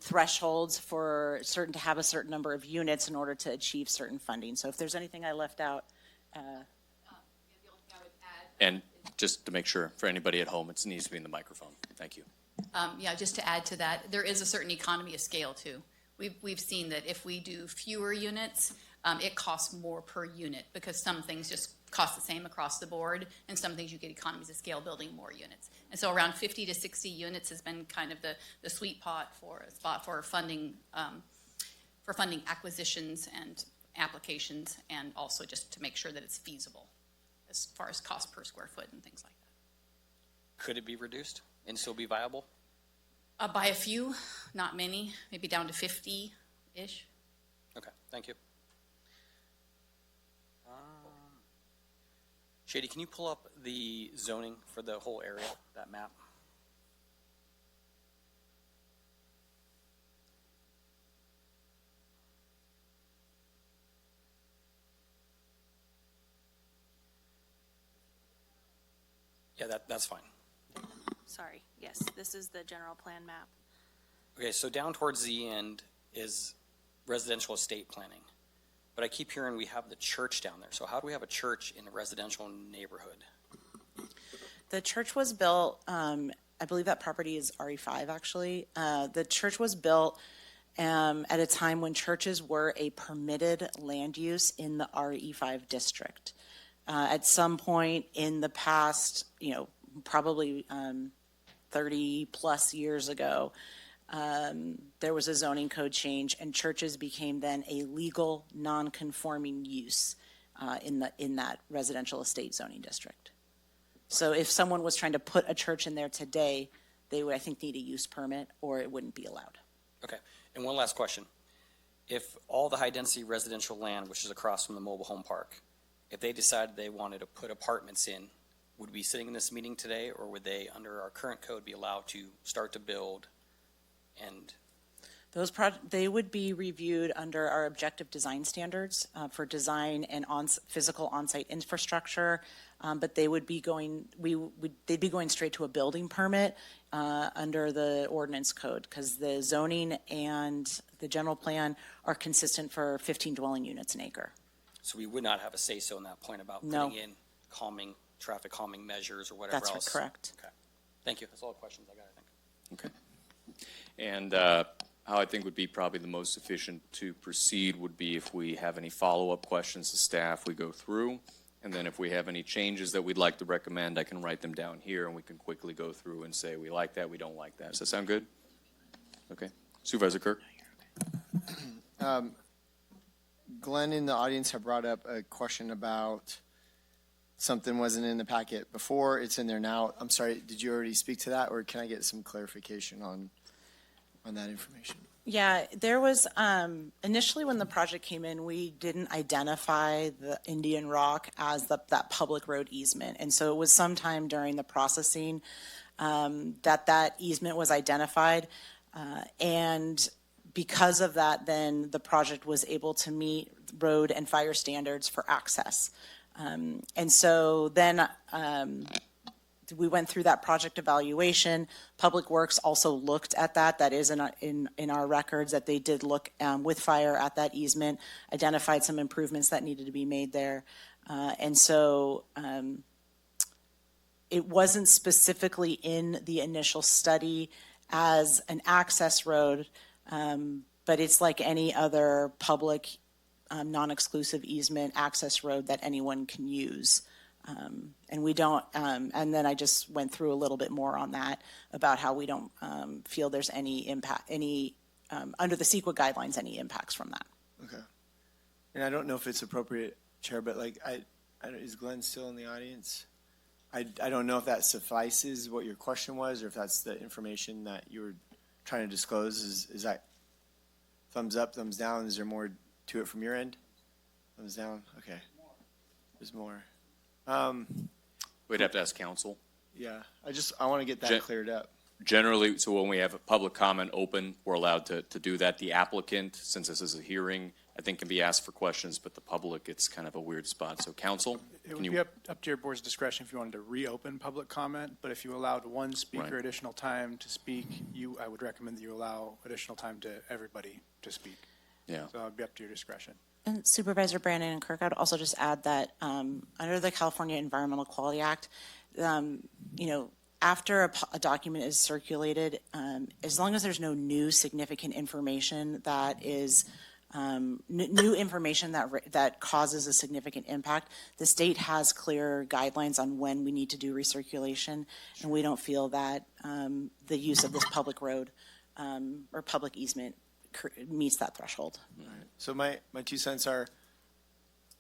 thresholds for to have a certain number of units in order to achieve certain funding. So if there's anything I left out. And just to make sure, for anybody at home, it needs to be in the microphone. Thank you. Yeah, just to add to that, there is a certain economy of scale too. We've seen that if we do fewer units, it costs more per unit because some things just cost the same across the board, and some things you get economies of scale building more units. And so around 50 to 60 units has been kind of the sweet spot for funding acquisitions and applications, and also just to make sure that it's feasible as far as cost per square foot and things like that. Could it be reduced and still be viable? By a few, not many, maybe down to 50-ish. Okay, thank you. Shady, can you pull up the zoning for the whole area, that map? Yeah, that's fine. Sorry, yes, this is the general plan map. Okay, so down towards the end is residential estate planning. But I keep hearing we have the church down there. So how do we have a church in a residential neighborhood? The church was built, I believe that property is RE5 actually. The church was built at a time when churches were a permitted land use in the RE5 district. At some point in the past, probably 30 plus years ago, there was a zoning code change, and churches became then a legal non-conforming use in that residential estate zoning district. So if someone was trying to put a church in there today, they would, I think, need a use permit, or it wouldn't be allowed. Okay, and one last question. If all the high-density residential land, which is across from the mobile home park, if they decided they wanted to put apartments in, would we be sitting in this meeting today, or would they, under our current code, be allowed to start to build and? They would be reviewed under our objective design standards for design and physical on-site infrastructure, but they would be they'd be going straight to a building permit under the ordinance code, because the zoning and the general plan are consistent for 15 dwelling units an acre. So we would not have a say-so in that point about No. putting in traffic calming measures or whatever else? That's correct. Okay, thank you. That's all the questions I got, I think. Okay. And how I think would be probably the most efficient to proceed would be if we have any follow-up questions to staff, we go through. And then if we have any changes that we'd like to recommend, I can write them down here and we can quickly go through and say, we like that, we don't like that. Does that sound good? Okay. Supervisor Kirk? Glenn in the audience had brought up a question about something wasn't in the packet before, it's in there now. I'm sorry, did you already speak to that, or can I get some clarification on that information? Yeah, there was, initially when the project came in, we didn't identify the Indian Rock as that public road easement. And so it was sometime during the processing that easement was identified. And because of that, then the project was able to meet road and fire standards for access. And so then we went through that project evaluation. Public Works also looked at that. That is in our records that they did look with fire at that easement, identified some improvements that needed to be made there. And so it wasn't specifically in the initial study as an access road, but it's like any other public non-exclusive easement access road that anyone can use. And we don't, and then I just went through a little bit more on that about how we don't feel there's any impact, under the CEQA guidelines, any impacts from that. Okay. And I don't know if it's appropriate, Chair, but is Glenn still in the audience? I don't know if that suffices what your question was, or if that's the information that you were trying to disclose. Is that thumbs up, thumbs down? Is there more to it from your end? Thumbs down? Okay. There's more. We'd have to ask counsel. Yeah, I want to get that cleared up. Generally, so when we have a public comment open, we're allowed to do that. The applicant, since this is a hearing, I think can be asked for questions, but the public, it's kind of a weird spot. So counsel? It would be up to your board's discretion if you wanted to reopen public comment, but if you allowed one speaker additional time to speak, I would recommend that you allow additional time to everybody to speak. Yeah. So it'd be up to your discretion. And Supervisor Brandon and Kirk, I'd also just add that under the California Environmental Quality Act, after a document is circulated, as long as there's no new significant information that is new information that causes a significant impact. The state has clear guidelines on when we need to do recirculation, and we don't feel that the use of this public road or public easement meets that threshold. So my 2 cents are,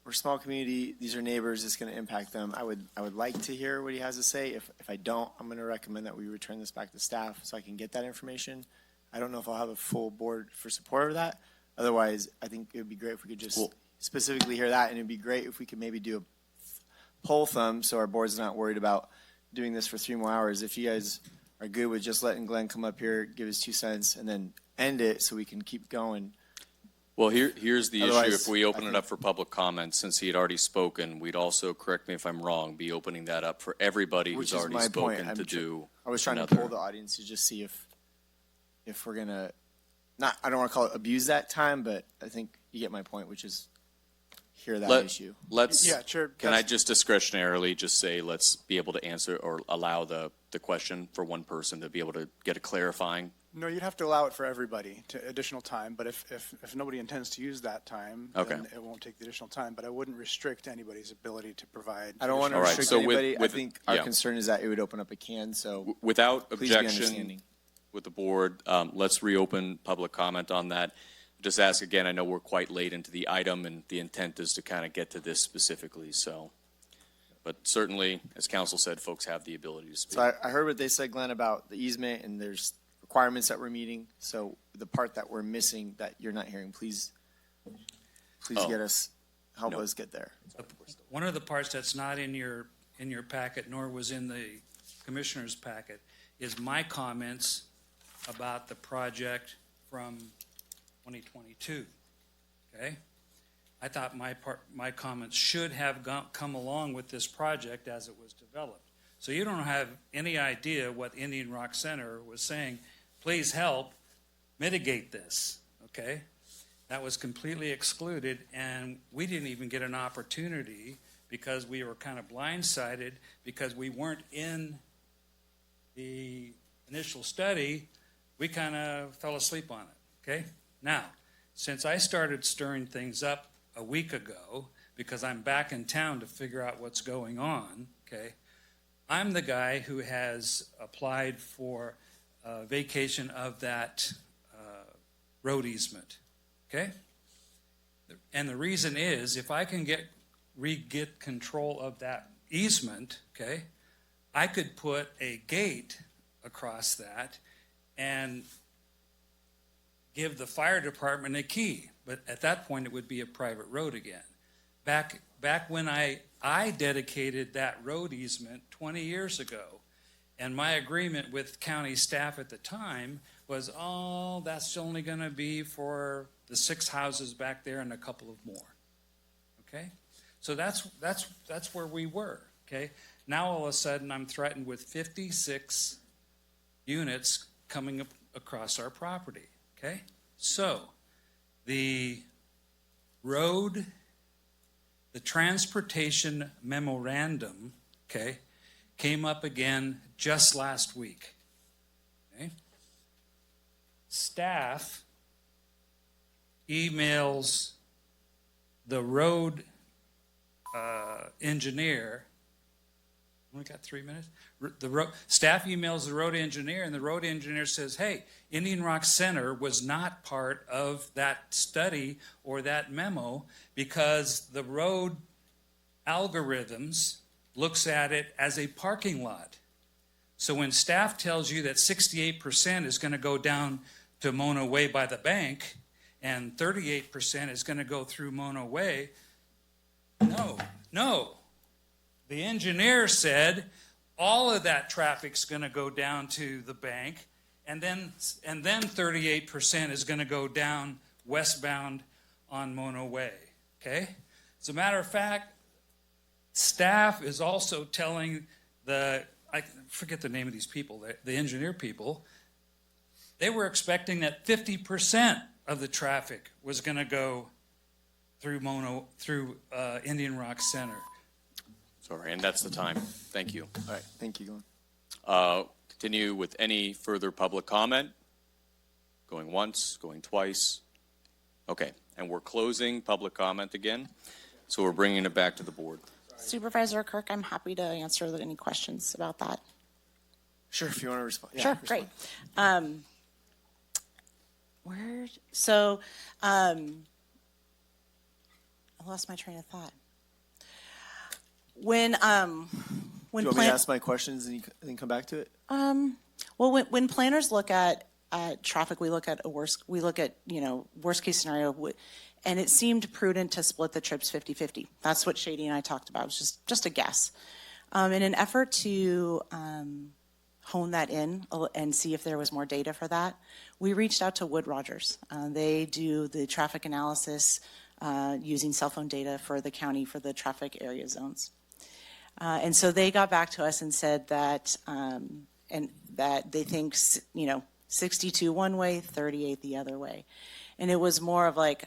we're a small community, these are neighbors, it's gonna impact them. I would like to hear what he has to say. If I don't, I'm gonna recommend that we return this back to staff so I can get that information. I don't know if I'll have a full board for support of that. Otherwise, I think it would be great if we could just specifically hear that, and it'd be great if we could maybe do a poll thumb so our board's not worried about doing this for 3 more hours. If you guys are good with just letting Glenn come up here, give his 2 cents, and then end it so we can keep going. Well, here's the issue. Otherwise, If we open I it think- up for public comment, since he had already spoken, we'd also, correct me if I'm wrong, be opening that up for everybody Which who's is already my point. spoken to do I was trying to another. poll the audience to just see if we're gonna, not, I don't want to call it abuse that time, but I think you get my point, which is hear that issue. Let's, Yeah, sure. can I just discretionarily just say, let's be able to answer or allow the question for one person to be able to get a clarifying? No, you'd have to allow it for everybody to additional time, but if nobody intends to use that time, Okay. then it won't take the additional time, but I wouldn't restrict anybody's ability to provide. I don't want to All right, restrict so anybody. with- I think our yeah. concern is that it would open up a can, so Without please be objection understanding. with the board, let's reopen public comment on that. Just ask again, I know we're quite late into the item, and the intent is to kind of get to this specifically, so. But certainly, as council said, folks have the ability to speak. So I heard what they said, Glenn, about the easement, and there's requirements that we're meeting. So the part that we're missing that you're not hearing, please Oh. get us, help No. us get there. One of the parts that's not in your packet, nor was in the commissioner's packet, is my comments about the project from 2022, okay? I thought my comments should have come along with this project as it was developed. So you don't have any idea what Indian Rock Center was saying, please help mitigate this, okay? That was completely excluded, and we didn't even get an opportunity because we were kind of blindsided because we weren't in the initial study. We kind of fell asleep on it, okay? Now, since I started stirring things up a week ago, because I'm back in town to figure out what's going on, okay? I'm the guy who has applied for vacation of that road easement, okay? And the reason is, if I can get control of that easement, okay, I could put a gate across that and give the fire department a key, but at that point, it would be a private road again. Back when I dedicated that road easement 20 years ago, and my agreement with county staff at the time was, oh, that's only gonna be for the 6 houses back there and a couple of more, okay? So that's where we were, okay? Now, all of a sudden, I'm threatened with 56 units coming up across our property, okay? So, the road, the transportation memorandum, okay, came up again just last week, okay? Staff emails the road engineer. Only got 3 minutes. Staff emails the road engineer, and the road engineer says, hey, Indian Rock Center was not part of that study or that memo because the road algorithms looks at it as a parking lot. So when staff tells you that 68% is going to go down to Mona Way by the bank and 38% is going to go through Mona Way, no. The engineer said all of that traffic's going to go down to the bank, and then 38% is going to go down westbound on Mona Way, okay? As a matter of fact, staff is also telling I forget the name of these people, the engineer people, they were expecting that 50% of the traffic was going to go through Indian Rock Center. Sorry, and that's the time. Thank you. All right, thank you, Glenn. Continue with any further public comment? Going once, going twice? Okay, and we're closing public comment again, so we're bringing it back to the board. Supervisor Kirk, I'm happy to answer any questions about that. Sure, if you want to respond. Yeah, Sure, respond. great. I lost my train of thought. When Do you want me to ask my questions and you then come back to it? Well, when planners look at traffic, we look at worst case scenario, and it seemed prudent to split the trips 50-50. That's what Shady and I talked about. It was just a guess. In an effort to hone that in and see if there was more data for that, we reached out to Wood Rogers. They do the traffic analysis using cell phone data for the county for the traffic area zones. And so they got back to us and said that that they think 62 one way, 38 the other way. And it was more of like,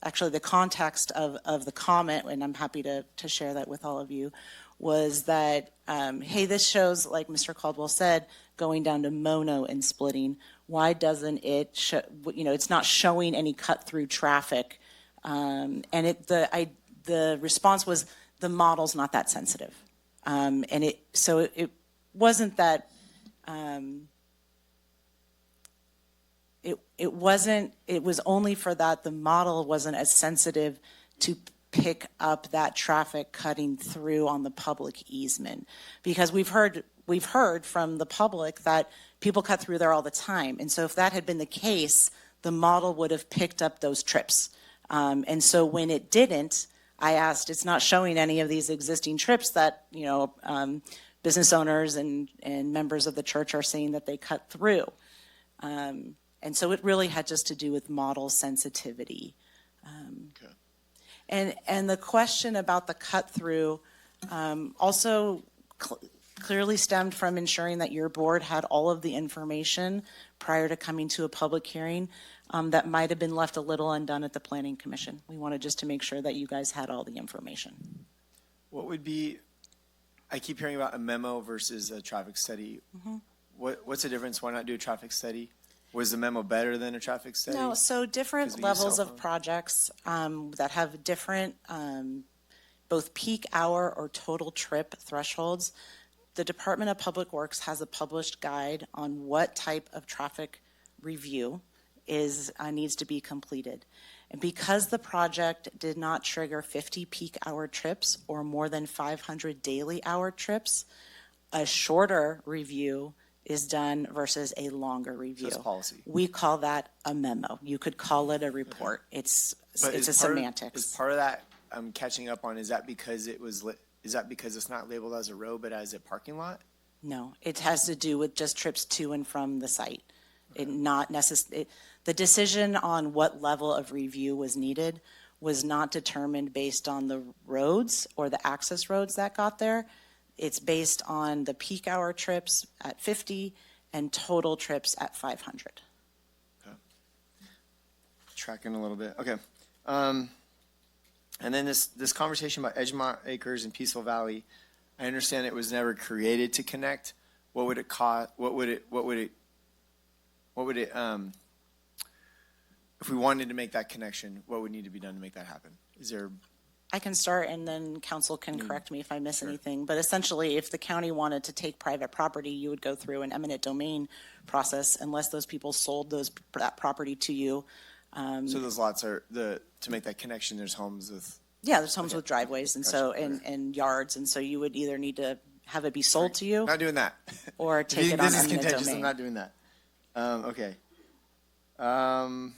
actually the context of the comment, and I'm happy to share that with all of you, was that, hey, this shows, like Mr. Caldwell said, going down to mono and splitting. Why doesn't it show, it's not showing any cut through traffic. And the response was, the model's not that sensitive. And it wasn't that, it was only for that the model wasn't as sensitive to pick up that traffic cutting through on the public easement. Because we've heard from the public that people cut through there all the time. And so if that had been the case, the model would have picked up those trips. And so when it didn't, I asked, it's not showing any of these existing trips that, business owners and members of the church are saying that they cut through. And so it really had just to do with model sensitivity. Okay. And the question about the cut through also clearly stemmed from ensuring that your board had all of the information prior to coming to a public hearing that might have been left a little undone at the Planning Commission. We wanted just to make sure that you guys had all the information. What would be, I keep hearing about a memo versus a traffic study. Mm-hmm. What's the difference? Why not do a traffic study? Was the memo better than a traffic study? No, so different levels of projects that have different both peak hour or total trip thresholds. The Department of Public Works has a published guide on what type of traffic review needs to be completed. And because the project did not trigger 50 peak hour trips or more than 500 daily hour trips, a shorter review is done versus a longer review. So it's policy. We call that a memo. You could call it a report. It's a semantics. Is part of that I'm catching up on, is that because it's not labeled as a road but as a parking lot? No, it has to do with just trips to and from the site. The decision on what level of review was needed was not determined based on the roads or the access roads that got there. It's based on the peak hour trips at 50 and total trips at 500. Okay. Tracking a little bit. Okay. And then this conversation about Edgemont Acres and Peaceful Valley, I understand it was never created to connect. What would it cost? What would it if we wanted to make that connection, what would need to be done to make that happen? Is there? I can start and then council can correct me if I miss anything. But essentially, if the county wanted to take private property, you would go through an eminent domain process unless those people sold that property to you. So those lots are to make that connection, there's homes with. Yeah, there's homes with driveways and and yards. And so you would either need to have it be sold to you. Not doing that. Or take it on eminent domain. I'm not doing that. Okay. And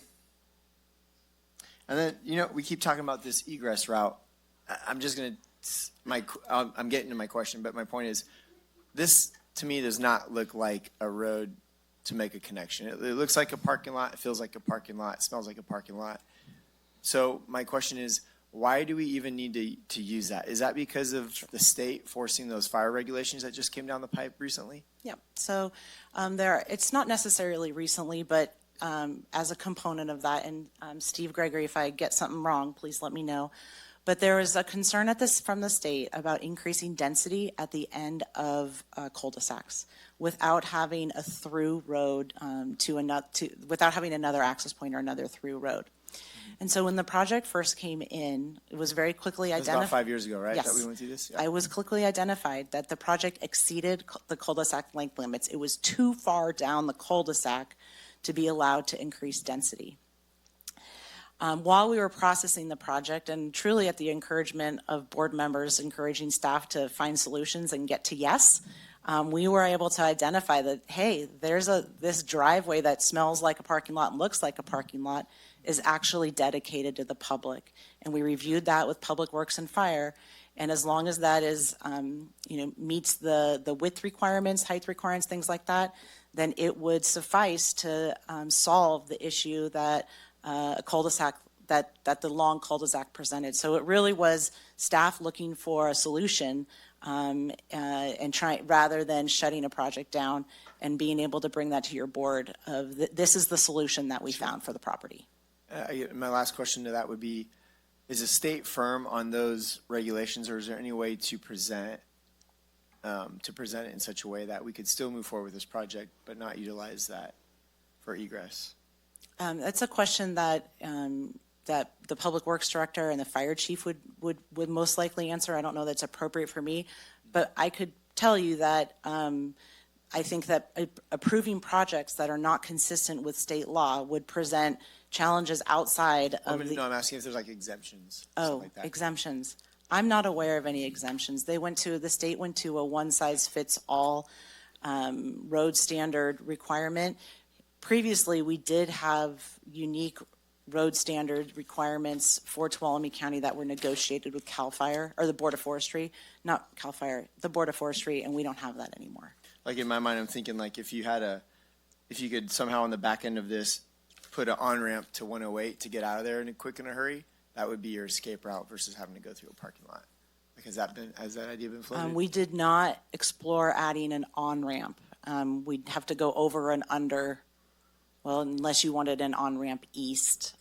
then, we keep talking about this egress route. I'm just going to, I'm getting to my question, but my point is, this to me does not look like a road to make a connection. It looks like a parking lot. It feels like a parking lot. It smells like a parking lot. So my question is, why do we even need to use that? Is that because of the state forcing those fire regulations that just came down the pipe recently? Yeah. So it's not necessarily recently, but as a component of that, and Steve Gregory, if I get something wrong, please let me know. But there is a concern from the state about increasing density at the end of cul-de-sacs without having a through road without having another access point or another through road. And so when the project first came in, it was very quickly That was identified. about 5 years ago, right? Yes. That we went through this? Yeah. I was quickly identified that the project exceeded the cul-de-sac length limits. It was too far down the cul-de-sac to be allowed to increase density. While we were processing the project, and truly at the encouragement of board members encouraging staff to find solutions and get to yes, we were able to identify that, hey, there's this driveway that smells like a parking lot and looks like a parking lot is actually dedicated to the public. And we reviewed that with Public Works and Fire. And as long as that is, meets the width requirements, height requirements, things like that, then it would suffice to solve the issue that a cul-de-sac, that the long cul-de-sac presented. So it really was staff looking for a solution and trying, rather than shutting a project down and being able to bring that to your board of this is the solution that we found for the property. My last question to that would be, is the state firm on those regulations, or is there any way to present it in such a way that we could still move forward with this project but not utilize that for egress? That's a question that that the Public Works Director and the Fire Chief would most likely answer. I don't know that's appropriate for me, but I could tell you that I think that approving projects that are not consistent with state law would present challenges outside of the. No, I'm asking if there's like exemptions. Oh, like that. exemptions. I'm not aware of any exemptions. The state went to a one-size-fits-all road standard requirement. Previously, we did have unique road standard requirements for Tuolumne County that were negotiated with CAL FIRE, or the Board of Forestry, not CAL FIRE, the Board of Forestry, and we don't have that anymore. Like in my mind, I'm thinking like if you could somehow on the back end of this put an on-ramp to 108 to get out of there in a hurry, that would be your escape route versus having to go through a parking lot. Like has that idea been floated? We did not explore adding an on-ramp. We'd have to go over and under, well, unless you wanted an on-ramp east.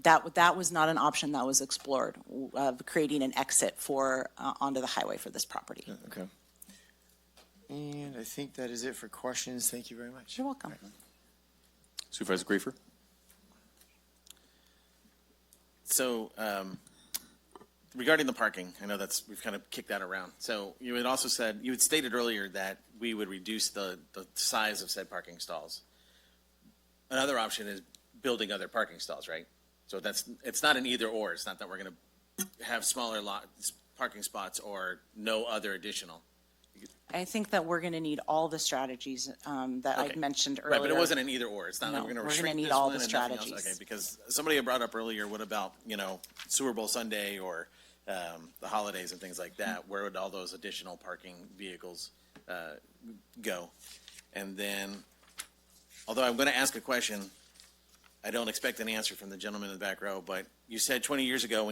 That was not an option that was explored, of creating an exit for onto the highway for this property. Okay. And I think that is it for questions. Thank you very much. You're welcome. Supervisor Griefer? So regarding the parking, I know we've kind of kicked that around. So you had stated earlier that we would reduce the size of said parking stalls. Another option is building other parking stalls, right? So it's not an either or. It's not that we're going to have smaller parking spots or no other additional. I think that we're going to need all the strategies that I mentioned earlier. Right, but it wasn't an either or. It's not that we're going to shrink need this all one the and nothing else. strategies. Okay, because somebody had brought up earlier, what about, Super Bowl Sunday or the holidays and things like that? Where would all those additional parking vehicles go? And then, although I'm going to ask a question, I don't expect an answer from the gentleman in the back row, but you said 20 years ago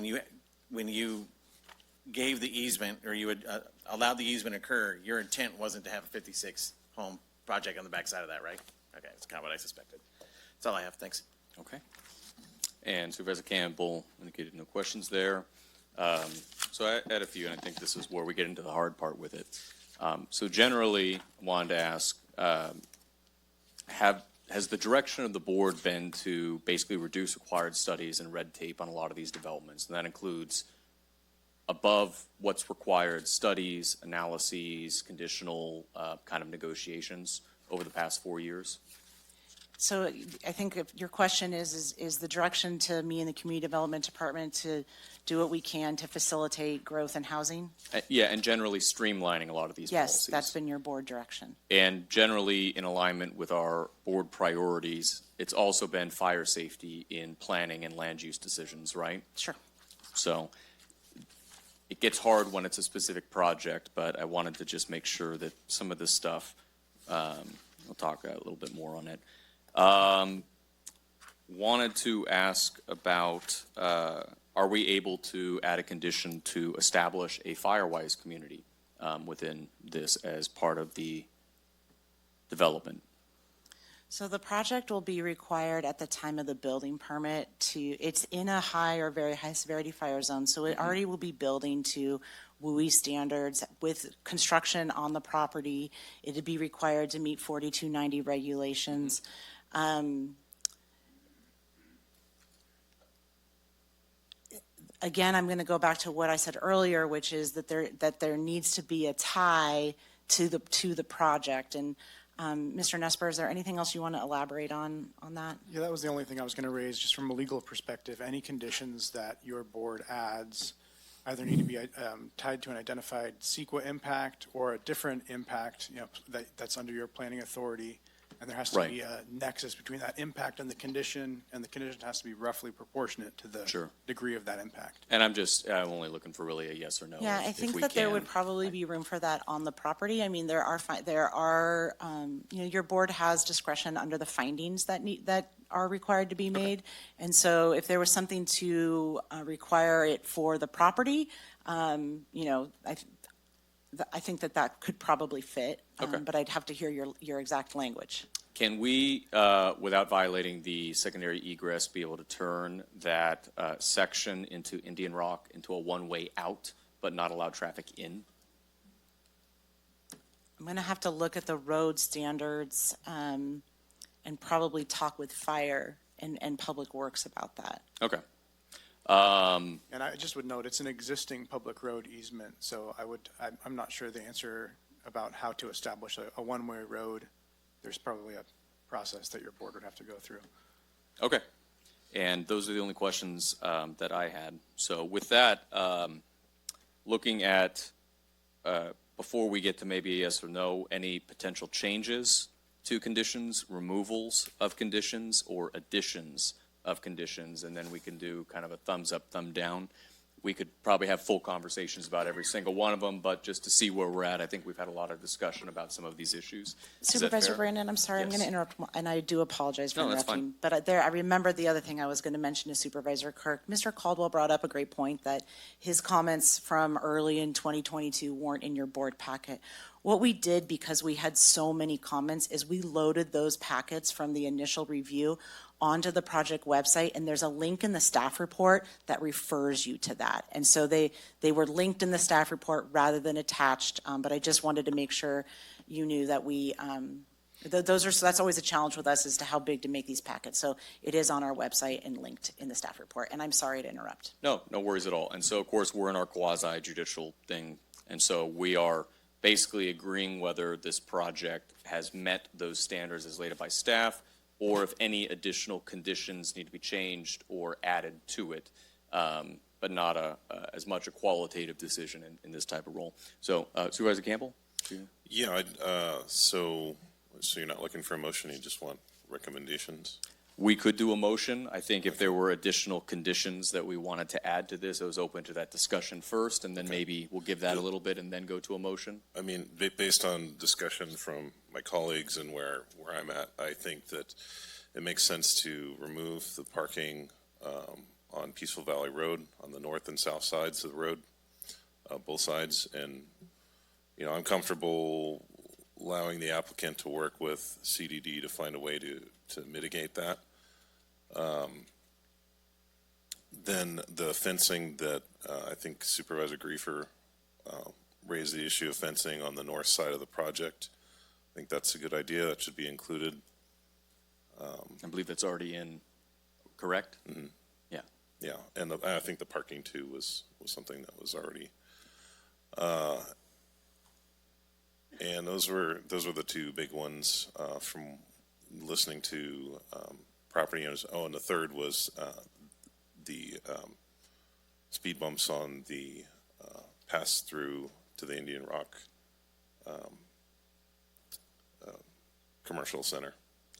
when you gave the easement, or you had allowed the easement occur, your intent wasn't to have a 56 home project on the backside of that, right? Okay, that's kind of what I suspected. That's all I have. Thanks. Okay. And Supervisor Campbell indicated no questions there. So I had a few, and I think this is where we get into the hard part with it. So generally, I wanted to ask, has the direction of the board been to basically reduce required studies and red tape on a lot of these developments? And that includes above what's required studies, analyses, conditional kind of negotiations over the past 4 years? So I think if your question is the direction to me and the Community Development Department to do what we can to facilitate growth in housing? Yeah, and generally streamlining a lot of these Yes, policies. that's been your board direction. And generally in alignment with our board priorities, it's also been fire safety in planning and land use decisions, right? Sure. So it gets hard when it's a specific project, but I wanted to just make sure that some of this stuff, we'll talk a little bit more on it. Wanted to ask about, are we able to add a condition to establish a Firewise community within this as part of the development? So the project will be required at the time of the building permit it's in a high or very high severity fire zone, so it already will be building to WUI standards with construction on the property. It'd be required to meet 4290 regulations. again, I'm going to go back to what I said earlier, which is that there needs to be a tie to the project. And Mr. Nesper, is there anything else you want to elaborate on that? Yeah, that was the only thing I was going to raise, just from a legal perspective. Any conditions that your board adds either need to be tied to an identified CEQA impact or a different impact, that's under your planning authority. And there has to be a nexus between that impact and the condition has to be roughly proportionate to the degree of that impact. And I'm only looking for really a yes or no. Yeah, I think that there would probably be room for that on the property. I mean, there are, your board has discretion under the findings that are required to be made. And so if there was something to require it for the property, I think that could probably fit, but I'd have to hear your exact language. Can we, without violating the secondary egress, be able to turn that section into Indian Rock into a one-way out, but not allow traffic in? I'm going to have to look at the road standards and probably talk with fire and Public Works about that. Okay. And I just would note, it's an existing public road easement, so I'm not sure the answer about how to establish a one-way road. There's probably a process that your board would have to go through. Okay. And those are the only questions that I had. So with that, looking at, before we get to maybe a yes or no, any potential changes to conditions, removals of conditions, or additions of conditions, and then we can do kind of a thumbs up, thumb down. We could probably have full conversations about every single one of them, but just to see where we're at, I think we've had a lot of discussion about some of these issues. Supervisor Brandon, I'm sorry, I'm going to interrupt, and I do apologize for interrupting. That's fine. But I remember the other thing I was going to mention to Supervisor Kirk. Mr. Caldwell brought up a great point that his comments from early in 2022 weren't in your board packet. What we did, because we had so many comments, is we loaded those packets from the initial review onto the project website, and there's a link in the staff report that refers you to that. And so they were linked in the staff report rather than attached, but I just wanted to make sure you knew that that's always a challenge with us as to how big to make these packets. So it is on our website and linked in the staff report, and I'm sorry to interrupt. No worries at all. And so, of course, we're in our quasi-judicial thing, and so we are basically agreeing whether this project has met those standards as laid out by staff, or if any additional conditions need to be changed or added to it, but not as much a qualitative decision in this type of role. So, Supervisor Campbell? Yeah, so you're not looking for a motion, you just want recommendations? We could do a motion. I think if there were additional conditions that we wanted to add to this, I was open to that discussion first, and then maybe we'll give that a little bit and then go to a motion. I mean, based on discussion from my colleagues and where I'm at, I think that it makes sense to remove the parking on Peaceful Valley Road on the north and south sides of the road, both sides. And, I'm comfortable allowing the applicant to work with CDD to find a way to mitigate that. Then the fencing that I think Supervisor Griefer raised the issue of fencing on the north side of the project. I think that's a good idea. That should be included. I believe that's already in, correct? Mm-hmm. Yeah. Yeah, and I think the parking too was something that was already. And those were the two big ones from listening to property owners. Oh, and the third was the speed bumps on the pass through to the Indian Rock Commercial Center.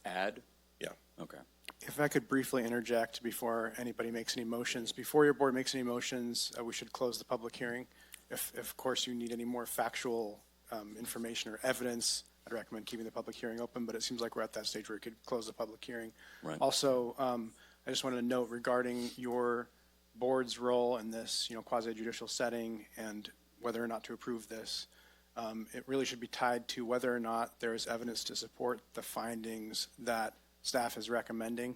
Add? Yeah. Okay. If I could briefly interject before anybody makes any motions, before your board makes any motions, we should close the public hearing. If of course you need any more factual information or evidence, I'd recommend keeping the public hearing open, but it seems like we're at that stage where we could close the public hearing. Right. Also, I just wanted to note regarding your board's role in this, quasi-judicial setting and whether or not to approve this, it really should be tied to whether or not there is evidence to support the findings that staff is recommending.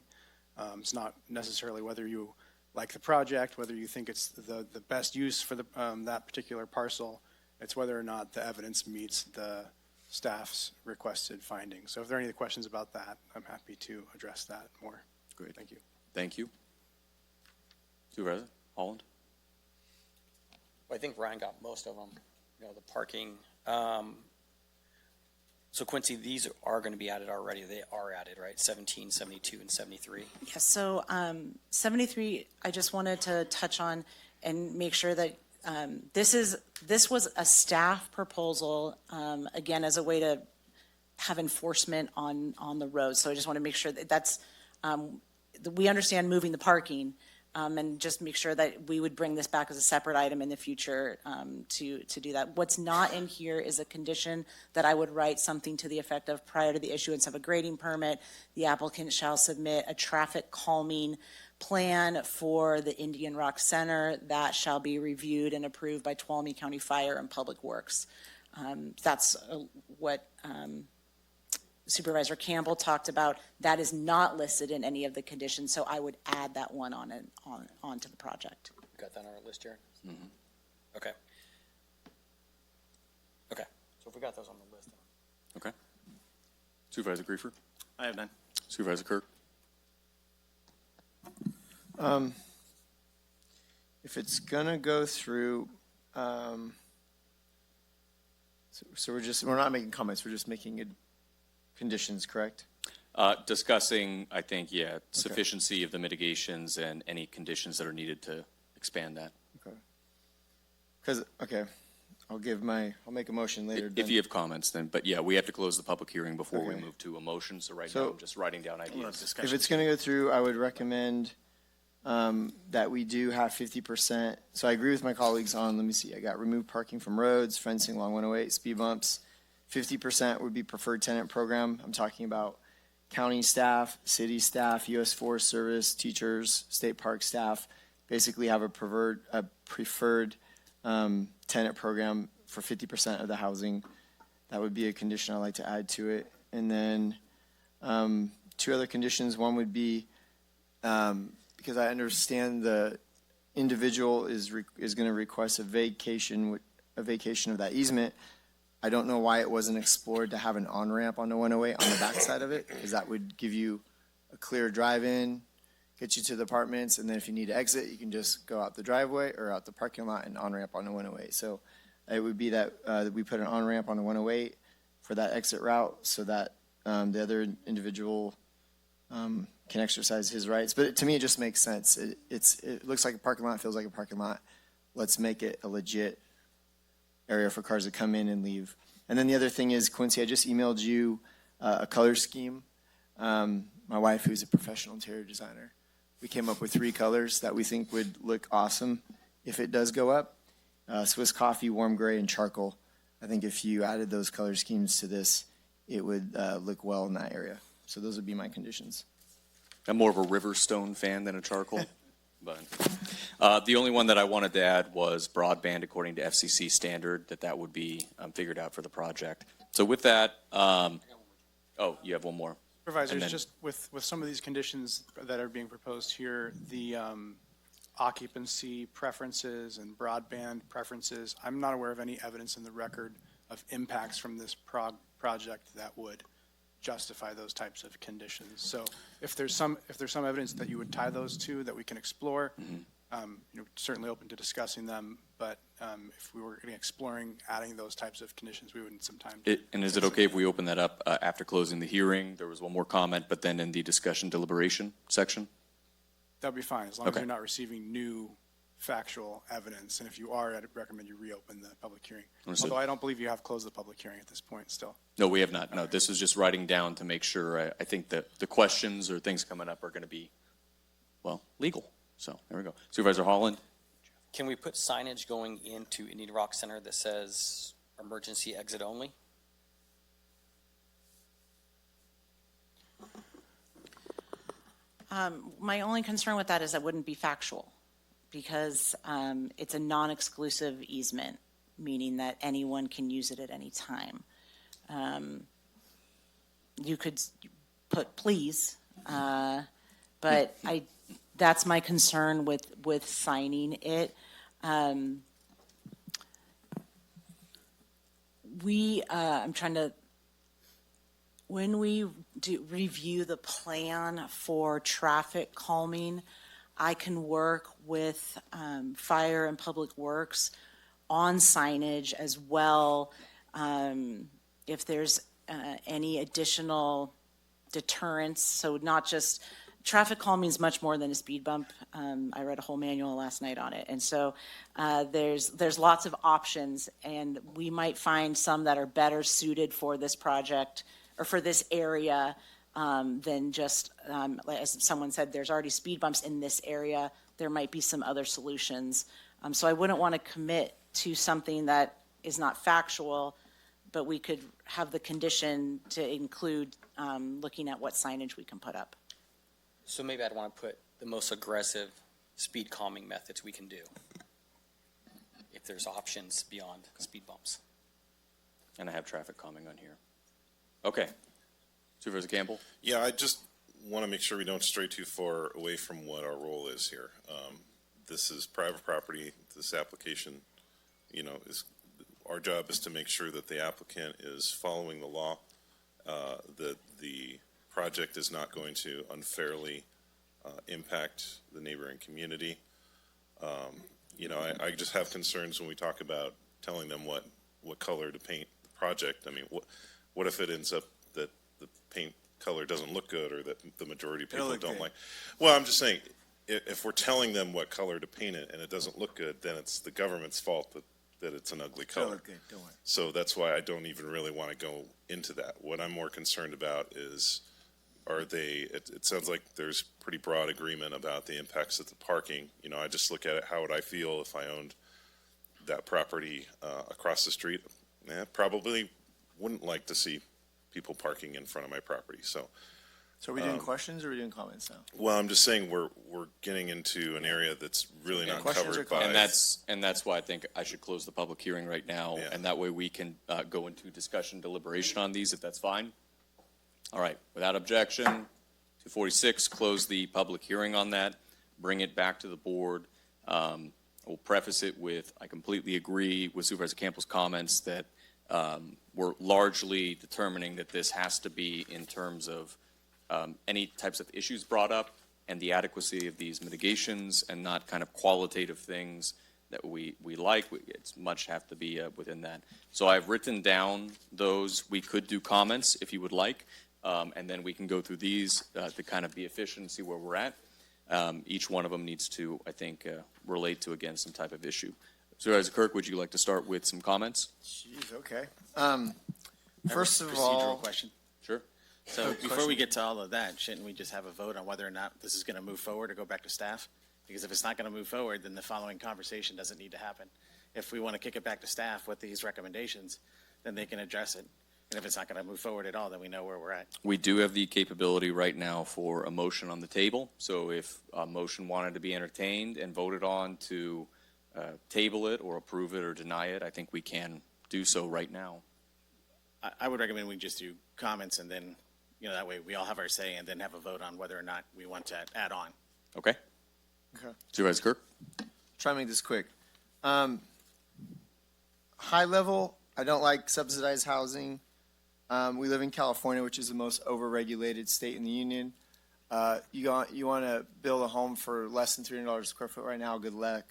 It's not necessarily whether you like the project, whether you think it's the best use for that particular parcel. It's whether or not the evidence meets the staff's requested findings. So if there are any questions about that, I'm happy to address that more. Great. Thank you. Thank you. Supervisor Holland? I think Ryan got most of them, the parking. So Quincy, these are going to be added already. They are added, right? 17, 72, and 73. Yes, so 73, I just wanted to touch on and make sure that this was a staff proposal, again, as a way to have enforcement on the road. So I just want to make sure that we understand moving the parking, and just make sure that we would bring this back as a separate item in the future to do that. What's not in here is a condition that I would write something to the effect of, prior to the issuance of a grading permit, the applicant shall submit a traffic calming plan for the Indian Rock Center that shall be reviewed and approved by Tuolumne County Fire and Public Works. That's what Supervisor Campbell talked about. That is not listed in any of the conditions, so I would add that one onto the project. Got that on our list, Jared? Mm-hmm. Okay. Okay, so if we got those on the list. Okay. Supervisor Griefer? I have none. Supervisor Kirk? If it's gonna go through, so we're not making comments, we're just making conditions, correct? Discussing, I think, sufficiency of the mitigations and any conditions that are needed to expand that. Okay. Because, I'll make a motion later. If you have comments, then, but yeah, we have to close the public hearing before we Okay. move to a motion, so right So- now I'm just writing down ideas. If it's gonna go through, I would recommend that we do have 50%. So I agree with my colleagues on, let me see, I got remove parking from roads, fencing along 108, speed bumps. 50% would be preferred tenant program. I'm talking about county staff, city staff, U.S. Forest Service, teachers, state park staff, basically have a preferred tenant program for 50% of the housing. That would be a condition I'd like to add to it. And then two other conditions. One would be, because I understand the individual is going to request a vacation of that easement. I don't know why it wasn't explored to have an on-ramp on the 108 on the backside of it, because that would give you a clear drive-in, get you to the apartments, and then if you need to exit, you can just go out the driveway or out the parking lot and on-ramp on the 108. So it would be that we put an on-ramp on the 108 for that exit route so that the other individual can exercise his rights. But to me, it just makes sense. It looks like a parking lot, feels like a parking lot. Let's make it a legit area for cars to come in and leave. And then the other thing is, Quincy, I just emailed you a color scheme. My wife, who's a professional interior designer, we came up with 3 colors that we think would look awesome if it does go up. Swiss coffee, warm gray, and charcoal. I think if you added those color schemes to this, it would look well in that area. So those would be my conditions. I'm more of a Riverstone fan than a charcoal. But the only one that I wanted to add was broadband according to FCC standard, that would be figured out for the project. So with that, you have one more. Supervisors, then- just with some of these conditions that are being proposed here, the occupancy preferences and broadband preferences, I'm not aware of any evidence in the record of impacts from this project that would justify those types of conditions. So if there's some evidence that you would tie those to that we can explore, certainly open to discussing them. But if we were exploring adding those types of conditions, we would need some time. And is it okay if we open that up after closing the hearing? There was one more comment, but then in the discussion deliberation section? That'd be fine, as long as Okay. you're not receiving new factual evidence. And if you are, I'd recommend you reopen the public hearing. Understood. Although I don't believe you have closed the public hearing at this point still. No, we have not. No, this is just writing down to make sure. I think that the questions or things coming up are going to be, legal. So there we go. Supervisor Holland? Can we put signage going into Indian Rock Center that says emergency exit only? My only concern with that is that wouldn't be factual, because it's a non-exclusive easement, meaning that anyone can use it at any time. You could put please, but that's my concern with signing it. I'm trying to, when we review the plan for traffic calming, I can work with Fire and Public Works on signage as well, if there's any additional deterrence, so not just, traffic calming is much more than a speed bump. I read a whole manual last night on it, and so there's lots of options, and we might find some that are better suited for this project or for this area than just, as someone said, there's already speed bumps in this area. There might be some other solutions. So I wouldn't want to commit to something that is not factual, but we could have the condition to include looking at what signage we can put up. So maybe I'd want to put the most aggressive speed calming methods we can do, if there's options beyond speed bumps. And I have traffic calming on here. Okay. Supervisor Campbell? Yeah, I just want to make sure we don't stray too far away from what our role is here. This is private property. This application, our job is to make sure that the applicant is following the law, that the project is not going to unfairly impact the neighboring community. I just have concerns when we talk about telling them what color to paint the project. I mean, what if it ends up that the paint color doesn't look good, or that the majority of people don't like? Well, I'm just saying, if we're telling them what color to paint it and it doesn't look good, then it's the government's fault that it's an ugly color. Okay, don't worry. So that's why I don't even really want to go into that. What I'm more concerned about is, it sounds like there's pretty broad agreement about the impacts of the parking. I just look at it, how would I feel if I owned that property across the street? Probably wouldn't like to see people parking in front of my property. So are we doing questions or are we doing comments now? Well, I'm just saying we're getting into an area that's really not covered by. And that's why I think I should close the public hearing right now, and that way we can go into discussion, deliberation on these, if that's fine. All right, without objection, 246, close the public hearing on that, bring it back to the board. We'll preface it with, I completely agree with Supervisor Campbell's comments that we're largely determining that this has to be in terms of any types of issues brought up and the adequacy of these mitigations, and not kind of qualitative things that we like. It's much have to be within that. So I've written down those. We could do comments if you would like, and then we can go through these to kind of be efficient and see where we're at. Each one of them needs to, I think, relate to, again, some type of issue. Supervisor Kirk, would you like to start with some comments? Jeez, okay. First of Procedural all, question. Sure. So before we get to all of that, shouldn't we just have a vote on whether or not this is going to move forward or go back to staff? Because if it's not going to move forward, then the following conversation doesn't need to happen. If we want to kick it back to staff with these recommendations, then they can address it. And if it's not going to move forward at all, then we know where we're at. We do have the capability right now for a motion on the table. So if a motion wanted to be entertained and voted on to table it or approve it or deny it, I think we can do so right now. I would recommend we just do comments, and then, that way we all have our say, and then have a vote on whether or not we want to add on. Okay. Okay. Supervisor Kirk? Try to make this quick. High level, I don't like subsidized housing. We live in California, which is the most overregulated state in the union. You want to build a home for less than $300 a square foot right now, good luck.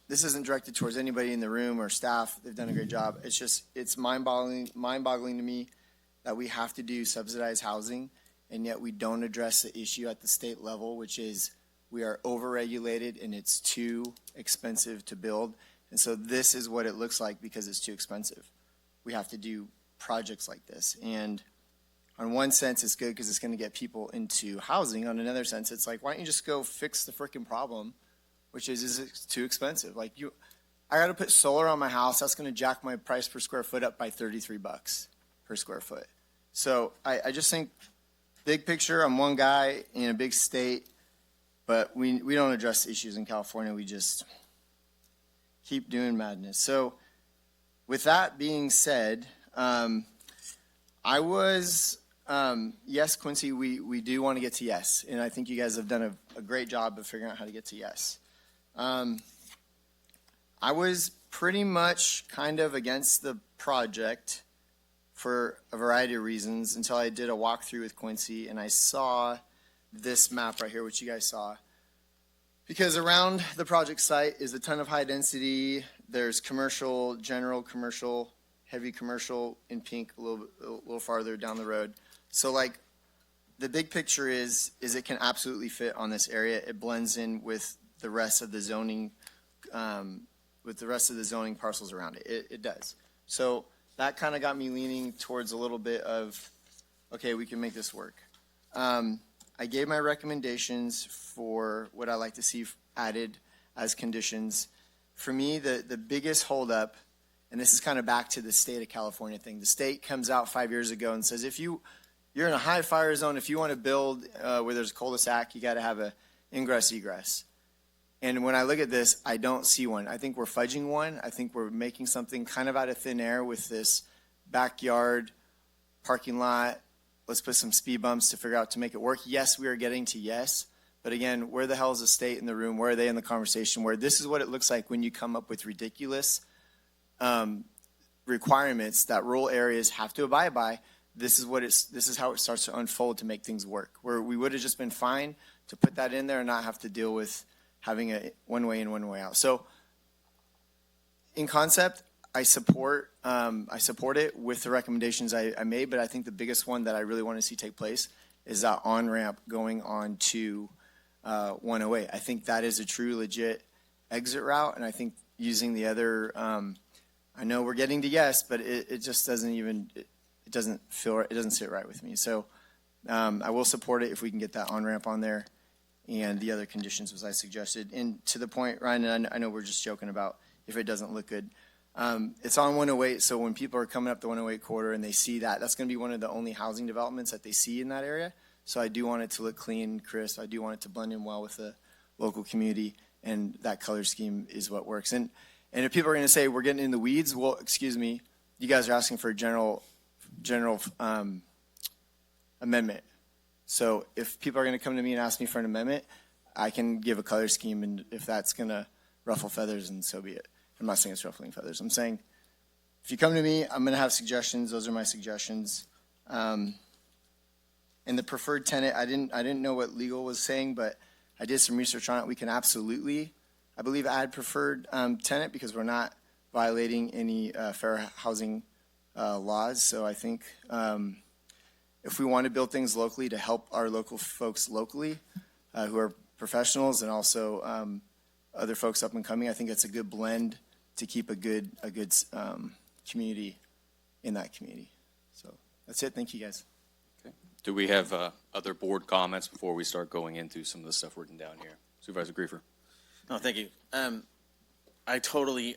This isn't directed towards anybody in the room or staff. They've done a great job. It's mind-boggling to me that we have to do subsidized housing, and yet we don't address the issue at the state level, which is we are overregulated and it's too expensive to build. And so this is what it looks like because it's too expensive. We have to do projects like this. And on one sense, it's good because it's going to get people into housing. On another sense, it's like, why don't you just go fix the freaking problem, which is it's too expensive. I got to put solar on my house. That's going to jack my price per square foot up by $33 per square foot. So I just think, big picture, I'm one guy in a big state, but we don't address issues in California. We just keep doing madness. So with that being said, yes, Quincy, we do want to get to yes. And I think you guys have done a great job of figuring out how to get to yes. I was pretty much kind of against the project for a variety of reasons until I did a walkthrough with Quincy and I saw this map right here, which you guys saw. Because around the project site is a ton of high density. There's commercial, general commercial, heavy commercial in pink a little farther down the road. So like the big picture is it can absolutely fit on this area. It blends in with the rest of the zoning, parcels around it. It does. So that kind of got me leaning towards a little bit of, okay, we can make this work. I gave my recommendations for what I like to see added as conditions. For me, the biggest holdup, and this is kind of back to the state of California thing. The state comes out 5 years ago and says, if you're in a high fire zone, if you want to build where there's a cul-de-sac, you got to have a ingress egress. And when I look at this, I don't see one. I think we're fudging one. I think we're making something kind of out of thin air with this backyard parking lot. Let's put some speed bumps to figure out to make it work. Yes, we are getting to yes. But again, where the hell is the state in the room? Where are they in the conversation? Where this is what it looks like when you come up with ridiculous requirements that rural areas have to abide by. This is how it starts to unfold to make things work. Where we would have just been fine to put that in there and not have to deal with having a one way in, one way out. So in concept, I support it with the recommendations I made, but I think the biggest one that I really want to see take place is that on-ramp going on to 108. I think that is a true, legit exit route, and I think using the other, I know we're getting to yes, but it just doesn't even, it doesn't sit right with me. So I will support it if we can get that on-ramp on there and the other conditions as I suggested. And to the point, Ryan, and I know we're just joking about if it doesn't look good. It's on 108, so when people are coming up the 108 corridor and they see that, that's going to be one of the only housing developments that they see in that area. So I do want it to look clean, crisp. I do want it to blend in well with the local community, and that color scheme is what works. And if people are going to say we're getting in the weeds, well, excuse me, you guys are asking for a general amendment. So if people are going to come to me and ask me for an amendment, I can give a color scheme, and if that's going to ruffle feathers, and so be it. I'm not saying it's ruffling feathers. I'm saying if you come to me, I'm going to have suggestions. Those are my suggestions. And the preferred tenant, I didn't know what legal was saying, but I did some research on it. We can absolutely, I believe, add preferred tenant because we're not violating any fair housing laws. So I think if we want to build things locally to help our local folks locally who are professionals and also other folks up and coming, I think it's a good blend to keep a good community in that community. So that's it. Thank you, guys. Okay. Do we have other board comments before we start going into some of the stuff written down here? Supervisor Griefer. No, thank you. I totally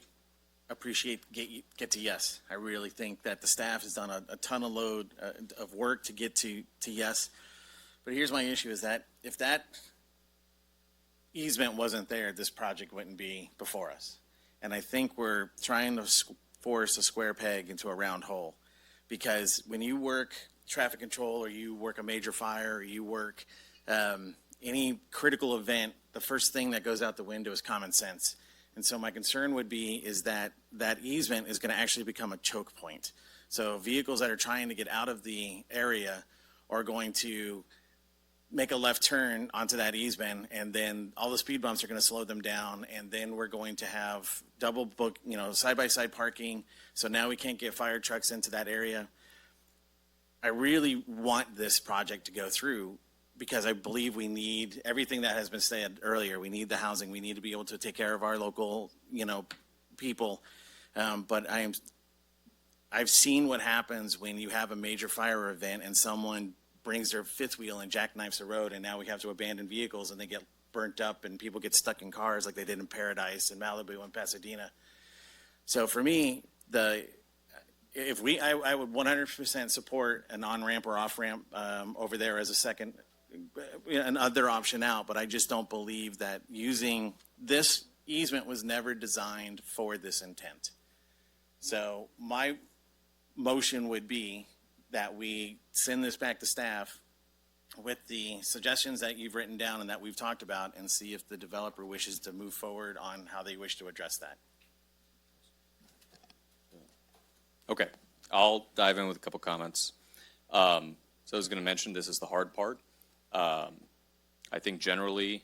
appreciate get to yes. I really think that the staff has done a ton of load of work to get to yes. But here's my issue is that if that easement wasn't there, this project wouldn't be before us. And I think we're trying to force a square peg into a round hole. Because when you work traffic control or you work a major fire or you work any critical event, the first thing that goes out the window is common sense. And so my concern would be is that that easement is going to actually become a choke point. So vehicles that are trying to get out of the area are going to make a left turn onto that easement, and then all the speed bumps are going to slow them down, and then we're going to have double book, side-by-side parking, so now we can't get fire trucks into that area. I really want this project to go through because I believe we need everything that has been said earlier. We need the housing. We need to be able to take care of our local, people. But I've seen what happens when you have a major fire event and someone brings their fifth wheel and jackknifes the road, and now we have to abandon vehicles and they get burnt up and people get stuck in cars like they did in Paradise and Malibu and Pasadena. So for me, I would 100% support an on-ramp or off-ramp over there as a second, another option out, but I just don't believe that using this easement was never designed for this intent. So my motion would be that we send this back to staff with the suggestions that you've written down and that we've talked about and see if the developer wishes to move forward on how they wish to address that. Okay, I'll dive in with a couple comments. So I was going to mention this is the hard part. I think generally,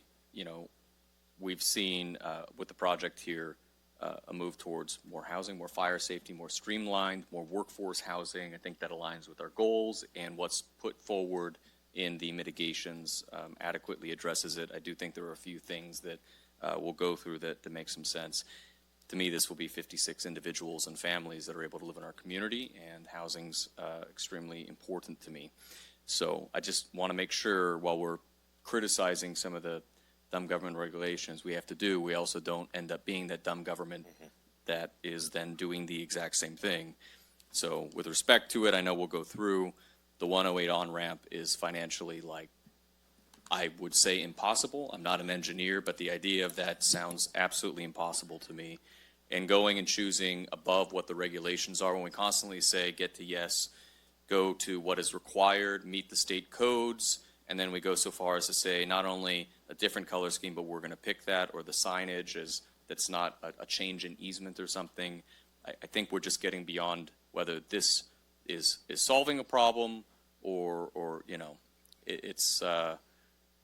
we've seen with the project here a move towards more housing, more fire safety, more streamlined, more workforce housing. I think that aligns with our goals, and what's put forward in the mitigations adequately addresses it. I do think there are a few things that we'll go through that make some sense. To me, this will be 56 individuals and families that are able to live in our community, and housing's extremely important to me. So I just want to make sure, while we're criticizing some of the dumb government regulations we also don't end up being that dumb government that is then doing the exact same thing. So with respect to it, I know we'll go through. The 108 on-ramp is financially, like, I would say impossible. I'm not an engineer, but the idea of that sounds absolutely impossible to me. And going and choosing above what the regulations are, when we constantly say get to yes, go to what is required, meet the state codes, and then we go so far as to say not only a different color scheme, but we're going to pick that, or the signage is that's not a change in easement or something. I think we're just getting beyond whether this is solving a problem or you know, it's I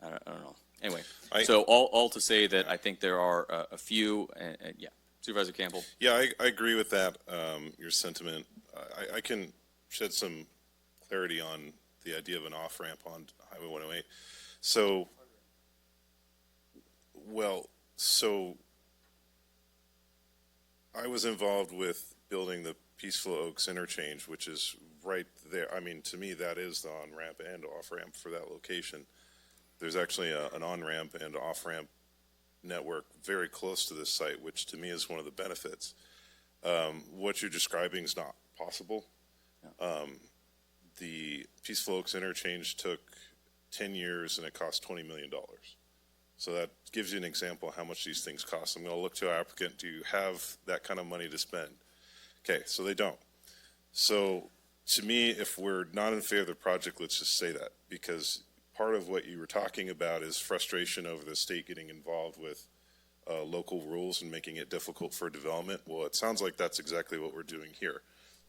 don't know. Anyway, so all to say that I think there are a few, yeah. Supervisor Campbell. Yeah, I agree with that, your sentiment. I can shed some clarity on the idea of an off-ramp on Highway 108. So I was involved with building the Peaceful Oaks interchange, which is right there. I mean, to me, that is the on-ramp and off-ramp for that location. There's actually an on-ramp and off-ramp network very close to this site, which to me is one of the benefits. What you're describing is not possible. The Peaceful Oaks interchange took 10 years and it cost $20 million. So that gives you an example of how much these things cost. I'm going to look to our applicant. Do you have that kind of money to spend? Okay, so they don't. So to me, if we're not in favor of the project, let's just say that, because part of what you were talking about is frustration over the state getting involved with local rules and making it difficult for development. Well, it sounds like that's exactly what we're doing here.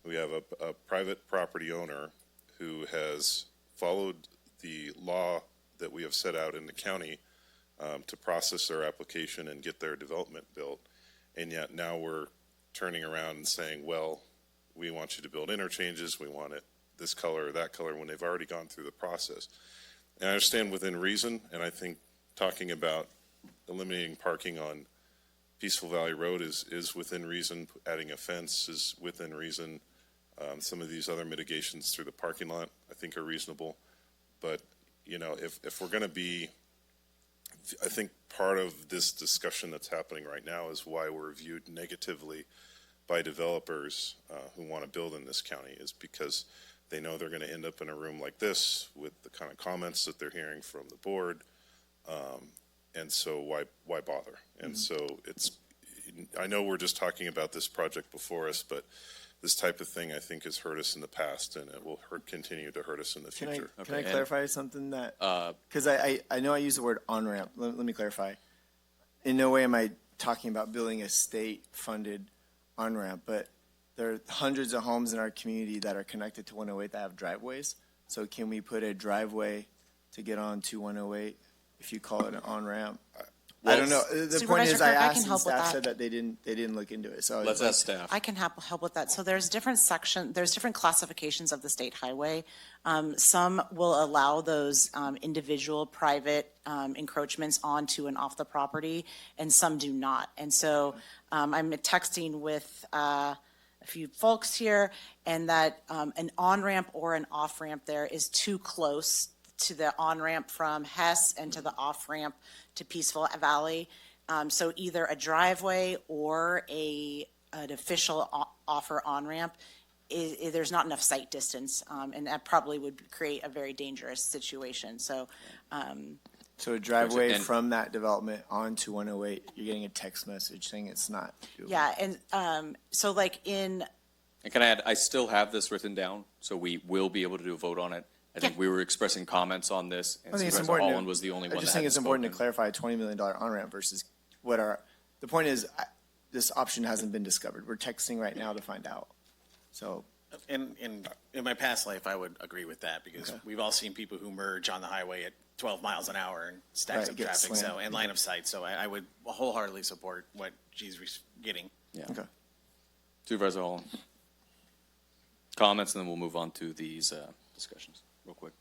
We have a private property owner who has followed the law that we have set out in the county to process their application and get their development built. And yet now we're turning around and saying, well, we want you to build interchanges, we want it this color or that color, when they've already gone through the process. And I understand within reason, and I think talking about eliminating parking on Peaceful Valley Road is within reason. Adding a fence is within reason. Some of these other mitigations through the parking lot, I think, are reasonable. But, you know, if we're going to be, I think part of this discussion that's happening right now is why we're viewed negatively by developers who want to build in this county, is because they know they're going to end up in a room like this with the kind of comments that they're hearing from the board. And so why bother? And so I know we're just talking about this project before us, but this type of thing, I think, has hurt us in the past, and it will continue to hurt us in the future. Can I clarify something that, because I know I use the word on-ramp. Let me clarify. In no way am I talking about building a state-funded on-ramp, but there are hundreds of homes in our community that are connected to 108 that have driveways. So can we put a driveway to get on to 108 if you call it an on-ramp? I don't know. The point is, I asked and staff said that they didn't look into it. So let's ask staff. I can help with that. So there's different classifications of the state highway. Some will allow those individual private encroachments onto and off the property, and some do not. And so I'm texting with a few folks here, and that an on-ramp or an off-ramp there is too close to the on-ramp from Hess and to the off-ramp to Peaceful Valley. So either a driveway or an official offer on-ramp, there's not enough sight distance, and that probably would create a very dangerous situation. So a driveway from that development onto 108, you're getting a text message saying it's not doable. Yeah, and so like in... And can I add, I still have this written down, so we will be able to do a vote on it. I think we were expressing comments on this, and Supervisor Holland was the only one that I just think it's important to clarify a $20 million on-ramp versus the point is, this option hasn't been discovered. We're texting right now to find out. So In my past life, I would agree with that because we've all seen people who merge on the highway at 12 miles an hour and stacks Right, up get traffic, slammed. and line of sight. So I would wholeheartedly support what she's getting. Yeah. Okay. Supervisor Holland. Comments, and then we'll move on to these discussions real quick.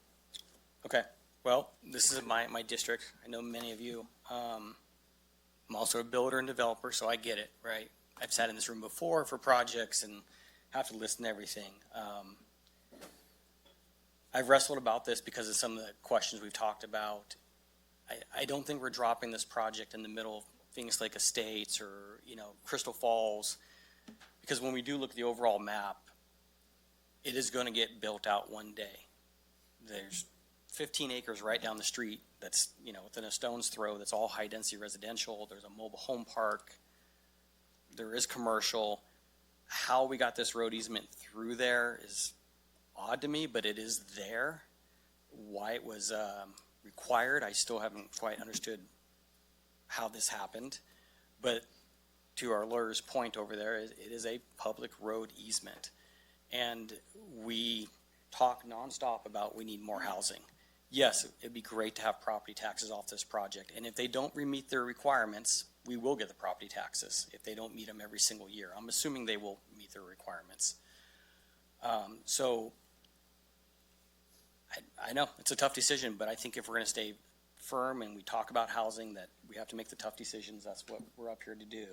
Okay, well, this is my district. I know many of you. I'm also a builder and developer, so I get it, right? I've sat in this room before for projects and have to listen to everything. I've wrestled about this because of some of the questions we've talked about. I don't think we're dropping this project in the middle of Phoenix Lake Estates or, Crystal Falls, because when we do look at the overall map, it is going to get built out one day. There's 15 acres right down the street that's, within a stone's throw, that's all high-density residential. There's a mobile home park. There is commercial. How we got this road easement through there is odd to me, but it is there. Why it was required, I still haven't quite understood how this happened. But to our lawyer's point over there, it is a public road easement. And we talk nonstop about we need more housing. Yes, it'd be great to have property taxes off this project. And if they don't meet their requirements, we will get the property taxes if they don't meet them every single year. I'm assuming they will meet their requirements. So I know it's a tough decision, but I think if we're going to stay firm and we talk about housing, that we have to make the tough decisions. That's what we're up here to do.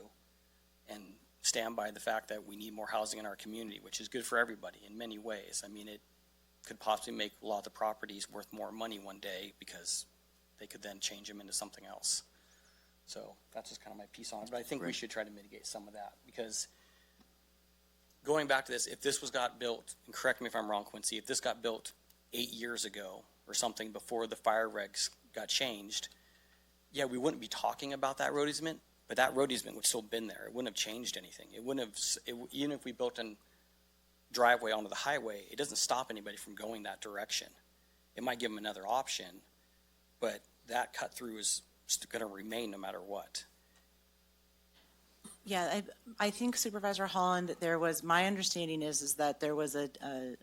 And stand by the fact that we need more housing in our community, which is good for everybody in many ways. I mean, it could possibly make a lot of the properties worth more money one day because they could then change them into something else. So that's just kind of my piece on it. But I think we should try to mitigate some of that because going back to this, if this got built, and correct me if I'm wrong, Quincy, if this got built 8 years ago or something before the fire regs got changed, yeah, we wouldn't be talking about that road easement, but that road easement would still have been there. It wouldn't have changed anything. It wouldn't have, even if we built a driveway onto the highway, it doesn't stop anybody from going that direction. It might give them another option, but that cut through is going to remain no matter what. Yeah, I think Supervisor Holland, my understanding is that there was an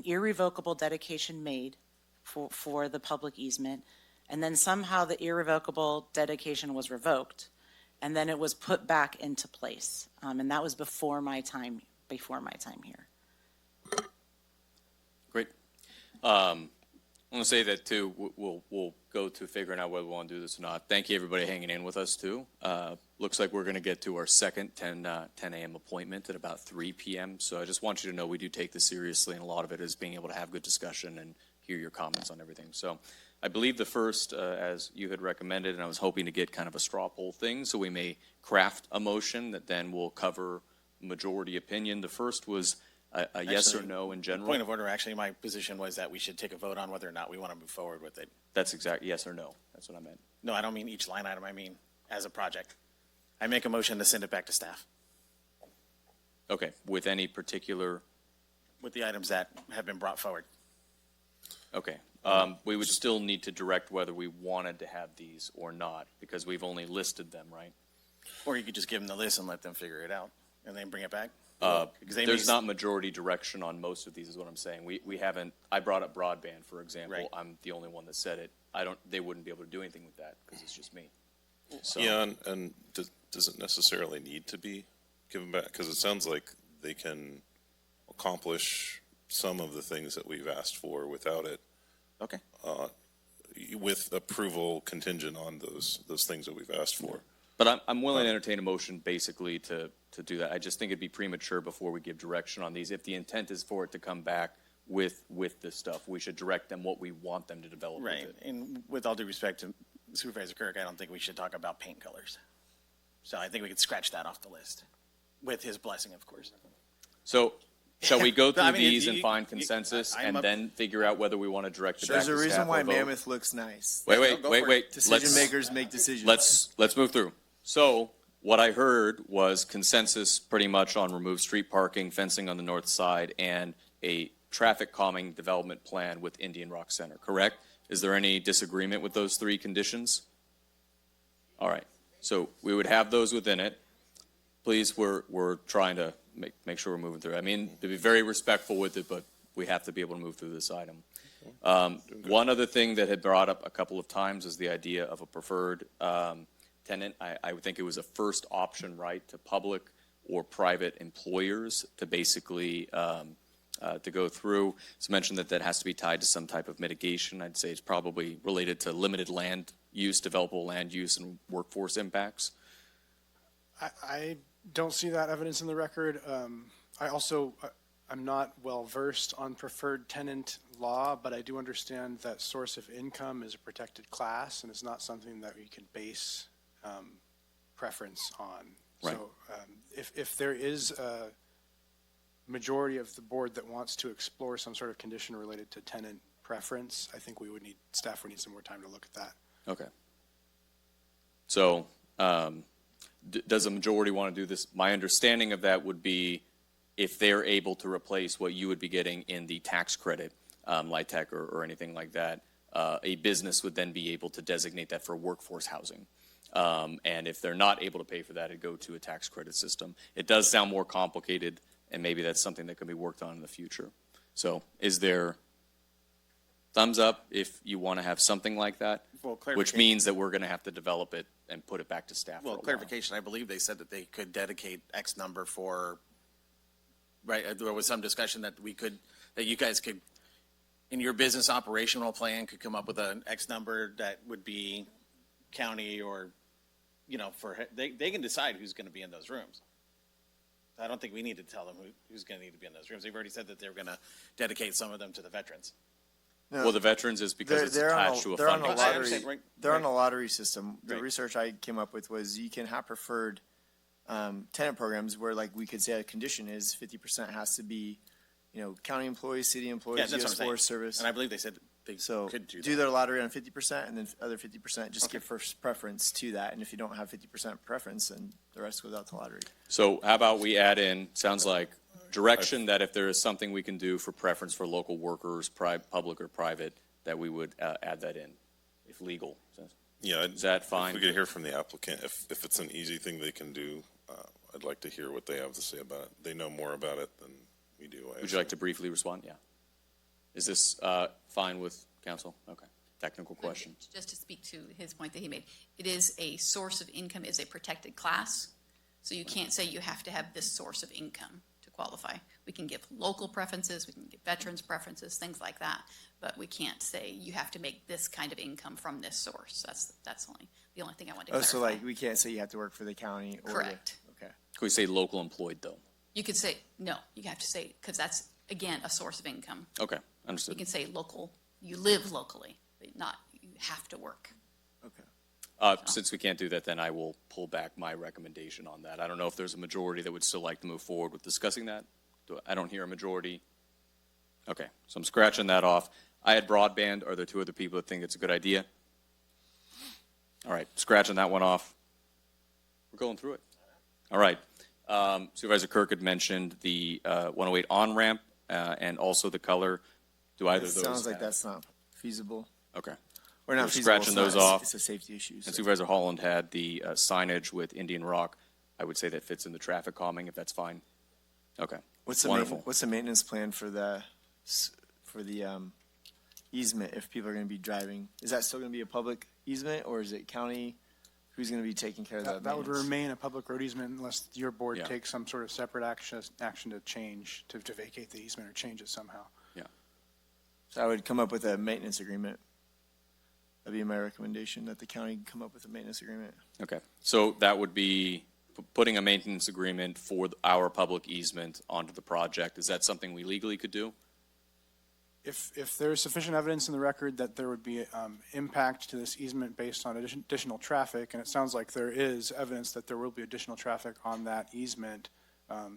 irrevocable dedication made for the public easement, and then somehow the irrevocable dedication was revoked, and then it was put back into place. And that was before my time here. Great. I want to say that too. We'll go to figuring out whether we want to do this or not. Thank you, everybody, hanging in with us too. Looks like we're going to get to our second 10 a.m. appointment at about 3 p.m. So I just want you to know we do take this seriously, and a lot of it is being able to have good discussion and hear your comments on everything. So I believe the first, as you had recommended, and I was hoping to get kind of a straw poll thing, so we may craft a motion that then will cover majority opinion. The first was a yes or no in general. Point of order, actually, my position was that we should take a vote on whether or not we want to move forward with it. That's exactly yes or no. That's what I meant. No, I don't mean each line item. I mean as a project. I make a motion to send it back to staff Okay, with any particular, with the items that have been brought forward. okay. We would still need to direct whether we wanted to have these or not, because we've only listed them, right? Or you could just give them the list and let them figure it out and then bring it back. Because There's not majority direction on most of these, is what I'm saying. We haven't, I brought up broadband, for example. Right. I'm the only one that said it. They wouldn't be able to do anything with that, because it's just me. So, Yeah, and does it necessarily need to be given back? Because it sounds like they can accomplish some of the things that we've asked for without it. Okay. With approval contingent on those things that we've asked for. But I'm willing to entertain a motion basically to do that. I just think it'd be premature before we give direction on these. If the intent is for it to come back with this stuff, we should direct them what we want them to develop with Right. it. And with all due respect to Supervisor Kirk, I don't think we should talk about paint colors. So I think we could scratch that off the list with his blessing, of course. So shall we go through I mean, these and find consensus and then figure out whether we want to direct it back There's to a staff reason why or vote? Mammoth looks nice. Wait. Decision makers make decisions. Let's move through. So what I heard was consensus pretty much on removed street parking, fencing on the north side, and a traffic calming development plan with Indian Rock Center, correct? Is there any disagreement with those three conditions? All right. So we would have those within it. Please, we're trying to make sure we're moving through. I mean, to be very respectful with it, but we have to be able to move through this item. One other thing that had brought up a couple of times is the idea of a preferred tenant. I would think it was a first option right to public or private employers to basically to go through. It's mentioned that that has to be tied to some type of mitigation. I'd say it's probably related to limited land use, developable land use, and workforce impacts. I don't see that evidence in the record. I'm not well versed on preferred tenant law, but I do understand that source of income is a protected class and it's not something that we can base preference on. Right. So if there is a majority of the board that wants to explore some sort of condition related to tenant preference, I think staff would need some more time to look at that. Okay. So, does a majority want to do this? My understanding of that would be if they're able to replace what you would be getting in the tax credit, light tech or anything like that, a business would then be able to designate that for workforce housing. And if they're not able to pay for that, it'd go to a tax credit system. It does sound more complicated, and maybe that's something that can be worked on in the future. So is there thumbs up if you want to have something like that? Well, which means that we're going to have to develop it and put it back to staff. Well, for a clarification, I believe they said that they could dedicate X number for, right, there was some discussion that you guys could, in your business operational plan, could come up with an X number that would be county or, they can decide who's going to be in those rooms. I don't think we need to tell them who's going to need to be in those rooms. They've already said that they're going to dedicate some of them to the veterans. Well, the veterans is because it's attached to a funding source. They're on a lottery system. The research I came up with was you can have preferred tenant programs where, like, we could say a condition is 50% has to be, county employees, city employees, U.S. Forest Service. And I believe they said they could do that. Do their lottery on 50%, and then other 50% just give first preference to that. And if you don't have 50% preference, then the rest goes out to lottery. So how about we add in, sounds like direction that if there is something we can do for preference for local workers, public or private, that we would add that in, if legal. Yeah. Is that fine? If we could hear from the applicant, if it's an easy thing they can do, I'd like to hear what they have to say about it. They know more about it than we do. Would you like to briefly respond? Yeah. Is this fine with council? Okay. Technical question. Just to speak to his point that he made, it is a source of income is a protected class. So you can't say you have to have this source of income to qualify. We can give local preferences, we can give veterans preferences, things like that. But we can't say you have to make this kind of income from this source. That's the only thing I want to clarify. So like we can't say you have to work for the county or Correct. Okay. Can we say local employed though? You could say, no, you have to say, because that's, again, a source of income. Okay, understood. You can say local, you live locally, but not, you have to work. Okay. Since we can't do that, then I will pull back my recommendation on that. I don't know if there's a majority that would still like to move forward with discussing that. I don't hear a majority. Okay, so I'm scratching that off. I had broadband. Are there two other people that think it's a good idea? All right, scratching that one off. We're going through it. All right. Supervisor Kirk had mentioned the 108 on-ramp and also the color. Do either of those sounds like have? that's not feasible. Okay. We're not We're feasible, scratching those off. It's a safety issue. And Supervisor Holland had the signage with Indian Rock. I would say that fits in the traffic calming, if that's fine. Okay. What's the maintenance plan for the easement if people are going to be driving? Is that still going to be a public easement or is it county? Who's going to be taking care of that? That would remain a public road easement unless your board Yeah. takes some sort of separate action to change, to vacate the easement or change it somehow. Yeah. So I would come up with a maintenance agreement. That'd be my recommendation, that the county come up with a maintenance agreement. Okay. So that would be putting a maintenance agreement for our public easement onto the project. Is that something we legally could do? If there's sufficient evidence in the record that there would be impact to this easement based on additional traffic, and it sounds like there is evidence that there will be additional traffic on that easement,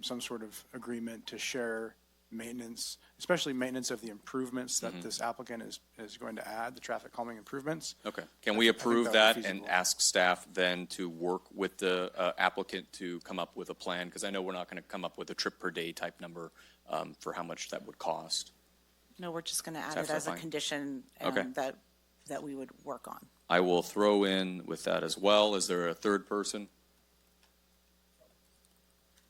some sort of agreement to share maintenance, especially maintenance of the improvements that this applicant is going to add, the traffic calming improvements. Okay. Can we approve that and ask staff then to work with the applicant to come up with a plan? Because I know we're not going to come up with a trip per day type number for how much that would cost. No, we're just going to add that it as a fine? condition Okay. that we would work on. I will throw in with that as well. Is there a third person?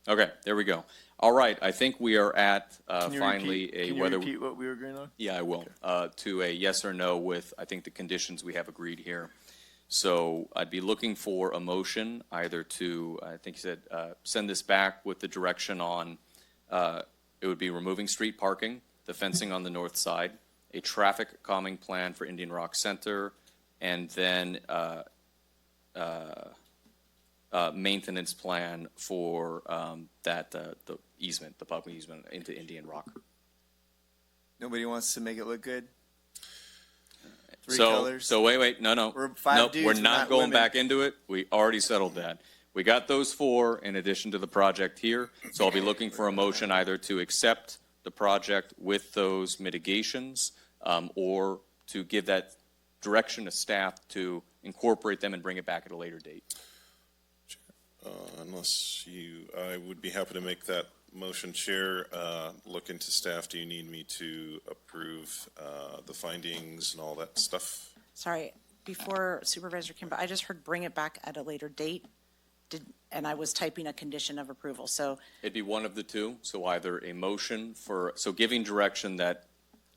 Okay, there we go. All right, I think we are at Can you finally repeat- a can you whether. repeat what we were agreeing on? Yeah, I will. To a yes or no with, I think, the conditions we have agreed here. So I'd be looking for a motion either to, I think you said, send this back with the direction on, it would be removing street parking, the fencing on the north side, a traffic calming plan for Indian Rock Center, and then maintenance plan for the easement, the public easement into Indian Rock. Nobody wants to make it look good? Three So, colors? so wait, no. We're five Nope, dudes, we're we're not not going women. back into it. We already settled that. We got those four in addition to the project here. So I'll be looking for a motion either to accept the project with those mitigations, or to give that direction to staff to incorporate them and bring it back at a later date. I would be happy to make that motion, Chair. Look into staff. Do you need me to approve the findings and all that stuff? Sorry, before Supervisor Kimber, I just heard bring it back at a later date. And I was typing a condition of approval, so. It'd be one of the two, so either a motion for, so giving direction that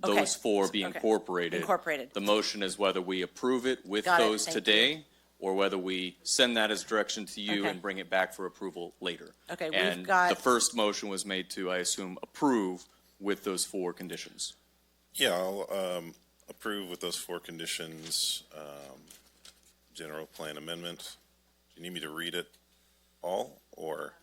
Okay. those four be Okay. incorporated. Incorporated. The motion is whether we approve it with Got it. those Thank today, or whether we send that as direction to you Okay. and bring it back for approval later. Okay, we've And got- the first motion was made to, I assume, approve with those four conditions. Yeah, I'll approve with those four conditions. General plan amendment. Do you need me to read it all, or?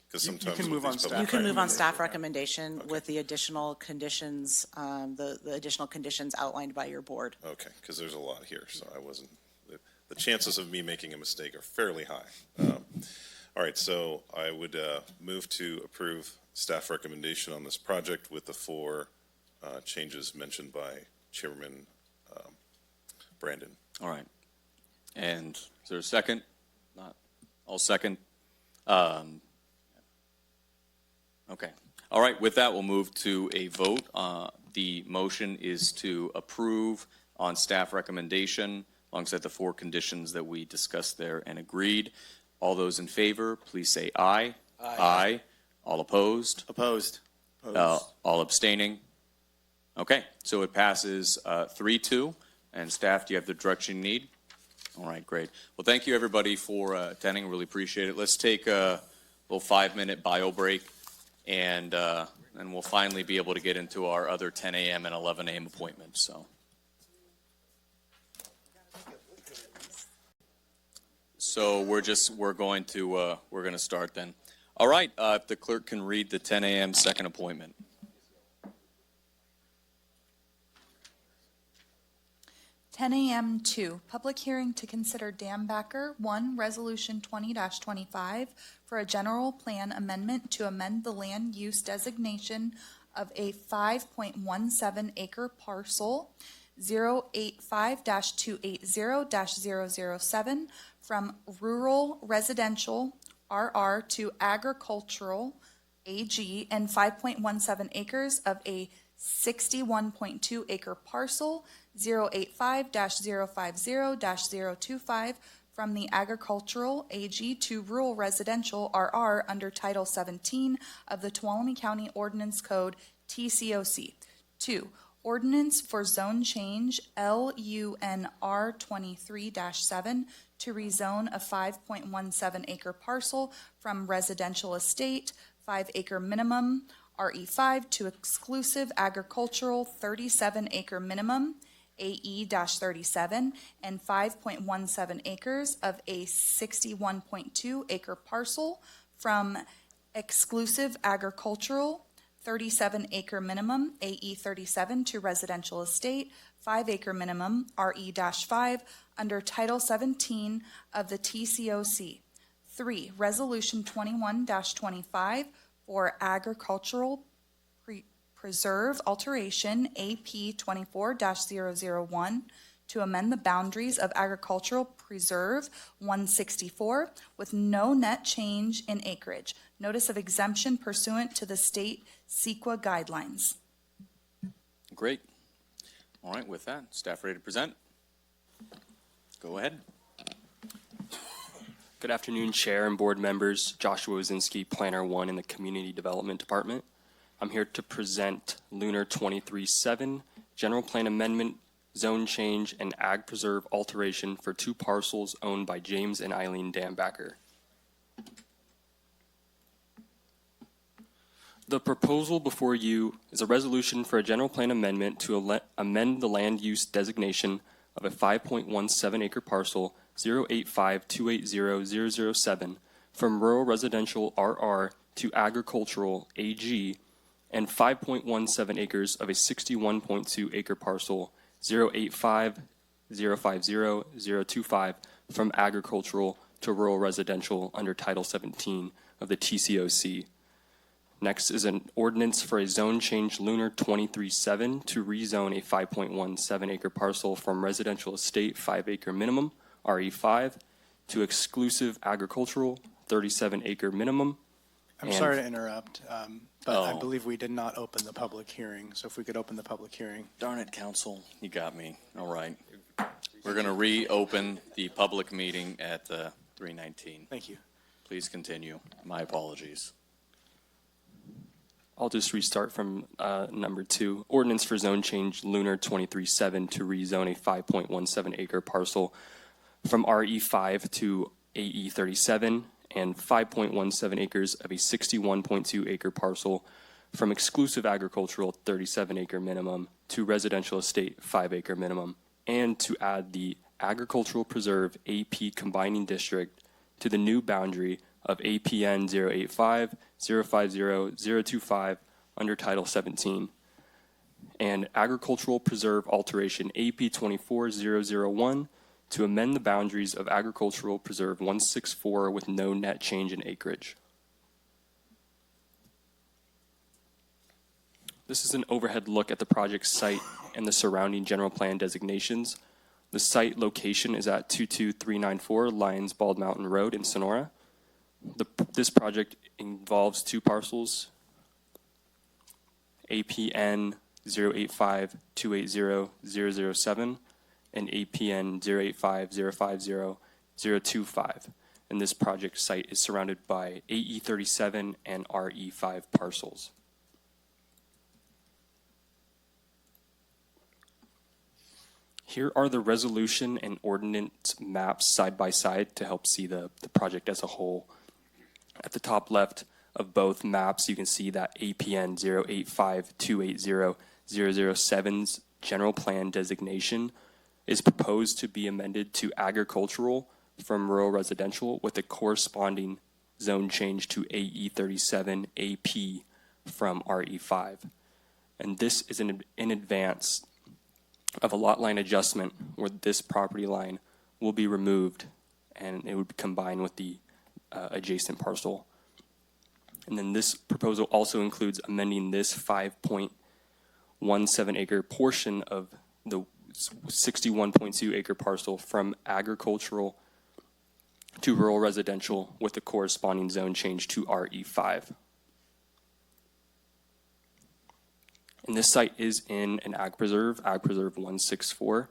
Because You sometimes can with move these on staff public- You can move on staff recommendation with the additional conditions, the additional conditions outlined by your board. Okay, because there's a lot here, so I wasn't, the chances of me making a mistake are fairly high. All right, so I would move to approve staff recommendation on this project with the four changes mentioned by Chairman Brandon. All right. And is there a second? Not. I'll second. Okay. All right, with that, we'll move to a vote. The motion is to approve on staff recommendation alongside the four conditions that we discussed there and agreed. All those in favor, please say aye. Aye. All opposed? Opposed. All abstaining? Okay, so it passes 3-2. And staff, do you have the direction you need? All right, great. Well, thank you, everybody, for attending. Really appreciate it. Let's take a little 5-minute bio break, and we'll finally be able to get into our other 10 a.m. and 11 a.m. appointments. So we're going to start then. All right, if the clerk can read the 10 a.m. second appointment. 10 a.m. 2, public hearing to consider Dam Backer 1, Resolution 20-25 for a general plan amendment to amend the land use designation of a 5.17 acre parcel 085-280-007 from rural residential RR to agricultural AG and 5.17 acres of a 61.2 acre parcel 085-050-025 from the agricultural AG to rural residential RR under Title 17 of the Tuolumne County Ordinance Code TCOC. 2. Ordinance for zone change LUNR 23-7 to rezone a 5.17 acre parcel from residential estate, 5 acre minimum, RE5 to exclusive agricultural 37 acre minimum, AE-37, and 5.17 acres of a 61.2 acre parcel from exclusive agricultural 37 acre minimum, AE-37 to residential estate, 5 acre minimum, RE-5 under Title 17 of the TCOC. 3. Resolution 21-25 for agricultural preserve alteration AP 24-001 to amend the boundaries of agricultural preserve 164 with no net change in acreage. Notice of exemption pursuant to the state CEQA guidelines. Great. All right, with that, staff ready to present? Go ahead. Good afternoon, Chair and Board members. Joshua Wazinski, Planner 1 in the Community Development Department. I'm here to present Lunar 23-7, General Plan Amendment, Zone Change, and Ag Preserve Alteration for 2 parcels owned by James and Eileen Dambacker. The proposal before you is a resolution for a general plan amendment to amend the land use designation of a 5.17 acre parcel 085280007 from rural residential RR to agricultural AG and 5.17 acres of a 61.2 acre parcel 085050025 from agricultural to rural residential under Title 17 of the TCOC. Next is an ordinance for a zone change Lunar 23-7 to rezone a 5.17 acre parcel from residential estate 5 acre minimum, RE5, to exclusive agricultural 37 acre minimum. I'm sorry to interrupt, but I believe we did not open the public hearing, so if we could open the public hearing. Darn it, council, you got me. All right. We're going to reopen the public meeting at 3:19. Thank you. Please continue. My apologies. I'll just restart from number 2. Ordinance for zone change Lunar 23-7 to rezone a 5.17 acre parcel from RE5 to AE37 and 5.17 acres of a 61.2 acre parcel from exclusive agricultural 37 acre minimum to residential estate 5 acre minimum, and to add the agricultural preserve AP combining district to the new boundary of APN 085-050-025 under Title 17, and agricultural preserve alteration AP 24001 to amend the boundaries of agricultural preserve 164 with no net change in acreage. This is an overhead look at the project site and the surrounding general plan designations. The site location is at 22394 Lions Bald Mountain Road in Sonora. This project involves 2 parcels, APN 085280007 and APN 085050025. And this project site is surrounded by AE37 and RE5 parcels. Here are the resolution and ordinance maps side by side to help see the project as a whole. At the top left of both maps, you can see that APN 085280007's general plan designation is proposed to be amended to agricultural from rural residential with a corresponding zone change to AE37 AP from RE5. And this is in advance of a lot line adjustment where this property line will be removed and it would combine with the adjacent parcel. And then this proposal also includes amending this 5.17 acre portion of the 61.2 acre parcel from agricultural to rural residential with the corresponding zone change to RE5. And this site is in an ag preserve 164.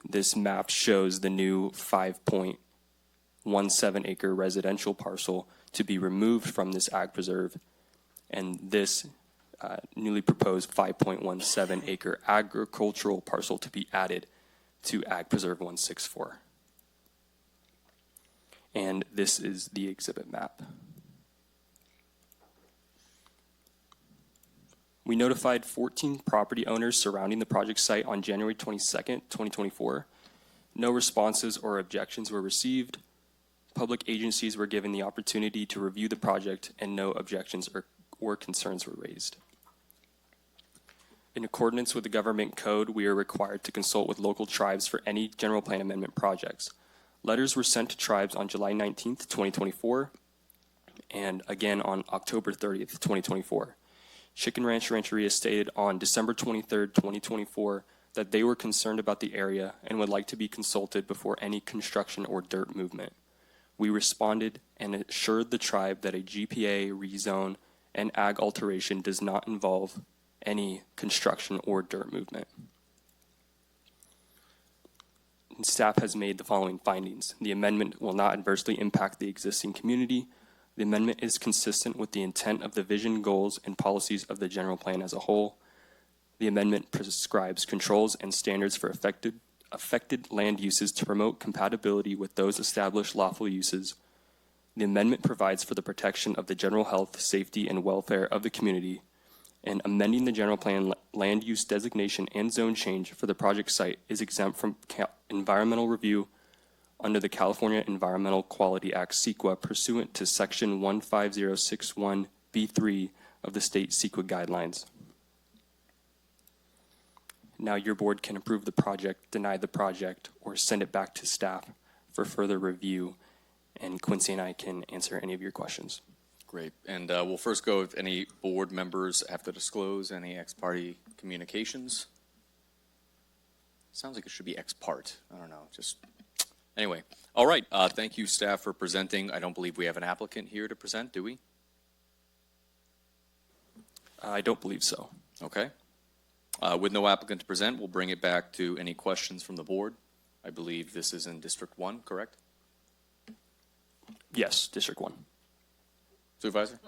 This map shows the new 5.17 acre residential parcel to be removed from this ag preserve, and this newly proposed 5.17 acre agricultural parcel to be added to ag preserve 164. And this is the exhibit map. We notified 14 property owners surrounding the project site on January 22nd, 2024. No responses or objections were received. Public agencies were given the opportunity to review the project, and no objections or concerns were raised. In accordance with the government code, we are required to consult with local tribes for any general plan amendment projects. Letters were sent to tribes on July 19th, 2024, and again on October 30th, 2024. Chicken Ranch Rancheria stated on December 23rd, 2024, that they were concerned about the area and would like to be consulted before any construction or dirt movement. We responded and assured the tribe that a GPA, rezone, and ag alteration does not involve any construction or dirt movement. staff has made the following findings. The amendment will not adversely impact the existing community. The amendment is consistent with the intent of the vision, goals, and policies of the general plan as a whole. The amendment prescribes controls and standards for affected land uses to promote compatibility with those established lawful uses. The amendment provides for the protection of the general health, safety, and welfare of the community, and amending the general plan land use designation and zone change for the project site is exempt from environmental review under the California Environmental Quality Act, CEQA, pursuant to Section 15061B3 of the state CEQA guidelines. Now your board can approve the project, deny the project, or send it back to staff for further review, and Quincy and I can answer any of your questions. Great. And we'll first go if any board members have to disclose any ex parte communications. Sounds like it should be ex parte. I don't know. Just anyway. All right. Thank you, staff, for presenting. I don't believe we have an applicant here to present, do we? I don't believe so. Okay. With no applicant to present, we'll bring it back to any questions from the board. I believe this is in District 1, correct? Yes, District 1. Supervisor?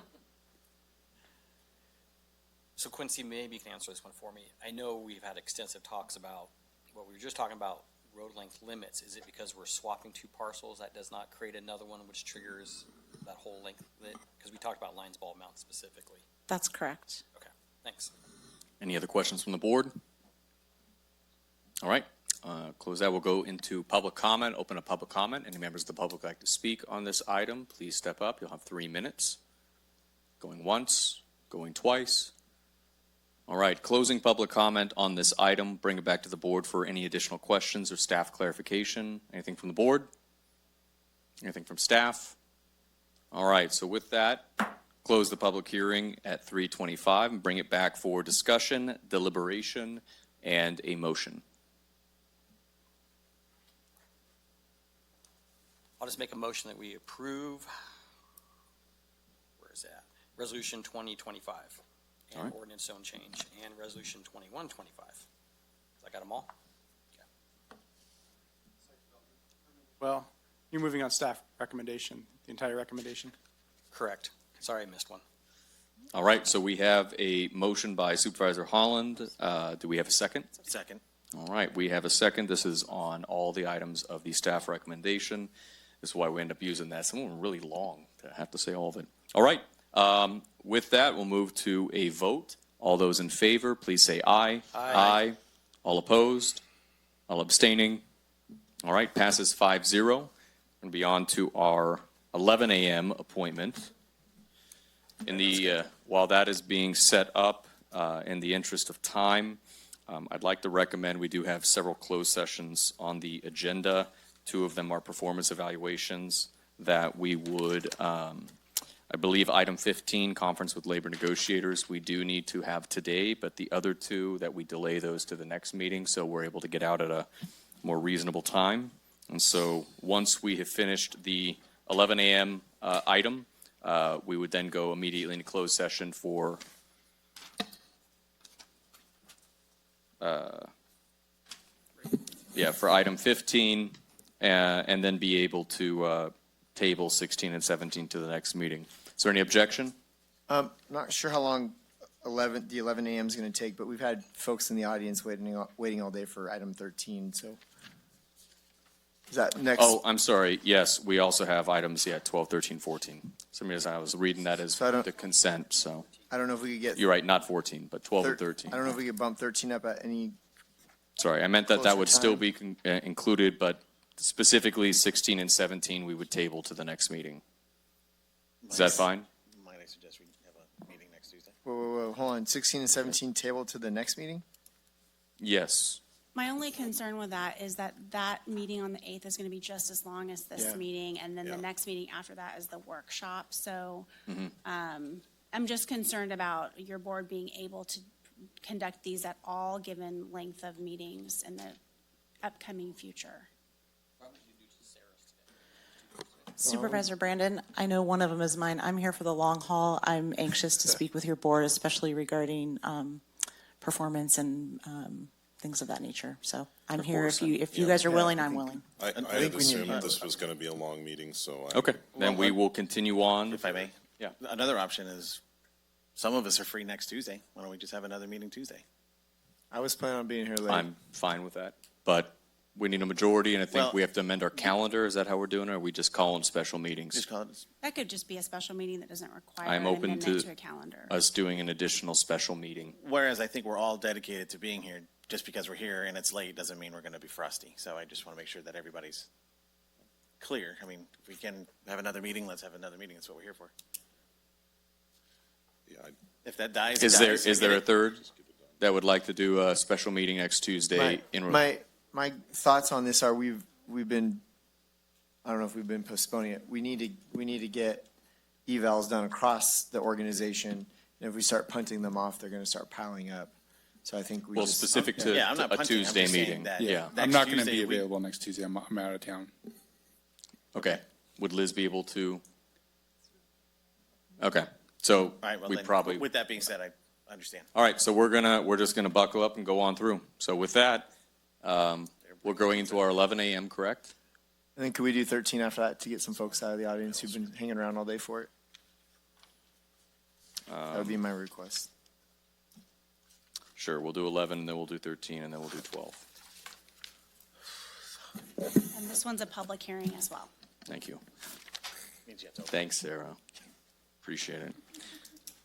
So Quincy, maybe you can answer this one for me. I know we've had extensive talks about what we were just talking about, road length limits. Is it because we're swapping two parcels that does not create another one which triggers that whole length? Because we talked about Lions Ball Mountain specifically. That's correct. Okay, thanks. Any other questions from the board? All right. Close that. We'll go into public comment. Open up public comment. Any members of the public like to speak on this item, please step up. You'll have 3 minutes. Going once, going twice. All right. Closing public comment on this item. Bring it back to the board for any additional questions or staff clarification. Anything from the board? Anything from staff? All right. So with that, close the public hearing at 3:25 and bring it back for discussion, deliberation, and a motion. I'll just make a motion that we approve, where is that? Resolution 2025 and right. ordinance zone change and resolution 2125. I got them all? Well, you're moving on staff recommendation, the entire recommendation. Correct. Sorry, I missed one. All right, so we have a motion by Supervisor Holland. Do we have a second? Second. All right, we have a second. This is on all the items of the staff recommendation. This is why we end up using that. Some of them are really long to have to say all of it. All right, with that, we'll move to a vote. All those in favor, please say aye. Aye. All opposed? All abstaining? All right, passes 5-0. We're going to be on to our 11 a.m. appointment. While that is being set up, in the interest of time, I'd like to recommend we do have several closed sessions on the agenda. 2 of them are performance evaluations that we would, I believe item 15, conference with labor negotiators, we do need to have today, but the other 2 that we delay those to the next meeting so we're able to get out at a more reasonable time. And so once we have finished the 11 a.m. Item, we would then go immediately into closed session for for item 15, and then be able to table 16 and 17 to the next meeting. Is there any objection? Not sure how long the 11 a.m. is going to take, but we've had folks in the audience waiting all day for item 13. So is that next? Oh, I'm sorry. Yes, we also have items, 12, 13, 14. Some reason I was reading that as the consent, so. I don't know if we could get. You're right, not 14, but 12 and 13. I don't know if we could bump 13 up at any. Sorry, I meant that closer would still time. be included, but specifically 16 and 17 we would table to the next meeting. Is that fine? Might I suggest we have a meeting next Tuesday? Whoa, hold on. 16 and 17 table to the next meeting? Yes. My only concern with that is that that meeting on the 8th is going to be just as long as this meeting, and then the next meeting after that is the workshop. So I'm just concerned about your board being able to conduct these at all, given length of meetings in the upcoming future. Supervisor Brandon, I know one of them is mine. I'm here for the long haul. I'm anxious to speak with your board, especially regarding performance and things of that nature. So I'm here course. if you guys are willing, I'm willing. I had assumed this was going to be a long meeting, so. Okay, then we will continue on. If I may. Yeah. Another option is, some of us are free next Tuesday. Why don't we just have another meeting Tuesday? I was planning on being here late. I'm fine with that, but we need a majority, and I think Well- we have to amend our calendar. Is that how we're doing it, or are we just calling special meetings? Just call it. That could just be a special meeting that doesn't require I'm an open amendment to to a calendar. us doing an additional special meeting. Whereas I think we're all dedicated to being here. Just because we're here and it's late doesn't mean we're going to be frosty. So I just want to make sure that everybody's clear. I mean, if we can have another meeting, let's have another meeting. That's what we're here for. Yeah, If that dies, Is it there, dies. is there a third that would like to do a special meeting next Tuesday? My thoughts on this are we've been, I don't know if we've been postponing it. We need to get evals done across the organization. And if we start punting them off, they're going to start piling up. So I think we Well, just. specific to Yeah, I'm not a punting. I'm Tuesday just saying meeting. that Yeah. next I'm not going to Tuesday be we- available next Tuesday. I'm out of town. Okay. Would Liz be able to? Okay, so All right, well we then, probably. with that being said, I understand. All right, so we're just gonna buckle up and go on through. So with that, we're going into our 11 a.m., correct? And then could we do 13 after that to get some folks out of the audience who've been hanging around all day for it? That would be my request. Sure, we'll do 11, and then we'll do 13, and then we'll do 12. And this one's a public hearing as well. Thank you. Means you have to open. Thanks, Sarah. Appreciate it.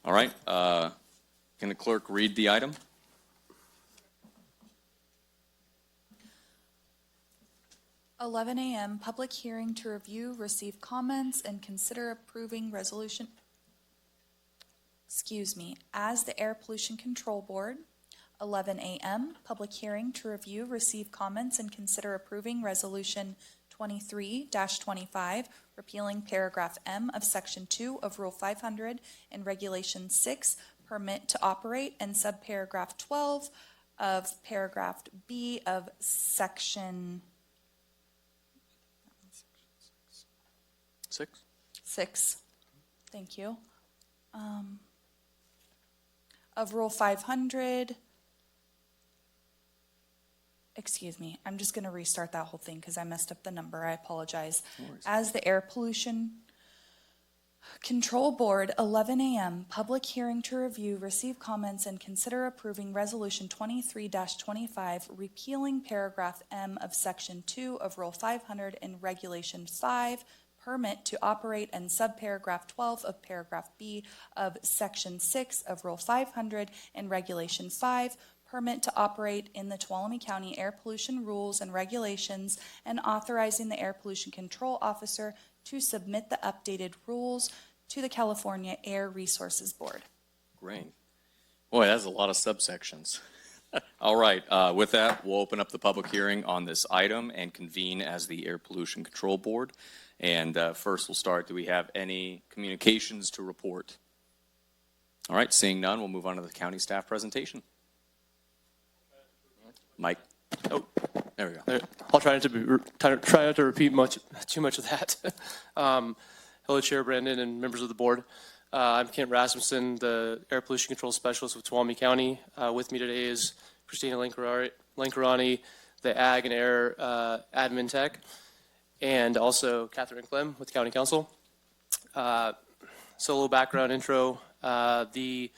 All right, can the clerk read the item? $11 a.m., public hearing to review, receive comments, and consider approving resolution, as the Air Pollution Control Board. 11 a.m., public hearing to review, receive comments, and consider approving Resolution 23-25, repealing paragraph M of Section 2 of Rule 500 and Regulation 6, permit to operate, and subparagraph 12 of paragraph B of Section 6. Thank you. Of Rule 500. Excuse me, I'm just going to restart that whole thing because I messed up the number. I apologize. As the Air Pollution Control Board, 11 a.m., public hearing to review, receive comments, and consider approving Resolution 23-25, repealing paragraph M of Section 2 of Rule 500 and Regulation 5, permit to operate, and subparagraph 12 of paragraph B of Section 6 of Rule 500 and Regulation 5, permit to operate in the Tuolumne County Air Pollution Rules and Regulations, and authorizing the Air Pollution Control Officer to submit the updated rules to the California Air Resources Board. Great. Boy, that's a lot of subsections. All right, with that, we'll open up the public hearing on this item and convene as the Air Pollution Control Board. And first, we'll start. Do we have any communications to report? All right, seeing none, we'll move on to the county staff presentation. Mike. Oh, there we go. I'll try not to repeat too much of that. Hello, Chair Brandon and members of the board. I'm Kent Rasmussen, the Air Pollution Control Specialist with Tuolumne County. With me today is Christina Lankarani, the Ag and Air Admin Tech, and also Catherine Clem with County Council. So a little background intro. The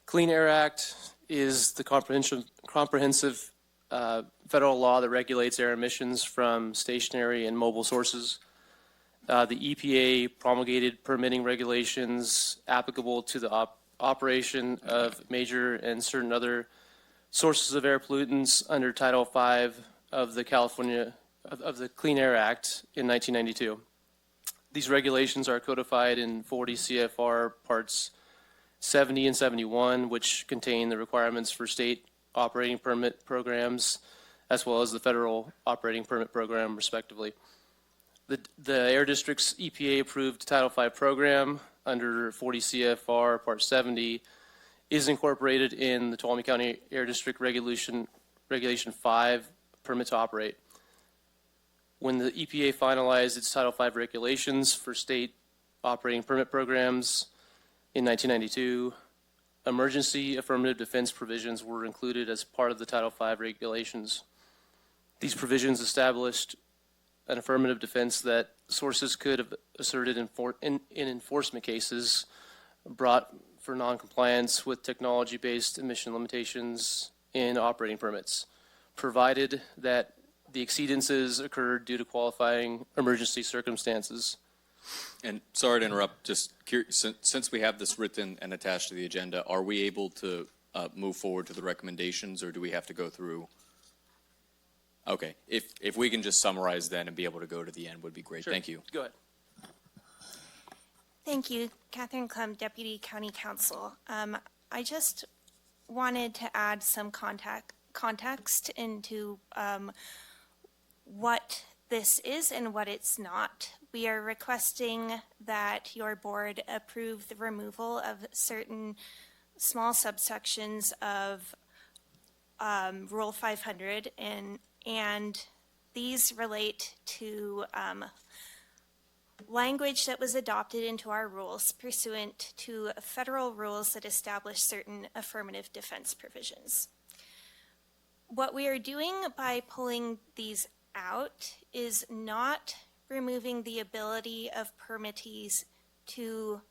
Clean Air Act is the comprehensive federal law that regulates air emissions from stationary and mobile sources. The EPA promulgated permitting regulations applicable to the operation of major and certain other sources of air pollutants under Title V of the Clean Air Act in 1992. These regulations are codified in 40 CFR Parts 70 and 71, which contain the requirements for state operating permit programs, as well as the federal operating permit program, respectively. The Air District's EPA-approved Title V program under 40 CFR Part 70 is incorporated in the Tuolumne County Air District Regulation 5, Permit to Operate. When the EPA finalized its Title V regulations for state operating permit programs in 1992, emergency affirmative defense provisions were included as part of the Title V regulations. These provisions established an affirmative defense that sources could have asserted in enforcement cases brought for noncompliance with technology-based emission limitations in operating permits, provided that the exceedances occurred due to qualifying emergency circumstances. And sorry to interrupt, just curious, since we have this written and attached to the agenda, are we able to move forward to the recommendations, or do we have to go through? Okay, if we can just summarize then and be able to go to the end would be great. Sure. Thank you. Go ahead. Thank you. Catherine Clem, Deputy County Counsel. I just wanted to add some context into what this is and what it's not. We are requesting that your board approve the removal of certain small subsections of Rule 500, and these relate to language that was adopted into our rules pursuant to federal rules that establish certain affirmative defense provisions. What we are doing by pulling these out is not removing the ability of permittees to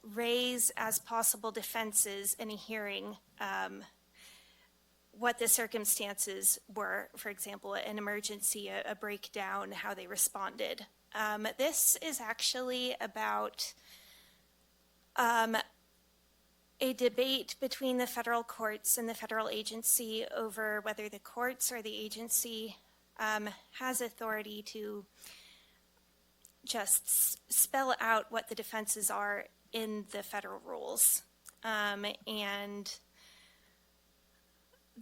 raise as possible defenses in a hearing what the circumstances were, for example, an emergency, a breakdown, how they responded. This is actually about a debate between the federal courts and the federal agency over whether the courts or the agency has authority to just spell out what the defenses are in the federal rules. And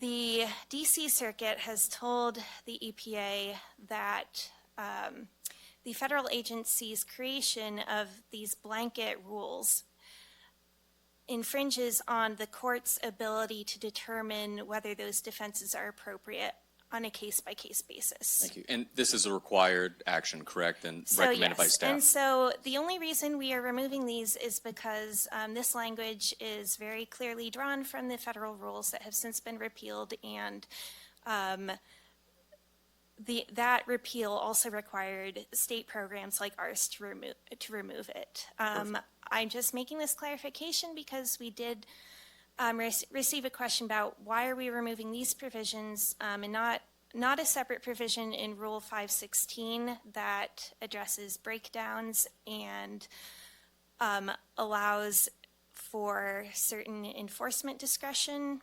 the DC Circuit has told the EPA that the federal agency's creation of these blanket rules infringes on the court's ability to determine whether those defenses are appropriate on a case-by-case basis. Thank you. And this is a required action, correct, and recommended by staff? And so the only reason we are removing these is because this language is very clearly drawn from the federal rules that have since been repealed, and that repeal also required state programs like ours to remove it. I'm just making this clarification because we did receive a question about why are we removing these provisions and not a separate provision in Rule 516 that addresses breakdowns and allows for certain enforcement discretion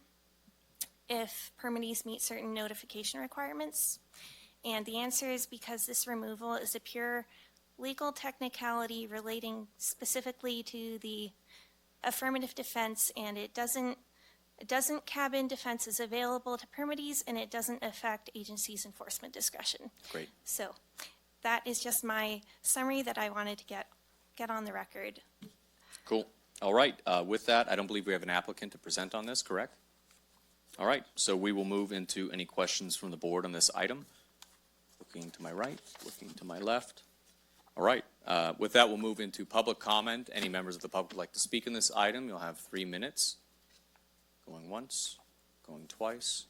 if permittees meet certain notification requirements. And the answer is because this removal is a pure legal technicality relating specifically to the affirmative defense, and it doesn't cabin defenses available to permittees, and it doesn't affect agencies' enforcement discretion. Great. So that is just my summary that I wanted to get on the record. Cool. All right. With that, I don't believe we have an applicant to present on this, correct? All right. So we will move into any questions from the board on this item. Looking to my right, looking to my left. All right. With that, we'll move into public comment. Any members of the public would like to speak on this item, you'll have 3 minutes. Going once, going twice.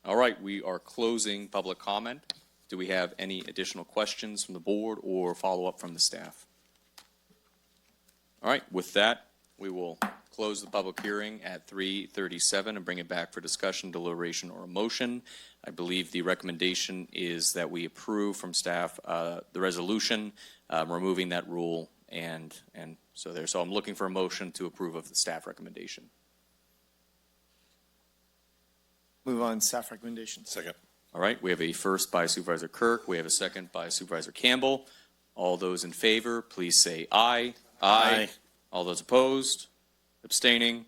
All right, we are closing public comment. Do we have any additional questions from the board or follow-up from the staff? All right, with that, we will close the public hearing at 3:37 and bring it back for discussion, deliberation, or a motion. I believe the recommendation is that we approve from staff the resolution removing that rule, and so there. So I'm looking for a motion to approve of the staff recommendation. Move on staff recommendation. Second. All right, we have a first by Supervisor Kirk. We have a second by Supervisor Campbell. All those in favor, please say aye. Aye. All those opposed? Abstaining?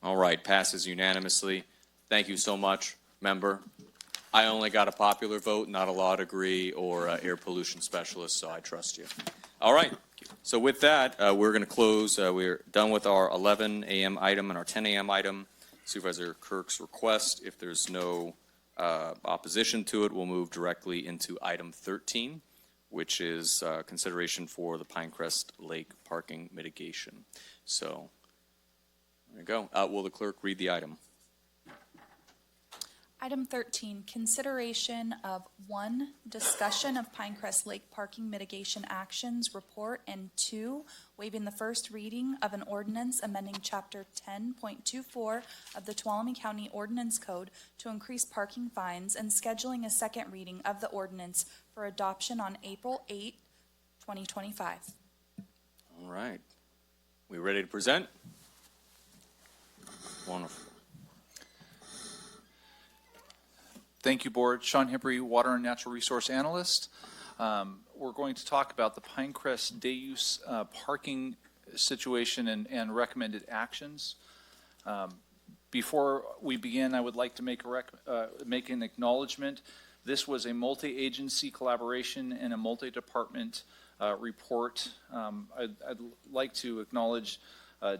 All right, passes unanimously. Thank you so much, member. I only got a popular vote, not a law degree or air pollution specialist, so I trust you. All right, so with that, we're going to close. We're done with our 11 a.m. item and our 10 a.m. item. Supervisor Kirk's request, if there's no opposition to it, we'll move directly into item 13, which is consideration for the Pinecrest Lake parking mitigation. So There you go. Will the clerk read the item? Item 13, consideration of 1, discussion of Pinecrest Lake parking mitigation actions report, and 2, waiving the first reading of an ordinance amending Chapter 10.24 of the Tuolumne County Ordinance Code to increase parking fines, and scheduling a second reading of the ordinance for adoption on April 8, 2025. All right. We ready to present? Wonderful. Thank you, Board. Sean Hippery, Water and Natural Resource Analyst. We're going to talk about the Pinecrest day use parking situation and recommended actions. Before we begin, I would like to make an acknowledgement. This was a multi-agency collaboration and a multi-department report. I'd like to acknowledge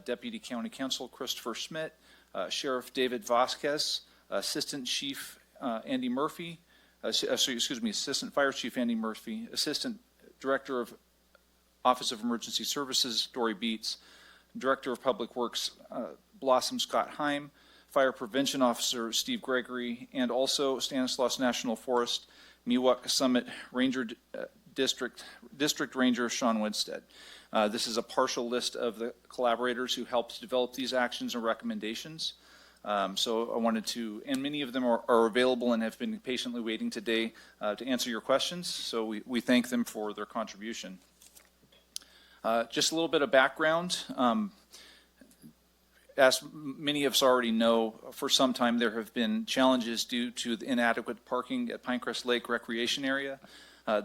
Deputy County Counsel Christopher Schmidt, Sheriff David Vasquez, Assistant Chief Andy Murphy, Assistant Fire Chief Andy Murphy, Assistant Director of Office of Emergency Services Dory Beats, Director of Public Works Blossom Scott Heim, Fire Prevention Officer Steve Gregory, and also Stanislaus National Forest Miwok Summit Ranger District Ranger Sean Winstead. This is a partial list of the collaborators who helped develop these actions and recommendations. So I wanted to, and many of them are available and have been patiently waiting today to answer your questions. So we thank them for their contribution. Just a little bit of background. As many of us already know, for some time there have been challenges due to the inadequate parking at Pinecrest Lake Recreation Area.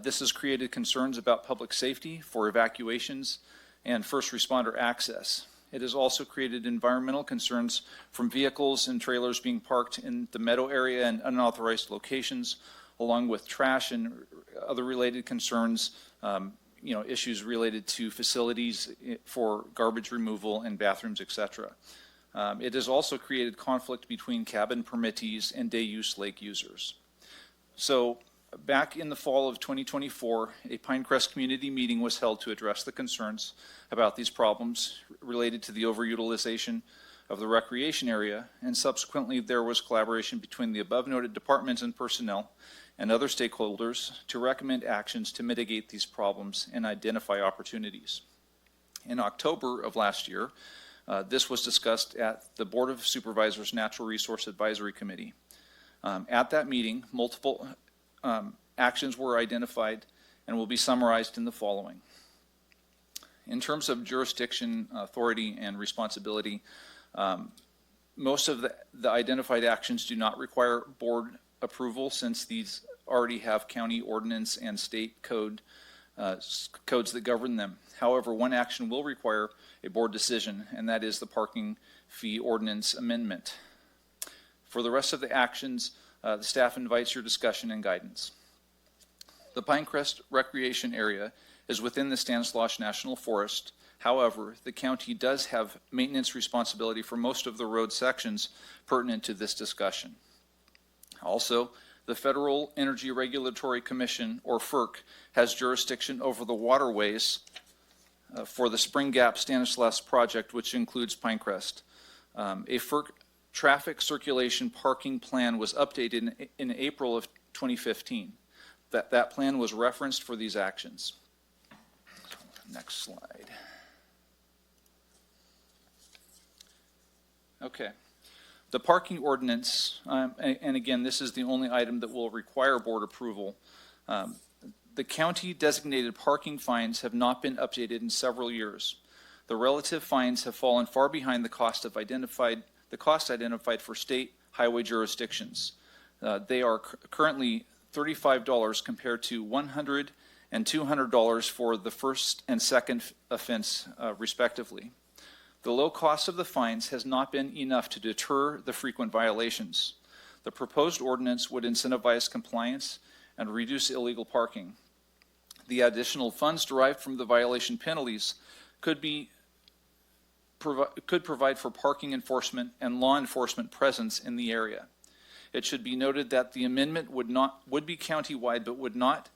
This has created concerns about public safety for evacuations and first responder access. It has also created environmental concerns from vehicles and trailers being parked in the meadow area and unauthorized locations, along with trash and other related concerns, issues related to facilities for garbage removal and bathrooms, etc. It has also created conflict between cabin permittees and day use lake users. So back in the fall of 2024, a Pinecrest community meeting was held to address the concerns about these problems related to the overutilization of the recreation area, and subsequently there was collaboration between the above noted departments and personnel and other stakeholders to recommend actions to mitigate these problems and identify opportunities. In October of last year, this was discussed at the Board of Supervisors Natural Resource Advisory Committee. At that meeting, multiple actions were identified and will be summarized in the following. In terms of jurisdiction, authority, and responsibility, most of the identified actions do not require board approval, since these already have county ordinance and state codes that govern them. However, one action will require a board decision, and that is the parking fee ordinance amendment. For the rest of the actions, the staff invites your discussion and guidance. The Pinecrest Recreation Area is within the Stanislaus National Forest. However, the county does have maintenance responsibility for most of the road sections pertinent to this discussion. Also, the Federal Energy Regulatory Commission, or FERC, has jurisdiction over the waterways for the Spring Gap Stanislaus project, which includes Pinecrest. A FERC traffic circulation parking plan was updated in April of 2015. That plan was referenced for these actions. Next slide. Okay. The parking ordinance, and again, this is the only item that will require board approval. The county designated parking fines have not been updated in several years. The relative fines have fallen far behind the cost identified for state highway jurisdictions. They are currently $35 compared to $100 and $200 for the first and second offense, respectively. The low cost of the fines has not been enough to deter the frequent violations. The proposed ordinance would incentivize compliance and reduce illegal parking. The additional funds derived from the violation penalties could provide for parking enforcement and law enforcement presence in the area. It should be noted that the amendment would be countywide, but would not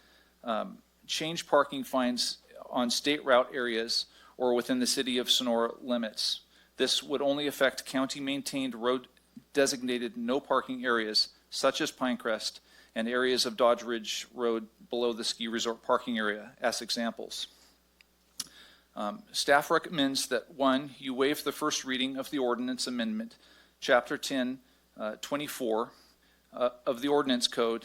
change parking fines on state route areas or within the city of Sonora limits. This would only affect county-maintained road designated no parking areas such as Pinecrest and areas of Dodge Ridge Road below the ski resort parking area as examples. Staff recommends that, 1, you waive the first reading of the ordinance amendment, Chapter 10, 24 of the Ordinance Code,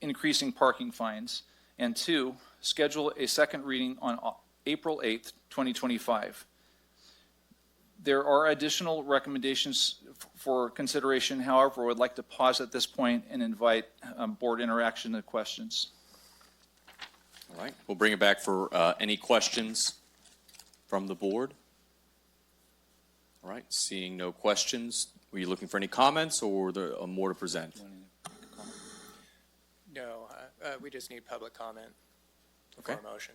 increasing parking fines, and 2, schedule a second reading on April 8th, 2025. There are additional recommendations for consideration. However, I would like to pause at this point and invite board interaction and questions. All right, we'll bring it back for any questions from the board. All right, seeing no questions, were you looking for any comments or more to present? No, we just need public comment for a motion.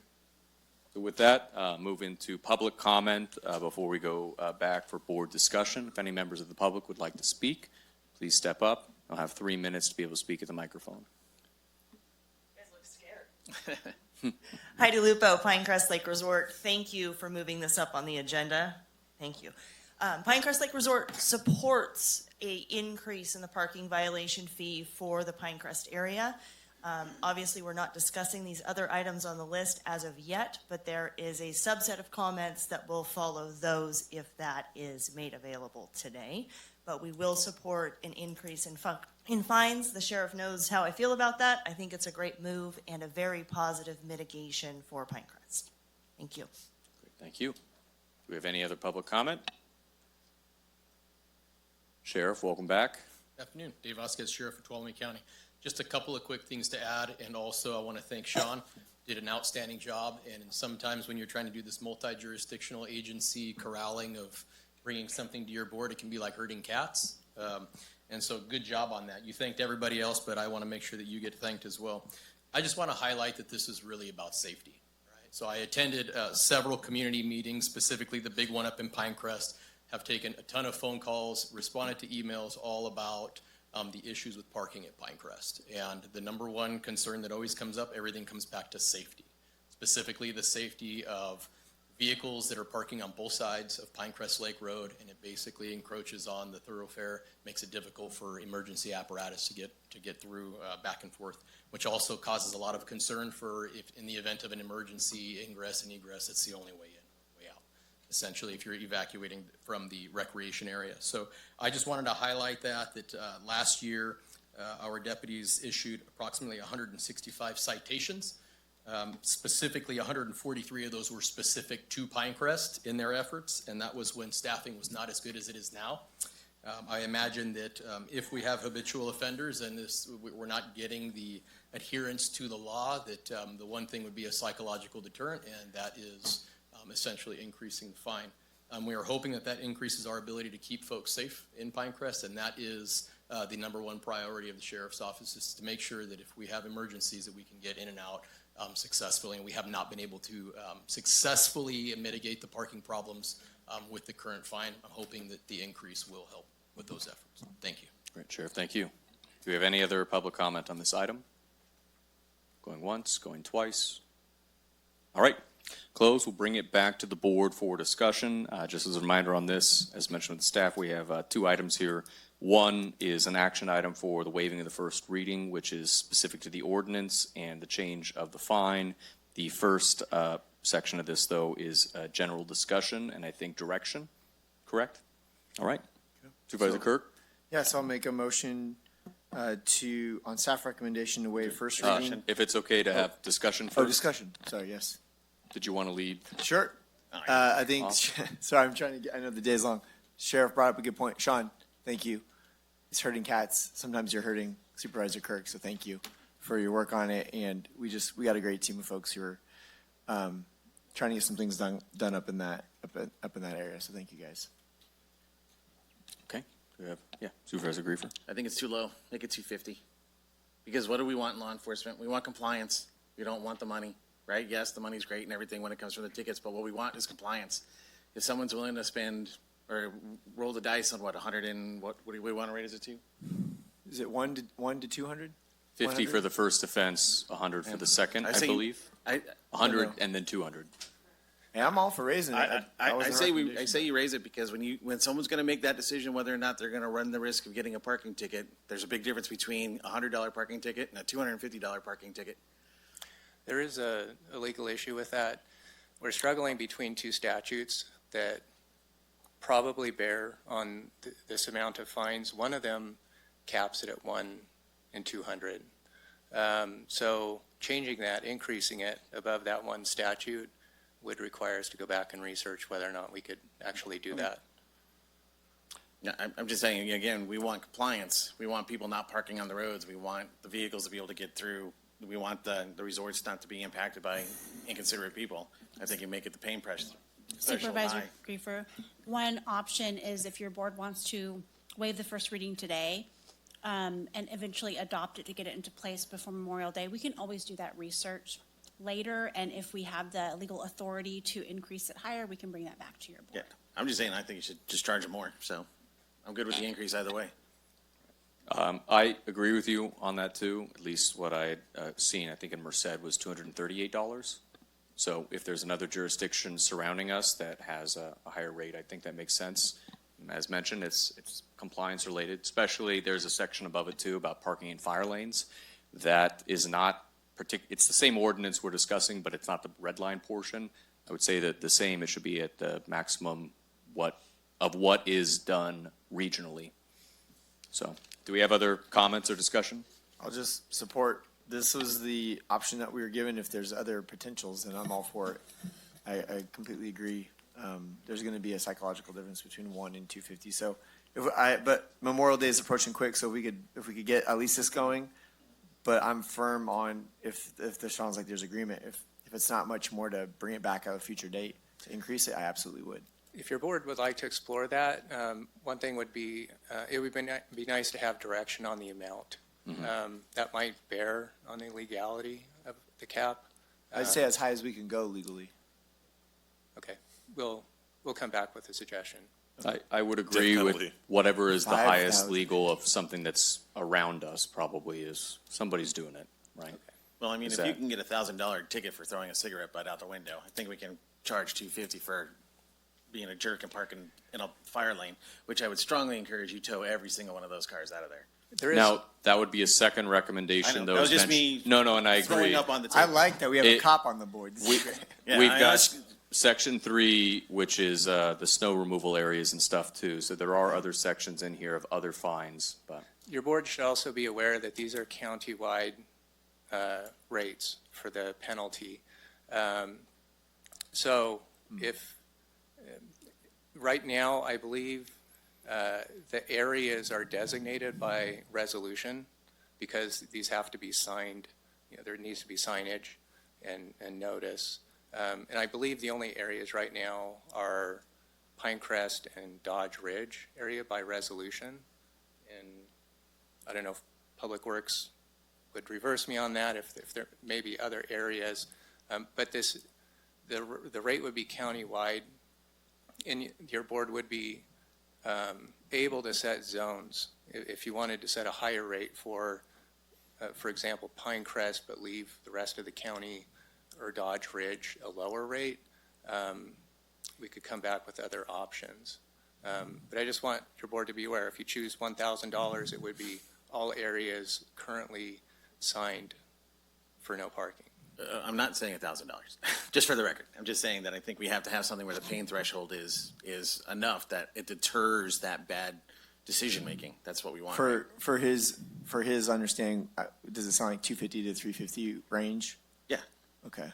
So with that, move into public comment before we go back for board discussion. If any members of the public would like to speak, please step up. I'll have 3 minutes to be able to speak at the microphone. You guys look scared. Heidi Lupo, Pinecrest Lake Resort. Thank you for moving this up on the agenda. Thank you. Pinecrest Lake Resort supports an increase in the parking violation fee for the Pinecrest area. Obviously, we're not discussing these other items on the list as of yet, but there is a subset of comments that will follow those if that is made available today. But we will support an increase in fines. The sheriff knows how I feel about that. I think it's a great move and a very positive mitigation for Pinecrest. Thank you. Great, thank you. Do we have any other public comment? Sheriff, welcome back. Good afternoon. Dave Vasquez, Sheriff of Tuolumne County. Just a couple of quick things to add, and also I want to thank Sean. Did an outstanding job, and sometimes when you're trying to do this multi-jurisdictional agency corralling of bringing something to your board, it can be like herding cats. And so good job on that. You thanked everybody else, but I want to make sure that you get thanked as well. I just want to highlight that this is really about safety. Right? So I attended several community meetings, specifically the big one up in Pinecrest, have taken a ton of phone calls, responded to emails all about the issues with parking at Pinecrest. And the number one concern that always comes up, everything comes back to safety. Specifically the safety of vehicles that are parking on both sides of Pinecrest Lake Road, and it basically encroaches on the thoroughfare, makes it difficult for emergency apparatus to get through back and forth, which also causes a lot of concern for if in the event of an emergency ingress and egress, it's the only way in, way out. Essentially, if you're evacuating from the recreation area. So I just wanted to highlight that last year, our deputies issued approximately 165 citations. Specifically, 143 of those were specific to Pinecrest in their efforts, and that was when staffing was not as good as it is now. I imagine that if we have habitual offenders and we're not getting the adherence to the law, that the one thing would be a psychological deterrent, and that is essentially increasing the fine. We are hoping that that increases our ability to keep folks safe in Pinecrest, and that is the number one priority of the sheriff's office, is to make sure that if we have emergencies that we can get in and out successfully, and we have not been able to successfully mitigate the parking problems with the current fine. I'm hoping that the increase will help with those efforts. Thank you. Great, Sheriff, thank you. Do we have any other public comment on this item? Going once, going twice. All right, close. We'll bring it back to the board for discussion. Just as a reminder on this, as mentioned with the staff, we have 2 items here. One is an action item for the waiving of the first reading, which is specific to the ordinance and the change of the fine. The first section of this, though, is general discussion and I think direction, correct? All right. Supervisor Kirk? Yes, I'll make a motion on staff recommendation to waive first reading. If it's okay to have discussion first. Oh, discussion. Sorry, yes. Did you want to lead? Sure. I think, awesome. Sorry, I'm trying to get, I know the day's long. Sheriff brought up a good point. Sean, thank you. It's herding cats. Sometimes you're hurting Supervisor Kirk, so thank you for your work on it. And we got a great team of folks who are trying to get some things done up in that area. So thank you guys. Okay. Supervisor Griefer. I think it's too low. Make it 250. Because what do we want in law enforcement? We want compliance. We don't want the money, right? Yes, the money's great and everything when it comes from the tickets, but what we want is compliance. If someone's willing to spend or roll the dice on 100 and what do we want to rate as it to? Is it 1 to 200? 50 for the first offense, 100 for the second, I believe. 100 and then 200. And I'm all for raising it. I say you raise it because when someone's gonna make that decision whether or not they're gonna run the risk of getting a parking ticket, there's a big difference between a $100 parking ticket and a $250 parking ticket. There is a legal issue with that. We're struggling between two statutes that probably bear on this amount of fines. One of them caps it at 1 in 200. So changing that, increasing it above that one statute would require us to go back and research whether or not we could actually do that. Yeah, I'm just saying, again, we want compliance. We want people not parking on the roads. We want the vehicles to be able to get through. We want the resorts not to be impacted by inconsiderate people. I think you make it the pain pressure. Supervisor Griefer, one option is if your board wants to waive the first reading today and eventually adopt it to get it into place before Memorial Day, we can always do that research later. And if we have the legal authority to increase it higher, we can bring that back to your board. Yeah, I'm just saying, I think you should just charge them more. So I'm good with the increase either way. I agree with you on that too. At least what I had seen, I think in Merced was $238. So if there's another jurisdiction surrounding us that has a higher rate, I think that makes sense. As mentioned, it's compliance related, especially there's a section above it too about parking in fire lanes. That is not it's the same ordinance we're discussing, but it's not the red line portion. I would say that the same, it should be at the maximum of what is done regionally. So do we have other comments or discussion? I'll just support. This was the option that we were given. If there's other potentials, then I'm all for it. I completely agree. There's going to be a psychological difference between 1 and 250. So, but Memorial Day is approaching quick, so if we could get at least this going. But I'm firm on if there sounds like there's agreement. If it's not much more to bring it back at a future date to increase it, I absolutely would. If your board would like to explore that, one thing would be, it would be nice to have direction on the amount. That might bear on the legality of the cap. I'd say as high as we can go legally. Okay, we'll come back with a suggestion. I would agree with whatever is the highest legal of something that's around us probably is somebody's doing it, right? Well, I mean, if you can get $1,000 ticket for throwing a cigarette butt out the window, I think we can charge $250 for being a jerk and parking in a fire lane, which I would strongly encourage you tow every single one of those cars out of there. Now, that would be a second recommendation. That was just me. No, and I agree. Throwing up on the table. I like that we have a cop on the board. We've got Section 3, which is the snow removal areas and stuff too. So there are other sections in here of other fines. But your board should also be aware that these are county-wide rates for the penalty. So if right now, I believe the areas are designated by resolution because these have to be signed. There needs to be signage and notice. And I believe the only areas right now are Pinecrest and Dodge Ridge area by resolution. And I don't know if Public Works would reverse me on that, if there may be other areas. But the rate would be countywide, and your board would be able to set zones. If you wanted to set a higher rate for example, Pinecrest, but leave the rest of the county or Dodge Ridge a lower rate, we could come back with other options. But I just want your board to be aware, if you choose $1,000, it would be all areas currently signed for no parking. I'm not saying $1,000, just for the record. I'm just saying that I think we have to have something where the pain threshold is enough that it deters that bad decision-making. That's what we want. For his understanding, does it sound like 250 to 350 range? Yeah. Okay.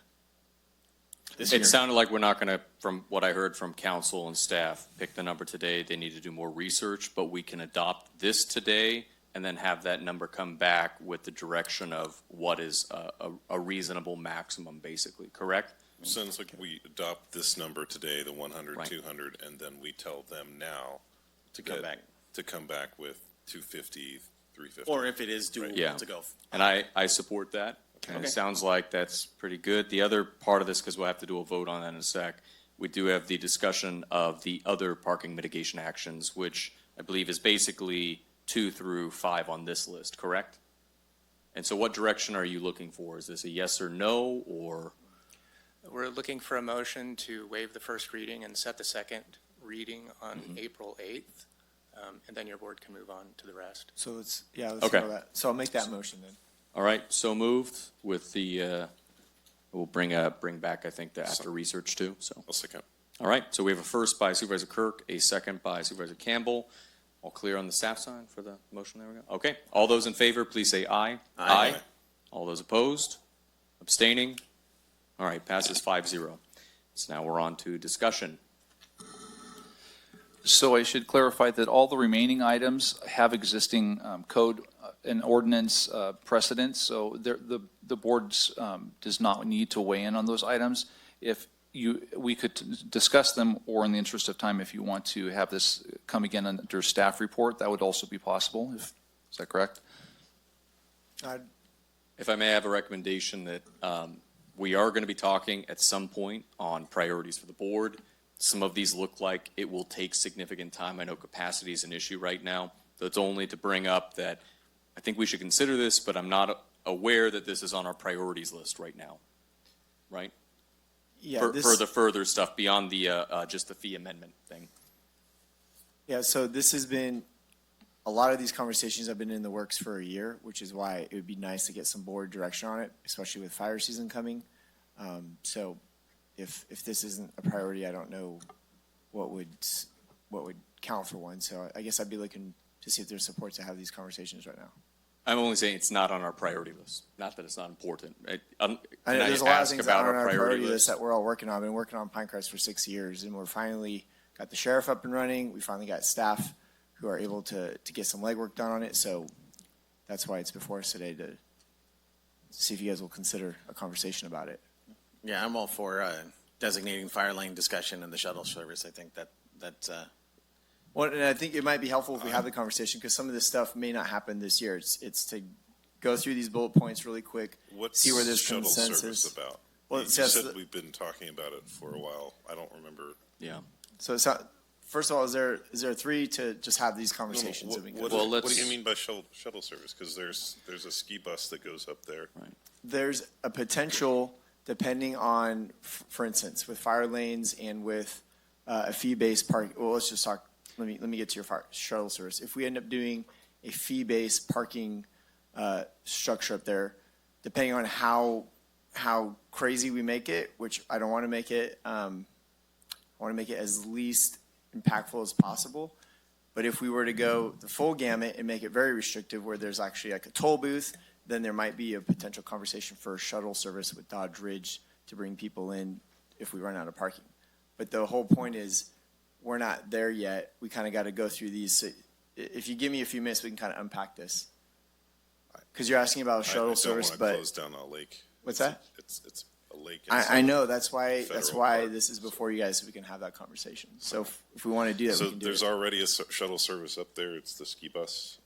It sounded like we're not going to, from what I heard from council and staff, pick the number today. They need to do more research, but we can adopt this today and then have that number come back with the direction of what is a reasonable maximum, basically, correct? Sounds like we adopt this number today, the 100, Right. 200, and then we tell them now to come back with 250, 350. Or if it is doable to go. And I support that. And it sounds like that's pretty good. The other part of this, because we'll have to do a vote on that in a sec, we do have the discussion of the other parking mitigation actions, which I believe is basically 2 through 5 on this list, correct? And so what direction are you looking for? Is this a yes or no, or? We're looking for a motion to waive the first reading and set the second reading on April 8th, and then your board can move on to the rest. So let's Okay. go that. So I'll make that motion then. All right, so moved with the, we'll bring back, I think, the after research too, so. I'll second. All right, so we have a first by Supervisor Kirk, a second by Supervisor Campbell. All clear on the staff sign for the motion? There we go. Okay, all those in favor, please say aye. Aye. All those opposed? Abstaining? All right, passes 5-0. So now we're on to discussion. So I should clarify that all the remaining items have existing code and ordinance precedents, so the board does not need to weigh in on those items. If we could discuss them, or in the interest of time, if you want to have this come again under staff report, that would also be possible. Is that correct? If I may have a recommendation that we are going to be talking at some point on priorities for the board. Some of these look like it will take significant time. I know capacity is an issue right now. So it's only to bring up that I think we should consider this, but I'm not aware that this is on our priorities list right now. Right? Yeah. For the further stuff beyond the just the fee amendment thing. Yeah, so this has been, a lot of these conversations have been in the works for a year, which is why it would be nice to get some board direction on it, especially with fire season coming. So if this isn't a priority, I don't know what would count for one. So I guess I'd be looking to see if there's support to have these conversations right now. I'm only saying it's not on our priority list. Not that it's not important. I know there's a lot of things that aren't on our priority list that we're all working on. I've been working on Pinecrest for 6 years, and we're finally got the sheriff up and running. We finally got staff who are able to get some legwork done on it. So that's why it's before us today, to see if you guys will consider a conversation about it. Yeah, I'm all for designating fire lane discussion and the shuttle service. I think that's Well, and I think it might be helpful if we have the conversation, because some of this stuff may not happen this year. It's to go through these bullet points really quick, What's see where there's shuttle consensus. service about? Well, You it's just said we've been talking about it for a while. I don't remember. Yeah. So it's not, first of all, is there three to just have these conversations? What, that we can- what do you mean by shuttle service? Because there's a ski bus that goes up there. Right. There's a potential, depending on, for instance, with fire lanes and with a fee-based park. Well, let's just talk. Let me get to your shuttle service. If we end up doing a fee-based parking structure up there, depending on how crazy we make it, which I don't want to make it, I want to make it as least impactful as possible. But if we were to go the full gamut and make it very restrictive, where there's actually like a toll booth, then there might be a potential conversation for a shuttle service with Dodge Ridge to bring people in if we run out of parking. But the whole point is, we're not there yet. We kind of got to go through these. So if you give me a few minutes, we can kind of unpack this. Because you're asking about a shuttle service, I don't but want to close down a lake. What's that? It's a lake. I know, that's why federal park, this is before you guys, so we can have that conversation. So if we want to do that, So we can do there's it. already a shuttle service up there. It's the ski bus.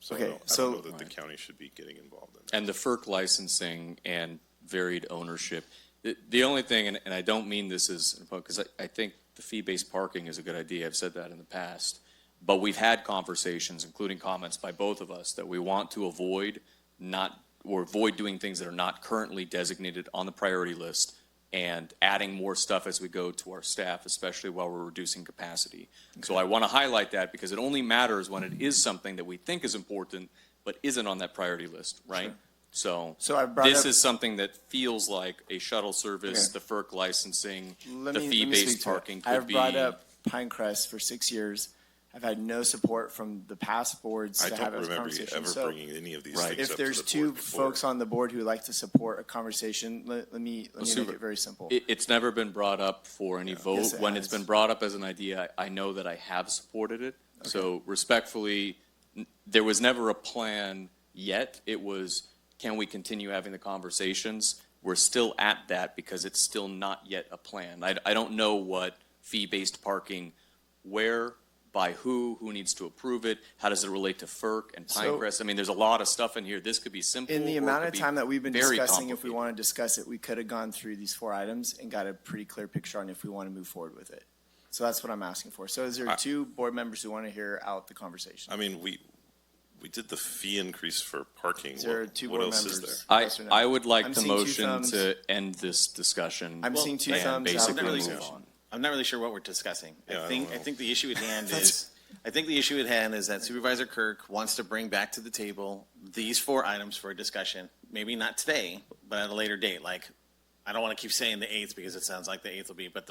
So Okay, I don't so- know that the county should be getting involved in that. And the FERC licensing and varied ownership. The only thing, and I don't mean this as, because I think the fee-based parking is a good idea. I've said that in the past. But we've had conversations, including comments by both of us, that we want to avoid doing things that are not currently designated on the priority list and adding more stuff as we go to our staff, especially while we're reducing capacity. So I want to highlight that because it only matters when it is something that we think is important but isn't on that priority list, right? Sure. So I brought this up- is something that feels like a shuttle service, Okay. the FERC licensing, Let the me speak fee-based to it. parking I've could be. brought up Pinecrest for 6 years. I've had no support from the past boards I to don't have this remember you conversation. ever So bringing any of these things up if to there's the two board before. folks on the board who would like to support a conversation, let me make Super. it very simple. It's never been brought up for any vote. Yes, it When has. it's been brought up as an idea, I know that I have supported it. So respectfully, there was never a plan yet. It was, can we continue having the conversations? We're still at that because it's still not yet a plan. I don't know what fee-based parking, where, by who needs to approve it, how does it relate to FERC and So- Pinecrest? I mean, there's a lot of stuff in here. This could be simple. In the or it amount could of be time that we've been very discussing, if we complicated. want to discuss it, we could have gone through these 4 items and got a pretty clear picture on if we want to move forward with it. So that's what I'm asking for. So is there 2 board members who want to hear out the conversation? I mean, we did the fee increase for parking. Is there two What board else members? is there? Yes or no? I would like I'm the seeing two motion thumbs. to end this discussion. I'm seeing two and thumbs. basically really move sure. on. I'm not really sure what we're discussing. Yeah, I I don't know. think the issue at hand is, I think the issue at hand is that Supervisor Kirk wants to bring back to the table these 4 items for a discussion. Maybe not today, but at a later date. Like, I don't want to keep saying the 8th because it sounds like the 8th will be, but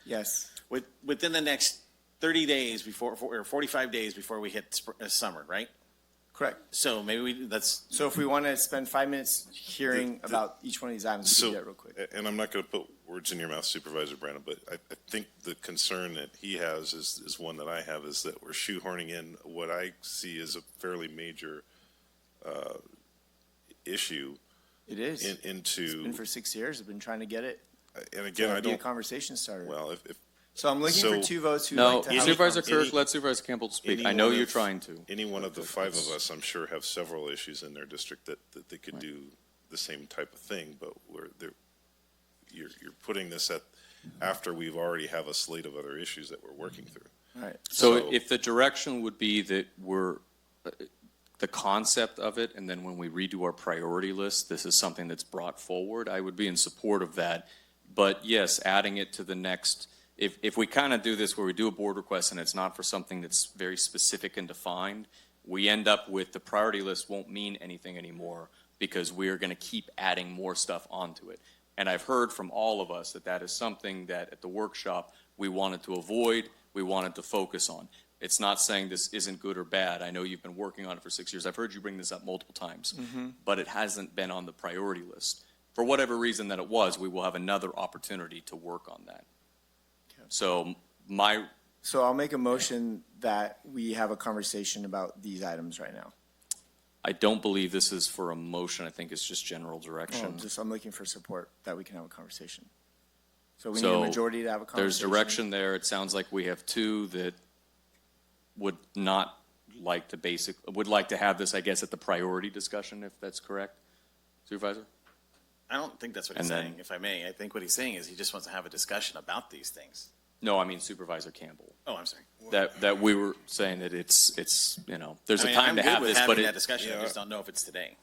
Yes. within the next 30 days before, or 45 days before we hit summer, right? Correct. So maybe that's, So if we want to spend 5 minutes hearing about each one of these items, we So, can do that real quick. and I'm not going to put words in your mouth, Supervisor Brandon, but I think the concern that he has is one that I have, is that we're shoehorning in what I see as a fairly major issue It is. It's into, been for 6 years. I've been trying to get it. and again, I Get a don't, conversation started. well, if So I'm looking for so- 2 votes who'd No, like to have. Supervisor Kirk, any- let Supervisor Campbell speak. any I know one you're of- trying to. any one of the 5 of us, I'm sure, have several issues in their district that they could do the same type of thing, but you're putting this after we've already have a slate of other issues that we're working through. All right. So if the direction would be that the concept of it, and then when we redo our priority list, this is something that's brought forward, I would be in support of that. But yes, adding it to the next, if we kind of do this where we do a board request and it's not for something that's very specific and defined, we end up with the priority list won't mean anything anymore because we're going to keep adding more stuff onto it. And I've heard from all of us that that is something that at the workshop we wanted to avoid, we wanted to focus on. It's not saying this isn't good or bad. I know you've been working on it for 6 years. I've heard you bring this up multiple times, but it hasn't been on the priority list. For whatever reason that it was, we will have another opportunity to work on that. So So I'll make a motion that we have a conversation about these items right now. I don't believe this is for a motion. I think it's just general direction. I'm looking for support that we can have a conversation. So we need So a majority to have a there's conversation. direction there. It sounds like we have 2 that would not like to would like to have this, I guess, at the priority discussion, if that's correct. Supervisor? I don't think that's what he's And then- saying, if I may. I think what he's saying is he just wants to have a discussion about these things. No, I mean Supervisor Campbell. Oh, I'm sorry. That we were saying that it's there's I a mean, time I'm to good have with this, having but that discussion. I Yeah. just don't know if it's today.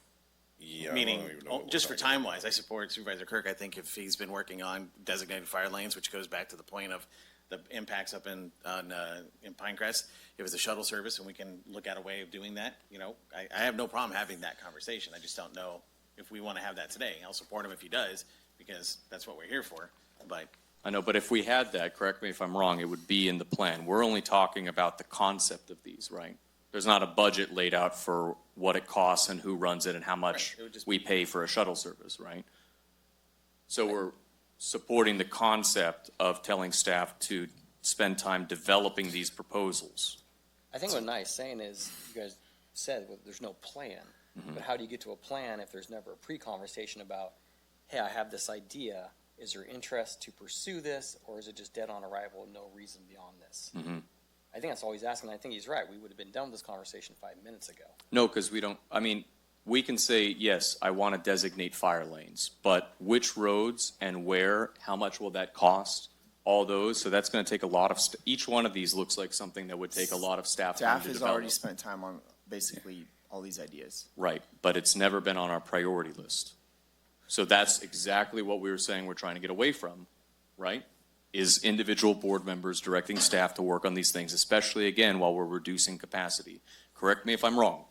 Yeah, I Meaning, don't even know what we're just for talking about. time-wise, I support Supervisor Kirk. I think if he's been working on designated fire lanes, which goes back to the point of the impacts up in Pinecrest, if it's a shuttle service and we can look at a way of doing that, I have no problem having that conversation. I just don't know if we want to have that today. I'll support him if he does, because that's what we're here for. But I know, but if we had that, correct me if I'm wrong, it would be in the plan. We're only talking about the concept of these, right? There's not a budget laid out for what it costs and who runs it and how much Right. It would just we pay for a shuttle service, right? So we're supporting the concept of telling staff to spend time developing these proposals. I think what Nye's saying is, you guys said, well, there's no plan. But how do you get to a plan if there's never a pre-conversation about, hey, I have this idea, is there interest to pursue this, or is it just dead on arrival, no reason beyond this? I think that's all he's asking, and I think he's right. We would have been done with this conversation 5 minutes ago. No, because we can say, yes, I want to designate fire lanes, but which roads and where, how much will that cost? All those, so that's going to take a lot of, each one of these looks like something that would take a lot of staff time Staff to has develop. already spent time on basically all these ideas. Right, but it's never been on our priority list. So that's exactly what we were saying we're trying to get away from, right? Is individual board members directing staff to work on these things, especially, again, while we're reducing capacity. Correct me if I'm wrong,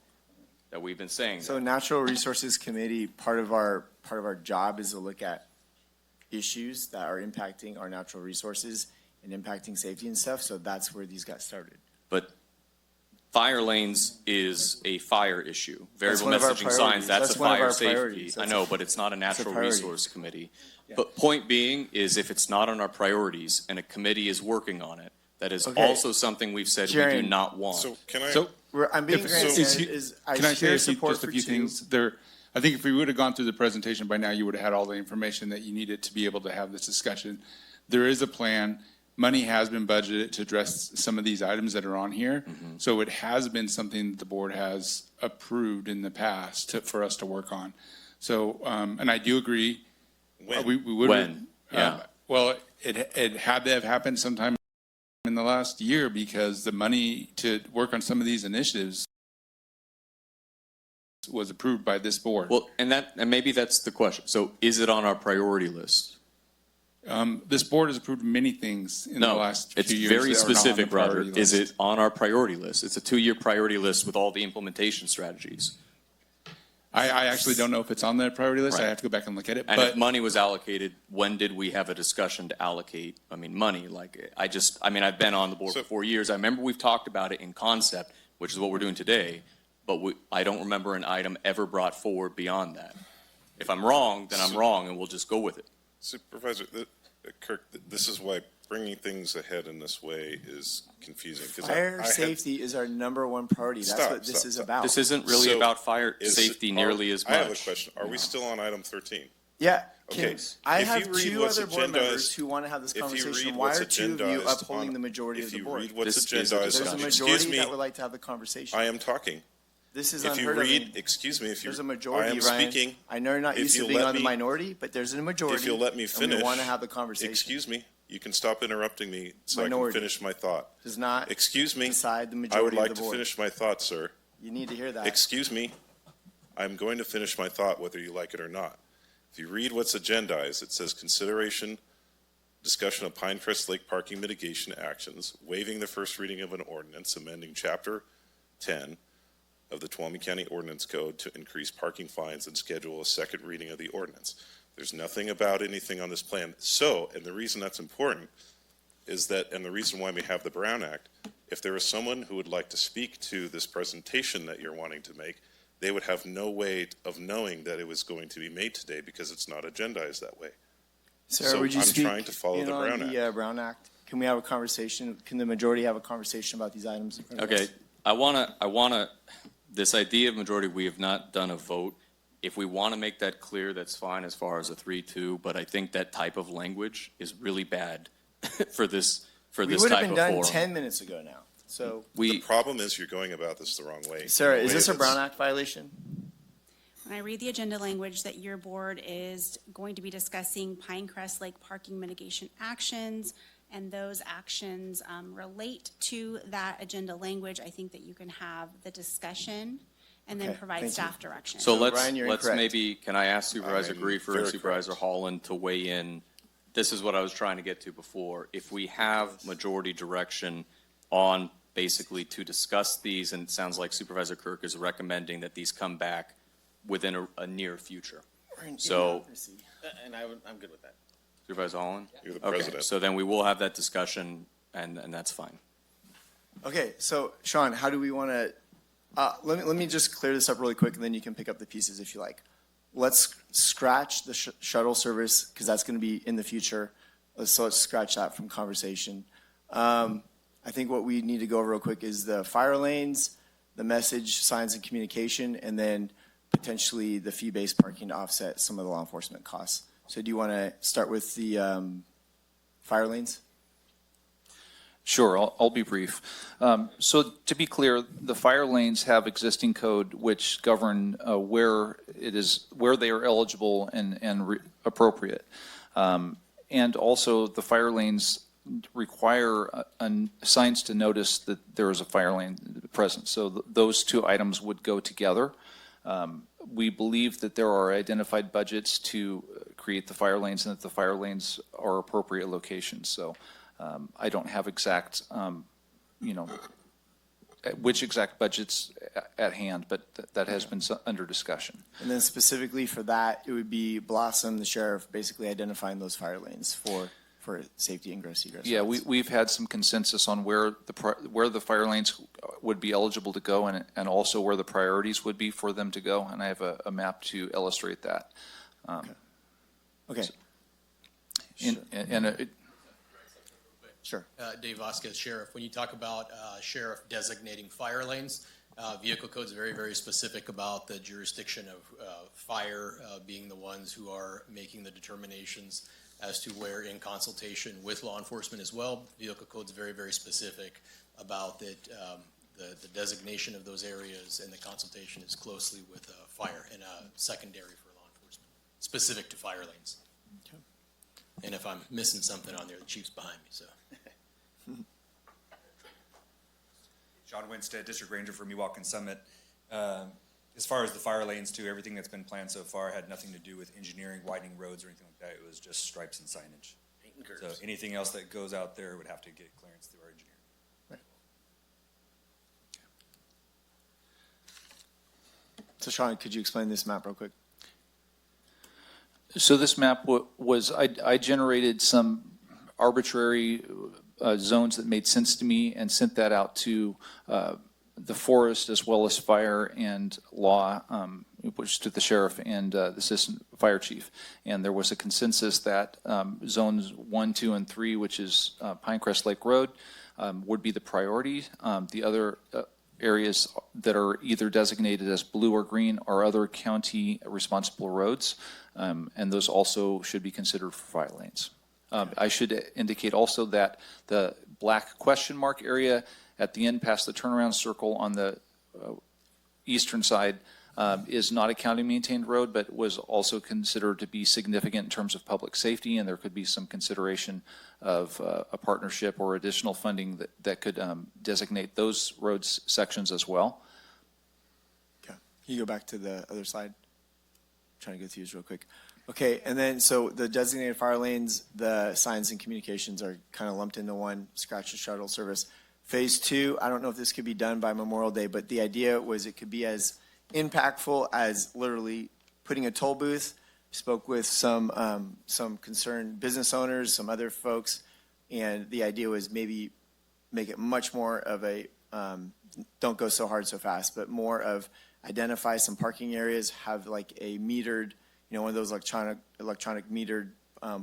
that we've been saying So that. Natural Resources Committee, part of our job is to look at issues that are impacting our natural resources and impacting safety and stuff. So that's where these got started. But fire lanes is a fire issue. That's Variable one of our messaging signs, priorities. that's a That's one of fire our safety. priorities. I That's know, a- but it's not a natural priority. resource committee. Yeah. But point being is if it's not on our priorities and a committee is working on it, that is Okay. also something we've said we do Jaron. not want. So can I? So I'm being If- very so- is I Can I share say support just a for few 2. things? I think if we would have gone through the presentation by now, you would have had all the information that you needed to be able to have this discussion. There is a plan. Money has been budgeted to address some of these items that are on here. So it has been something that the board has approved in the past for us to work on. So, and I do agree. When? We would. When? Yeah. Well, it had to have happened sometime in the last year because the money to work on some of these initiatives was approved by this board. Well, and maybe that's the question. So is it on our priority list? This board has approved many things in the last few years. It's very that are not on the specific, Roger. priority Is list. it on our priority list? It's a 2-year priority list with all the implementation strategies. I actually don't know if it's on the priority list. I Right. have to go back and look at it. And But if money was allocated, when did we have a discussion to allocate, money? I've been on the board for 4 years. I remember we've talked about it in concept, which is what we're doing today, but I don't remember an item ever brought forward beyond that. If I'm wrong, then I'm wrong, and we'll just go with it. Supervisor, Kirk, this is why bringing things ahead in this way is confusing. 'Cause Fire I had- safety is our number one priority. That's Stop, what this stop, is stop. about. This isn't really So, about fire safety nearly as much. I have a question. Are we still on item 13? Yeah. Okay. I If have you read 2 what's other board members agendized- who want to have this if you conversation. read Why what's are 2 of you agendized upholding on- the majority if of the you board? read what's This is a agendized There's a on- majority excuse me, that would like to have the conversation. I am talking. This is If you unheard of. read, excuse me, if you, There's a I majority, am Ryan. speaking. I know you're not If used to you'll being let on the me- minority, but there's a majority. If you'll let me And finish. we want to have the conversation. Excuse me, you can stop interrupting me so I Minority. can finish my thought. Does not Excuse me, decide the I would majority like of the to board. finish my thought, sir. You need to hear that. Excuse me, I'm going to finish my thought whether you like it or not. If you read what's agendized, it says consideration, discussion of Pinecrest Lake parking mitigation actions, waiving the first reading of an ordinance, amending Chapter 10 of the Tuolumne County Ordinance Code to increase parking fines and schedule a second reading of the ordinance. There's nothing about anything on this plan. So, and the reason that's important is that, and the reason why we have the Brown Act, if there is someone who would like to speak to this presentation that you're wanting to make, they would have no way of knowing that it was going to be made today because it's not agendized that way. Sarah, So would you I'm speak trying to follow in the on Brown Act. the Brown Act? Can we have a conversation? Can the majority have a conversation about these items? Okay, I wanna, this idea of majority, we have not done a vote. If we want to make that clear, that's fine as far as a 3-2, but I think that type of language is really bad for this We type would have of been done forum. 10 minutes ago now. So, The problem is you're going about this the wrong way. Sarah, In a is way this a that's- Brown Act violation? When I read the agenda language that your board is going to be discussing Pinecrest Lake parking mitigation actions, and those actions relate to that agenda language, I think that you can have the discussion and then Okay, provide thank you. staff direction. So Ryan, you're let's incorrect. maybe, can I ask Supervisor I'm Griefer very and Supervisor correct. Holland to weigh in? This is what I was trying to get to before. If we have majority direction on basically to discuss these, and it sounds like Supervisor Kirk is recommending that these come back within a near future. So- And I'm good with that. Supervisor Holland? You're the Okay, president. so then we will have that discussion, and that's fine. Okay, so Sean, how do we want to, let me just clear this up really quick, and then you can pick up the pieces if you like. Let's scratch the shuttle service, because that's going to be in the future. So let's scratch that from conversation. I think what we need to go over real quick is the fire lanes, the message, signs, and communication, and then potentially the fee-based parking to offset some of the law enforcement costs. So do you want to start with the fire lanes? Sure, I'll be brief. So to be clear, the fire lanes have existing code which govern where they are eligible and appropriate. And also, the fire lanes require signs to notice that there is a fire lane present. So those two items would go together. We believe that there are identified budgets to create the fire lanes and that the fire lanes are appropriate locations. So I don't have exact, which exact budgets at hand, but that has been under discussion. And then specifically for that, it would be Blossom, the sheriff, basically identifying those fire lanes for safety ingress egress. Yeah, routes. we've had some consensus on where the fire lanes would be eligible to go and also where the priorities would be for them to go. And I have a map to illustrate that. Okay. Sure. Dave Vasquez, Sheriff. When you talk about sheriff designating fire lanes, vehicle code is very, very specific about the jurisdiction of fire being the ones who are making the determinations as to where, in consultation with law enforcement as well. Vehicle code is very, very specific about that. The designation of those areas and the consultation is closely with fire and secondary for law enforcement, specific to fire lanes. Okay. And if I'm missing something on there, the chief's behind me, so. John Winstead, District Ranger for Mewakin Summit. as far as the fire lanes too, everything that's been planned so far had nothing to do with engineering, widening roads or anything like that. It was just stripes and signage. Paint and So curves. anything else that goes out there would have to get clearance through our engineer. So Sean, could you explain this map real quick? So this map was, I generated some arbitrary zones that made sense to me and sent that out to the forest as well as fire and law, which to the sheriff and the assistant fire chief. And there was a consensus that zones 1, 2, and 3, which is Pinecrest Lake Road, would be the priority. The other areas that are either designated as blue or green are other county responsible roads, and those also should be considered for fire lanes. I should indicate also that the black question mark area at the end past the turnaround circle on the eastern side is not a county maintained road, but was also considered to be significant in terms of public safety, and there could be some consideration of a partnership or additional funding that could designate those roads sections as well. Okay. Can you go back to the other slide? Trying to go through these real quick. Okay, and then so the designated fire lanes, the signs and communications are kind of lumped into one, scratch and shuttle service. Phase 2, I don't know if this could be done by Memorial Day, but the idea was it could be as impactful as literally putting a toll booth. Spoke with some concerned business owners, some other folks, and the idea was maybe make it much more of a don't go so hard so fast, but more of identify some parking areas, have like a metered, one of those electronic metered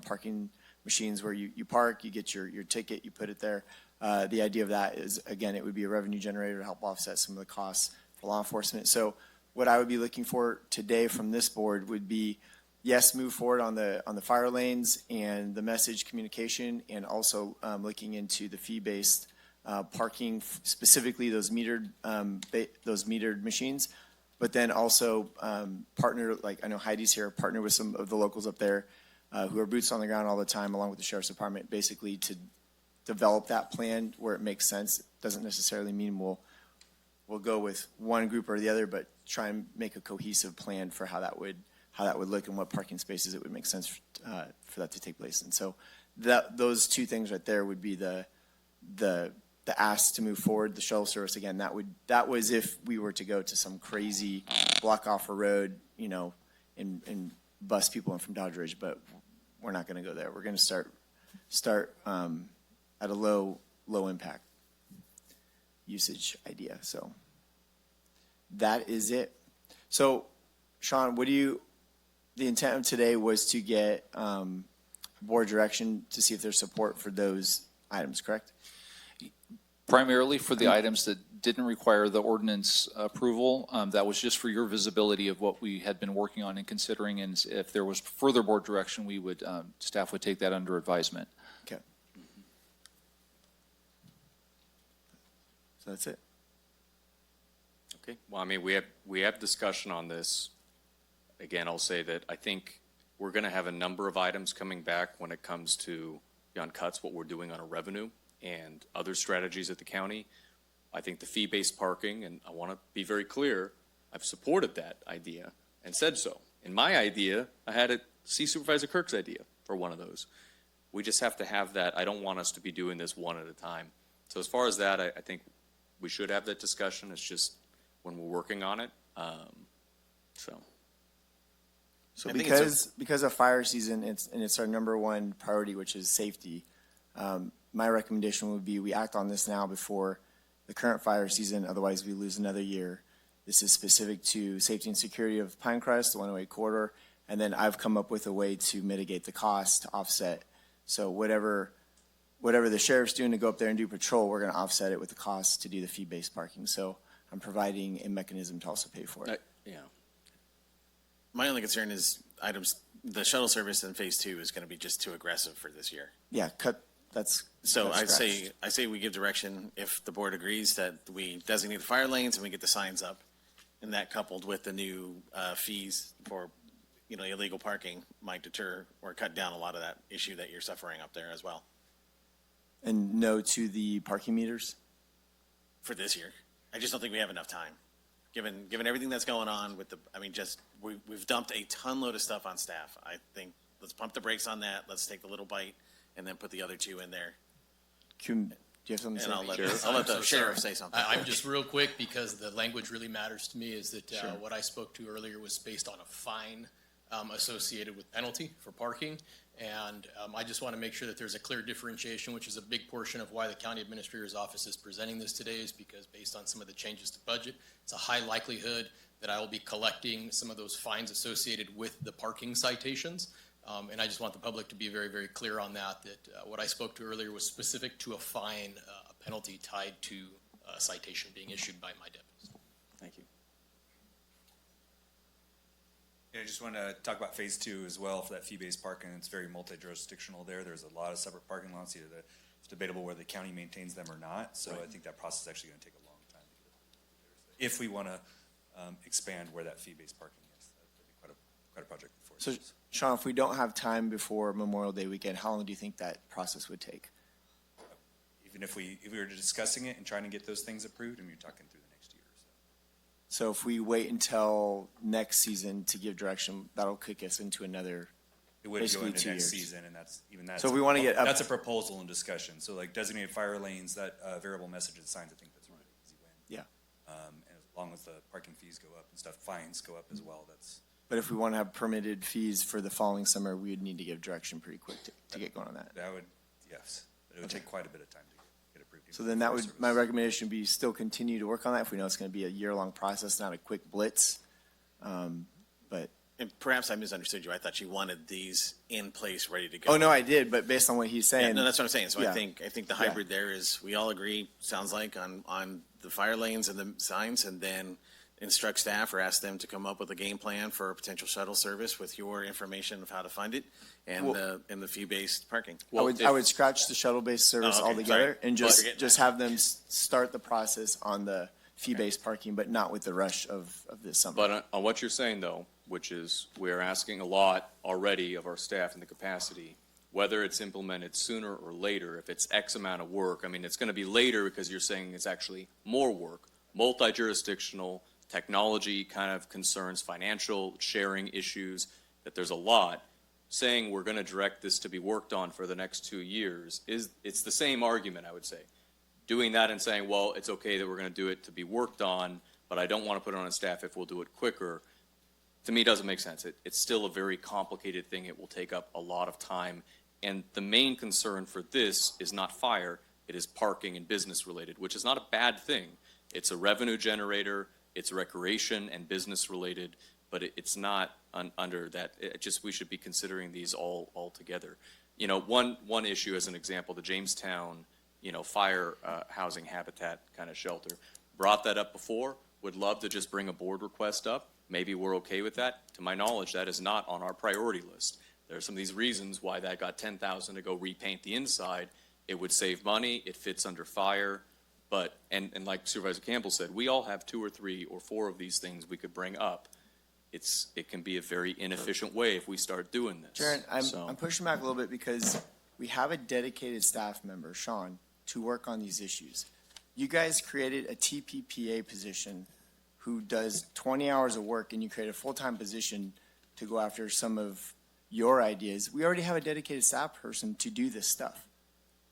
parking machines where you park, you get your ticket, you put it there. The idea of that is, again, it would be a revenue generator to help offset some of the costs for law enforcement. So what I would be looking for today from this board would be, yes, move forward on the fire lanes and the message communication, and also looking into the fee-based parking, specifically those metered machines. But then also partner, like I know Heidi's here, partner with some of the locals up there who are boots on the ground all the time, along with the sheriff's department, basically to develop that plan where it makes sense. It doesn't necessarily mean we'll go with one group or the other, but try and make a cohesive plan for how that would look and what parking spaces it would make sense for that to take place. And so those two things right there would be the ask to move forward. The shuttle service, again, that was if we were to go to some crazy block off a road, and bus people in from Dodge Ridge, but we're not going to go there. We're going to start at a low impact usage idea. So that is it. So Sean, the intent of today was to get board direction to see if there's support for those items, correct? Primarily for the items that didn't require the ordinance approval. That was just for your visibility of what we had been working on and considering, and if there was further board direction, staff would take that under advisement. Okay. So that's it. Okay, well, I mean, we have discussion on this. Again, I'll say that I think we're going to have a number of items coming back when it comes to beyond cuts, what we're doing on a revenue and other strategies at the county. I think the fee-based parking, and I want to be very clear, I've supported that idea and said so. In my idea, I had it see Supervisor Kirk's idea for one of those. We just have to have that. I don't want us to be doing this one at a time. So as far as that, I think we should have that discussion. It's just when we're working on it. So because of fire season, it's our number one priority, which is safety. My recommendation would be we act on this now before the current fire season, otherwise we lose another year. This is specific to safety and security of Pinecrest, the 108 corridor, and then I've come up with a way to mitigate the cost, to offset. So whatever the sheriff's doing to go up there and do patrol, we're going to offset it with the cost to do the fee-based parking. So I'm providing a mechanism to also pay for it. Yeah. My only concern is the shuttle service in phase 2 is going to be just too aggressive for this year. Yeah, that's I say we give direction if the board agrees that we designate the fire lanes and we get the signs up, and that coupled with the new fees for illegal parking might deter or cut down a lot of that issue that you're suffering up there as well. And no to the parking meters? For this year. I just don't think we have enough time. given everything that's going on with we've dumped a ton load of stuff on staff. I think let's pump the brakes on that. Let's take the little bite and then put the other two in there. Do you have something to say? And I'll let the sheriff say something. I'm just real quick because the language really matters to me is that what I spoke to earlier was based on a fine associated with penalty for parking. And I just want to make sure that there's a clear differentiation, which is a big portion of why the county administrator's office is presenting this today, is because based on some of the changes to budget, it's a high likelihood that I will be collecting some of those fines associated with the parking citations. And I just want the public to be very, very clear on that what I spoke to earlier was specific to a fine, a penalty tied to a citation being issued by my deputies. Thank you. Yeah, I just want to talk about phase 2 as well for that fee-based parking. It's very multi-jurisdictional there. There's a lot of separate parking lots. It's debatable whether the county maintains them or not. So I think that process is actually going to take a long time to get if we want to expand where that fee-based parking is. That'd be quite a project for us. So, Sean, if we don't have time before Memorial Day weekend, how long do you think that process would take? Even if we were discussing it and trying to get those things approved, and you're talking through the next year. So if we wait until next season to give direction, that'll kick us into another, It would go basically into 2 next years. season, and that's even that. So if we want to get up, That's a proposal and discussion. So like designated fire lanes, that variable message and signs, I think that's a really easy win. Yeah. And as long as the parking fees go up and stuff, fines go up as well, that's. But if we want to have permitted fees for the following summer, we would need to give direction pretty quick to get going on that. That would, yes, but it would take quite a bit of time to get approved. So then that would, my recommendation would be still continue to work on that if we know it's going to be a year-long process, not a quick blitz. But And perhaps I misunderstood you. I thought you wanted these in place, ready to go. oh no, I did. But based on what he's saying, Yeah, no, that's what I'm saying. So yeah. I think the hybrid there is, we all agree, sounds like, on the fire lanes and the signs, and then instruct staff or ask them to come up with a game plan for a potential shuttle service with your information of how to fund it and the fee-based parking. I would scratch the shuttle-based service Oh, okay, altogether sorry. and Well, just have them start the process on the fee-based parking, but not with the rush of this summer. But on what you're saying, though, which is we're asking a lot already of our staff and the capacity, whether it's implemented sooner or later, if it's X amount of work, I mean, it's going to be later because you're saying it's actually more work, multi-jurisdictional, technology kind of concerns, financial sharing issues, that there's a lot. Saying we're going to direct this to be worked on for the next 2 years it's the same argument, I would say. Doing that and saying, well, it's okay that we're going to do it to be worked on, but I don't want to put it on staff if we'll do it quicker, to me doesn't make sense. It's still a very complicated thing. It will take up a lot of time. And the main concern for this is not fire, it is parking and business related, which is not a bad thing. It's a revenue generator, it's recreation and business related, but it's not under that. We should be considering these all together. You know, one issue as an example, the Jamestown, fire housing habitat kind of shelter, brought that up before, would love to just bring a board request up. Maybe we're okay with that. To my knowledge, that is not on our priority list. There are some of these reasons why that got $10,000 to go repaint the inside. It would save money, it fits under fire. But, and like Supervisor Campbell said, we all have 2 or 3 or 4 of these things we could bring up. It can be a very inefficient way if we start doing this. Jaron, I'm pushing back a little bit because we have a dedicated staff member, Sean, to work on these issues. You guys created a TPPA position who does 20 hours of work, and you create a full-time position to go after some of your ideas. We already have a dedicated staff person to do this stuff.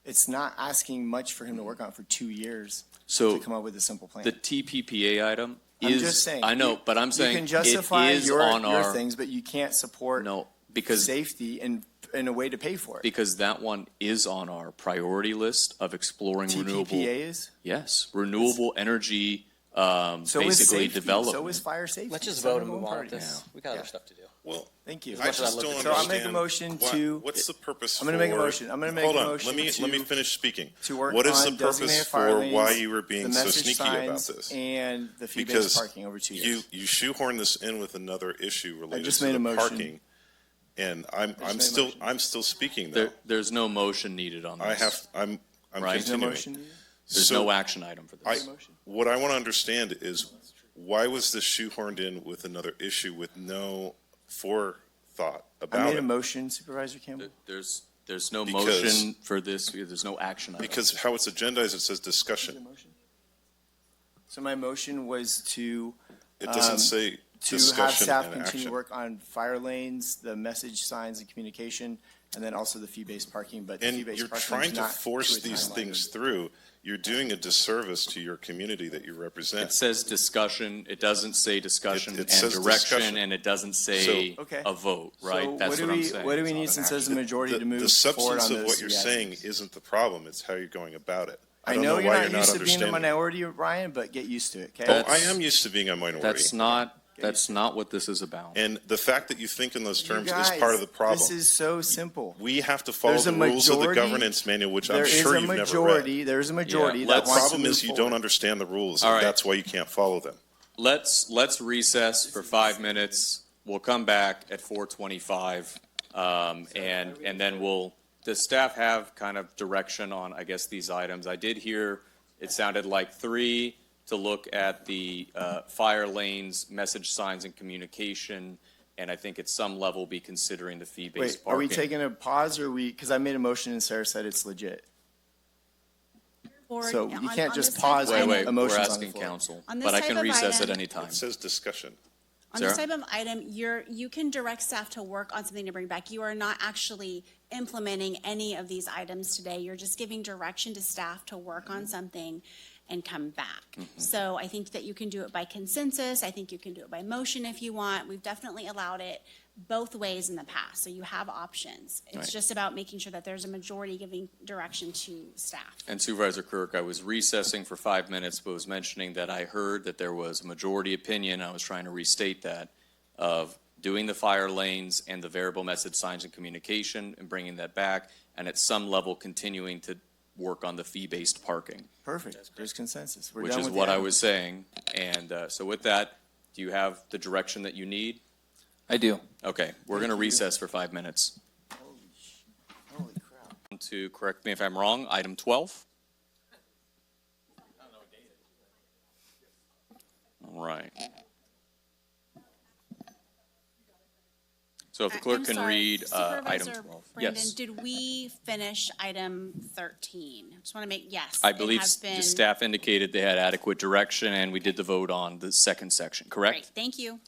It's not asking much for him to work on it for 2 years to come up with a simple plan. The TPPA item I'm is, just saying, I know, but I'm saying you can justify it is your on our things, but you can't support safety in a way to pay for it. Because that one is on our priority list of exploring renewable. TPPA is? Yes, renewable energy, So is basically safety. development. So is fire safety. Let's just It's not vote and a move on party. with this. We got other stuff to do. Well, Thank you. I just don't So I'll make a understand motion what- to. What's the purpose I'm going to make a for- motion. I'm going to make Hold a on, motion let me finish speaking. to work What is on the purpose designated fire for lanes, why you were being the so message sneaky about signs, this? and the fee-based Because parking over 2 years. you shoehorn this in with another issue related just to made the a motion. parking, and I'm still speaking though. There's no motion needed on this. I'm Right? continuing. There's no action item for this. What I want to understand is why was this shoehorned in with another issue with no forethought about I made it? a motion, Supervisor Campbell. There's no Because- motion for this, because there's no action item. Because how it's agendized, it says discussion. So my motion was to. It doesn't say To have discussion staff and continue action. work on fire lanes, the message signs and communication, and then also the fee-based parking, but the And fee-based you're parking trying is to not force to a these timeline. things through. You're doing a disservice to your community that you represent. It says discussion, it doesn't say discussion It and says direction, discussion. and it doesn't say So- Okay. a vote, right? So That's what I'm saying. What do we need since there's a majority to move The forward substance on of those what you're three saying items? isn't the problem, it's how you're going about it. I don't know you're why not used to being a understanding. minority, Ryan, but get used to it, okay? Oh, I am used to being a minority. That's not what this is about. And the fact that you think in those You terms guys, is part of the problem. This is so simple. We have to follow There's a the rules of the majority- governance manual, which I'm There is sure a you've never majority, read. there's a majority The that wants to problem move is you forward. don't understand the rules, All and right. that's why you can't follow them. Let's recess for 5 minutes. We'll come back at 4:25, and then does staff have kind of direction on, I guess, these items? I did hear, it sounded like 3 to look at the fire lanes, message signs and communication, and I think at some level be considering the Wait, fee-based are we parking. taking a pause or because I made a motion and Sarah said it's legit. Board- So on- you can't on just this pause type of Wait, item- emotions we're on the asking floor. council, On this but I type can of recess at item- any time. It says discussion. On this Sarah? type of item, you can direct staff to work on something to bring back. You are not actually implementing any of these items today. You're just giving direction to staff to work on something and come back. So I think that you can do it by consensus. I think you can do it by motion if you want. We've definitely allowed it both ways in the past, so you have options. It's Right. just about making sure that there's a majority giving direction to staff. And Supervisor Kirk, I was recessing for 5 minutes, but was mentioning that I heard that there was a majority opinion, I was trying to restate that, of doing the fire lanes and the variable message signs and communication and bringing that back, and at some level continuing to work on the fee-based parking, Perfect, there's consensus. We're which done is with what the I item. was saying. And so with that, do you have the direction that you need? I do. Okay, we're going to recess for 5 minutes. Holy crap. To correct me if I'm wrong, item 12? All right. So if the clerk I'm can sorry, read item Supervisor 12. Brandon, Yes. did we finish item 13? Just want to make, yes. I it believe has the been- staff indicated they had adequate direction, and we did the vote on the second section, Great, correct? thank you.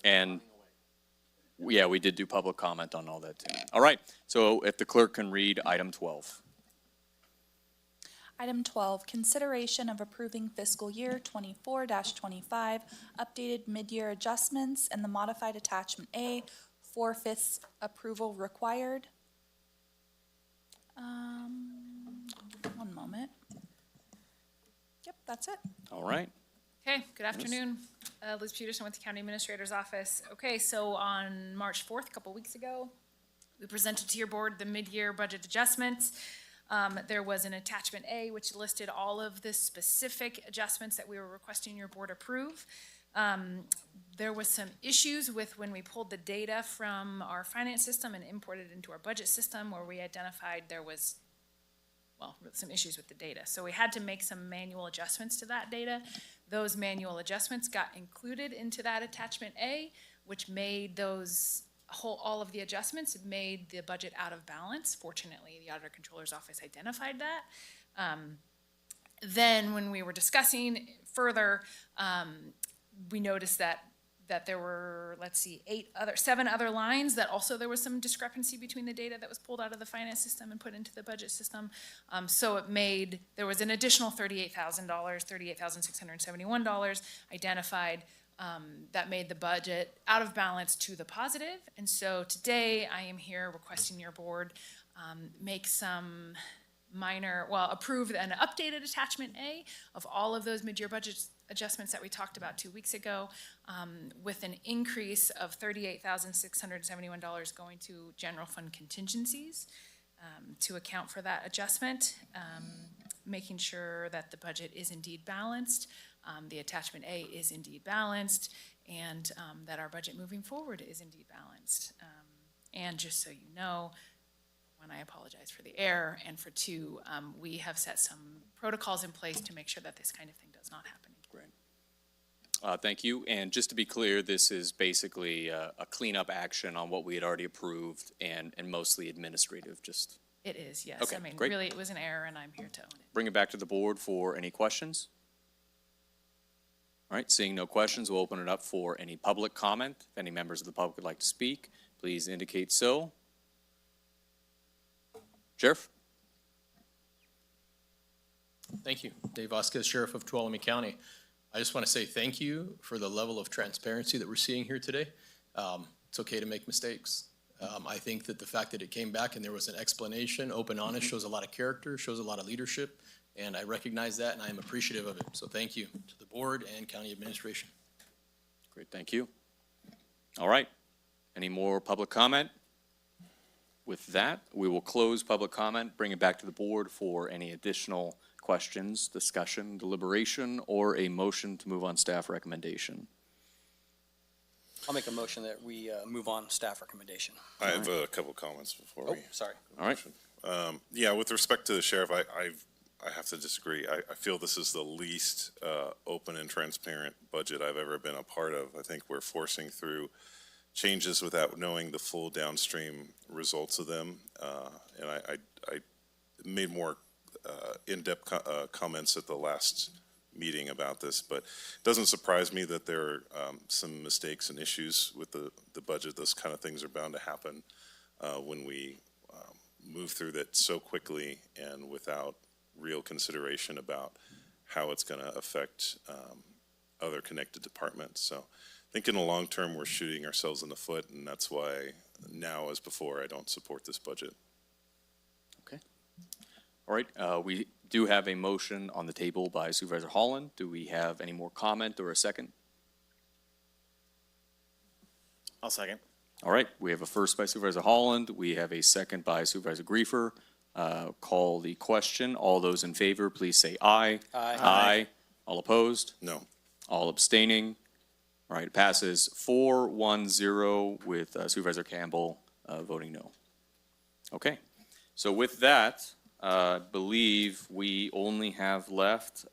And, yeah, we did do public comment on all that, too. All right, so if the clerk can read item 12. Item 12, consideration of approving fiscal year 24-25 updated mid-year adjustments and the modified attachment A, 4/5 approval required. One moment. Yep, that's it. All right. Okay, good afternoon. Liz Peterson with the County Administrator's Office. Okay, so on March 4th, a couple weeks ago, we presented to your board the mid-year budget adjustments. There was an attachment A, which listed all of the specific adjustments that we were requesting your board approve. There was some issues with when we pulled the data from our finance system and imported it into our budget system, where we identified there was, well, some issues with the data. So we had to make some manual adjustments to that data. Those manual adjustments got included into that attachment A, which made all of the adjustments made the budget out of balance. Fortunately, the Auditor Controller's Office identified that. Then when we were discussing further, we noticed that there were, seven other lines that also there was some discrepancy between the data that was pulled out of the finance system and put into the budget system. So there was an additional $38,000, $38,671 identified that made the budget out of balance to the positive. And so today I am here requesting your board make some approve an updated attachment A of all of those mid-year budget adjustments that we talked about 2 weeks ago, with an increase of $38,671 going to general fund contingencies to account for that adjustment, making sure that the budget is indeed balanced, the attachment A is indeed balanced, and that our budget moving forward is indeed balanced. And just so you know, and I apologize for the error, and for two, we have set some protocols in place to make sure that this kind of thing does not happen again. Thank you. And just to be clear, this is basically a cleanup action on what we had already approved and mostly administrative, just It is, yes. Okay, I mean, great. really, it was an error, and I'm here to own it. bring it back to the board for any questions. All right, seeing no questions, we'll open it up for any public comment. If any members of the public would like to speak, please indicate so. Sheriff? Thank you. Dave Vasquez, Sheriff of Tuolumne County. I just want to say thank you for the level of transparency that we're seeing here today. It's okay to make mistakes. I think that the fact that it came back and there was an explanation, open, honest, shows a lot of character, shows a lot of leadership, and I recognize that and I am appreciative of it. So thank you to the board and county administration. Great, thank you. All right, any more public comment? With that, we will close public comment, bring it back to the board for any additional questions, discussion, deliberation, or a motion to move on staff recommendation. I'll make a motion that we move on staff recommendation. I have a couple comments before we. Sorry. All right. Yeah, with respect to the sheriff, I have to disagree. I feel this is the least open and transparent budget I've ever been a part of. I think we're forcing through changes without knowing the full downstream results of them. And I made more in-depth comments at the last meeting about this, but it doesn't surprise me that there are some mistakes and issues with the budget. Those kind of things are bound to happen when we move through that so quickly and without real consideration about how it's going to affect other connected departments. So I think in the long term, we're shooting ourselves in the foot, and that's why now as before, I don't support this budget. Okay. All right, we do have a motion on the table by Supervisor Holland. Do we have any more comment or a second? I'll second. All right, we have a first by Supervisor Holland. We have a second by Supervisor Griefer. Call the question. All those in favor, please say aye. Aye. Aye. All opposed? No. All abstaining? All right, it passes 4-1-0 with Supervisor Campbell voting no. Okay, so with that, I believe we only have left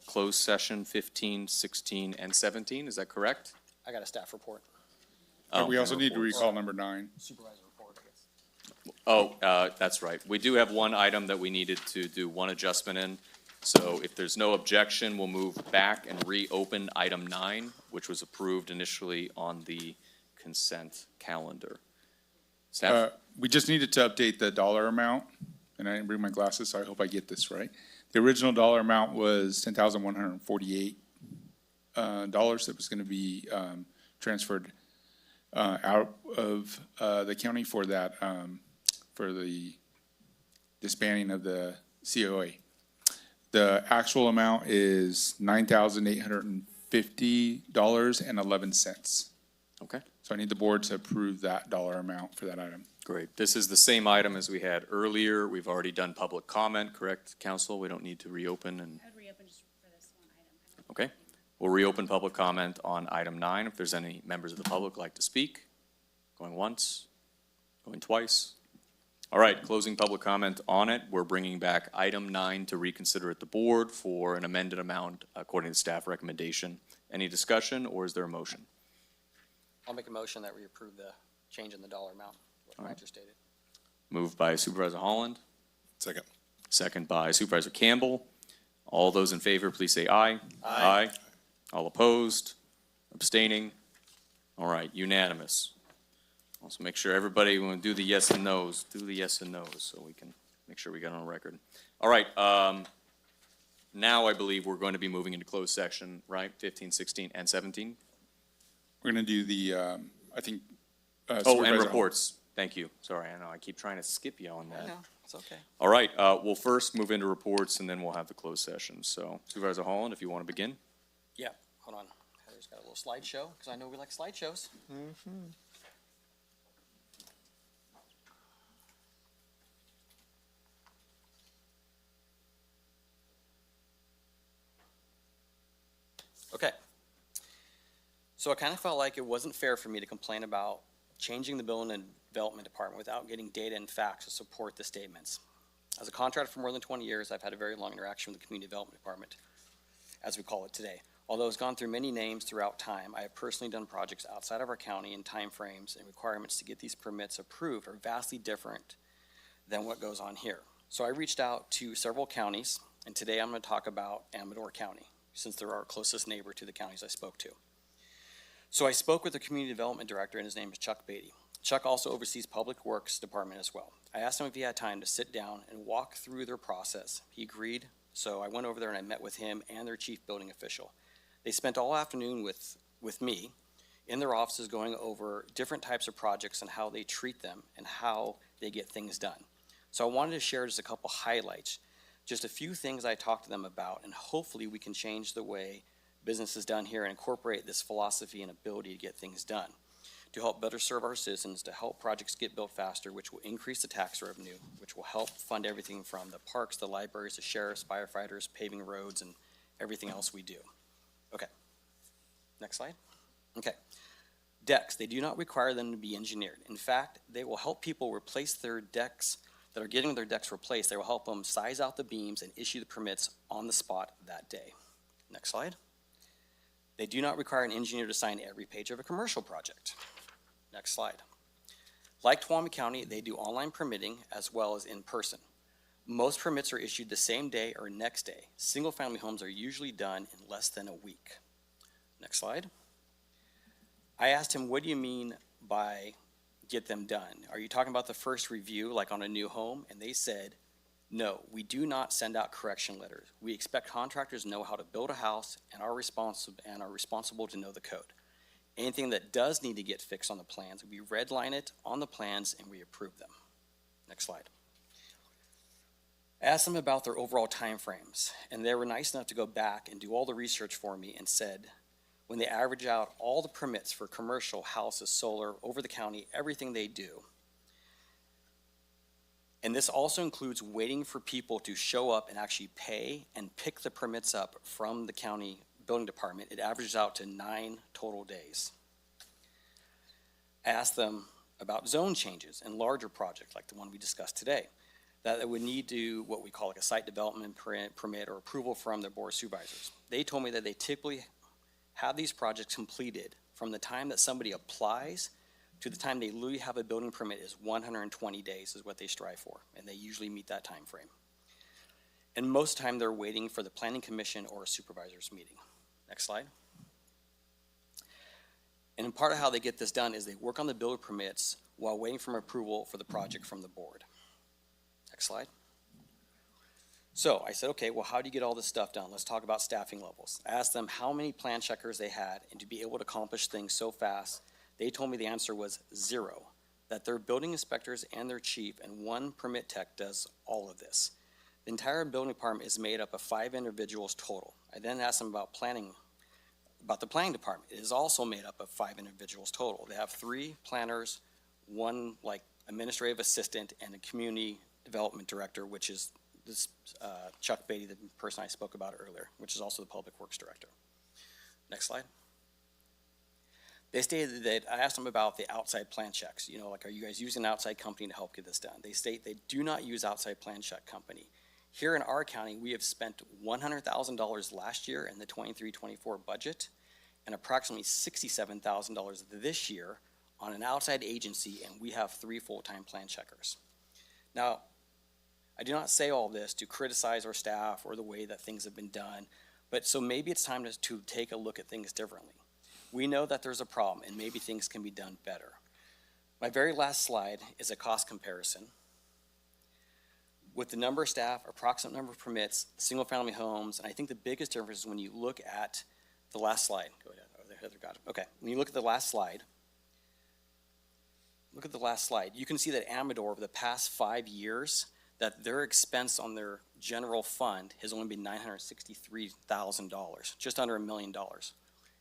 closed session 15, 16, and 17. Is that correct? I got a staff report. We also need to recall number 9. Supervisor report, I guess. Oh, that's right. We do have one item that we needed to do one adjustment in. So if there's no objection, we'll move back and reopen item 9, which was approved initially on the consent calendar. Staff? We just needed to update the dollar amount, and I didn't bring my glasses, so I hope I get this right. The original dollar amount was $10,148 that was going to be transferred out of the county for that, for the disbanding of the COA. The actual amount is $9,850.11. Okay. So I need the board to approve that dollar amount for that item. Great. This is the same item as we had earlier. We've already done public comment, correct, council? We don't need to reopen and. I'd reopen just for this one item. Okay. We'll reopen public comment on item 9. If there's any members of the public who'd like to speak. Going once, going twice. All right, closing public comment on it. We're bringing back item 9 to reconsider at the board for an amended amount according to staff recommendation. Any discussion, or is there a motion? I'll make a motion that we approve the change in the dollar amount, what Roger stated. Moved by Supervisor Holland. Second. Second by Supervisor Campbell. All those in favor, please say aye. Aye. All opposed? Abstaining? All right, unanimous. Also make sure everybody, when we do the yes and no's, do the yes and no's so we can make sure we get on record. All right, now I believe we're going to be moving into closed section, right? 15, 16, and 17? We're going to do the, I think. Oh, and Supervisor reports. Thank you. Sorry, I know, I keep trying to skip you on that. No, it's okay. All right, we'll first move into reports and then we'll have the closed session. So Supervisor Holland, if you want to begin. Yeah, hold on. Heather's got a little slideshow, because I know we like slideshows. Okay. So I kind of felt like it wasn't fair for me to complain about changing the Building and Development Department without getting data and facts to support the statements. As a contractor for more than 20 years, I've had a very long interaction with the Community Development Department, as we call it today. Although it's gone through many names throughout time, I have personally done projects outside of our county and timeframes and requirements to get these permits approved are vastly different than what goes on here. So I reached out to several counties, and today I'm going to talk about Amador County. since they're our closest neighbor to the counties I spoke to. So I spoke with the community development director, and his name is Chuck Beatty. Chuck also oversees Public Works Department as well. I asked him if he had time to sit down and walk through their process. He agreed, so I went over there and I met with him and their chief building official. They spent all afternoon with me in their offices going over different types of projects and how they treat them and how they get things done. So I wanted to share just a couple highlights, just a few things I talked to them about, and hopefully we can change the way business is done here and incorporate this philosophy and ability to get things done, to help better serve our citizens, to help projects get built faster, which will increase the tax revenue, which will help fund everything from the parks, the libraries, the sheriffs, firefighters, paving roads, and everything else we do. Okay. Next slide. Okay. Decks, they do not require them to be engineered. In fact, they will help people replace their decks that are getting their decks replaced. They will help them size out the beams and issue the permits on the spot that day. Next slide. They do not require an engineer to sign every page of a commercial project. Next slide. Like Tuolumne County, they do online permitting as well as in person. Most permits are issued the same day or next day. Single-family homes are usually done in less than a week. Next slide. I asked him, what do you mean by get them done? Are you talking about the first review, like on a new home? And they said, no, we do not send out correction letters. We expect contractors to know how to build a house and are responsible to know the code. Anything that does need to get fixed on the plans, we redline it on the plans and we approve them. Next slide. I asked them about their overall timeframes, and they were nice enough to go back and do all the research for me and said, when they average out all the permits for commercial, houses, solar, over the county, everything they do, and this also includes waiting for people to show up and actually pay and pick the permits up from the county building department, it averages out to 9 total days. I asked them about zone changes and larger projects like the one we discussed today, that it would need to what we call like a site development permit or approval from the Board of Supervisors. They told me that they typically have these projects completed from the time that somebody applies to the time they literally have a building permit is 120 days is what they strive for, and they usually meet that time frame. And most of the time they're waiting for the planning commission or a supervisor's meeting. Next slide. And part of how they get this done is they work on the builder permits while waiting for approval for the project from the board. Next slide. So I said, okay, well, how do you get all this stuff done? Let's talk about staffing levels. I asked them how many plan checkers they had, and to be able to accomplish things so fast, they told me the answer was 0, that their building inspectors and their chief and 1 permit tech does all of this. The entire building department is made up of 5 individuals total. I then asked them about the planning department. It is also made up of 5 individuals total. They have 3 planners, 1 like administrative assistant, and a community development director, which is this Chuck Beatty, the person I spoke about earlier, which is also the public works director. Next slide. They stated that I asked them about the outside plan checks. You know, like, are you guys using an outside company to help get this done? They state they do not use outside plan check company. Here in our county, we have spent $100,000 last year in the 23-24 budget and approximately $67,000 this year on an outside agency, and we have 3 full-time plan checkers. Now, I do not say all this to criticize our staff or the way that things have been done, but so maybe it's time to take a look at things differently. We know that there's a problem and maybe things can be done better. My very last slide is a cost comparison with the number of staff, approximate number of permits, single-family homes, and I think the biggest difference is when you look at the last slide. Go ahead. Oh, Heather got it. Okay. When you look at the last slide, you can see that Amador over the past 5 years, that their expense on their general fund has only been $963,000, just under $1 million.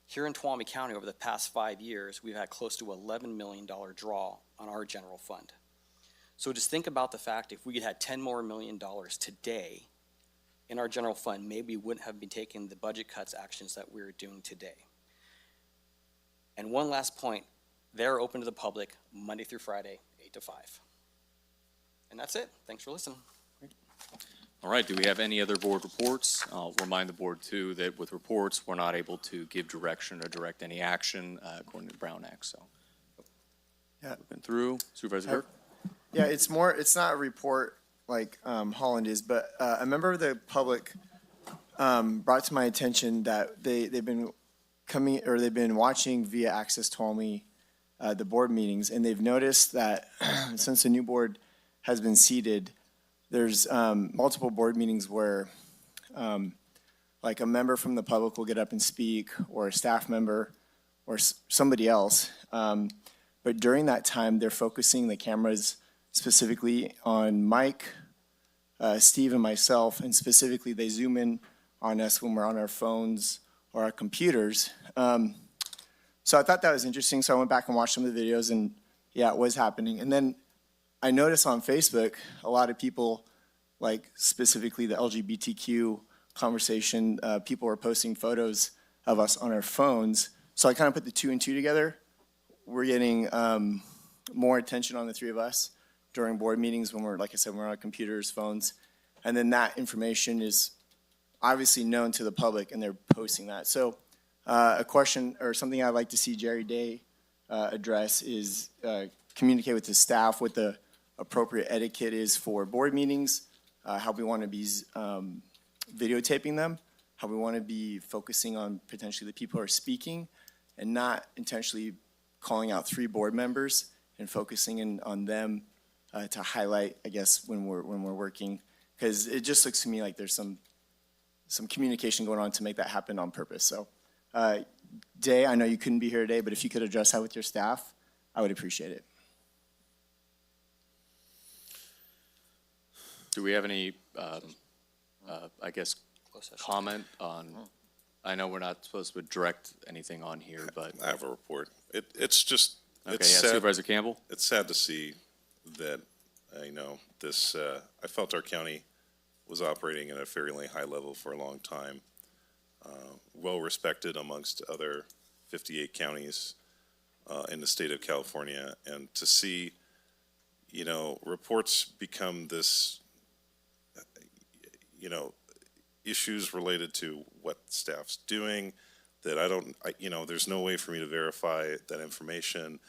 Here in Tuolumne County, over the past 5 years, we've had close to $11 million draw on our general fund. So just think about the fact if we had had $10 million more today in our general fund, maybe we wouldn't have been taking the budget cuts actions that we're doing today. And one last point, they're open to the public Monday through Friday, 8 to 5. And that's it. Thanks for listening. All right, do we have any other board reports? I'll remind the board too that with reports, we're not able to give direction or direct any action according to the Brown Act, so. Yeah. Been through, Supervisor Burke? Yeah, it's not a report like Holland is, but a member of the public brought to my attention that they've been watching via Access Tuolumne the board meetings, and they've noticed that since the new board has been seated, there's multiple board meetings where like a member from the public will get up and speak, or a staff member, or somebody else. But during that time, they're focusing the cameras specifically on Mike, Steve, and myself, and specifically they zoom in on us when we're on our phones or our computers. So I thought that was interesting, so I went back and watched some of the videos, and yeah, it was happening. And then I noticed on Facebook, a lot of people, like specifically the LGBTQ conversation, people were posting photos of us on our phones. So I kind of put the two and two together. We're getting more attention on the three of us during board meetings when we're, like I said, we're on our computers, phones. And then that information is obviously known to the public, and they're posting that. So a question or something I'd like to see Jerry Day address is communicate with his staff what the appropriate etiquette is for board meetings, how we want to be videotaping them, how we want to be focusing on potentially the people who are speaking, and not intentionally calling out three board members and focusing in on them to highlight, I guess, when we're working, because it just looks to me like there's some communication going on to make that happen on purpose. So, Day, I know you couldn't be here today, but if you could address that with your staff, I would appreciate it. Do we have any, I guess, comment on, I know we're not supposed to direct anything on here, but. I have a report. It's just, Okay, it's yeah, sad. Supervisor Campbell? It's sad to see that, this, I felt our county was operating at a fairly high level for a long time, well-respected amongst other 58 counties in the state of California. And to see, reports become this, issues related to what staff's doing, that there's no way for me to verify that information,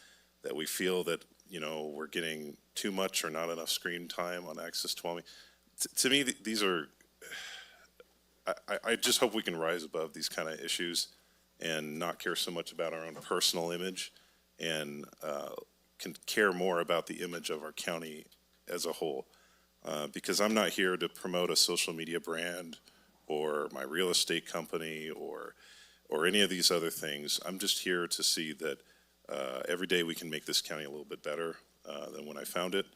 that we feel that, we're getting too much or not enough screen time on Access Tuolumne. To me, these are, I just hope we can rise above these kind of issues and not care so much about our own personal image, and can care more about the image of our county as a whole. Because I'm not here to promote a social media brand or my real estate company or any of these other things. I'm just here to see that every day we can make this county a little bit better than when I found it,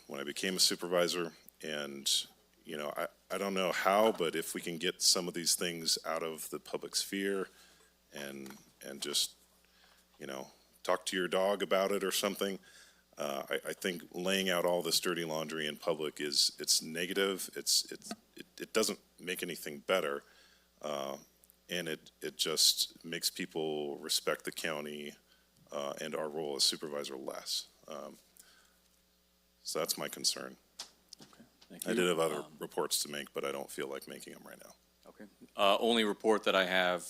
when I became a supervisor. And, I don't know how, but if we can get some of these things out of the public sphere and just, talk to your dog about it or something, I think laying out all this dirty laundry in public it's negative. It doesn't make anything better. And it just makes people respect the county and our role as supervisor less. So that's my concern. Thank you. I did have other reports to make, but I don't feel like making them right now. Okay. Only report that I have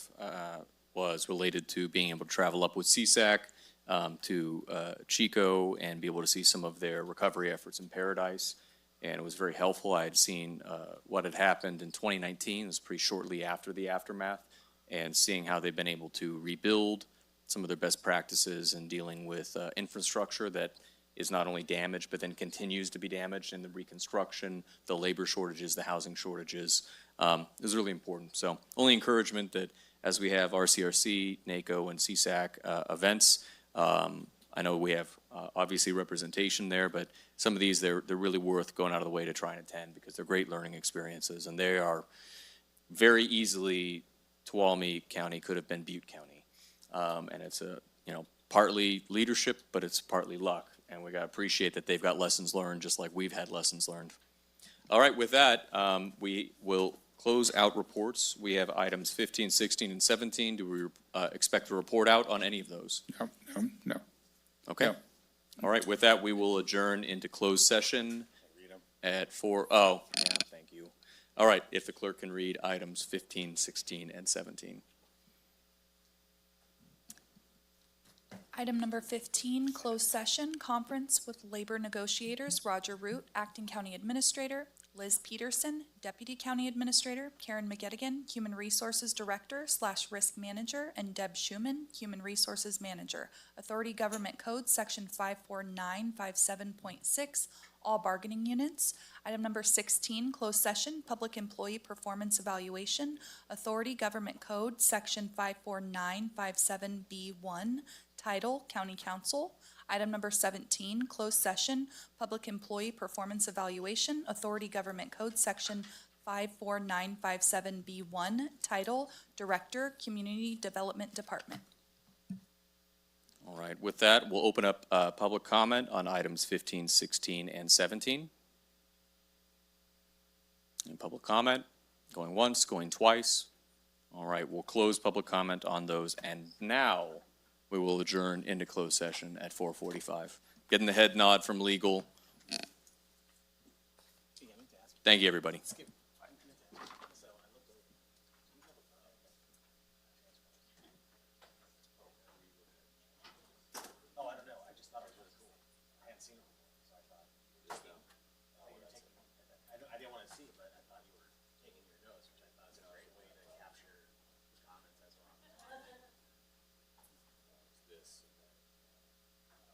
was related to being able to travel up with CSAC to Chico and be able to see some of their recovery efforts in Paradise. And it was very helpful. I had seen what had happened in 2019. It was pretty shortly after the aftermath, and seeing how they've been able to rebuild some of their best practices in dealing with infrastructure that is not only damaged, but then continues to be damaged in the reconstruction, the labor shortages, the housing shortages. Is really important. So only encouragement that as we have RCRC, NACO, and CSAC events, I know we have obviously representation there, but some of these, they're really worth going out of the way to try and attend because they're great learning experiences, and they are very easily, Tuolumne County could have been Butte County. And it's partly leadership, but it's partly luck. And we got to appreciate that they've got lessons learned just like we've had lessons learned. All right, with that, we will close out reports. We have items 15, 16, and 17. Do we expect to report out on any of those? No. Okay. No. All right, with that, we will adjourn into closed session at 4. Oh, yeah, thank you. All right, if the clerk can read items 15, 16, and 17. Item number 15, closed session, conference with labor negotiators, Roger Root, Acting County Administrator, Liz Peterson, Deputy County Administrator, Karen McGettigan, Human Resources Director / Risk Manager, and Deb Schuman, Human Resources Manager. Authority Government Code, Section 54957.6, all bargaining units. Item number 16, closed session, Public Employee Performance Evaluation. Authority Government Code, Section 54957B1, Title, County Council. Item number 17, closed session, Public Employee Performance Evaluation, Authority Government Code, Section 54957B1, Title, Director, Community Development Department. All right, with that, we'll open up public comment on items 15, 16, and 17. And public comment, going once, going twice. All right, we'll close public comment on those, and now we will adjourn into closed session at 4:45. Getting the head nod from legal. Thank you, everybody.